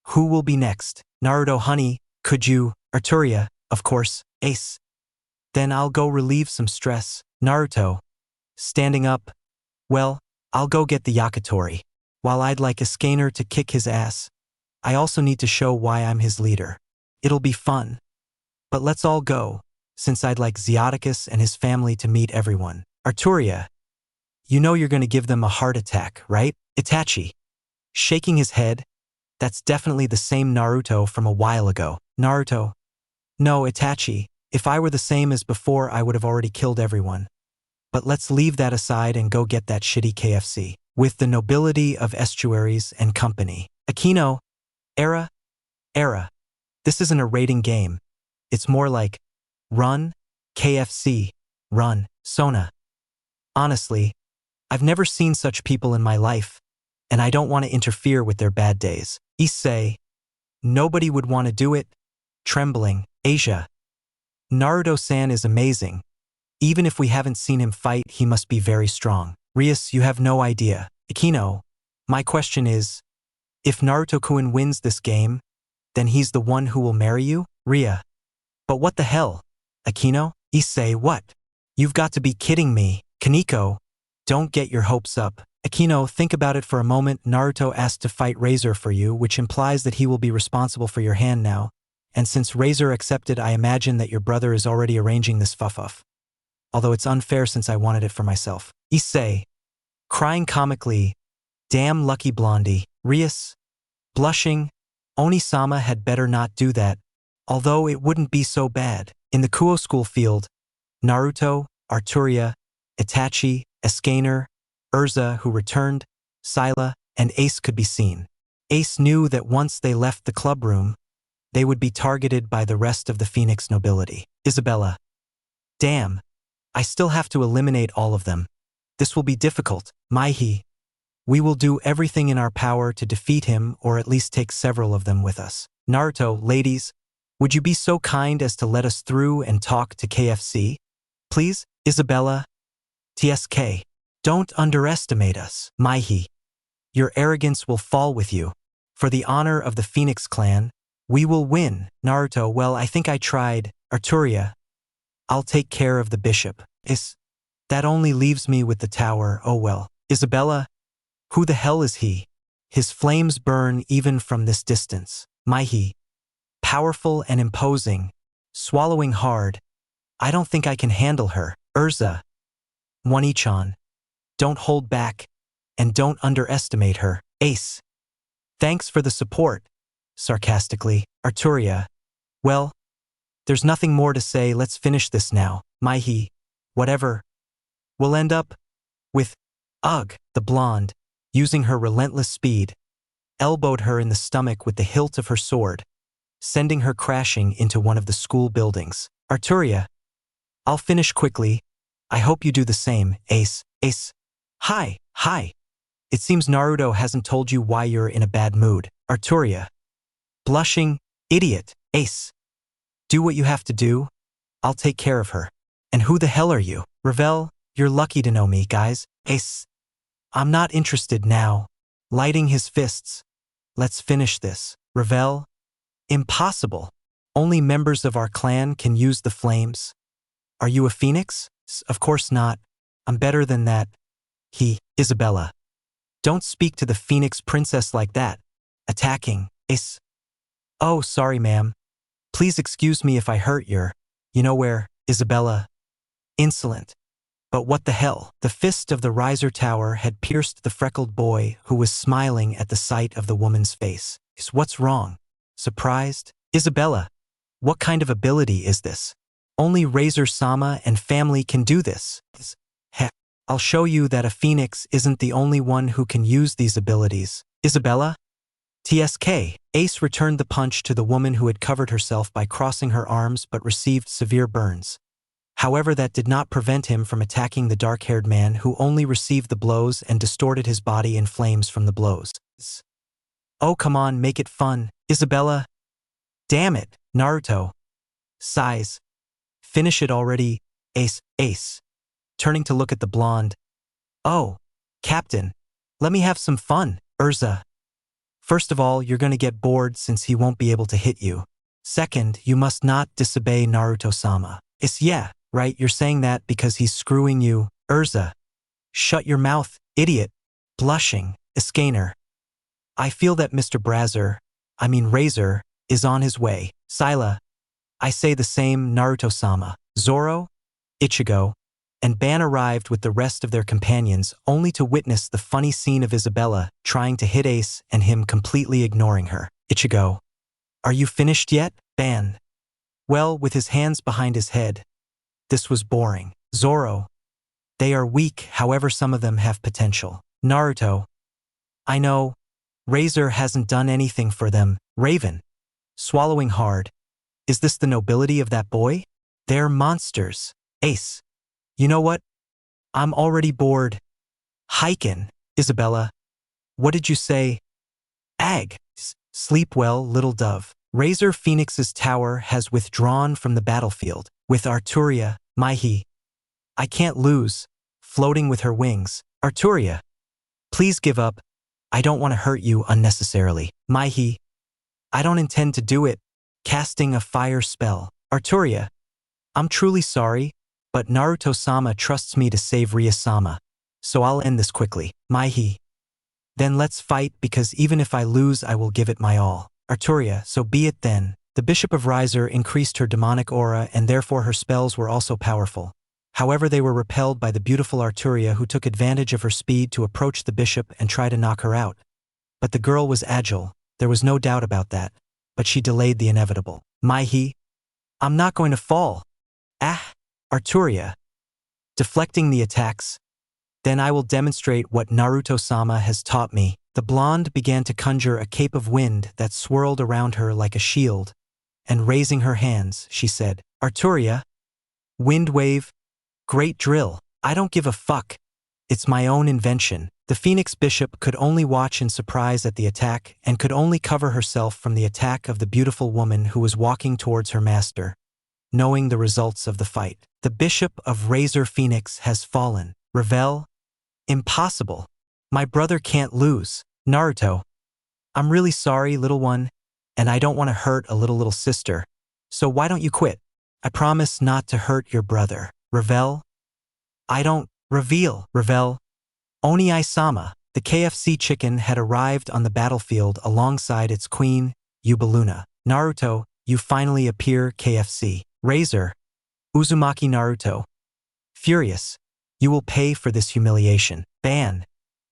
Who will be next? Naruto, honey, could you? Arturia, of course. Ace. Then I'll go relieve some stress. Naruto. Standing up. Well, I'll go get the Yakitori. While I'd like Issei to kick his ass, I also need to show why I'm his leader. It'll be fun. But let's all go, since I'd like Zeoticus and his family to meet everyone. Arturia. You know you're going to give them a heart attack, right? Itachi. Shaking his head. That's definitely the same Naruto from a while ago. Naruto. No, Itachi. If I were the same as before, I would have already killed everyone. But let's leave that aside and go get that shitty KFC. With the nobility of estuaries and company. Aquino. Era. This isn't a rating game. It's more like, run, KFC, run, Sona. Honestly, I've never seen such people in my life, and I don't want to interfere with their bad days. Issei. Nobody would want to do it. Trembling. Asia. Naruto-san is amazing. Even if we haven't seen him fight, he must be very strong. Rias, you have no idea. Aquino. My question is, if Naruto-kun wins this game, then he's the one who will marry you? Ria. But what the hell? Aquino? Issei, what? You've got to be kidding me. Kaneko. Don't get your hopes up. Aquino, think about it for a moment. Naruto asked to fight Razor for you, which implies that he will be responsible for your hand now. And since Razor accepted, I imagine that your brother is already arranging this fuff-uff. Although it's unfair since I wanted it for myself. Issei. Crying comically. Damn lucky blondie. Rias. Blushing. Onisama had better not do that. Although it wouldn't be so bad. In the Kuo school field, Naruto, Arturia, Itachi, Issei, Urza, who returned, Sila, and Ace could be seen. Ace knew that once they left the club room, they would be targeted by the rest of the Phoenix nobility. Isabella. Damn. I still have to eliminate all of them. This will be difficult. Maihi. We will do everything in our power to defeat him or at least take several of them with us. Naruto, ladies, would you be so kind as to let us through and talk to KFC? Please? Isabella. TSK. Don't underestimate us. Maihi. Your arrogance will fall with you. For the honor of the Phoenix clan, we will win. Naruto, well, I think I tried. Arturia. I'll take care of the bishop. That only leaves me with the tower, oh well. Isabella. Who the hell is he? His flames burn even from this distance. Maihi. Powerful and imposing. Swallowing hard. I don't think I can handle her. Urza. One-chan. Don't hold back. And don't underestimate her. Ace. Thanks for the support. Sarcastically. Arturia. Well, there's nothing more to say, let's finish this now. Maihi. Whatever. We'll end up with Ugh, the blonde, using her relentless speed, elbowed her in the stomach with the hilt of her sword, sending her crashing into one of the school buildings. Arturia, I'll finish quickly. I hope you do the same, Ace. Ace. Hi. It seems Naruto hasn't told you why you're in a bad mood. Arturia. Blushing, idiot. Ace. Do what you have to do. I'll take care of her. And who the hell are you? Ravel, you're lucky to know me, guys. Ace. I'm not interested now. Lighting his fists. Let's finish this. Ravel. Impossible. Only members of our clan can use the flames. Are you a phoenix? Of course not. I'm better than that. Isabella. Don't speak to the phoenix princess like that. Attacking. Ace. Oh, sorry, ma'am. Please excuse me if I hurt your, you know where, Isabella. Insolent. But what the hell? The fist of the riser tower had pierced the freckled boy who was smiling at the sight of the woman's face. What's wrong? Surprised? Isabella. What kind of ability is this? Only Razor-sama and family can do this. Heck, I'll show you that a phoenix isn't the only one who can use these abilities. Isabella? TSK. Ace returned the punch to the woman who had covered herself by crossing her arms but received severe burns. However, that did not prevent him from attacking the dark-haired man who only received the blows and distorted his body in flames from the blows. Oh, come on, make it fun. Isabella? Damn it, Naruto. Sighs. Finish it already, Ace. Turning to look at the blonde. Oh, Captain, let me have some fun, Urza. First of all, you're gonna get bored since he won't be able to hit you. Second, you must not disobey Naruto-sama. Yeah, right, you're saying that because he's screwing you, Urza. Shut your mouth, idiot. Blushing, Iskaner. I feel that Mr. Razor, is on his way. Sila. I say the same, Naruto-sama. Zoro, Ichigo, and Ban arrived with the rest of their companions only to witness the funny scene of Isabella trying to hit Ace and him completely ignoring her. Ichigo. Are you finished yet? Ban. Well, with his hands behind his head. This was boring. Zoro. They are weak, however some of them have potential. Naruto. I know. Razor hasn't done anything for them. Raven. Swallowing hard. Is this the nobility of that boy? They're monsters. Ace. You know what? I'm already bored. Heiken. Isabella. What did you say? Ag. Sleep well, little dove. Razor Phoenix's tower has withdrawn from the battlefield. With Arturia, Maihi. I can't lose. Floating with her wings. Arturia. Please give up. I don't want to hurt you unnecessarily. Maihi. I don't intend to do it. Casting a fire spell. Arturia. I'm truly sorry, but Naruto-sama trusts me to save Rias-sama. So I'll end this quickly. Maihi. Then let's fight because even if I lose I will give it my all. Arturia, so be it then. The Bishop of Riser increased her demonic aura and therefore her spells were also powerful. However, they were repelled by the beautiful Arturia who took advantage of her speed to approach the bishop and try to knock her out. But the girl was agile, there was no doubt about that, but she delayed the inevitable. Maihi. I'm not going to fall. Arturia. Deflecting the attacks. Then I will demonstrate what Naruto-sama has taught me. The blonde began to conjure a cape of wind that swirled around her like a shield, and raising her hands, she said, Arturia. Wind wave. Great drill. I don't give a fuck. It's my own invention. The Phoenix Bishop could only watch in surprise at the attack and could only cover herself from the attack of the beautiful woman who was walking towards her master, knowing the results of the fight. The Bishop of Razor Phoenix has fallen. Ravel. Impossible. My brother can't lose. Naruto. I'm really sorry, little one, and I don't want to hurt a little sister. So why don't you quit? I promise not to hurt your brother. Ravel. I don't. Reveal. Ravel. Oni-sama. The KFC chicken had arrived on the battlefield alongside its queen, Yubaluna. Naruto, you finally appear, KFC. Razor. Uzumaki Naruto. Furious. You will pay for this humiliation. Ban.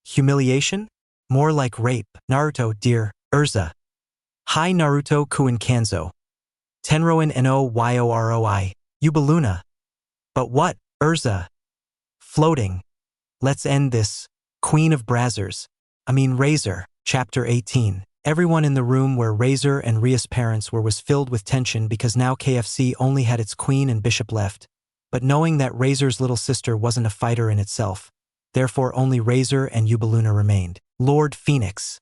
Humiliation? More like rape. Naruto, dear, Urza. Hi Naruto Kuin Kanzo. Tenroin no Yoroi. Yubaluna. But what, Urza? Floating. Let's end this. Queen of Brazzers. Razor. Chapter 18. Everyone in the room where Razor and Rias' parents were was filled with tension because now KFC only had its queen and bishop left. But knowing that Razor's little sister wasn't a fighter in itself, therefore only Razor and Ubaluna remained. Lord Phoenix.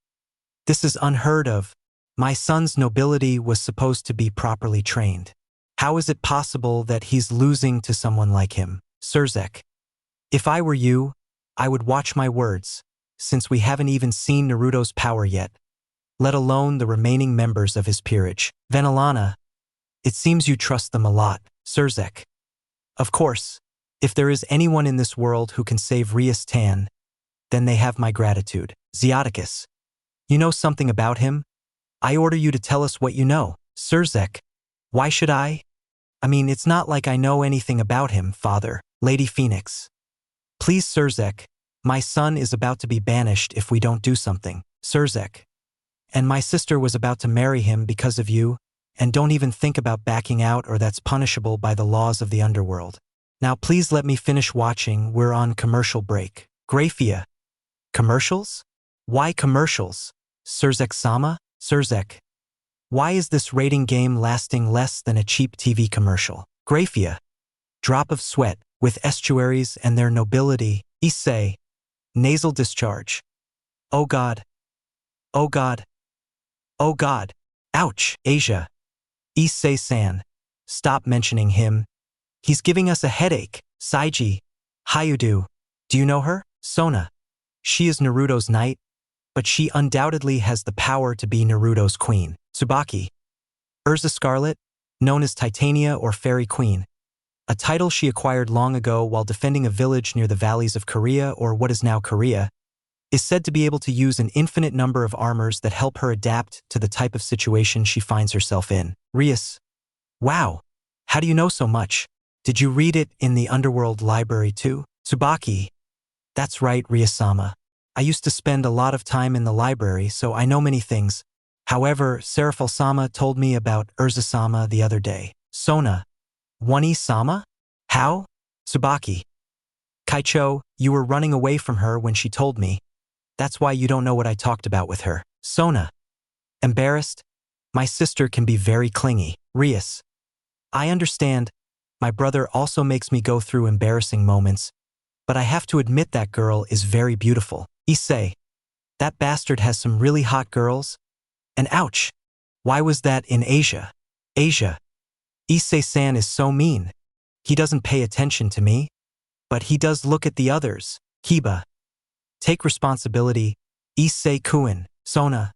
This is unheard of. My son's nobility was supposed to be properly trained. How is it possible that he's losing to someone like him? Surzek. If I were you, I would watch my words, since we haven't even seen Naruto's power yet, let alone the remaining members of his peerage. Venelana. It seems you trust them a lot, Surzek. Of course, if there is anyone in this world who can save Rias Tan, then they have my gratitude. Zeoticus. You know something about him? I order you to tell us what you know. Surzek. Why should I? It's not like I know anything about him, father. Lady Phoenix. Please, Surzek. My son is about to be banished if we don't do something. Surzek. And my sister was about to marry him because of you, and don't even think about backing out or that's punishable by the laws of the underworld. Now please let me finish watching, we're on commercial break. Graphia. Commercials? Why commercials? Surzek-sama? Surzek. Why is this rating game lasting less than a cheap TV commercial? Graphia. Drop of sweat, with estuaries and their nobility. Issei. Nasal discharge. Oh God. Oh God. Oh God. Ouch. Asia. Issei-san. Stop mentioning him. He's giving us a headache. Saiji. Hayudu. Do you know her? Sona. She is Naruto's knight, but she undoubtedly has the power to be Naruto's queen. Tsubaki. Urza Scarlet, known as Titania or Fairy Queen. A title she acquired long ago while defending a village near the valleys of Korea, or what is now Korea, is said to be able to use an infinite number of armors that help her adapt to the type of situation she finds herself in. Rias. Wow. How do you know so much? Did you read it in the Underworld Library too? Tsubaki. That's right, Rias-sama. I used to spend a lot of time in the library, so I know many things. However, Serafal-sama told me about Urza-sama the other day. Sona. Wani-sama? How? Tsubaki. Kaicho, you were running away from her when she told me. That's why you don't know what I talked about with her. Sona. Embarrassed? My sister can be very clingy. Rias. I understand. My brother also makes me go through embarrassing moments, but I have to admit that girl is very beautiful. Issei. That bastard has some really hot girls. And ouch. Why was that in Asia? Asia. Issei-san is so mean. He doesn't pay attention to me, but he does look at the others. Kiba. Take responsibility. Issei-kun. Sona.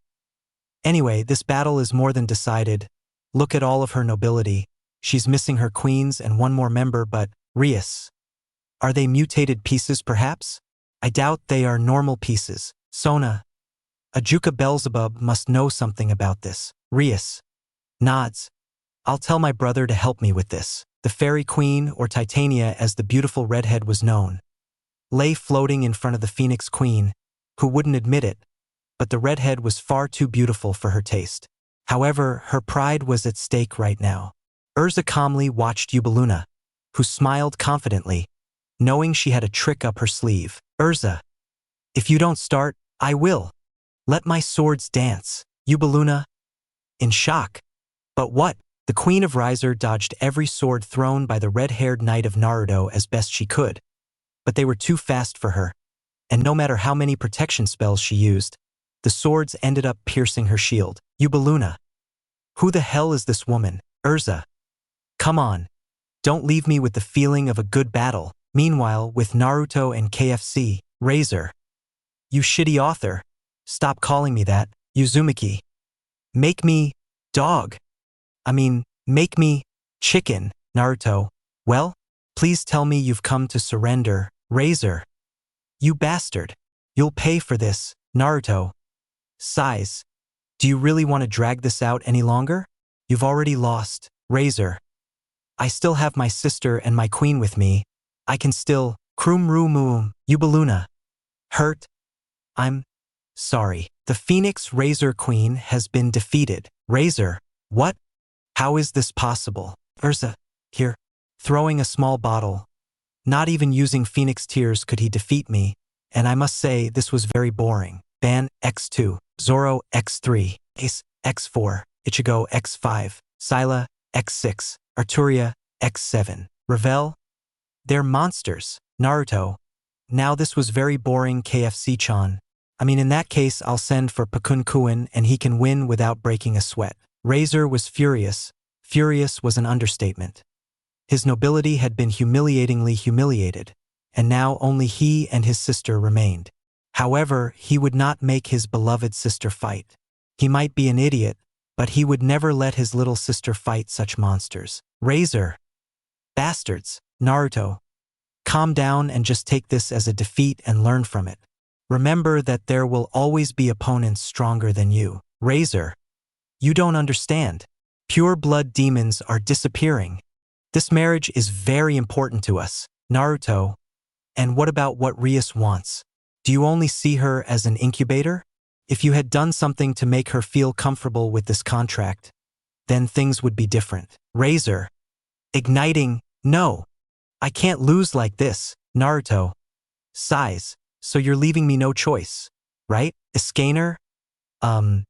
Anyway, this battle is more than decided. Look at all of her nobility. She's missing her queens and one more member, but Rias. Are they mutated pieces perhaps? I doubt they are normal pieces. Sona. Ajuka Beelzebub must know something about this. Rias. Nods. I'll tell my brother to help me with this. The Fairy Queen, or Titania as the beautiful redhead was known, lay floating in front of the Phoenix Queen, who wouldn't admit it, but the redhead was far too beautiful for her taste. However, her pride was at stake right now. Urza calmly watched Ubaluna, who smiled confidently, knowing she had a trick up her sleeve. Urza. If you don't start, I will. Let my swords dance. Ubaluna. In shock. But what? The Queen of Riser dodged every sword thrown by the red-haired knight of Naruto as best she could, but they were too fast for her, and no matter how many protection spells she used, the swords ended up piercing her shield. Ubaluna. Who the hell is this woman? Urza. Come on. Don't leave me with the feeling of a good battle. Meanwhile, with Naruto and KFC, Razor. You shitty author. Stop calling me that. Uzumaki. Make me dog. Make me chicken. Naruto. Well, please tell me you've come to surrender. Razor. You bastard. You'll pay for this. Naruto. Sighs. Do you really want to drag this out any longer? You've already lost. Razor. I still have my sister and my queen with me. I can still. Krumru-moom. Ubaluna. Hurt? I'm sorry. The Phoenix Razor Queen has been defeated. Razor. What? How is this possible? Urza. Here. Throwing a small bottle. Not even using Phoenix tears could he defeat me. and I must say this was very boring. Ban X2, Zoro X3, Ace X4, Ichigo X5, Sila X6, Arturia X7, Revel. They're monsters. Naruto. Now this was very boring, KFC-chan. I mean, in that case, I'll send for Pakun-kun and he can win without breaking a sweat. Razor was furious. Furious was an understatement. His nobility had been humiliatingly humiliated, and now only he and his sister remained. However, he would not make his beloved sister fight. He might be an idiot, but he would never let his little sister fight such monsters. Razor. Bastards. Naruto. Calm down and just take this as a defeat and learn from it. Remember that there will always be opponents stronger than you. Razor. You don't understand. Pure blood demons are disappearing. This marriage is very important to us. Naruto. And what about what Rias wants? Do you only see her as an incubator? If you had done something to make her feel comfortable with this contract, then things would be different. Razor. Igniting. No. I can't lose like this. Naruto. Sighs. So you're leaving me no choice, right? Iskaner? Do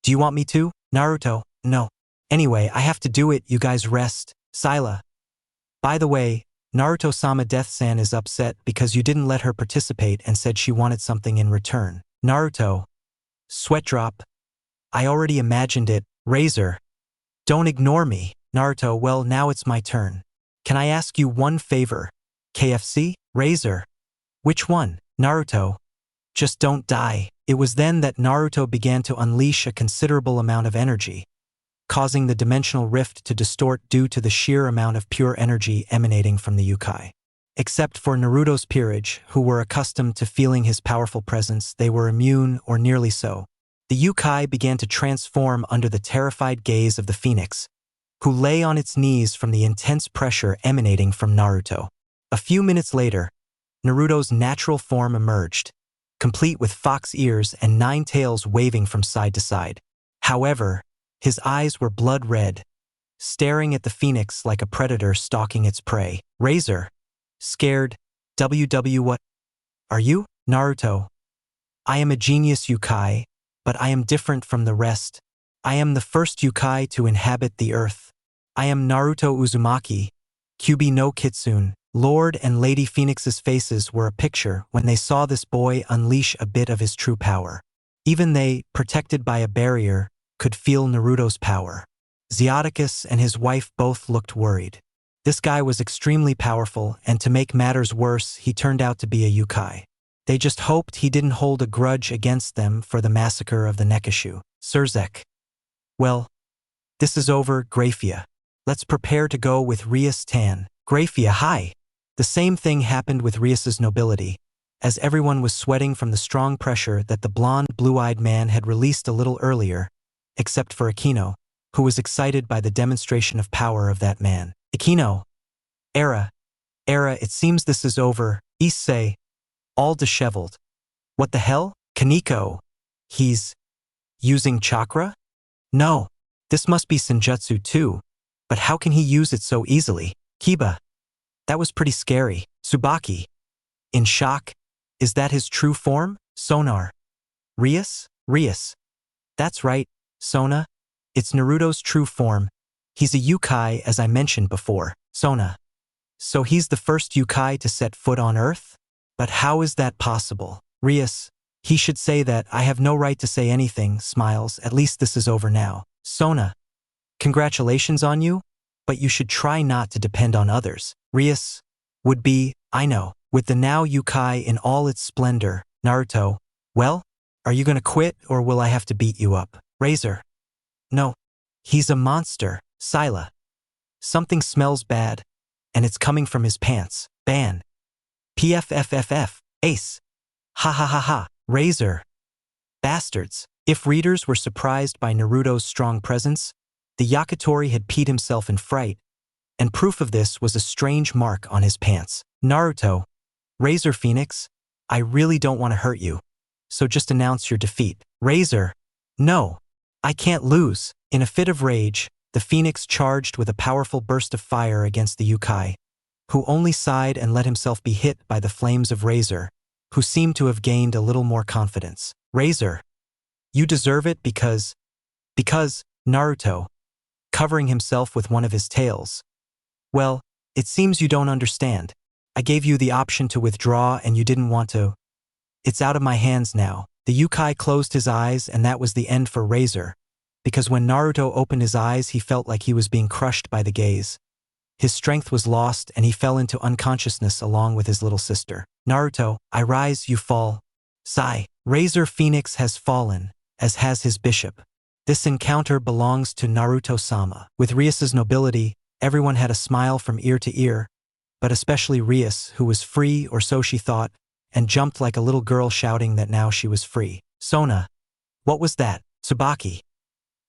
you want me to? Naruto. No. Anyway, I have to do it, you guys rest. Sila. By the way, Naruto-sama Death-san is upset because you didn't let her participate and said she wanted something in return. Naruto. Sweat drop. I already imagined it. Razor. Don't ignore me. Naruto, well, now it's my turn. Can I ask you one favor? KFC? Razor. Which one? Naruto. Just don't die. It was then that Naruto began to unleash a considerable amount of energy, causing the dimensional rift to distort due to the sheer amount of pure energy emanating from the yokai. Except for Naruto's peerage, who were accustomed to feeling his powerful presence, they were immune or nearly so. The yokai began to transform under the terrified gaze of the phoenix, who lay on its knees from the intense pressure emanating from Naruto. A few minutes later, Naruto's natural form emerged, complete with fox ears and 9 tails waving from side to side. However, his eyes were blood red, staring at the phoenix like a predator stalking its prey. Razor. Scared. What are you? Naruto. I am a genius yokai, but I am different from the rest. I am the first yokai to inhabit the earth. I am Naruto Uzumaki, Kyuubi no Kitsune. Lord and Lady Phoenix's faces were a picture when they saw this boy unleash a bit of his true power. Even they, protected by a barrier, could feel Naruto's power. Zeoticus and his wife both looked worried. This guy was extremely powerful, and to make matters worse, he turned out to be a yokai. They just hoped he didn't hold a grudge against them for the massacre of the Nekashu. Surzek. Well, this is over, Grafia. Let's prepare to go with Rias Tan. Grafia, hi. The same thing happened with Rias's nobility, as everyone was sweating from the strong pressure that the blonde, blue-eyed man had released a little earlier, except for Akino, who was excited by the demonstration of power of that man. Akino. Era, it seems this is over. Issei. All disheveled. What the hell? Kaneko. He's using chakra? No. This must be Senjutsu too, but how can he use it so easily? Kiba. That was pretty scary. Tsubaki. In shock. Is that his true form? Sonar. Rias? That's right, Sona. It's Naruto's true form. He's a yokai, as I mentioned before. Sona. So he's the first yokai to set foot on Earth? But how is that possible? Rias. He should say that. I have no right to say anything. Smiles. At least this is over now. Sona. Congratulations on you, but you should try not to depend on others. Rias. Would be, I know. With the now yokai in all its splendor. Naruto. Well, are you gonna quit or will I have to beat you up? Razor. No. He's a monster. Sila. Something smells bad, and it's coming from his pants. Ban. PFFFF. Ace. Ha ha ha ha. Razor. Bastards. If readers were surprised by Naruto's strong presence, the Yakitori had peed himself in fright, and proof of this was a strange mark on his pants. Naruto. Razor Phoenix, I really don't want to hurt you, so just announce your defeat. Razor. No. I can't lose. In a fit of rage, the Phoenix charged with a powerful burst of fire against the yokai, who only sighed and let himself be hit by the flames of Razor, who seemed to have gained a little more confidence. Razor, you deserve it because, Naruto, covering himself with one of his tails. Well, it seems you don't understand. I gave you the option to withdraw and you didn't want to. It's out of my hands now. The Yukai closed his eyes and that was the end for Razor, because when Naruto opened his eyes he felt like he was being crushed by the gaze. His strength was lost and he fell into unconsciousness along with his little sister. Naruto, I rise, you fall. Sigh. Razor Phoenix has fallen, as has his bishop. This encounter belongs to Naruto-sama. With Rias's nobility, everyone had a smile from ear to ear, but especially Rias, who was free, or so she thought, and jumped like a little girl shouting that now she was free. Sona. What was that? Tsubaki.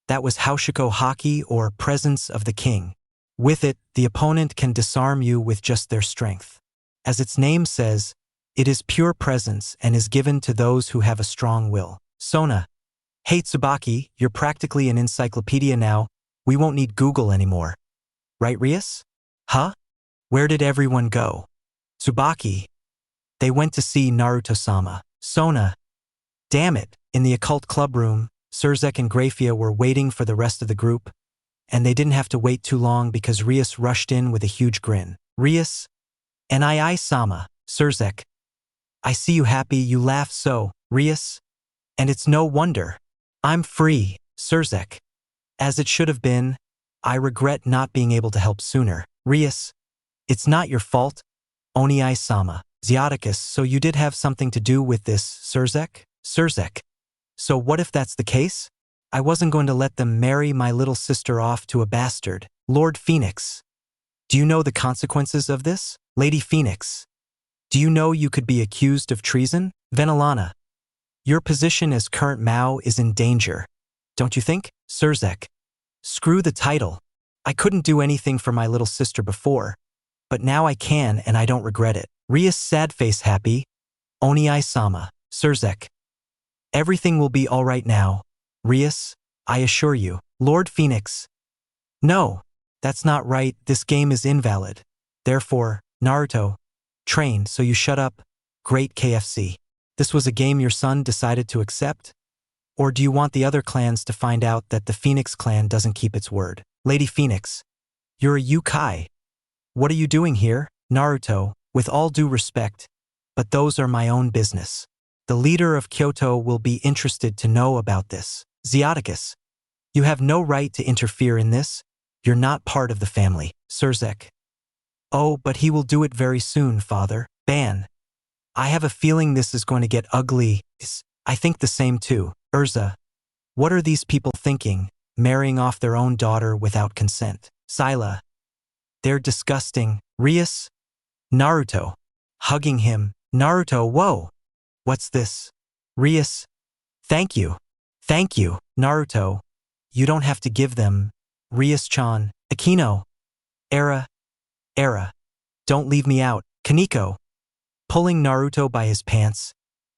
That was Haushiko Haki, or Presence of the King. With it, the opponent can disarm you with just their strength. As its name says, it is pure presence and is given to those who have a strong will. Sona. Hey Tsubaki, you're practically an encyclopedia now. We won't need Google anymore. Right, Rias? Huh? Where did everyone go? Tsubaki. They went to see Naruto-sama. Sona. Damn it, in the occult club room, Surzek and Grafia were waiting for the rest of the group, and they didn't have to wait too long because Rias rushed in with a huge grin. Rias? Nii-sama. Surzek. I see you happy, you laugh so, Rias. And it's no wonder. I'm free, Surzek. As it should have been, I regret not being able to help sooner. Rias. It's not your fault, Onii-sama. Ziaticus, so you did have something to do with this, Surzek? Surzek. So what if that's the case? I wasn't going to let them marry my little sister off to a bastard. Lord Phoenix. Do you know the consequences of this? Lady Phoenix. Do you know you could be accused of treason? Venelana. Your position as current Mao is in danger. Don't you think? Surzek. Screw the title. I couldn't do anything for my little sister before, but now I can and I don't regret it. Rias sad face happy. Onii-sama. Surzek. Everything will be all right now. Rias, I assure you. Lord Phoenix. No, that's not right. This game is invalid. Therefore, Naruto, train so you shut up. Great KFC. This was a game your son decided to accept? Or do you want the other clans to find out that the Phoenix clan doesn't keep its word? Lady Phoenix. You're a Yukai. What are you doing here? Naruto, with all due respect, but those are my own business. The leader of Kyoto will be interested to know about this. Ziaticus. You have no right to interfere in this. You're not part of the family. Surzek. Oh, but he will do it very soon, father. Ban. I have a feeling this is going to get ugly. I think the same too. Urza. What are these people thinking, marrying off their own daughter without consent? Sila. They're disgusting. Rias. Naruto. Hugging him. Naruto, whoa. What's this? Rias. Thank you. Thank you. Naruto. You don't have to give them. Rias-chan. Akino. Era. Don't leave me out. Kaneko. Pulling Naruto by his pants.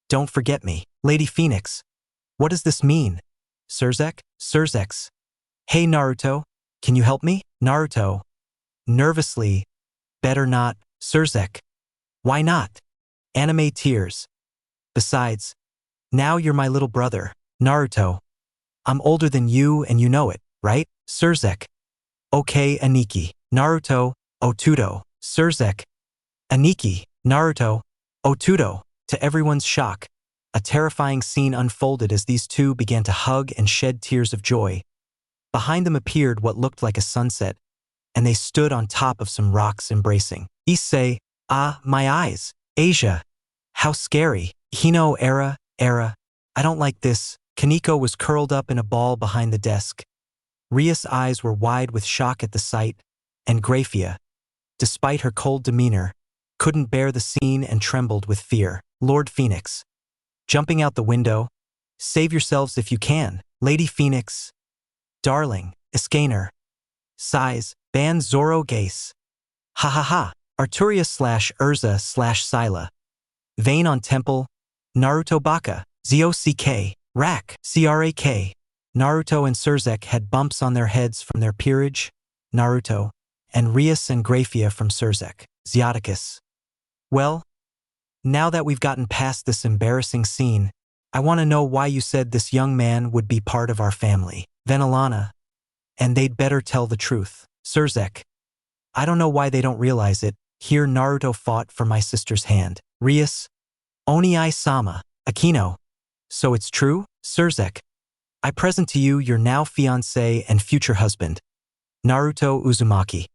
Don't forget me. Lady Phoenix. What does this mean? Surzek? Surzek's. Hey Naruto, can you help me? Naruto. Nervously. Better not. Surzek. Why not? Anime tears. Besides, now you're my little brother. Naruto. I'm older than you and you know it, right? Surzek. Okay, Aniki. Naruto. Otudo. Surzek. Aniki. Naruto. Otudo. To everyone's shock, a terrifying scene unfolded as these two began to hug and shed tears of joy. Behind them appeared what looked like a sunset, and they stood on top of some rocks embracing. Issei, ah, my eyes. Asia. How scary. Hino, era. I don't like this. Kaneko was curled up in a ball behind the desk. Rias' eyes were wide with shock at the sight, and Grafia, despite her cold demeanor, couldn't bear the scene and trembled with fear. Lord Phoenix. Jumping out the window. Save yourselves if you can. Lady Phoenix. Darling. Iskaner. Sighs. Ban Zoro Gaze. Ha ha ha. Arturia/Urza/Sila. Vein on temple. Naruto Baka. Zock. Rack. Crak. Naruto and Surzek had bumps on their heads from their peerage. Naruto. And Rias and Grafia from Surzek. Ziaticus. Well, now that we've gotten past this embarrassing scene, I want to know why you said this young man would be part of our family. Then Alana, and they'd better tell the truth. Surzek, I don't know why they don't realize it. Here Naruto fought for my sister's hand. Rias, Oni-sama, Akino. So it's true? Surzek, I present to you your now fiancé and future husband, Naruto Uzumaki.